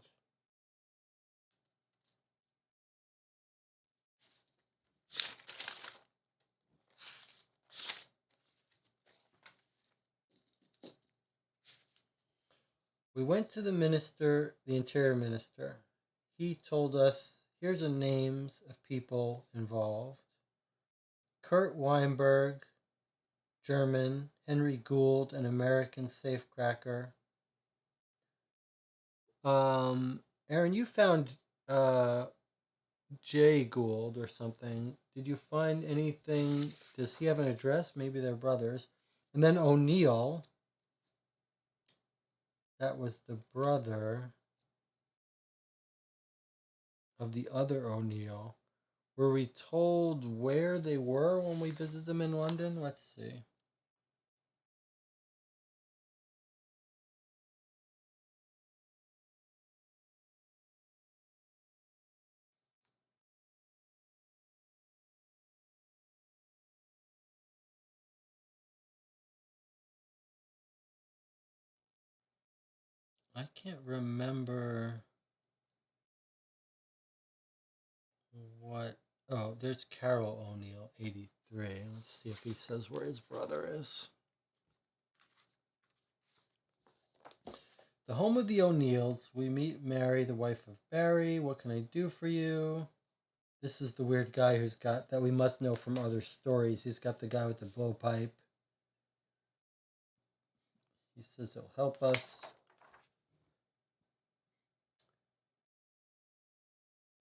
We went to the Interior Minister. He told us, here's the names of people involved. Kurt Weinberg, German. Henry Gould, an American safecracker. Aaron, you found Jay Gould or something. Did you find anything? Does he have an address? Maybe they're brothers. And then O'Neill. That was the brother of the other O'Neill. Were we told where they were when we visited them in London? Let's see. I can't remember what. Oh, there's Carol O'Neill, 83. Let's see if he says where his brother is. The home of the O'Neills. We meet Mary, the wife of Barry. What can I do for you? This is the weird guy who's got that we must know from other stories. He's got the guy with the blowpipe. He says he'll help us.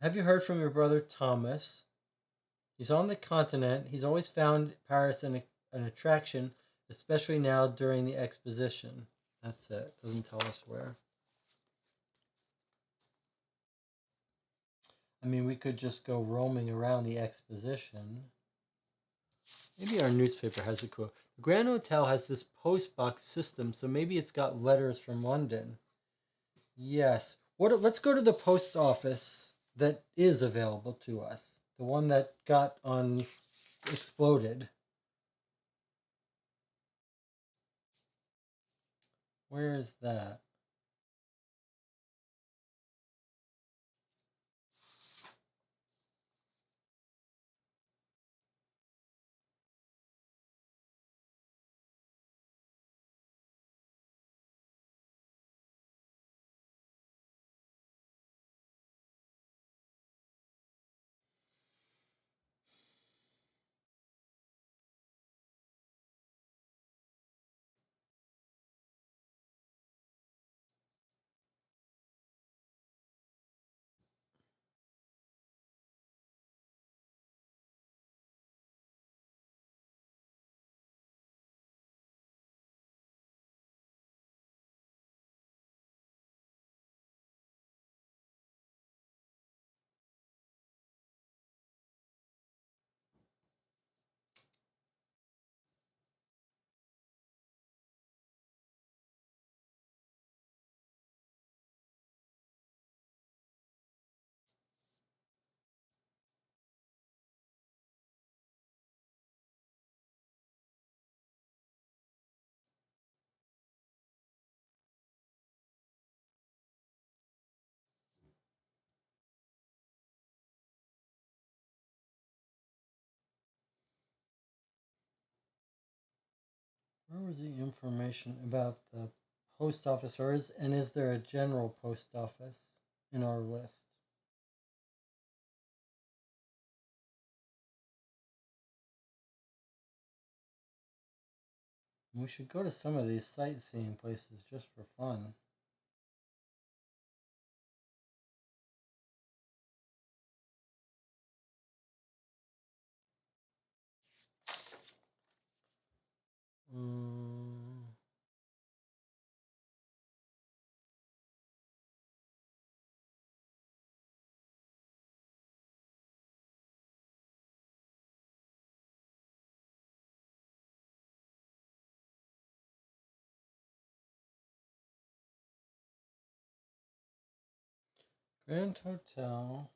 Have you heard from your brother Thomas? He's on the continent. He's always found Paris an attraction, especially now during the exposition. That's it. Doesn't tell us where. I mean, we could just go roaming around the exposition. Maybe our newspaper has a quote. The Grand Hotel has this post box system, so maybe it's got letters from London. Yes. Let's go to the post office that is available to us. The one that got exploded. Where is that? Where was the information about the post office, is there a general post office in our list? We should go to some of these sightseeing places just for fun. Grand Hotel.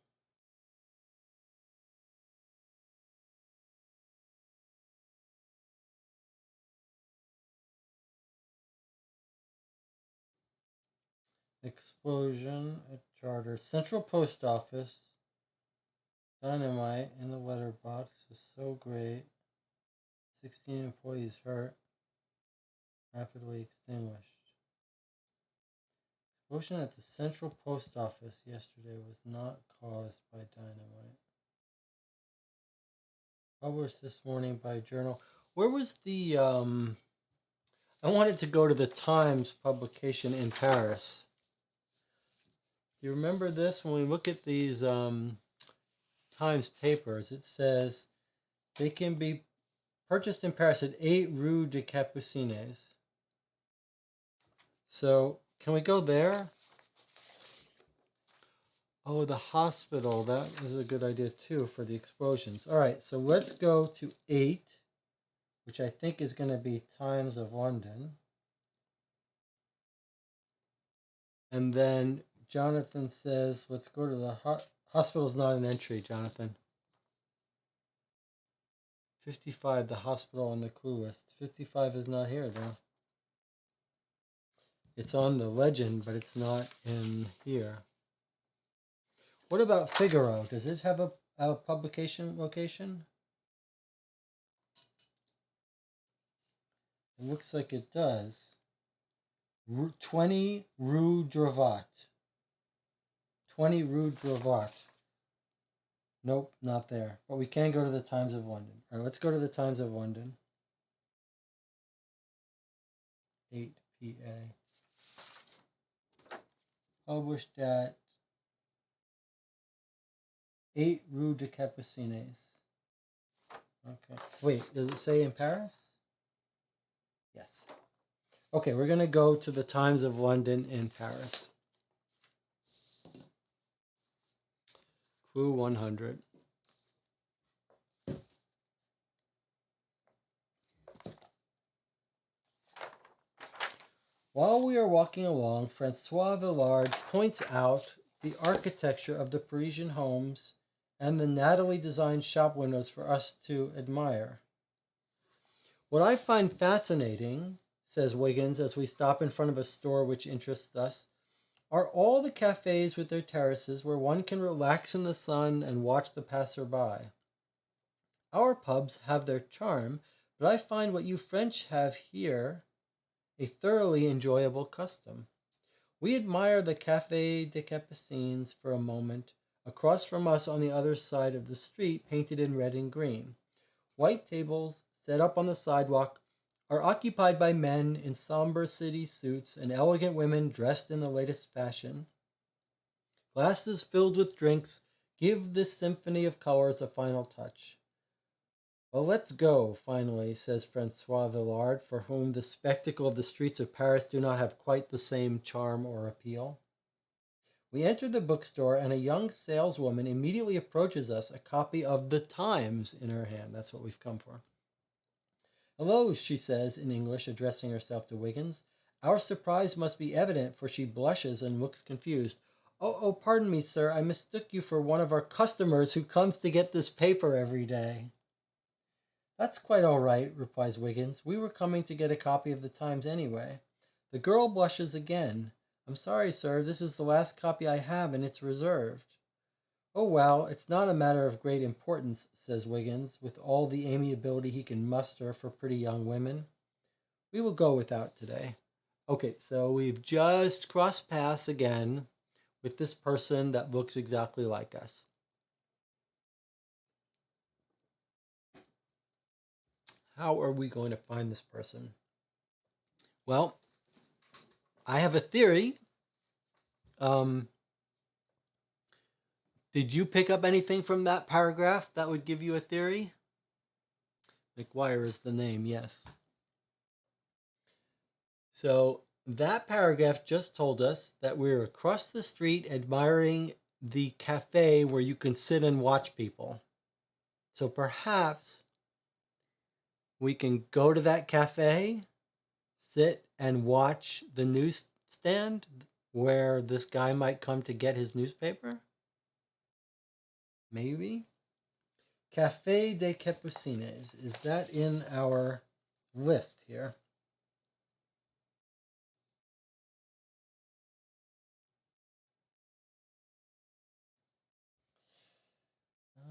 Explosion at Charter. Central Post Office. Dynamite in the letterbox is so great. 16 employees hurt. Rapidly extinguished. Explosion at the Central Post Office yesterday was not caused by dynamite. Published this morning by Journal. Where was the I wanted to go to the Times publication in Paris. Do you remember this? When we look at these Times papers, it says they can be purchased in Paris at 8 Rue des Capucines. So, can we go there? Oh, the hospital. That is a good idea too for the explosions. All right, so let's go to 8, which I think is going to be Times of London. And then Jonathan says, let's go to the hospital. Is not an entry, Jonathan. 55, the hospital on the clue list. 55 is not here, though. It's on the legend, but it's not in here. What about Figaro? Does it have a publication location? It looks like it does. 20 Rue Dravat. 20 Rue Dravat. Nope, not there. But we can go to the Times of London. All right, let's go to the Times of London. 8 PA. Published at 8 Rue des Capucines. Okay. Wait, does it say in Paris? Yes. Okay, we're going to go to the Times of London in Paris. Clue 100. While we are walking along, Francois Villard points out the architecture of the Parisian homes and the nattily designed shop windows for us to admire. What I find fascinating, says Wiggins as we stop in front of a store which interests us, are all the cafes with their terraces where one can relax in the sun and watch the passerby. Our pubs have their charm, but I find what you French have here a thoroughly enjoyable custom. We admire the Café des Capucines for a moment, across from us on the other side of the street, painted in red and green. White tables, set up on the sidewalk, are occupied by men in somber city suits and elegant women dressed in the latest fashion. Glasses filled with drinks give this symphony of colors a final touch. Well, let's go, finally, says Francois Villard, for whom the spectacle of the streets of Paris do not have quite the same charm or appeal. We enter the bookstore, and a young saleswoman immediately approaches us, a copy of The Times in her hand. That's what we've come for. Hello, she says in English, addressing herself to Wiggins. Our surprise must be evident, for she blushes and looks confused. Oh, pardon me, sir. I mistook you for one of our customers who comes to get this paper every day. That's quite all right, replies Wiggins. We were coming to get a copy of the Times anyway. The girl blushes again. I'm sorry, sir, this is the last copy I have and it's reserved. Oh, well, it's not a matter of great importance, says Wiggins, with all the amiability he can muster for pretty young women. We will go without today. Okay, so we've just crossed paths again with this person that looks exactly like us. How are we going to find this person? Well, I have a theory. Did you pick up anything from that paragraph that would give you a theory? McGuire is the name, yes. So that paragraph just told us that we're across the street admiring the cafe where you can sit and watch people. So perhaps we can go to that cafe, sit and watch the newsstand where this guy might come to get his newspaper. Maybe. Café des Capucines. Is that in our list here?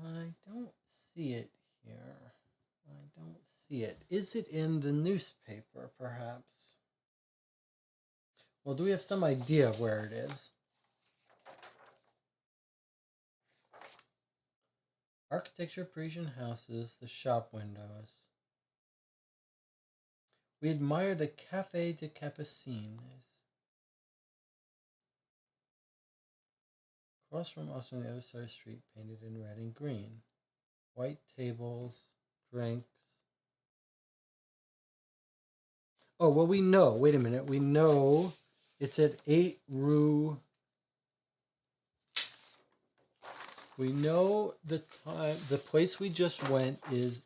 I don't see it here. I don't see it. Is it in the newspaper, perhaps? Well, do we have some idea of where it is? Architecture, Parisian houses, the shop windows. We admire the Café des Capucines. Across from us on the other side of the street, painted in red and green. White tables, drinks. Oh, well, we know. Wait a minute. We know it's at 8 Rue. We know the time. The place we just went is.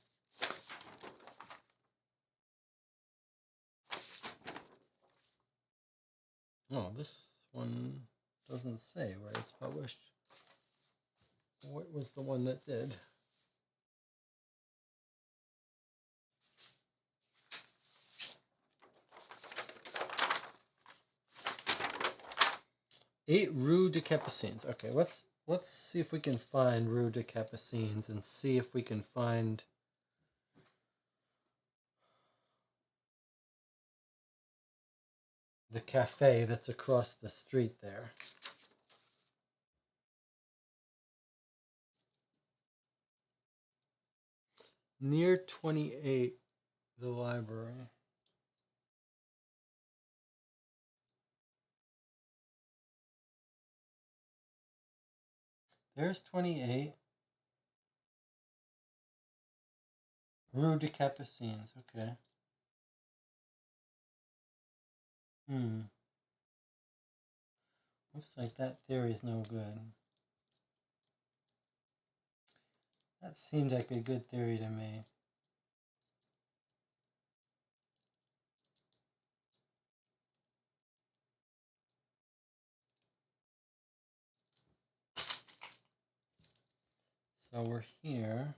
Oh, this one doesn't say where it's published. What was the one that did? Eight Rue des Capucines. Okay, let's see if we can find Rue des Capucines and see if we can find the cafe that's across the street there. Near 28, the library. There's 28. Rue des Capucines, okay. Looks like that theory is no good. That seemed like a good theory to me. So we're here.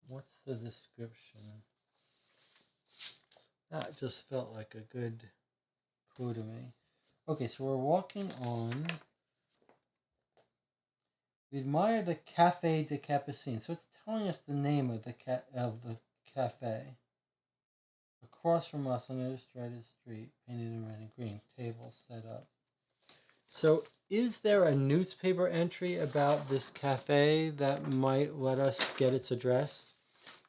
What's the description? That just felt like a good clue to me. Okay, so we're walking on. We admire the Café de Capucines. So it's telling us the name of the cafe. Across from us on the other side of the street, painted in red and green, table set up. So is there a newspaper entry about this cafe that might let us get its address?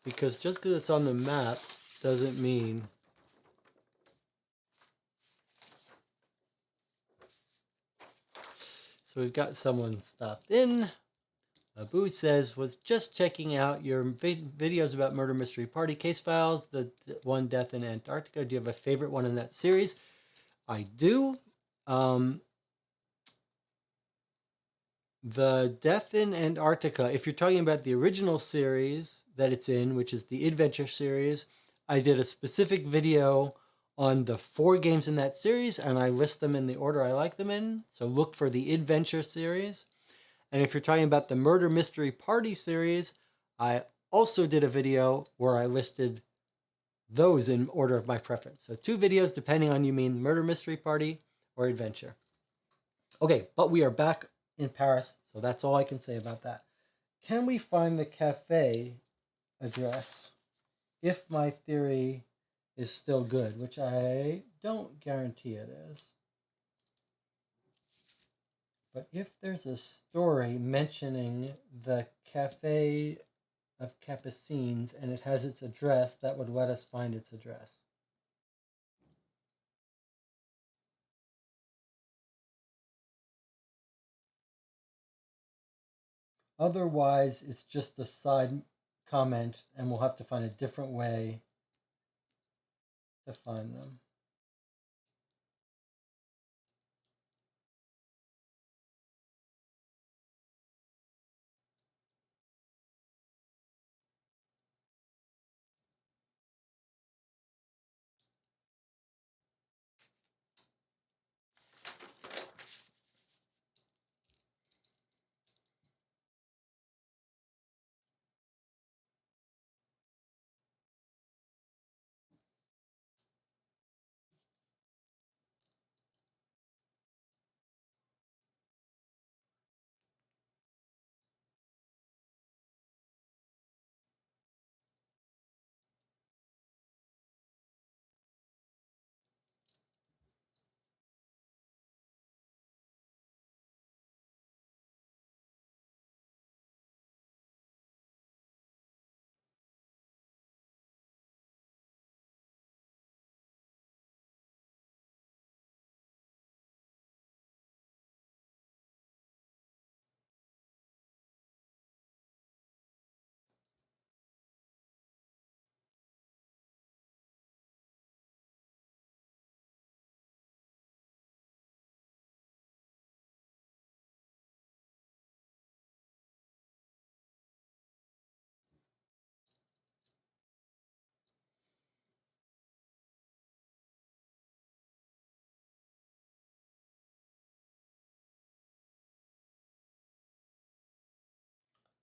Because just because it's on the map doesn't mean. So we've got someone stopped in. Abu says, was just checking out your videos about murder mystery party case files, the one death in Antarctica. Do you have a favorite one in that series? I do. The death in Antarctica, if you're talking about the original series that it's in, which is the adventure series, I did a specific video on the 4 games in that series, and I list them in the order I like them in. So look for the adventure series. And if you're talking about the Murder Mystery Party series, I also did a video where I listed those in order of my preference. So 2 videos depending on you mean Murder Mystery Party or Adventure. Okay, but we are back in Paris, so that's all I can say about that. Can we find the cafe address if my theory is still good, which I don't guarantee it is? But if there's a story mentioning the Cafe of Capucines and it has its address, that would let us find its address. Otherwise, it's just a side comment and we'll have to find a different way to find them.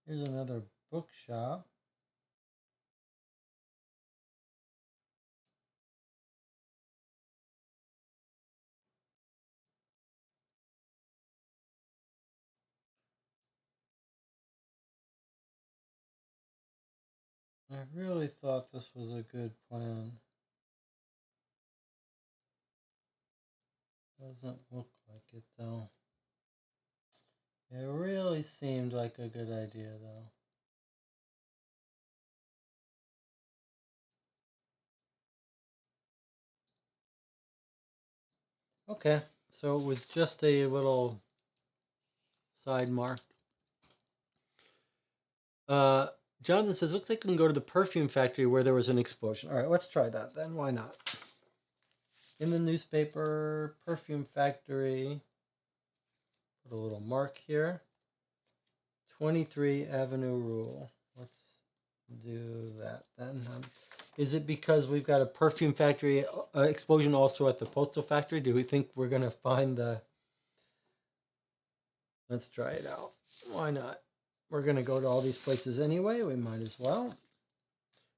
Here's another bookshop. I really thought this was a good plan. Doesn't look like it though. It really seemed like a good idea though. Okay, so it was just a little side mark. Jonathan says, looks like we can go to the perfume factory where there was an explosion. All right, let's try that then. Why not? In the newspaper, perfume factory. Put a little mark here. 23 Avenue Rule. Let's do that then. Is it because we've got a perfume factory explosion also at the postal factory? Do we think we're going to find the... Let's try it out. Why not? We're going to go to all these places anyway. We might as well.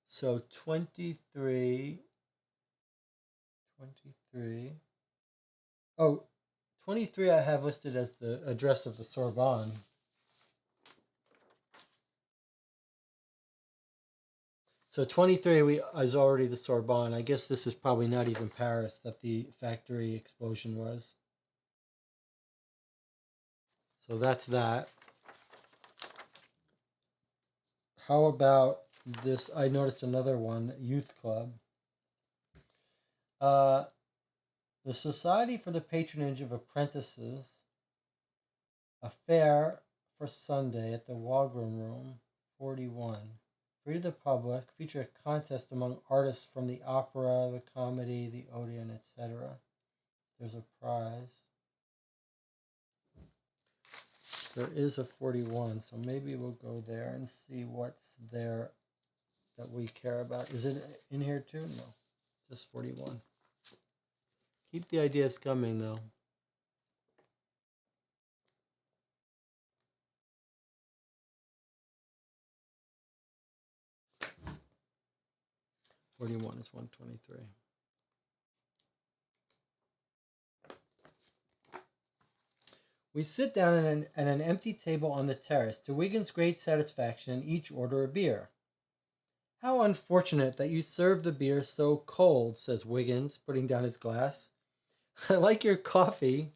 So 23. Oh, 23 I have listed as the address of the Sorbonne. So 23 is already the Sorbonne. I guess this is probably not even Paris that the factory explosion was. So that's that. How about this? I noticed another one, Youth Club. The Society for the Patronage of Apprentices, a fair for Sunday at the Wagram Room, 41. Free to the public, feature a contest among artists from the opera, the comedy, the Odeon, etc. There's a prize. There is a 41, so maybe we'll go there and see what's there that we care about. Is it in here too? No, just 41. Keep the ideas coming, though. $41 is $123. We sit down at an empty table on the terrace, to Wiggins' great satisfaction, and each order a beer. How unfortunate that you serve the beer so cold, says Wiggins, putting down his glass. I like your coffee,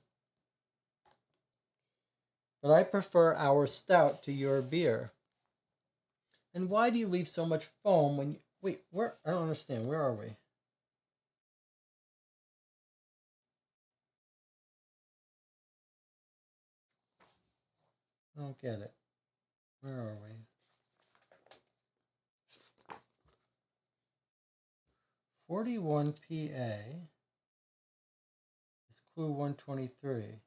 but I prefer our stout to your beer. And why do you leave so much foam when you... Wait, where? I don't understand. Where are we? I don't get it. Where are we? 41 PA is clue 123.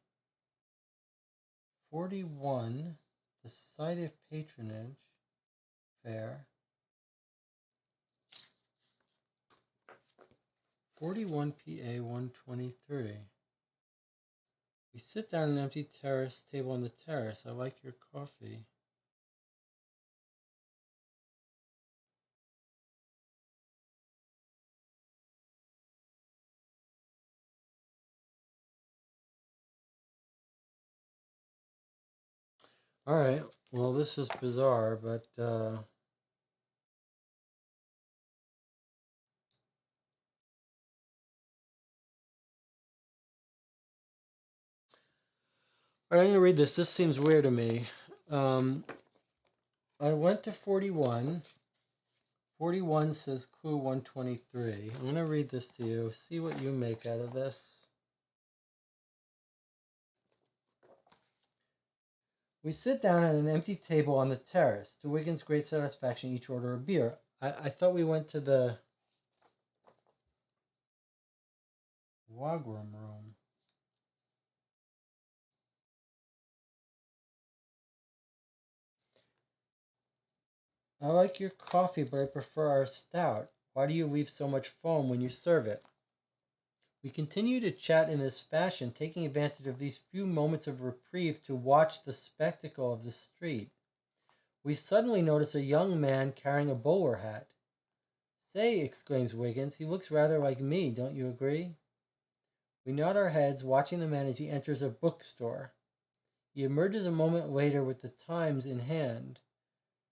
41, the Society of Patronage, fair. 41 PA 123. We sit down at an empty terrace table on the terrace. I like your coffee. All right. Well, this is bizarre, but all right, I'm going to read this. This seems weird to me. I went to 41. 41 says clue 123. I'm going to read this to you. See what you make out of this. We sit down at an empty table on the terrace. To Wiggins' great satisfaction, each order a beer. I thought we went to the Wagram Room. I like your coffee, but I prefer our stout. Why do you leave so much foam when you serve it? We continue to chat in this fashion, taking advantage of these few moments of reprieve to watch the spectacle of the street. We suddenly notice a young man carrying a bowler hat. Say, exclaims Wiggins, he looks rather like me, don't you agree? We nod our heads, watching the man as he enters a bookstore. He emerges a moment later with the Times in hand.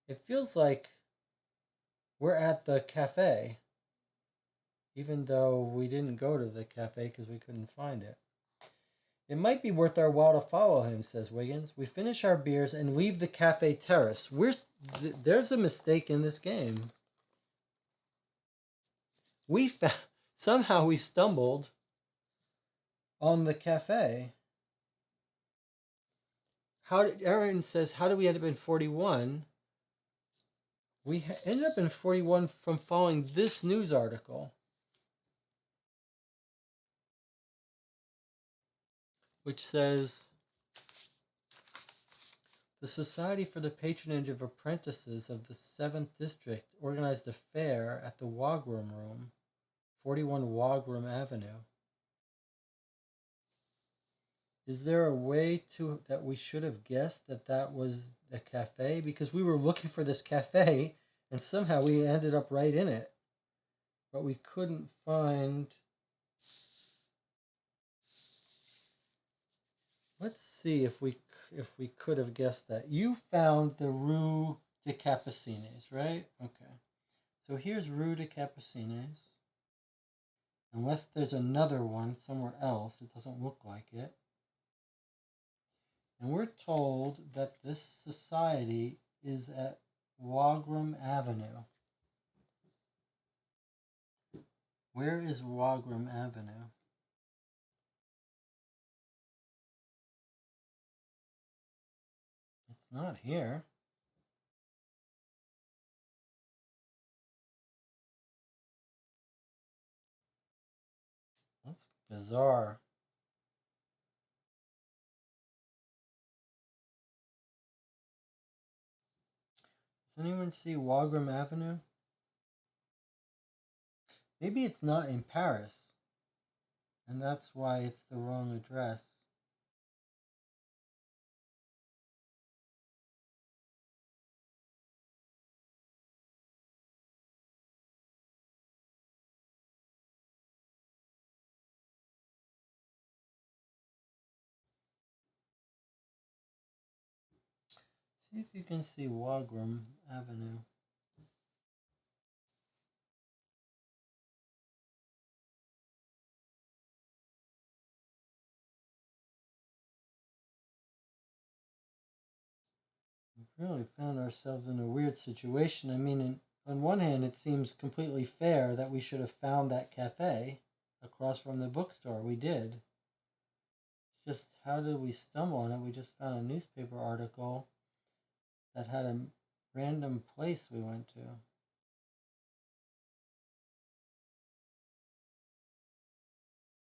It feels like we're at the cafe, even though we didn't go to the cafe because we couldn't find it. It might be worth our while to follow him, says Wiggins. We finish our beers and leave the cafe terrace. There's a mistake in this game. Somehow we stumbled on the cafe. Aaron says, how did we end up in 41? We ended up in 41 from following this news article. which says, the Society for the Patronage of Apprentices of the 7th District organized a fair at the Wagram Room, 41 Wagram Avenue. Is there a way that we should have guessed that was the cafe? Because we were looking for this cafe, and somehow we ended up right in it. But we couldn't find... Let's see if we could have guessed that. You found the Rue de Capucines, right? Okay. So here's Rue de Capucines. Unless there's another one somewhere else, it doesn't look like it. And we're told that this society is at Wagram Avenue. Where is Wagram Avenue? It's not here. That's bizarre. Does anyone see Wagram Avenue? Maybe it's not in Paris, and that's why it's the wrong address. See if you can see Wagram Avenue. We've really found ourselves in a weird situation. I mean, on one hand, it seems completely fair that we should have found that cafe across from the bookstore. We did. It's just, how did we stumble on it? We just found a newspaper article that had a random place we went to.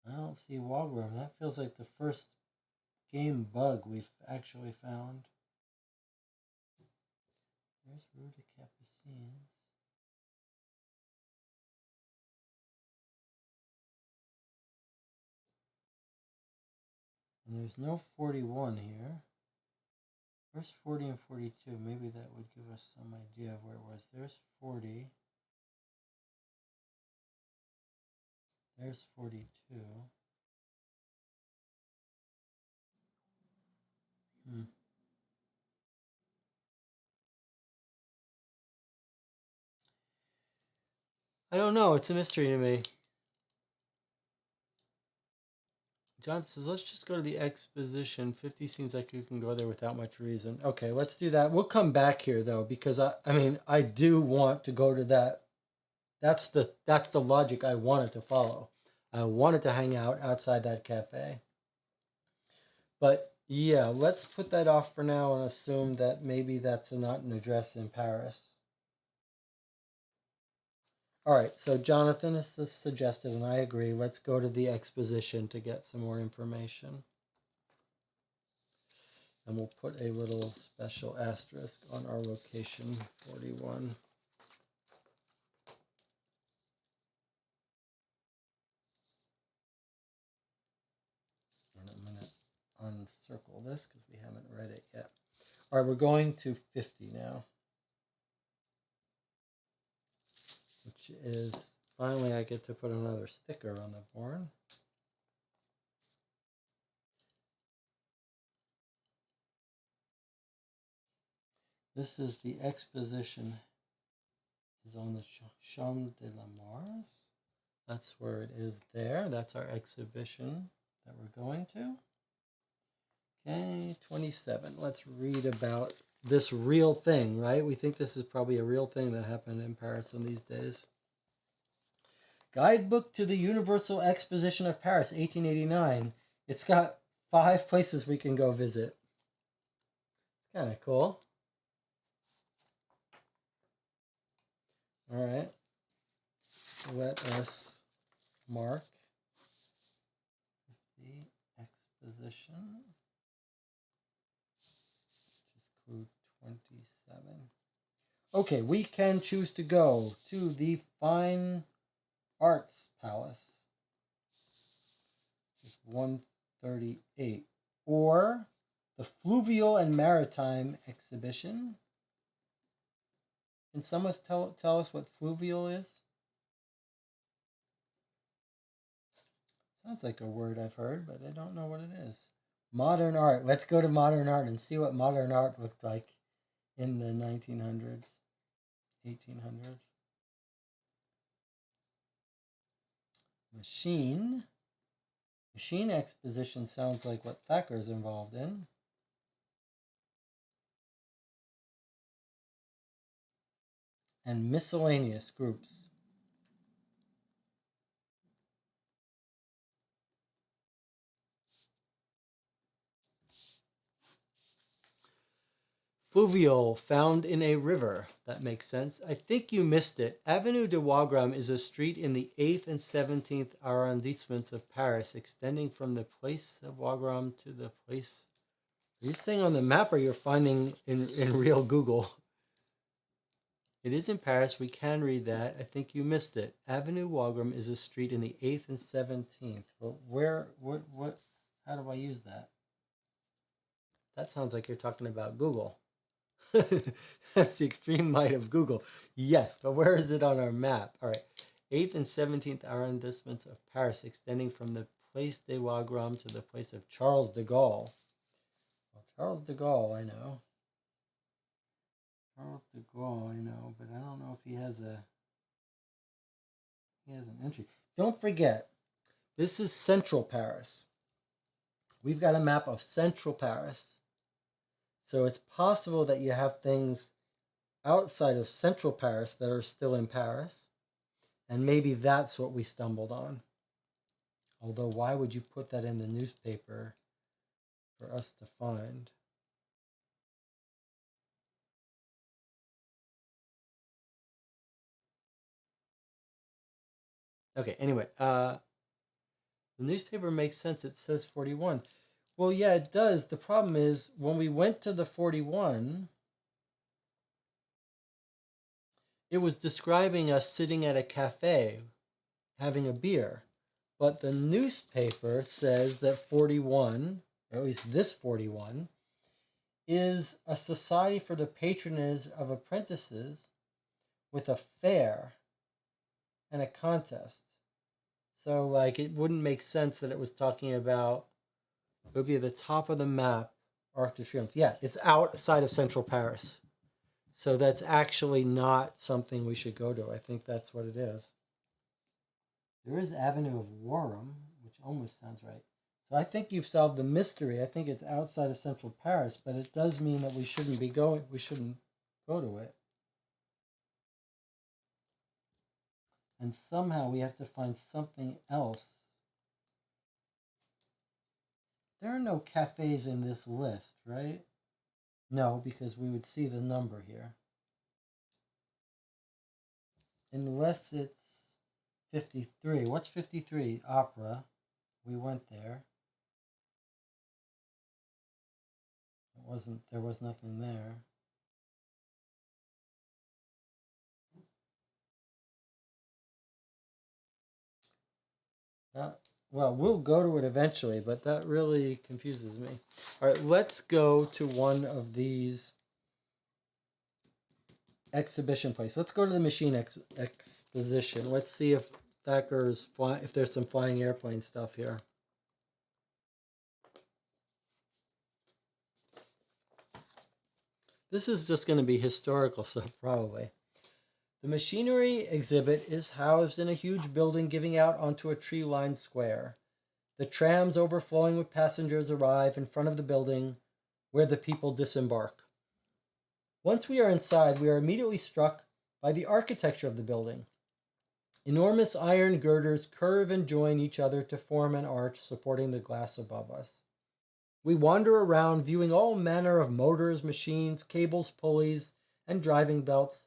I don't see Wagram. That feels like the first game bug we've actually found. There's Rue de Capucines. And there's no 41 here. Where's 40 and 42? Maybe that would give us some idea of where it was. There's 40. There's 42. I don't know. It's a mystery to me. John says, let's just go to the exposition. 50 seems like you can go there without much reason. Okay, let's do that. We'll come back here, though, because I do want to go to that. That's the logic I wanted to follow. I wanted to hang out outside that cafe. But yeah, let's put that off for now and assume that maybe that's not an address in Paris. All right, so Jonathan has suggested, and I agree, let's go to the exposition to get some more information. And we'll put a little special asterisk on our location 41. And I'm going to uncircle this because we haven't read it yet. All right, we're going to 50 now. Which is, finally I get to put another sticker on the board. This is the exposition. Is on the Champ de la Mars. That's where it is there. That's our exhibition that we're going to. Okay, 27. Let's read about this real thing, right? We think this is probably a real thing that happened in Paris in these days. Guidebook to the Universal Exposition of Paris, 1889. It's got 5 places we can go visit. It's kind of cool. All right. Let us mark the exposition. Which is clue 27. Okay, we can choose to go to the Fine Arts Palace, which is 138, or the Fluvial and Maritime Exhibition. Can someone tell us what fluvial is? Sounds like a word I've heard, but I don't know what it is. Modern art. Let's go to modern art and see what modern art looked like in the 1900s, 1800s. Machine. Machine exposition sounds like what Thacker's involved in. And miscellaneous groups. Fluvial, found in a river. That makes sense. I think you missed it. Avenue de Wagram is a street in the 8th and 17th arrondissements of Paris, extending from the Place of Wagram to the Place... Are you saying on the map or you're finding in real Google? It is in Paris. We can read that. I think you missed it. Avenue Wagram is a street in the 8th and 17th. But how do I use that? That sounds like you're talking about Google. That's the extreme might of Google. Yes, but where is it on our map? All right. 8th and 17th arrondissements of Paris, extending from the Place de Wagram to the place of Charles de Gaulle. Well, Charles de Gaulle, I know. Charles de Gaulle, I know, but I don't know if he has an entry. Don't forget, this is Central Paris. We've got a map of Central Paris. So it's possible that you have things outside of Central Paris that are still in Paris. And maybe that's what we stumbled on. Although, why would you put that in the newspaper for us to find? Okay, anyway, the newspaper makes sense. It says 41. Well, yeah, it does. The problem is, when we went to the 41, it was describing us sitting at a cafe having a beer. But the newspaper says that 41, or at least this 41, is a society for the patronage of apprentices with a fair and a contest. So, like, it wouldn't make sense that it was talking about, it would be at the top of the map, Arc de Triomphe. Yeah, it's outside of Central Paris. So that's actually not something we should go to. I think that's what it is. There is Avenue of Warham, which almost sounds right. So I think you've solved the mystery. I think it's outside of Central Paris, but it does mean that we shouldn't go to it. And somehow we have to find something else. There are no cafes in this list, right? No, because we would see the number here. Unless it's 53. What's 53? Opera. We went there. There was nothing there. Well, we'll go to it eventually, but that really confuses me. All right, let's go to one of these exhibition places. Let's go to the machine exposition. Let's see if if there's some flying airplane stuff here. This is just going to be historical stuff, probably. The machinery exhibit is housed in a huge building giving out onto a tree-lined square. The trams overflowing with passengers arrive in front of the building where the people disembark. Once we are inside, we are immediately struck by the architecture of the building. Enormous iron girders curve and join each other to form an arch supporting the glass above us. We wander around, viewing all manner of motors, machines, cables, pulleys, and driving belts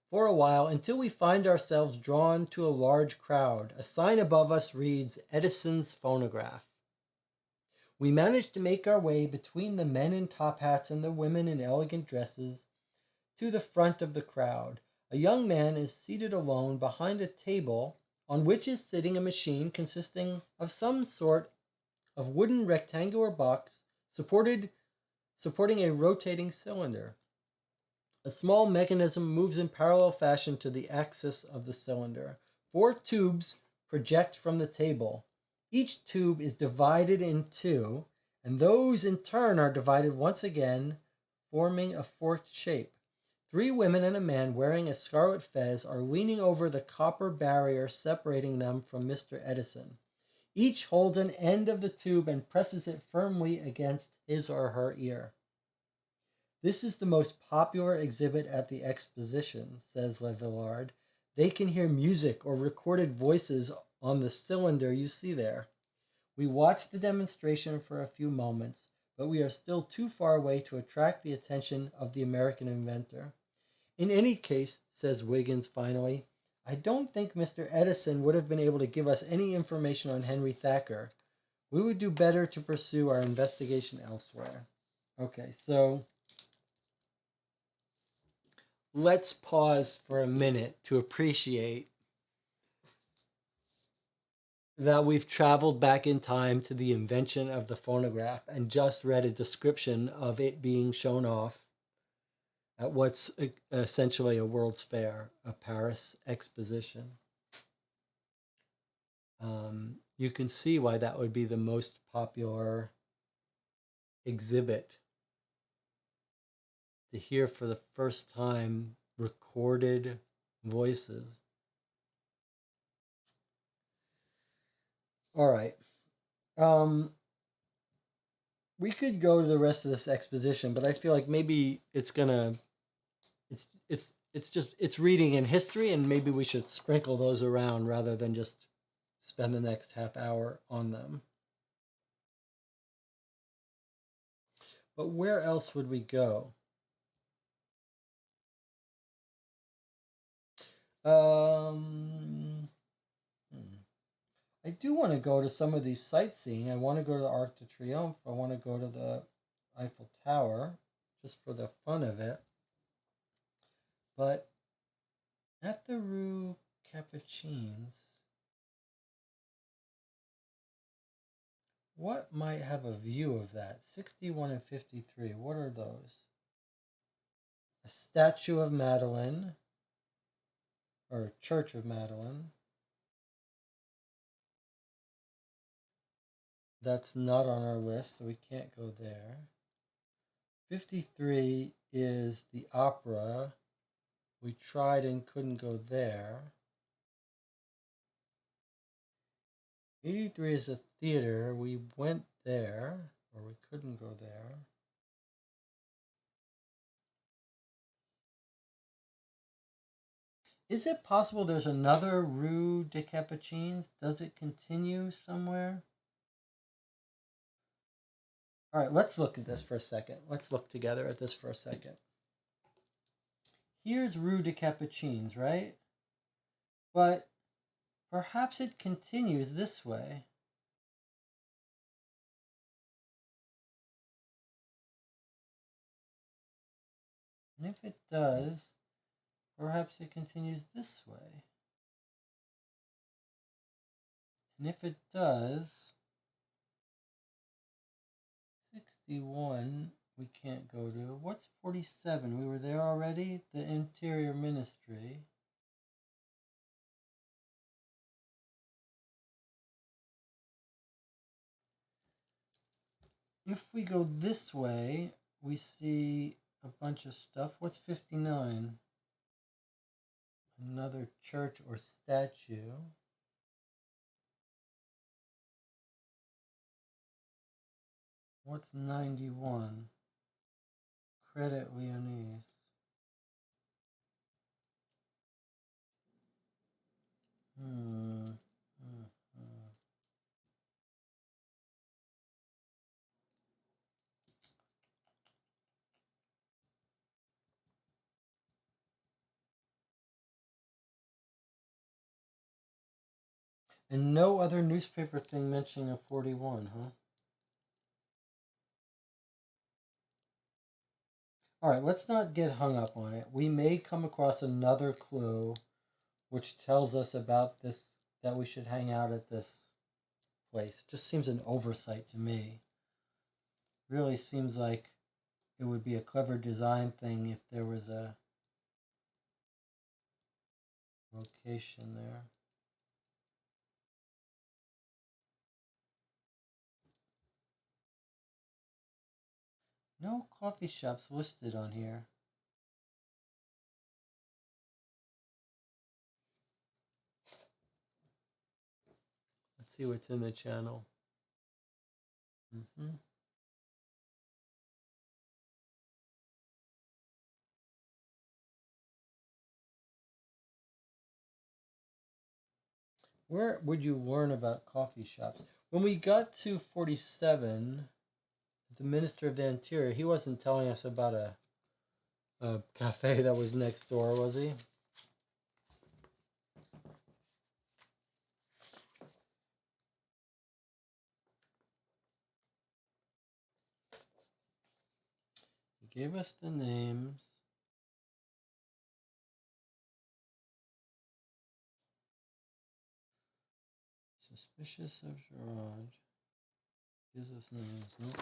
for a while until we find ourselves drawn to a large crowd. A sign above us reads, Edison's phonograph. We manage to make our way between the men in top hats and the women in elegant dresses to the front of the crowd. A young man is seated alone behind a table on which is sitting a machine consisting of some sort of wooden rectangular box supporting a rotating cylinder. A small mechanism moves in parallel fashion to the axis of the cylinder. 4 tubes project from the table. Each tube is divided in 2, and those in turn are divided once again, forming a forked shape. 3 women and a man wearing a scarlet fez are leaning over the copper barrier separating them from Mr. Edison. Each holds an end of the tube and presses it firmly against his or her ear. This is the most popular exhibit at the exposition, says Le Villard. They can hear music or recorded voices on the cylinder you see there. We watch the demonstration for a few moments, but we are still too far away to attract the attention of the American inventor. In any case, says Wiggins finally, I don't think Mr. Edison would have been able to give us any information on Henry Thacker. We would do better to pursue our investigation elsewhere. Okay, so let's pause for a minute to appreciate that we've traveled back in time to the invention of the phonograph and just read a description of it being shown off at what's essentially a World's Fair, a Paris exposition. You can see why that would be the most popular exhibit, to hear for the first time recorded voices. All right. We could go to the rest of this exposition, but I feel like maybe it's reading and history, and maybe we should sprinkle those around rather than just spend the next half hour on them. But where else would we go? I do want to go to some of these sightseeing. I want to go to the Arc de Triomphe. I want to go to the Eiffel Tower, just for the fun of it. But at the Rue Capucines, what might have a view of that? 61 and 53. What are those? A statue of Madeleine, or a church of Madeleine. That's not on our list, so we can't go there. 53 is the opera. We tried and couldn't go there. 83 is a theater. We went there, or we couldn't go there. Is it possible there's another Rue des Capucines? Does it continue somewhere? All right, let's look at this for a second. Let's look together at this for a second. Here's Rue des Capucines, right? But perhaps it continues this way. And if it does, perhaps it continues this way. And if it does, 61 we can't go to. What's 47? We were there already? The Interior Ministry. If we go this way, we see a bunch of stuff. What's 59? Another church or statue. What's 91? Credit Lyonnais. And no other newspaper thing mentioning a 41, huh? All right, let's not get hung up on it. We may come across another clue which tells us about this, that we should hang out at this place. It just seems an oversight to me. Really seems like it would be a clever design thing if there was a location there. No coffee shops listed on here. Let's see what's in the channel. Mm-hmm. Where would you learn about coffee shops? When we got to 47, the Minister of the Interior, he wasn't telling us about a cafe that was next door, was he? He gave us the names. Suspicious of Gerard. Gives us names. Nope.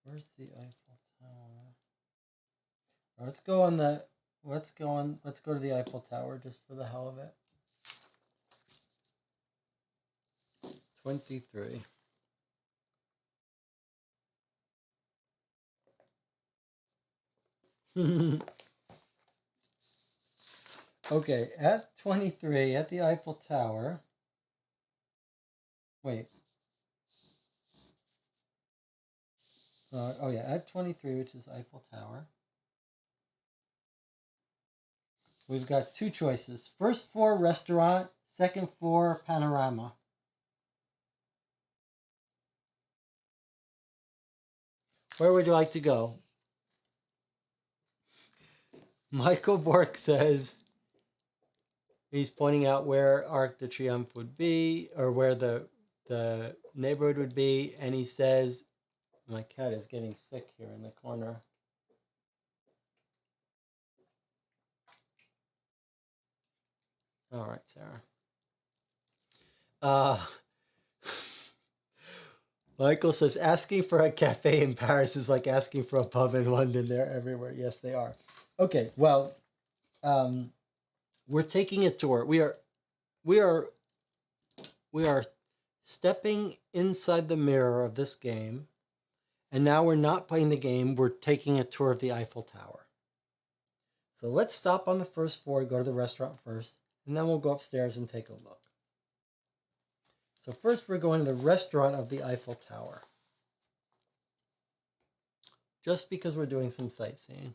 Where's the Eiffel Tower? Let's go on the. Let's go to the Eiffel Tower just for the hell of it. 23. Okay, at 23, at the Eiffel Tower. Wait. Oh yeah, at 23, which is Eiffel Tower. We've got two choices. First floor restaurant, second floor panorama. Where would you like to go? Michael Bork says he's pointing out where Arc de Triomphe would be, or where the neighborhood would be, and he says, my cat is getting sick here in the corner. All right, Sarah. Michael says, asking for a cafe in Paris is like asking for a pub in London. They're everywhere. Yes, they are. Okay, well, we're taking a tour. We are stepping inside the mirror of this game, and now we're not playing the game. We're taking a tour of the Eiffel Tower. So let's stop on the first floor, go to the restaurant first, and then we'll go upstairs and take a look. So first we're going to the restaurant of the Eiffel Tower. Just because we're doing some sightseeing.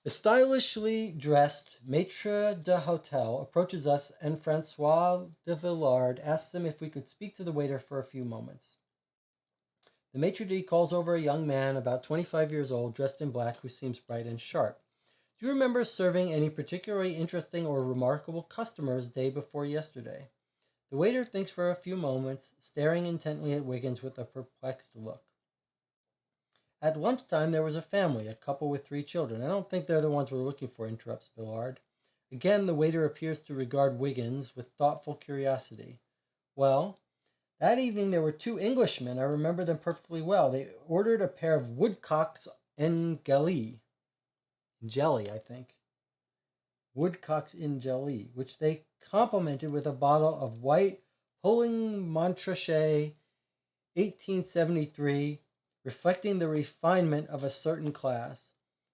The stylishly dressed maitre d'hotel approaches us, and Francois de Villard asks him if we could speak to the waiter for a few moments. The maitre d' calls over a young man about 25 years old, dressed in black, who seems bright and sharp. Do you remember serving any particularly interesting or remarkable customers day before yesterday? The waiter thinks for a few moments, staring intently at Wiggins with a perplexed look. At lunchtime, there was a family, a couple with 3 children. I don't think they're the ones we're looking for, interrupts Villard. Again, the waiter appears to regard Wiggins with thoughtful curiosity. Well, that evening there were 2 Englishmen. I remember them perfectly well. They ordered a pair of woodcocks en jelly, I think. Woodcocks in jelly, which they complimented with a bottle of white Pulling Montrachet 1873, reflecting the refinement of a certain class.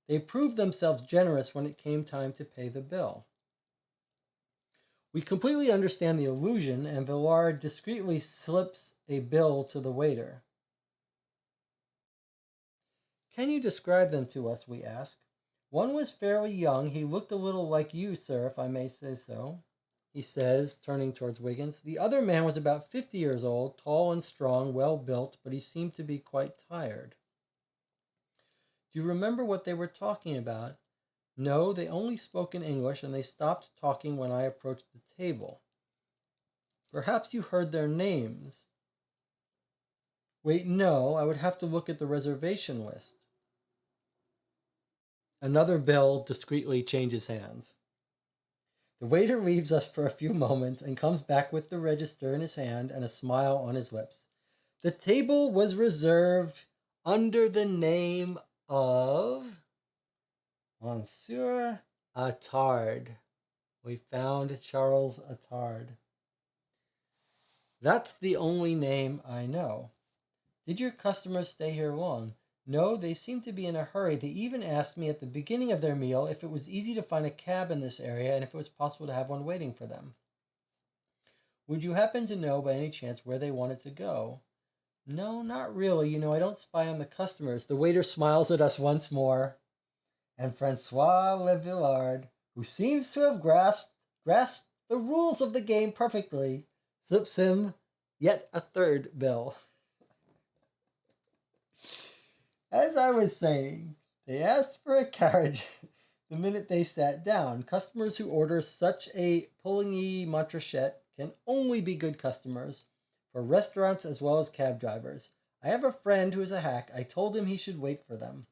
They proved themselves generous when it came time to pay the bill. We completely understand the allusion, and Villard discreetly slips a bill to the waiter. Can you describe them to us, we ask. One was fairly young. He looked a little like you, sir, if I may say so, he says, turning towards Wiggins. The other man was about 50 years old, tall and strong, well built, but he seemed to be quite tired. Do you remember what they were talking about? No, they only spoke in English, and they stopped talking when I approached the table. Perhaps you heard their names. Wait, no, I would have to look at the reservation list. Another bill discreetly changes hands. The waiter leaves us for a few moments and comes back with the register in his hand and a smile on his lips. The table was reserved under the name of Monsieur Attard. We found Charles Attard. That's the only name I know. Did your customers stay here long? No, they seemed to be in a hurry. They even asked me at the beginning of their meal if it was easy to find a cab in this area and if it was possible to have one waiting for them. Would you happen to know by any chance where they wanted to go? No, not really. You know, I don't spy on the customers. The waiter smiles at us once more. And Francois Levillard, who seems to have grasped the rules of the game perfectly, slips him yet a third bill. As I was saying, they asked for a carriage the minute they sat down. Customers who order such a Pouligny Montrachet can only be good customers for restaurants as well as cab drivers. I have a friend who is a hack. I told him he should wait for them.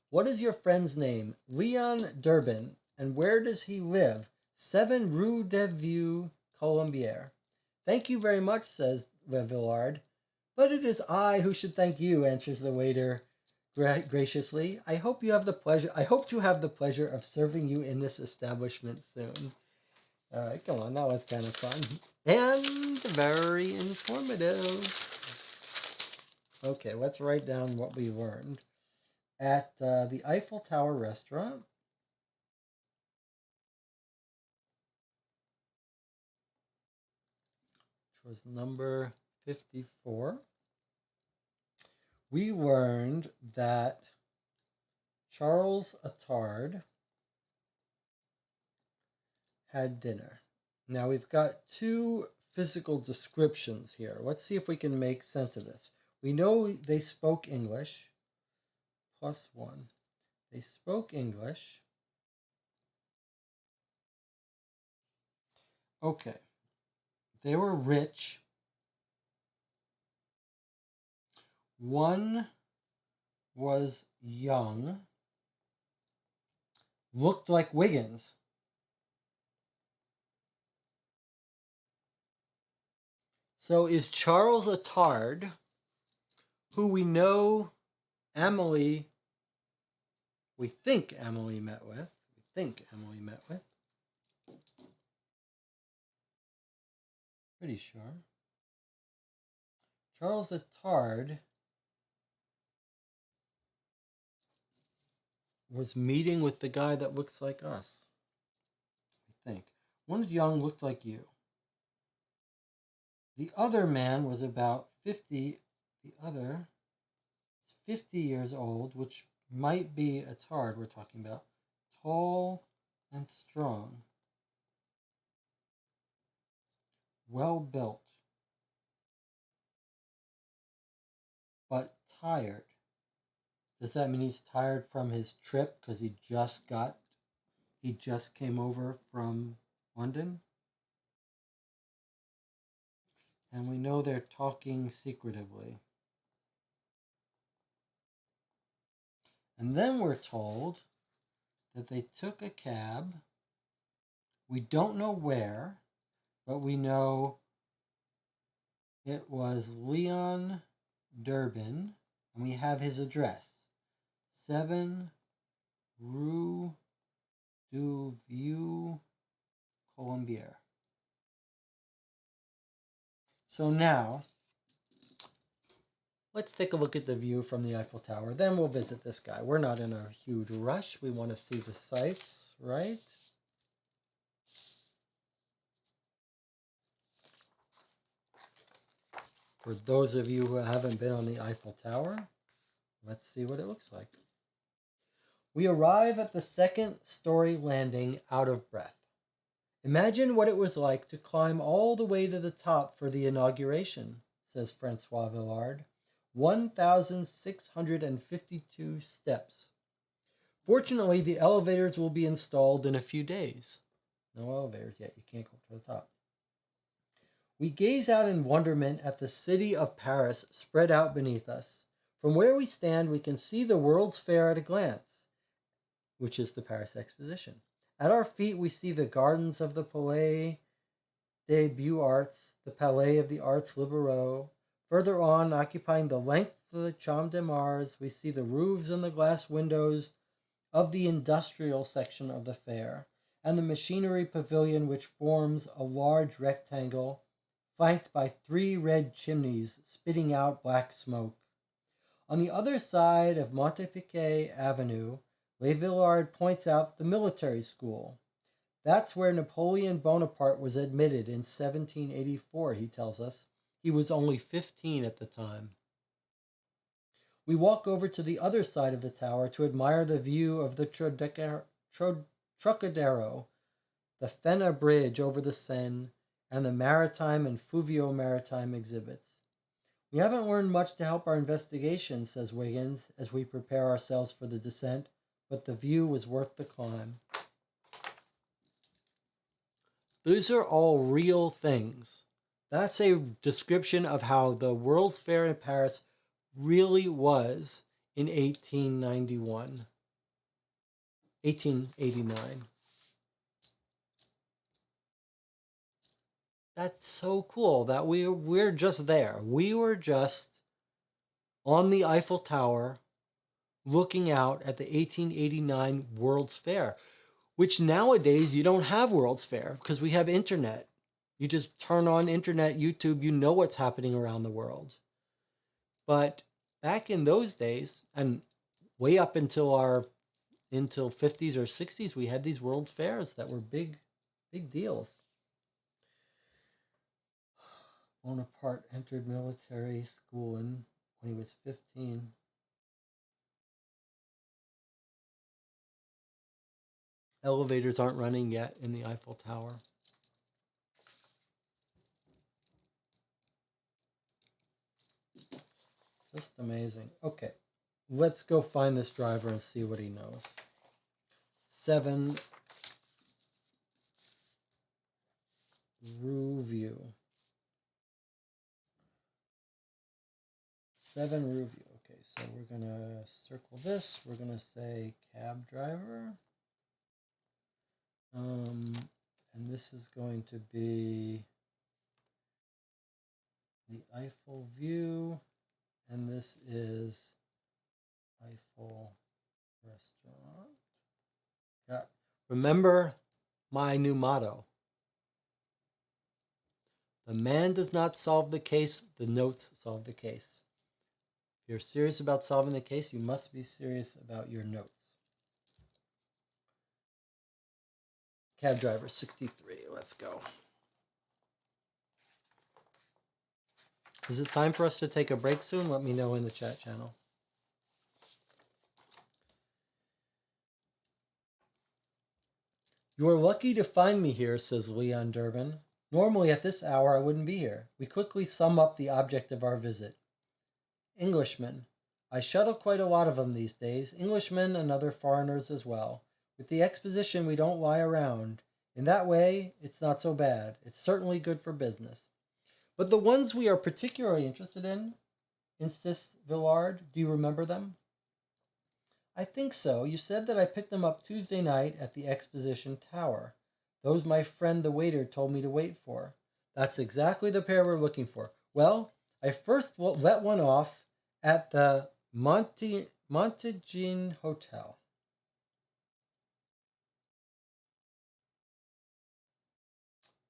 What is your friend's name? Leon Durbin. And where does he live? 7 Rue des Vieux Colombiers. Thank you very much, says Villard. But it is I who should thank you, answers the waiter graciously. I hope to have the pleasure of serving you in this establishment soon. All right, come on, that was kind of fun. And very informative. Okay, let's write down what we learned. At the Eiffel Tower restaurant, which was number 54, we learned that Charles Attard had dinner. Now we've got 2 physical descriptions here. Let's see if we can make sense of this. We know they spoke English, +1. They spoke English. Okay. They were rich. One was young, looked like Wiggins. So is Charles Attard, who we know we think Emily met with. Pretty sure. Charles Attard was meeting with the guy that looks like us. I think. One's young, looked like you. The other man was about 50. The other is 50 years old, which might be Attard we're talking about. Tall and strong. Well built. But tired. Does that mean he's tired from his trip because he just came over from London? And we know they're talking secretively. And then we're told that they took a cab. We don't know where, but we know it was Leon Durbin, and we have his address. 7 Rue du Vieux Colombier. So now, let's take a look at the view from the Eiffel Tower. Then we'll visit this guy. We're not in a huge rush. We want to see the sights, right? For those of you who haven't been on the Eiffel Tower, let's see what it looks like. We arrive at the 2nd-story landing out of breath. Imagine what it was like to climb all the way to the top for the inauguration, says Francois Villard. 1,652 steps. Fortunately, the elevators will be installed in a few days. No elevators yet. You can't go to the top. We gaze out in wonderment at the city of Paris spread out beneath us. From where we stand, we can see the World's Fair at a glance, which is the Paris Exposition. At our feet, we see the gardens of the Palais des Beaux-Arts, the Palais of the Arts Liberaux. Further on, occupying the length of the Champ de Mars, we see the roofs and the glass windows of the industrial section of the fair, and the machinery pavilion, which forms a large rectangle flanked by 3 red chimneys spitting out black smoke. On the other side of Montpiquet Avenue, Le Villard points out the military school. That's where Napoleon Bonaparte was admitted in 1784, he tells us. He was only 15 at the time. We walk over to the other side of the tower to admire the view of the Trocadero, the Fena Bridge over the Seine, and the maritime and fluvio-maritime exhibits. We haven't learned much to help our investigation, says Wiggins, as we prepare ourselves for the descent, but the view was worth the climb. These are all real things. That's a description of how the World's Fair in Paris really was in 1889. That's so cool that we're just there. We were just on the Eiffel Tower looking out at the 1889 World's Fair, which nowadays you don't have World's Fair because we have internet. You just turn on internet, YouTube, you know what's happening around the world. But back in those days, and way up until 50s or 60s, we had these World's Fairs that were big deals. Bonaparte entered military school when he was 15. Elevators aren't running yet in the Eiffel Tower. Just amazing. Okay, let's go find this driver and see what he knows. 7 Rue View. 7 Rue View. Okay, so we're going to circle this. We're going to say cab driver. And this is going to be the Eiffel View. And this is Eiffel Restaurant. Got, remember my new motto. The man does not solve the case, the notes solve the case. If you're serious about solving the case, you must be serious about your notes. Cab driver 63, let's go. Is it time for us to take a break soon? Let me know in the chat channel. You are lucky to find me here, says Leon Durbin. Normally at this hour I wouldn't be here. We quickly sum up the object of our visit. Englishmen. I shuttle quite a lot of them these days. Englishmen and other foreigners as well. With the exposition we don't lie around. In that way, it's not so bad. It's certainly good for business. But the ones we are particularly interested in, insists Villard, do you remember them? I think so. You said that I picked them up Tuesday night at the Exposition Tower. Those my friend the waiter told me to wait for. That's exactly the pair we're looking for. Well, I first let one off at the Montaigne Hotel.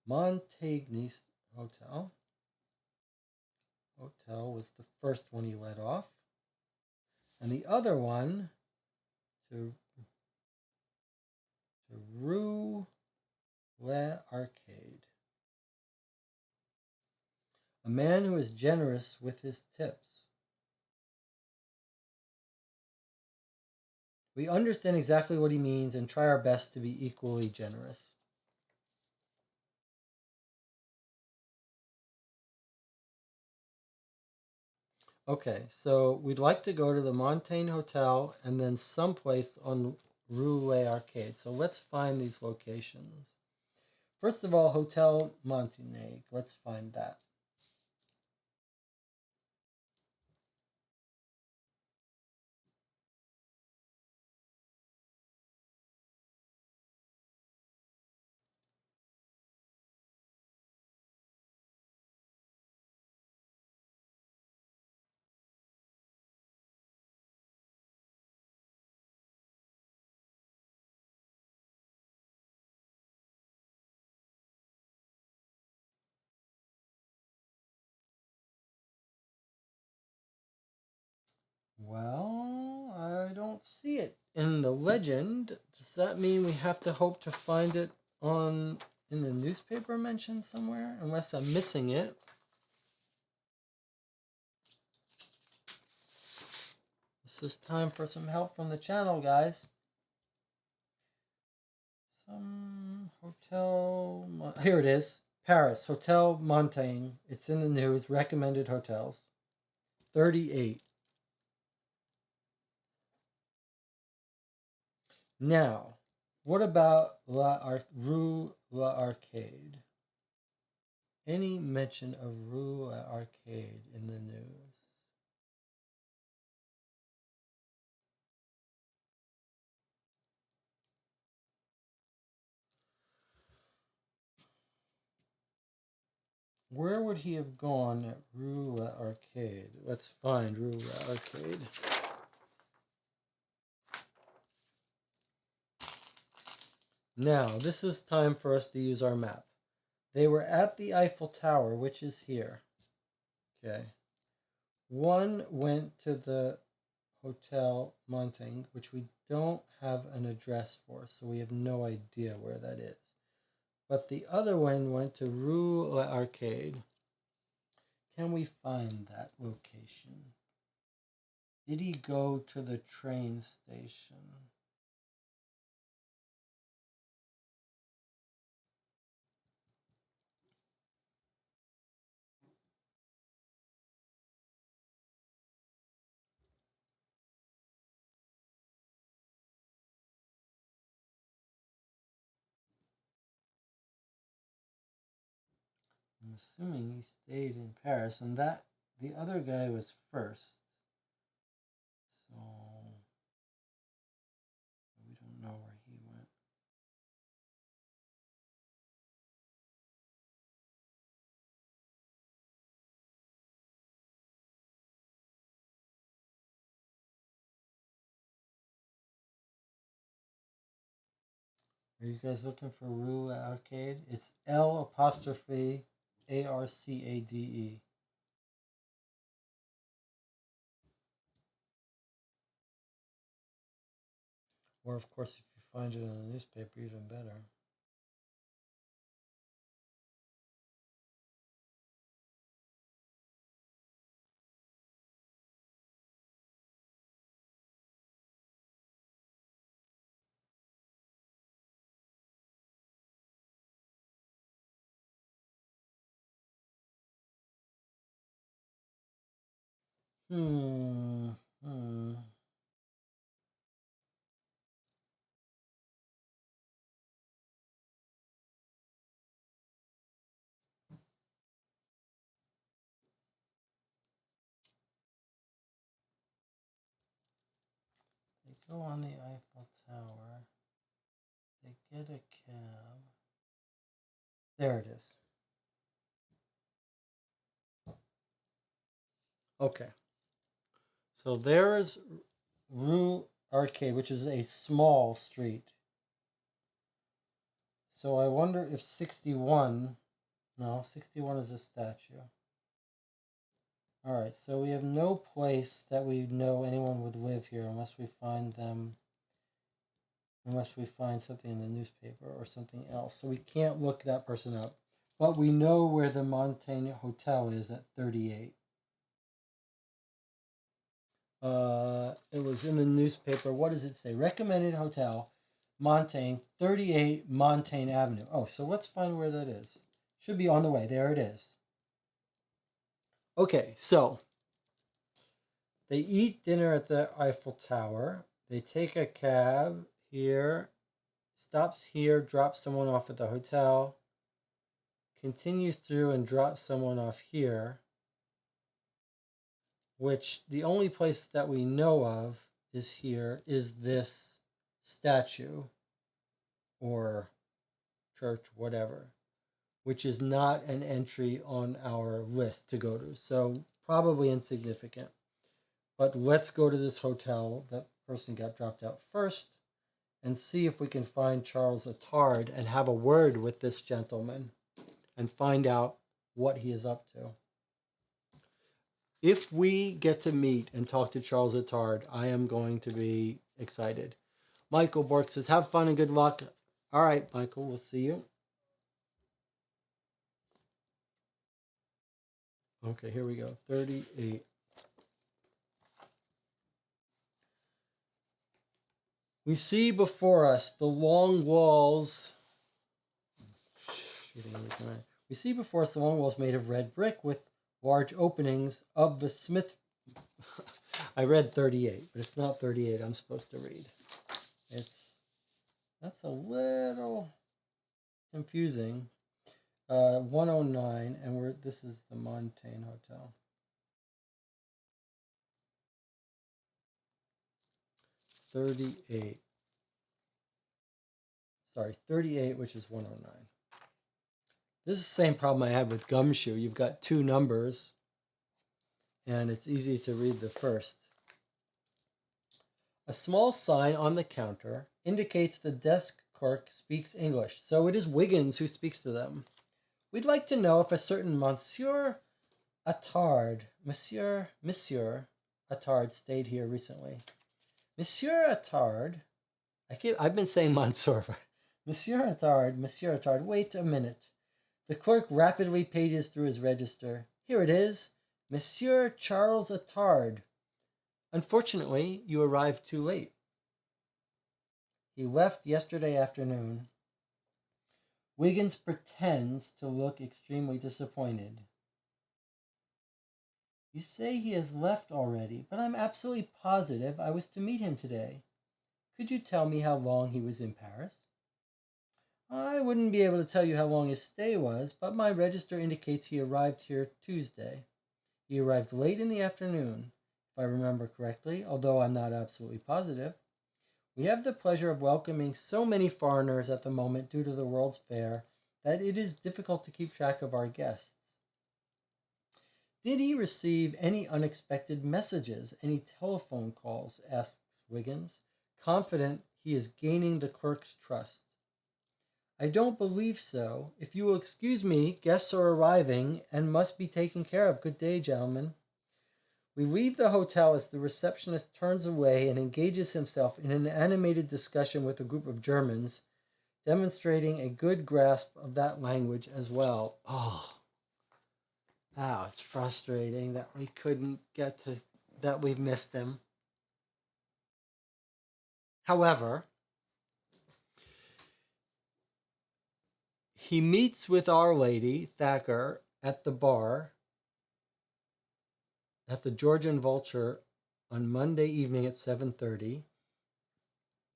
Montaigne Hotel. Hotel was the first one he let off. And the other one to Rue l'Arcade. A man who is generous with his tips. We understand exactly what he means and try our best to be equally generous. Okay, so we'd like to go to the Montaigne Hotel and then someplace on Rue Arcade. So let's find these locations. First of all, Hotel Montaigne. Let's find that. Well, I don't see it in the legend. Does that mean we have to hope to find it on in the newspaper mentioned somewhere? Unless I'm missing it. This is time for some help from the channel, guys. Some hotel. Here it is. Paris, Hotel Montaigne. It's in the news. Recommended hotels. 38. Now, what about Rue La Arcade? Any mention of Rue La Arcade in the news? Where would he have gone at Rue La Arcade? Let's find Rue La Arcade. Now, this is time for us to use our map. They were at the Eiffel Tower, which is here. Okay. One went to the Hotel Montaigne, which we don't have an address for, so we have no idea where that is. But the other one went to Rue La Arcade. Can we find that location? Did he go to the train station? I'm assuming he stayed in Paris, and that the other guy was first. So we don't know where he went. Are you guys looking for Rue Arcade? It's L apostrophe Arcade. Or, of course, if you find it in a newspaper, even better. Hmm. Hmm. They go on the Eiffel Tower. They get a cab. There it is. Okay. So there is Rue Arcade, which is a small street. So I wonder if 61. No, 61 is a statue. All right, so we have no place that we know anyone would live here unless we find them, unless we find something in the newspaper or something else. So we can't look that person up. But we know where the Montaigne Hotel is at 38. It was in the newspaper. What does it say? Recommended hotel, Montaigne, 38 Montaigne Avenue. Oh, so let's find where that is. Should be on the way. There it is. Okay, so They eat dinner at the Eiffel Tower. They take a cab here, stops here, drops someone off at the hotel, continues through and drops someone off here, which the only place that we know of is here, is this statue or church, whatever, which is not an entry on our list to go to. So probably insignificant. But let's go to this hotel. That person got dropped out first and see if we can find Charles Attard and have a word with this gentleman and find out what he is up to. If we get to meet and talk to Charles Attard, I am going to be excited. Michael Bork says, have fun and good luck. All right, Michael, we'll see you. Okay, here we go. 38. We see before us the long walls. We see before us the long walls made of red brick with large openings of the Smith. I read 38, but it's not 38 I'm supposed to read. That's a little confusing. 109, and this is the Montaigne Hotel. 38. Sorry, 38, which is 109. This is the same problem I had with Gumshoe. You've got two numbers, and it's easy to read the first. A small sign on the counter indicates the desk clerk speaks English, so it is Wiggins who speaks to them. We'd like to know if a certain Monsieur Attard stayed here recently. Monsieur Attard, I've been saying Monsieur. Monsieur Attard, wait a minute. The clerk rapidly pages through his register. Here it is, Monsieur Charles Attard. Unfortunately, you arrived too late. He left yesterday afternoon. Wiggins pretends to look extremely disappointed. You say he has left already, but I'm absolutely positive I was to meet him today. Could you tell me how long he was in Paris? I wouldn't be able to tell you how long his stay was, but my register indicates he arrived here Tuesday. He arrived late in the afternoon, if I remember correctly, although I'm not absolutely positive. We have the pleasure of welcoming so many foreigners at the moment due to the World's Fair that it is difficult to keep track of our guests. Did he receive any unexpected messages, any telephone calls? Asks Wiggins, confident he is gaining the clerk's trust. I don't believe so. If you will excuse me, guests are arriving and must be taken care of. Good day, gentlemen. We leave the hotel as the receptionist turns away and engages himself in an animated discussion with a group of Germans, demonstrating a good grasp of that language as well. Wow, it's frustrating that we couldn't get to, that we've missed him. However, he meets with Our Lady, Thacker, at the bar at the Georgian Vulture on Monday evening at 7:30.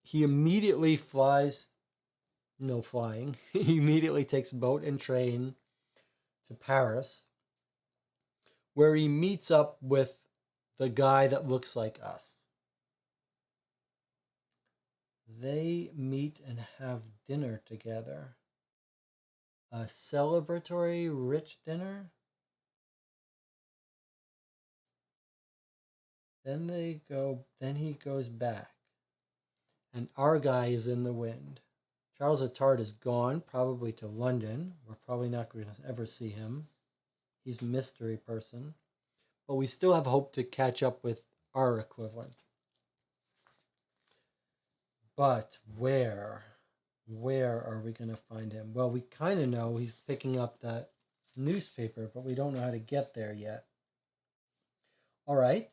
He immediately he immediately takes boat and train to Paris, where he meets up with the guy that looks like us. They meet and have dinner together. A celebratory rich dinner. Then he goes back. And our guy is in the wind. Charles Attard is gone, probably to London. We're probably not going to ever see him. He's a mystery person. But we still have hope to catch up with our equivalent. But where are we going to find him? Well, we kind of know he's picking up that newspaper, but we don't know how to get there yet. All right.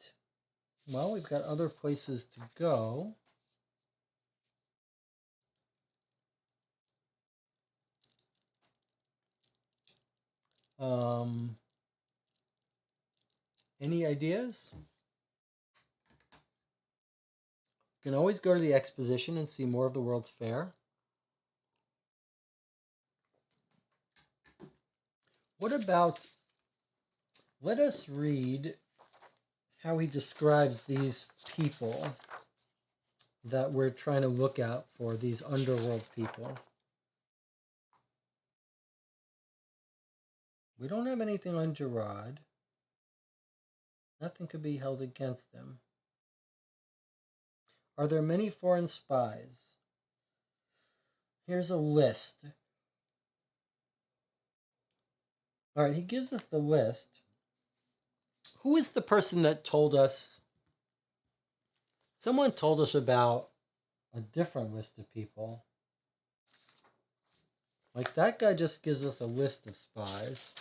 Well, we've got other places to go. Any ideas? You can always go to the exposition and see more of the World's Fair. What about, let us read how he describes these people that we're trying to look out for, these underworld people. We don't have anything on Gerard. Nothing could be held against him. Are there many foreign spies? Here's a list. All right, he gives us the list. Who is the person that told us? Someone told us about a different list of people. Like that guy just gives us a list of spies.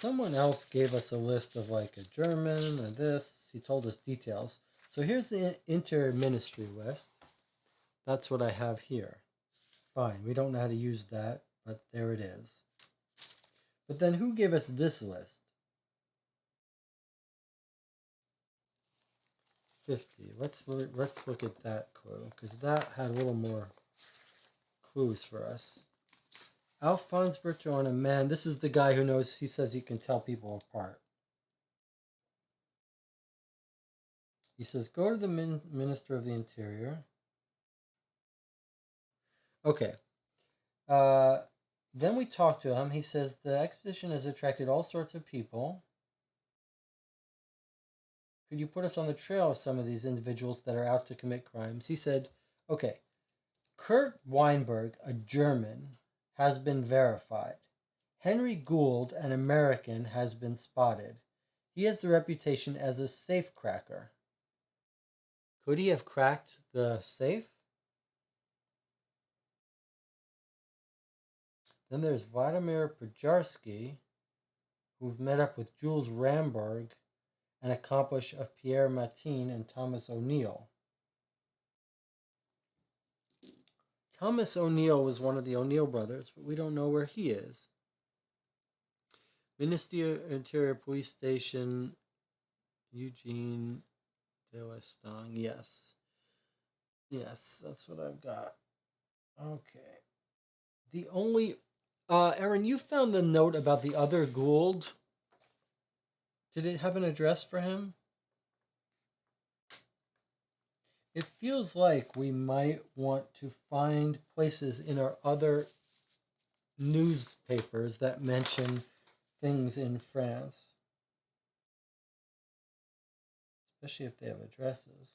Someone else gave us a list of like a German or this. He told us details. So here's the inter-ministry list. That's what I have here. Fine, we don't know how to use that, but there it is. But then who gave us this list? 50. Let's look at that clue, because that had a little more clues for us. Alphonse Bertrand, man, this is the guy who knows, he says he can tell people apart. He says, go to the Minister of the Interior. Okay. Then we talk to him. He says, the expedition has attracted all sorts of people. Could you put us on the trail of some of these individuals that are out to commit crimes? He said, okay, Kurt Weinberg, a German, has been verified. Henry Gould, an American, has been spotted. He has the reputation as a safe cracker. Could he have cracked the safe? Then there's Vladimir Pojarsky, who met up with Jules Ramberg, an accomplice of Pierre Matin and Thomas O'Neill. Thomas O'Neill was one of the O'Neill brothers, but we don't know where he is. Ministry of Interior Police Station, Eugene Dewestang. Yes. Yes, that's what I've got. Okay. The only... Aaron, you found the note about the other Gould. Did it have an address for him? It feels like we might want to find places in our other newspapers that mention things in France. Especially if they have addresses.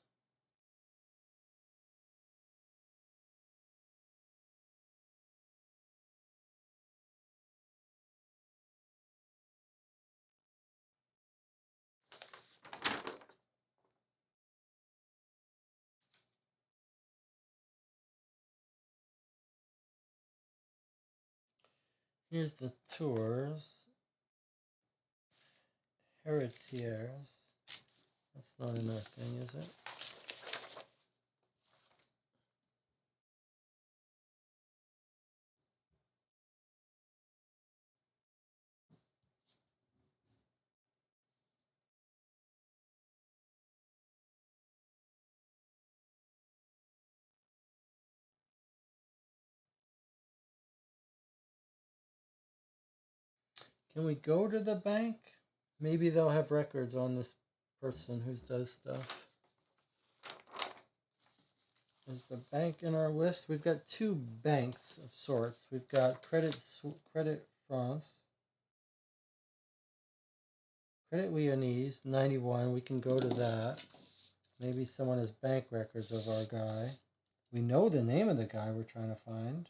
Here's the tours. Héritiers. That's not in our thing, is it? Can we go to the bank? Maybe they'll have records on this person who does stuff. Is the bank in our list? We've got two banks of sorts. We've got Credit France, Credit Lyonnais, 91. We can go to that. Maybe someone has bank records of our guy. We know the name of the guy we're trying to find.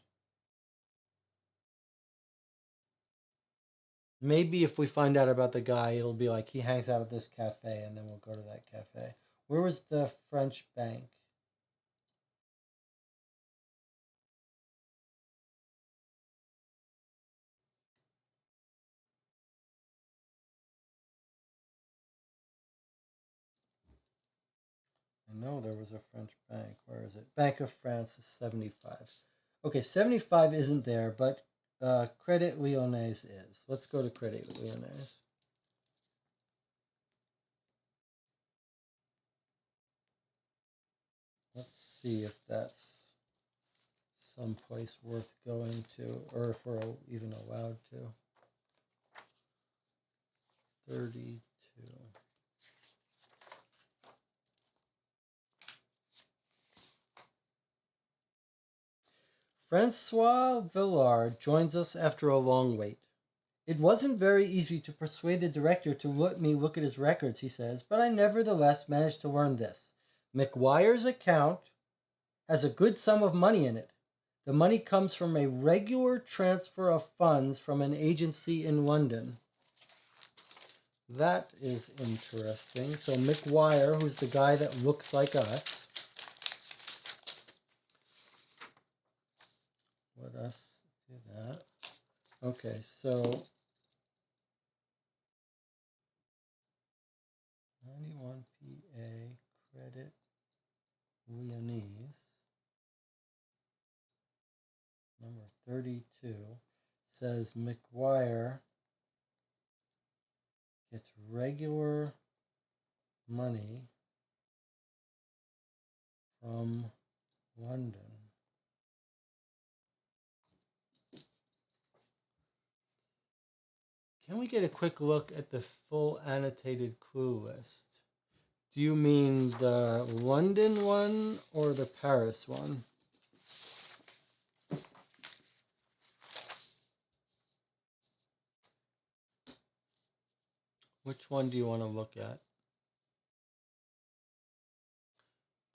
Maybe if we find out about the guy, it'll be like he hangs out at this cafe, and then we'll go to that cafe. Where was the French bank? I know there was a French bank. Where is it? Bank of France is 75. Okay, 75 isn't there, but Credit Lyonnais is. Let's go to Credit Lyonnais. see if that's someplace worth going to, or if we're even allowed to. 32. Francois Villard joins us after a long wait. It wasn't very easy to persuade the director to let me look at his records, he says, but I nevertheless managed to learn this. McGuire's account has a good sum of money in it. The money comes from a regular transfer of funds from an agency in London. That is interesting. So McGuire, who's the guy that looks like us. Let us do that. Okay, so 91 PA credit Leonese. Number 32 says McGuire gets regular money from London. Can we get a quick look at the full annotated clue list? Do you mean the London one or the Paris one? Which one do you want to look at?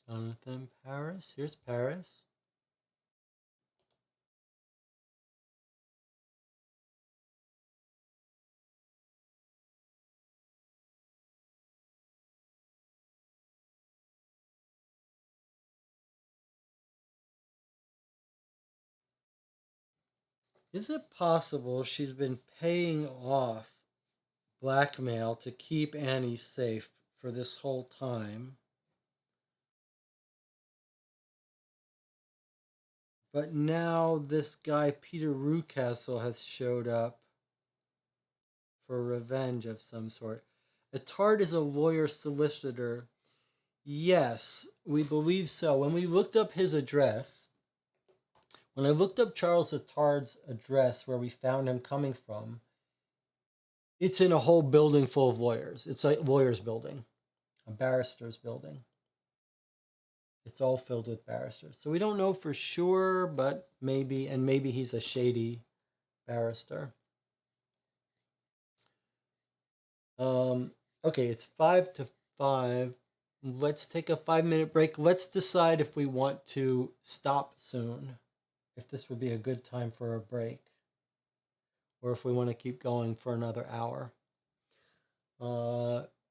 Jonathan, Paris. Here's Paris. Is it possible she's been paying off blackmail to keep Annie safe for this whole time? But now this guy, Peter Rucastle, has showed up for revenge of some sort. Attard is a lawyer solicitor. Yes, we believe so. When we looked up his address, when I looked up Charles Attard's address where we found him coming from, it's in a whole building full of lawyers. It's a lawyer's building, a barrister's building. It's all filled with barristers. So we don't know for sure, but maybe, and maybe he's a shady barrister. Okay, it's 5 to 5. Let's take a 5-minute break. Let's decide if we want to stop soon, if this would be a good time for a break, or if we want to keep going for another hour.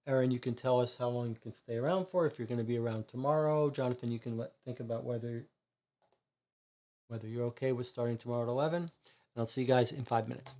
Erin, you can tell us how long you can stay around for, if you're going to be around tomorrow. Jonathan, you can think about whether you're okay with starting tomorrow at 11. And I'll see you guys in 5 minutes.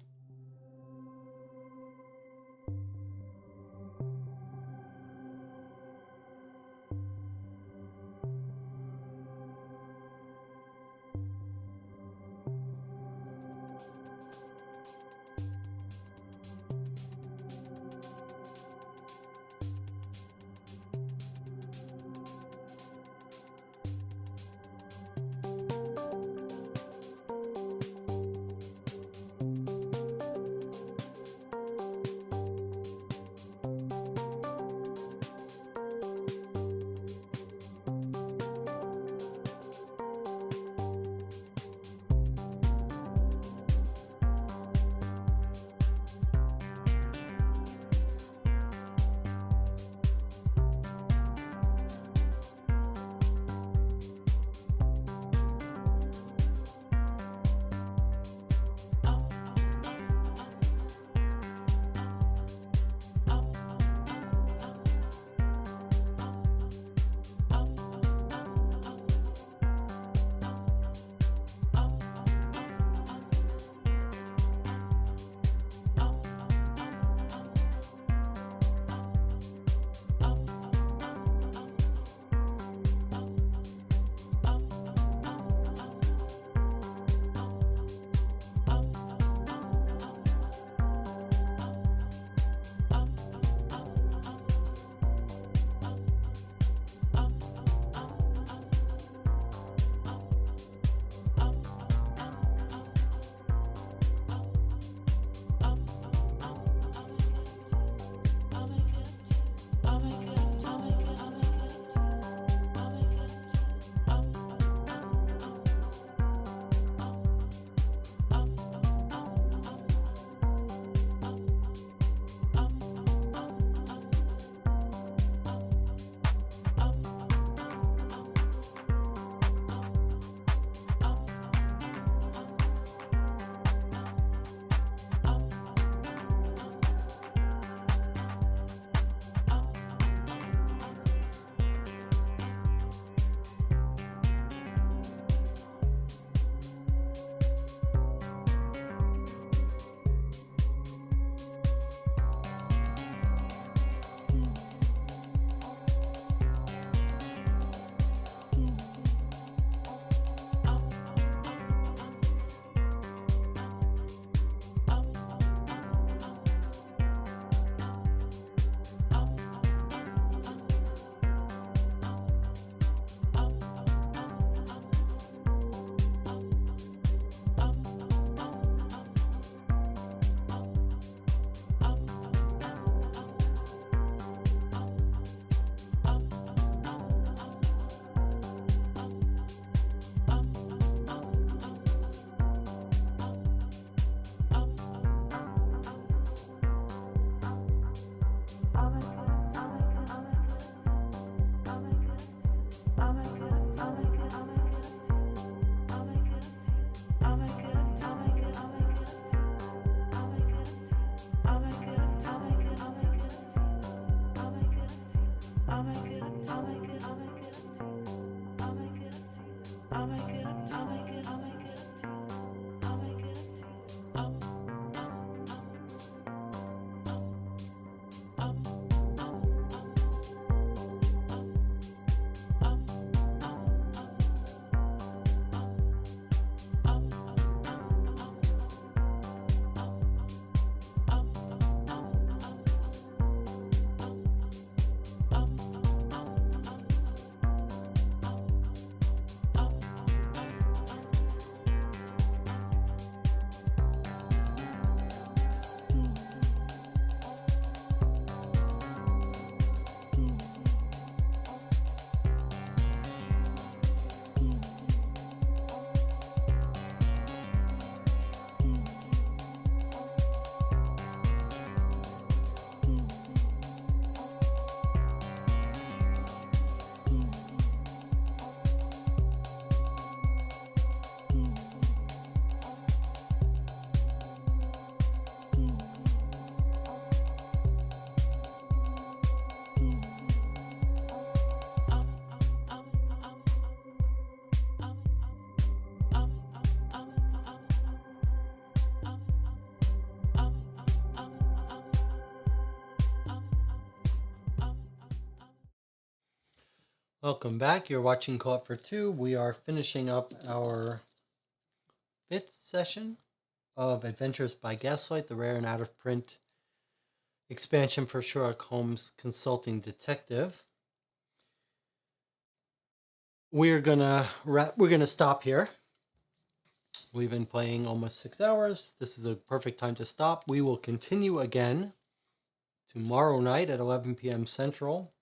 Welcome back. You're watching Co-op for Two. We are finishing up our 5th session of Adventures by Gaslight, the rare and out-of-print expansion for Sherlock Holmes Consulting Detective. We're gonna stop here. We've been playing almost 6 hours. This is a perfect time to stop. We will continue again tomorrow night at 11 p.m. Central,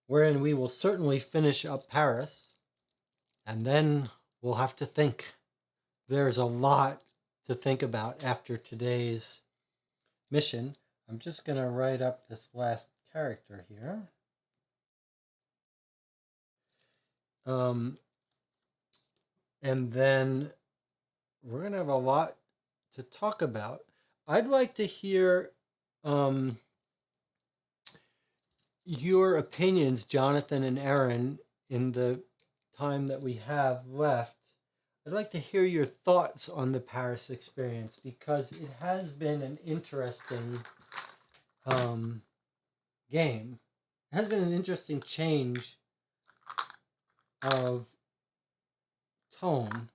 wherein we will certainly finish up Paris, and then we'll have to think. There's a lot to think about after today's mission. I'm just going to write up this last character here. And then we're going to have a lot to talk about. I'd like to hear your opinions, Jonathan and Aaron, in the time that we have left. I'd like to hear your thoughts on the Paris experience, because it has been an interesting game. It has been an interesting change of tone.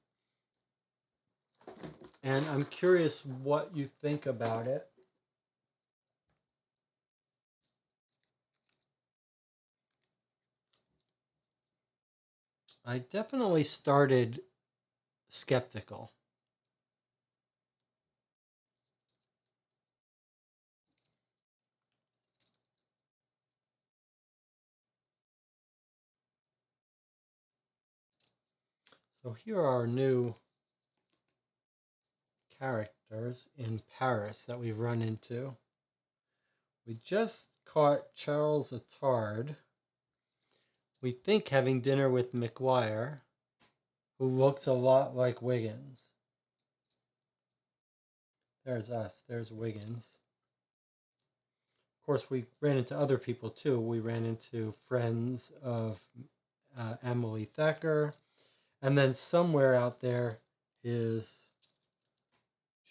And I'm curious what you think about it. I definitely started skeptical. So here are our new characters in Paris that we've run into. We just caught Charles Attard, we think having dinner with McGuire, who looks a lot like Wiggins. There's us, there's Wiggins. Of course, we ran into other people too. We ran into friends of Emily Thacker. And then somewhere out there is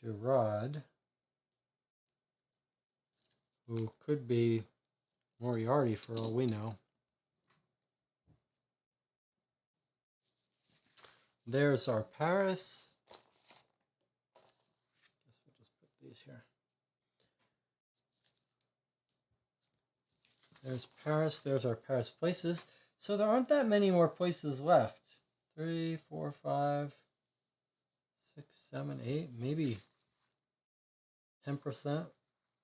Gerard, who could be Moriarty for all we know. There's our Paris. I guess we'll just put these here. There's Paris. There's our Paris places. So there aren't that many more places left. 3, 4, 5, 6, 7, 8, maybe 10%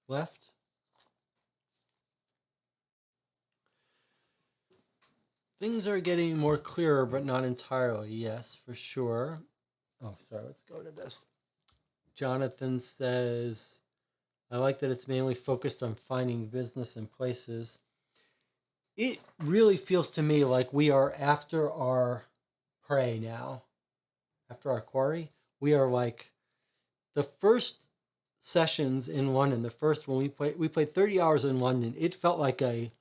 left. Things are getting more clearer, but not entirely. Yes, for sure. Oh, sorry. Let's go to this. Jonathan says, I like that it's mainly focused on finding business and places. It really feels to me like we are after our prey now. After our quarry. We are like the first sessions in London. The first when we played 30 hours in London. It felt like a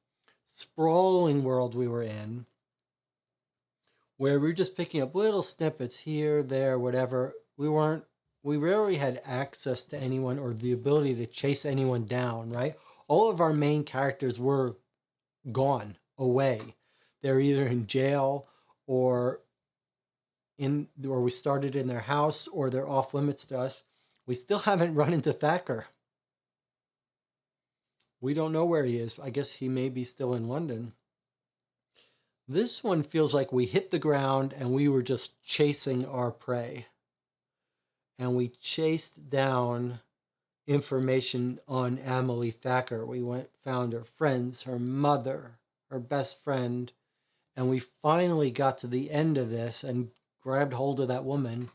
sprawling world we were in, where we were just picking up little snippets here, there, whatever. We rarely had access to anyone or the ability to chase anyone down, right? All of our main characters were gone, away. They're either in jail or we started in their house, or they're off limits to us. We still haven't run into Thacker. We don't know where he is. I guess he may be still in London. This one feels like we hit the ground and we were just chasing our prey. And we chased down information on Emily Thacker. We found her friends, her mother, her best friend, and we finally got to the end of this and grabbed hold of that woman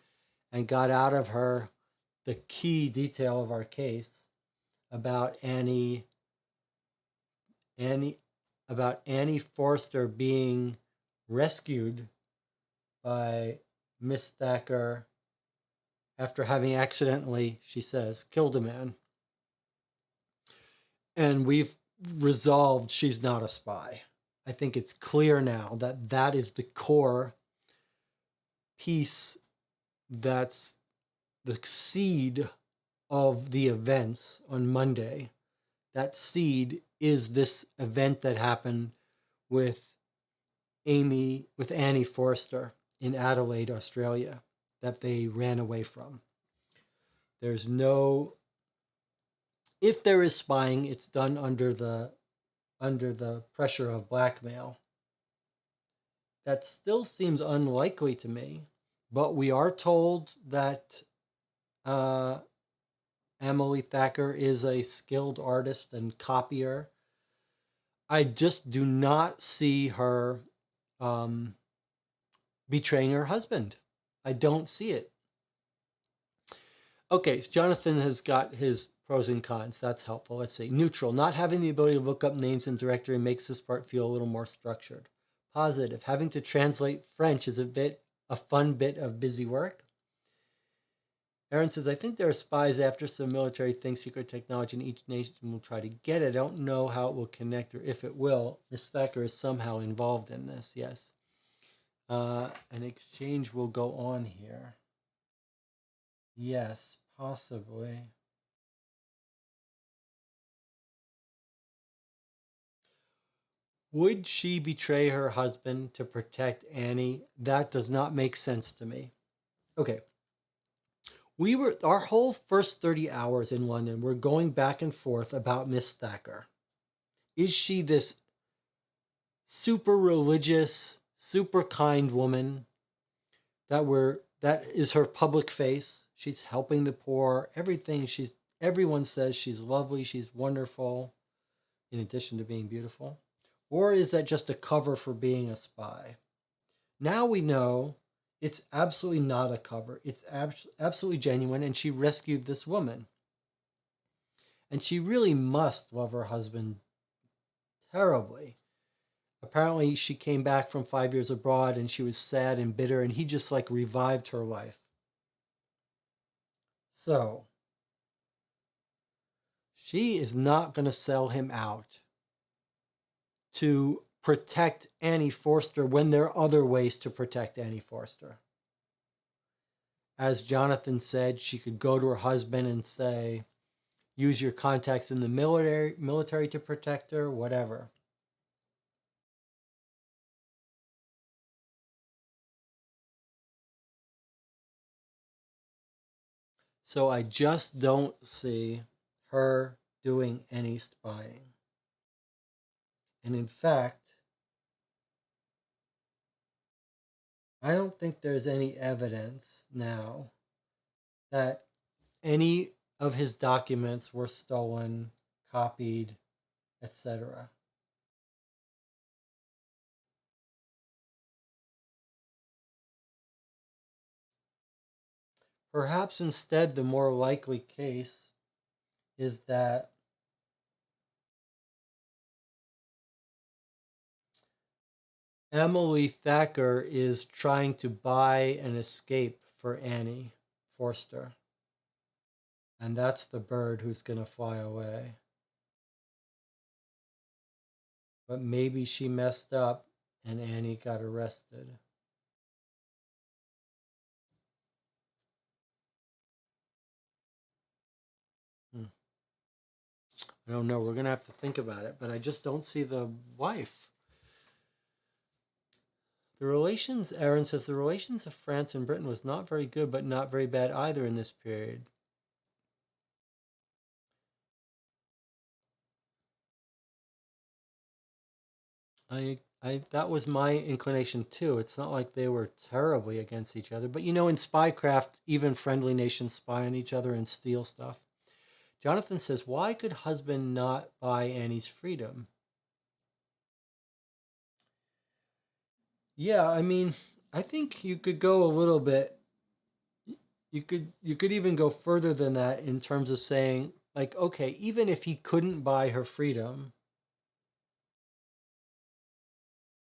and got out of her the key detail of our case about Annie Forster being rescued by Miss Thacker after having accidentally, she says, killed a man. And we've resolved she's not a spy. I think it's clear now that that is the core piece, that's the seed of the events on Monday. That seed is this event that happened with Annie Forster in Adelaide, Australia, that they ran away from. There's no, if there is spying, it's done under the pressure of blackmail. That still seems unlikely to me, but we are told that Emily Thacker is a skilled artist and copier. I just do not see her betraying her husband. I don't see it. Okay, so Jonathan has got his pros and cons. That's helpful. Let's see. Neutral. Not having the ability to look up names in directory makes this part feel a little more structured. Positive. Having to translate French is a fun bit of busy work. Aaron says, I think there are spies after some military things, secret technology, and each nation will try to get it. I don't know how it will connect or if it will. Miss Thacker is somehow involved in this, yes. An exchange will go on here. Yes, possibly. Would she betray her husband to protect Annie? That does not make sense to me. Okay. Our whole first 30 hours in London, we're going back and forth about Miss Thacker. Is she this super religious, super kind woman that is her public face? She's helping the poor, everything. Everyone says she's lovely, she's wonderful, in addition to being beautiful. Or is that just a cover for being a spy? Now we know it's absolutely not a cover. It's absolutely genuine, and she rescued this woman. And she really must love her husband terribly. Apparently, she came back from 5 years abroad, and she was sad and bitter, and he just like revived her life. So, she is not going to sell him out to protect Annie Forster when there are other ways to protect Annie Forster. As Jonathan said, she could go to her husband and say, use your contacts in the military to protect her, whatever. So I just don't see her doing any spying. And in fact, I don't think there's any evidence now that any of his documents were stolen, copied, etc. Perhaps instead, the more likely case is that Emily Thacker is trying to buy an escape for Annie Forster. And that's the bird who's going to fly away. But maybe she messed up and Annie got arrested. I don't know. We're going to have to think about it. But I just don't see the wife. The relations, Aaron says, the relations of France and Britain was not very good, but not very bad either in this period. That was my inclination too. It's not like they were terribly against each other, but in spycraft, even friendly nations spy on each other and steal stuff. Jonathan says, why could husband not buy Annie's freedom? Yeah, I mean, I think you could go a little bit. You could even go further than that in terms of saying, like, okay, even if he couldn't buy her freedom,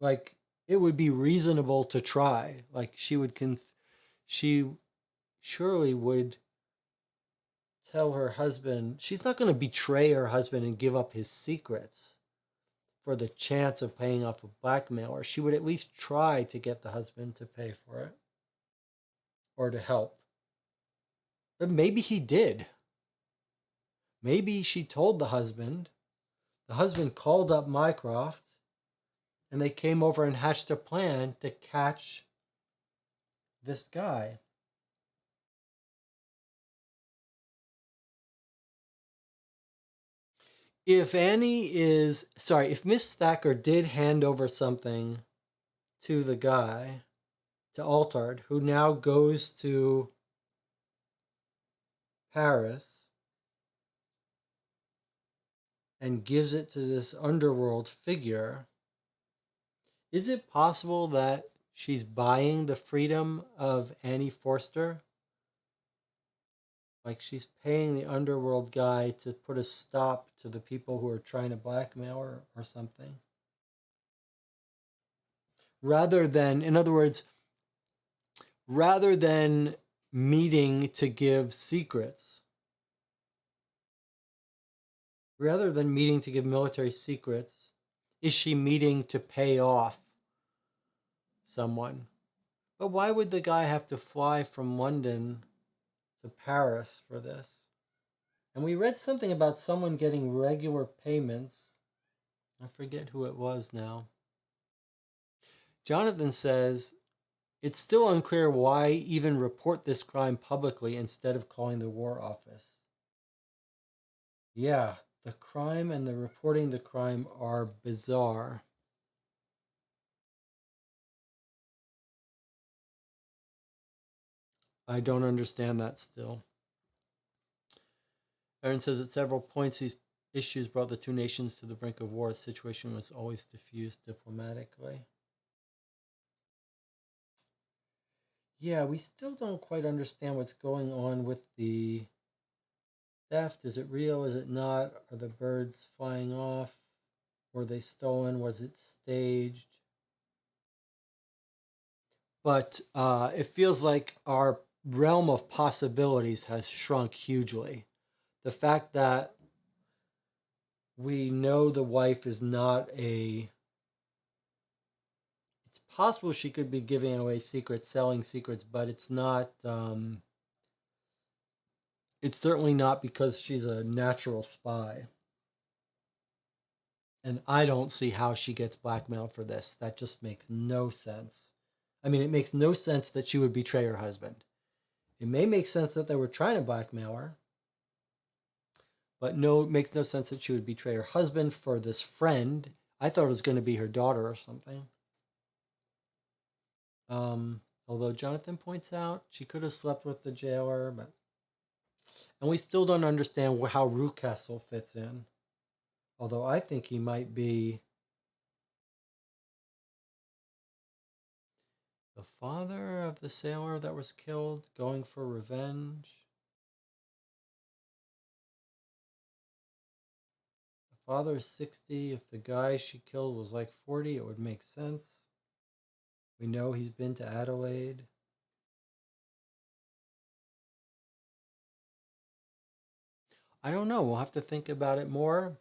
like it would be reasonable to try. Like she surely would tell her husband. She's not going to betray her husband and give up his secrets for the chance of paying off a blackmailer. She would at least try to get the husband to pay for it or to help. But maybe he did. Maybe she told the husband. The husband called up Mycroft And they came over and hatched a plan to catch this guy. If if Miss Thacker did hand over something to the guy, to Altard, who now goes to Paris and gives it to this underworld figure, is it possible that she's buying the freedom of Annie Forster? Like she's paying the underworld guy to put a stop to the people who are trying to blackmail her or something. Rather than, in other words, rather than meeting to give secrets, rather than meeting to give military secrets, is she meeting to pay off someone? But why would the guy have to fly from London to Paris for this? And we read something about someone getting regular payments. I forget who it was now. Jonathan says, it's still unclear why even report this crime publicly instead of calling the War Office. Yeah, the crime and the reporting the crime are bizarre. I don't understand that still. Aaron says at several points these issues brought the two nations to the brink of war. The situation was always diffused diplomatically. Yeah, we still don't quite understand what's going on with the theft. Is it real? Is it not? Are the birds flying off? Were they stolen? Was it staged? But it feels like our realm of possibilities has shrunk hugely. The fact that we know the wife is not a... It's possible she could be giving away secrets, selling secrets, but it's not... it's certainly not because she's a natural spy. And I don't see how she gets blackmailed for this. That just makes no sense. I mean, it makes no sense that she would betray her husband. It may make sense that they were trying to blackmail her, but no, it makes no sense that she would betray her husband for this friend. I thought it was going to be her daughter or something. Although Jonathan points out she could have slept with the jailer, but... And we still don't understand how Rucastle fits in. Although I think he might be the father of the sailor that was killed, going for revenge. The father is 60. If the guy she killed was like 40, it would make sense. We know he's been to Adelaide. I don't know. We'll have to think about it more.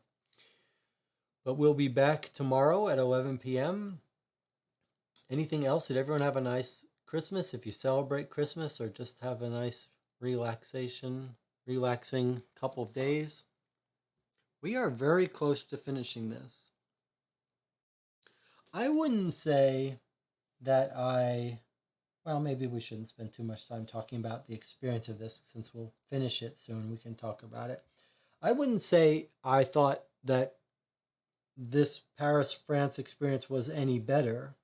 But we'll be back tomorrow at 11 p.m. Anything else? Did everyone have a nice Christmas? If you celebrate Christmas or just have a nice relaxing couple of days. We are very close to finishing this. I wouldn't say that well, maybe we shouldn't spend too much time talking about the experience of this since we'll finish it soon. We can talk about it. I wouldn't say I thought that this Paris, France experience was any better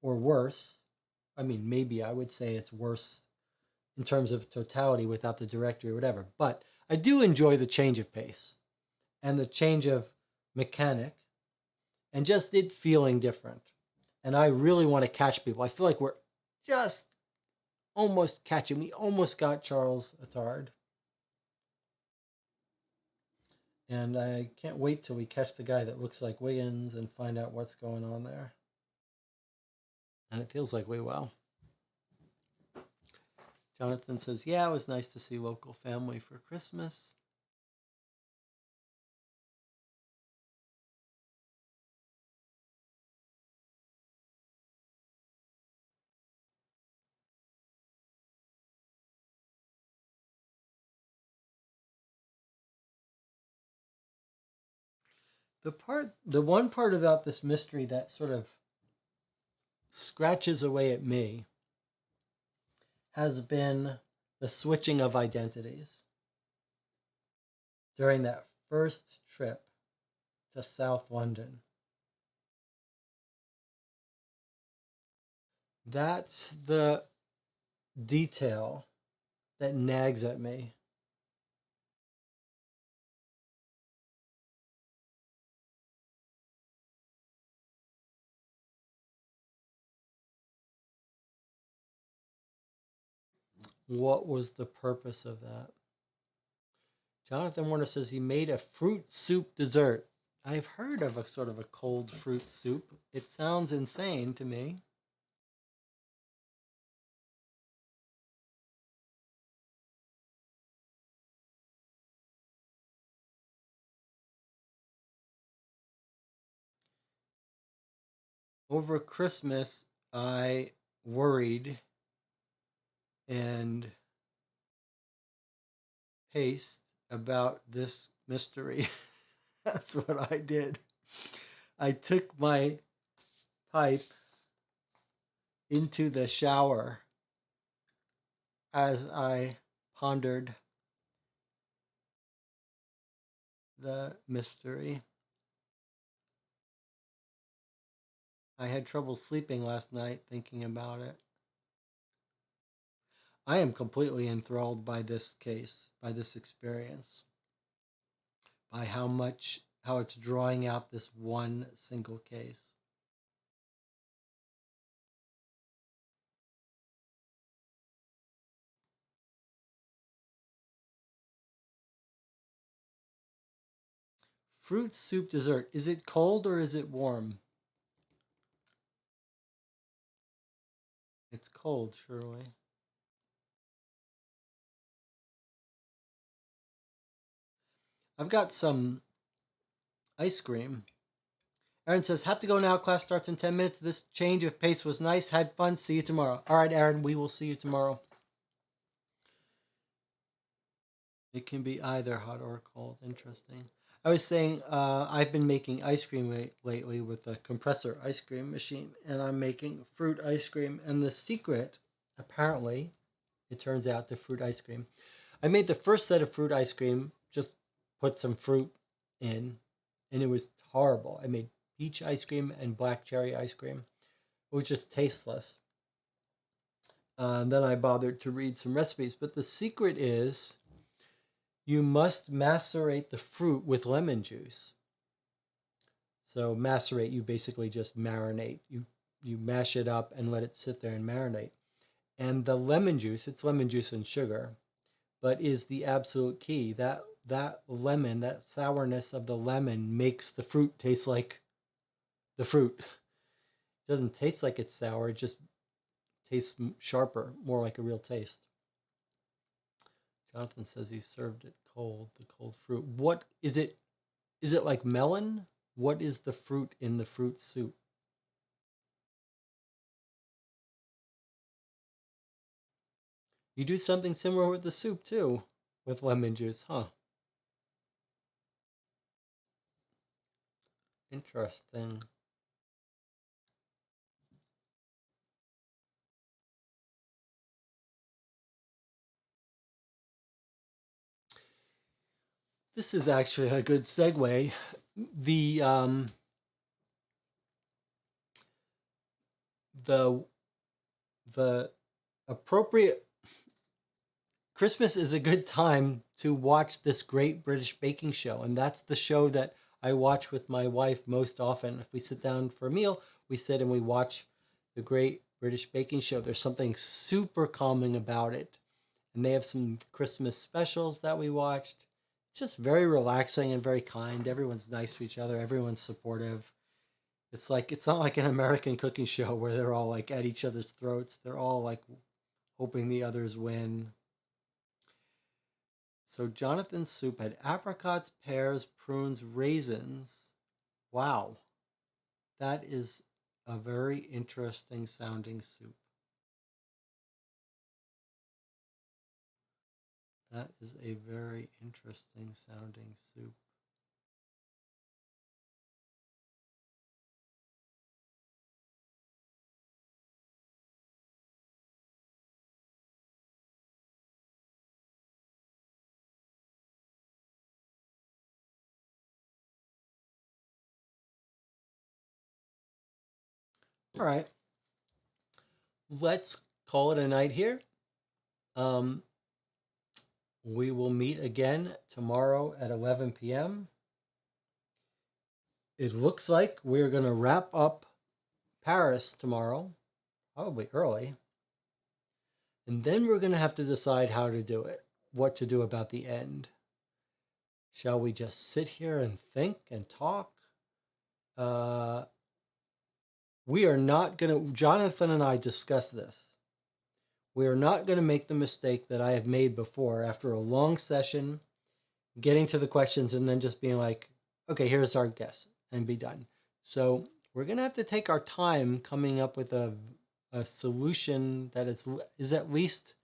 or worse. I mean, maybe I would say it's worse in terms of totality without the directory or whatever. But I do enjoy the change of pace and the change of mechanic and just it feeling different. And I really want to catch people. I feel like we're just almost catching. We almost got Charles Attard. And I can't wait till we catch the guy that looks like Wiggins and find out what's going on there. And it feels like we will. Jonathan says, yeah, it was nice to see local family for Christmas. The one part about this mystery that sort of scratches away at me has been the switching of identities during that first trip to South London. That's the detail that nags at me. What was the purpose of that? Jonathan Warner says he made a fruit soup dessert. I've heard of a sort of a cold fruit soup. It sounds insane to me. Over Christmas, I worried and paced about this mystery. That's what I did. I took my pipe into the shower as I pondered the mystery. I had trouble sleeping last night thinking about it. I am completely enthralled by this case, by this experience, by how it's drawing out this one single case. Fruit soup dessert. Is it cold or is it warm? It's cold, surely. I've got some ice cream. Aaron says, have to go now. Class starts in 10 minutes. This change of pace was nice. Had fun. See you tomorrow. All right, Aaron, we will see you tomorrow. It can be either hot or cold. Interesting. I was saying I've been making ice cream lately with a compressor ice cream machine, and I'm making fruit ice cream. And the secret, apparently, it turns out the fruit ice cream. I made the first set of fruit ice cream, just put some fruit in, and it was horrible. I made peach ice cream and black cherry ice cream. It was just tasteless. And then I bothered to read some recipes. But the secret is you must macerate the fruit with lemon juice. So macerate, you basically just marinate. You mash it up and let it sit there and marinate. And the lemon juice, it's lemon juice and sugar, but is the absolute key. That lemon, that sourness of the lemon makes the fruit taste like the fruit. It doesn't taste like it's sour, it just tastes sharper, more like a real taste. Jonathan says he served it cold, the cold fruit. What is it? Is it like melon? What is the fruit in the fruit soup? You do something similar with the soup too, with lemon juice, huh? Interesting. This is actually a good segue. The the the appropriate Christmas is a good time to watch this Great British Baking Show, and that's the show that I watch with my wife most often. If we sit down for a meal, we sit and we watch the Great British Baking Show. There's something super calming about it, and they have some Christmas specials that we watched. It's just very relaxing and very kind. Everyone's nice to each other. Everyone's supportive. It's not like an American cooking show where they're all like at each other's throats. They're all like hoping the others win. So Jonathan's soup had apricots, pears, prunes, raisins. Wow, that is a very interesting sounding soup. That is a very interesting sounding soup. All right. Let's call it a night here. We will meet again tomorrow at 11 p.m. It looks like we're going to wrap up Paris tomorrow, probably early. And then we're going to have to decide how to do it, what to do about the end. Shall we just sit here and think and talk? We are not going to, Jonathan and I discussed this. We are not going to make the mistake that I have made before after a long session, getting to the questions and then just being like, okay, here's our guess and be done. So we're going to have to take our time coming up with a solution that is at least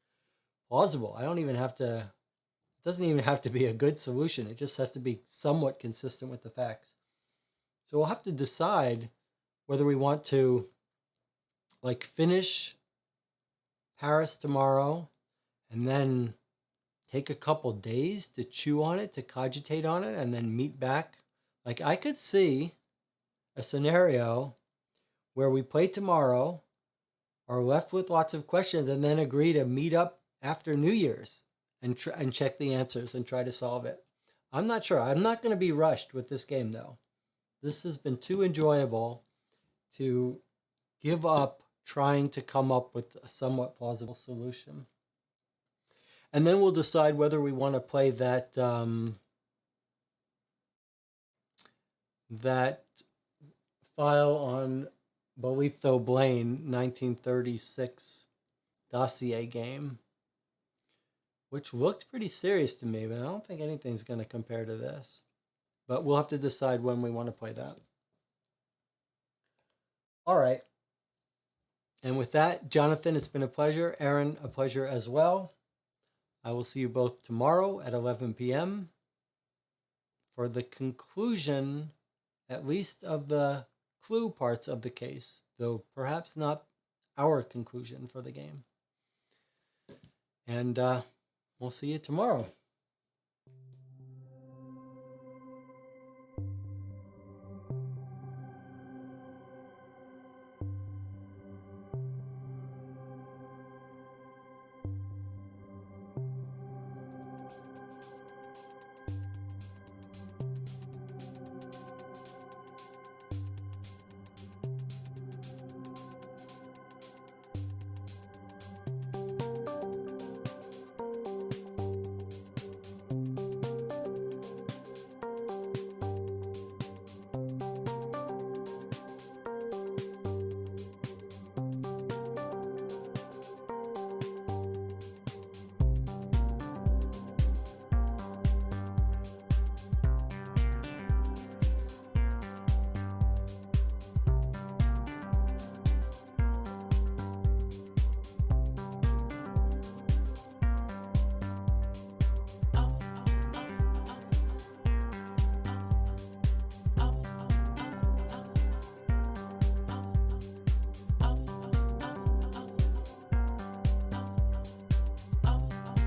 plausible. I don't even have to, it doesn't even have to be a good solution. It just has to be somewhat consistent with the facts. So we'll have to decide whether we want to like finish Paris tomorrow and then take a couple days to chew on it, to cogitate on it, and then meet back. Like I could see a scenario where we play tomorrow, are left with lots of questions, and then agree to meet up after New Year's and check the answers and try to solve it. I'm not sure. I'm not going to be rushed with this game, though. This has been too enjoyable to give up trying to come up with a somewhat plausible solution. And then we'll decide whether we want to play that that file on Bolitho Blaine 1936 dossier game, which looked pretty serious to me, but I don't think anything's going to compare to this. But we'll have to decide when we want to play that. All right. And with that, Jonathan, it's been a pleasure. Aaron, a pleasure as well. I will see you both tomorrow at 11 p.m. for the conclusion, at least of the clue parts of the case, though perhaps not our conclusion for the game. And we'll see you tomorrow.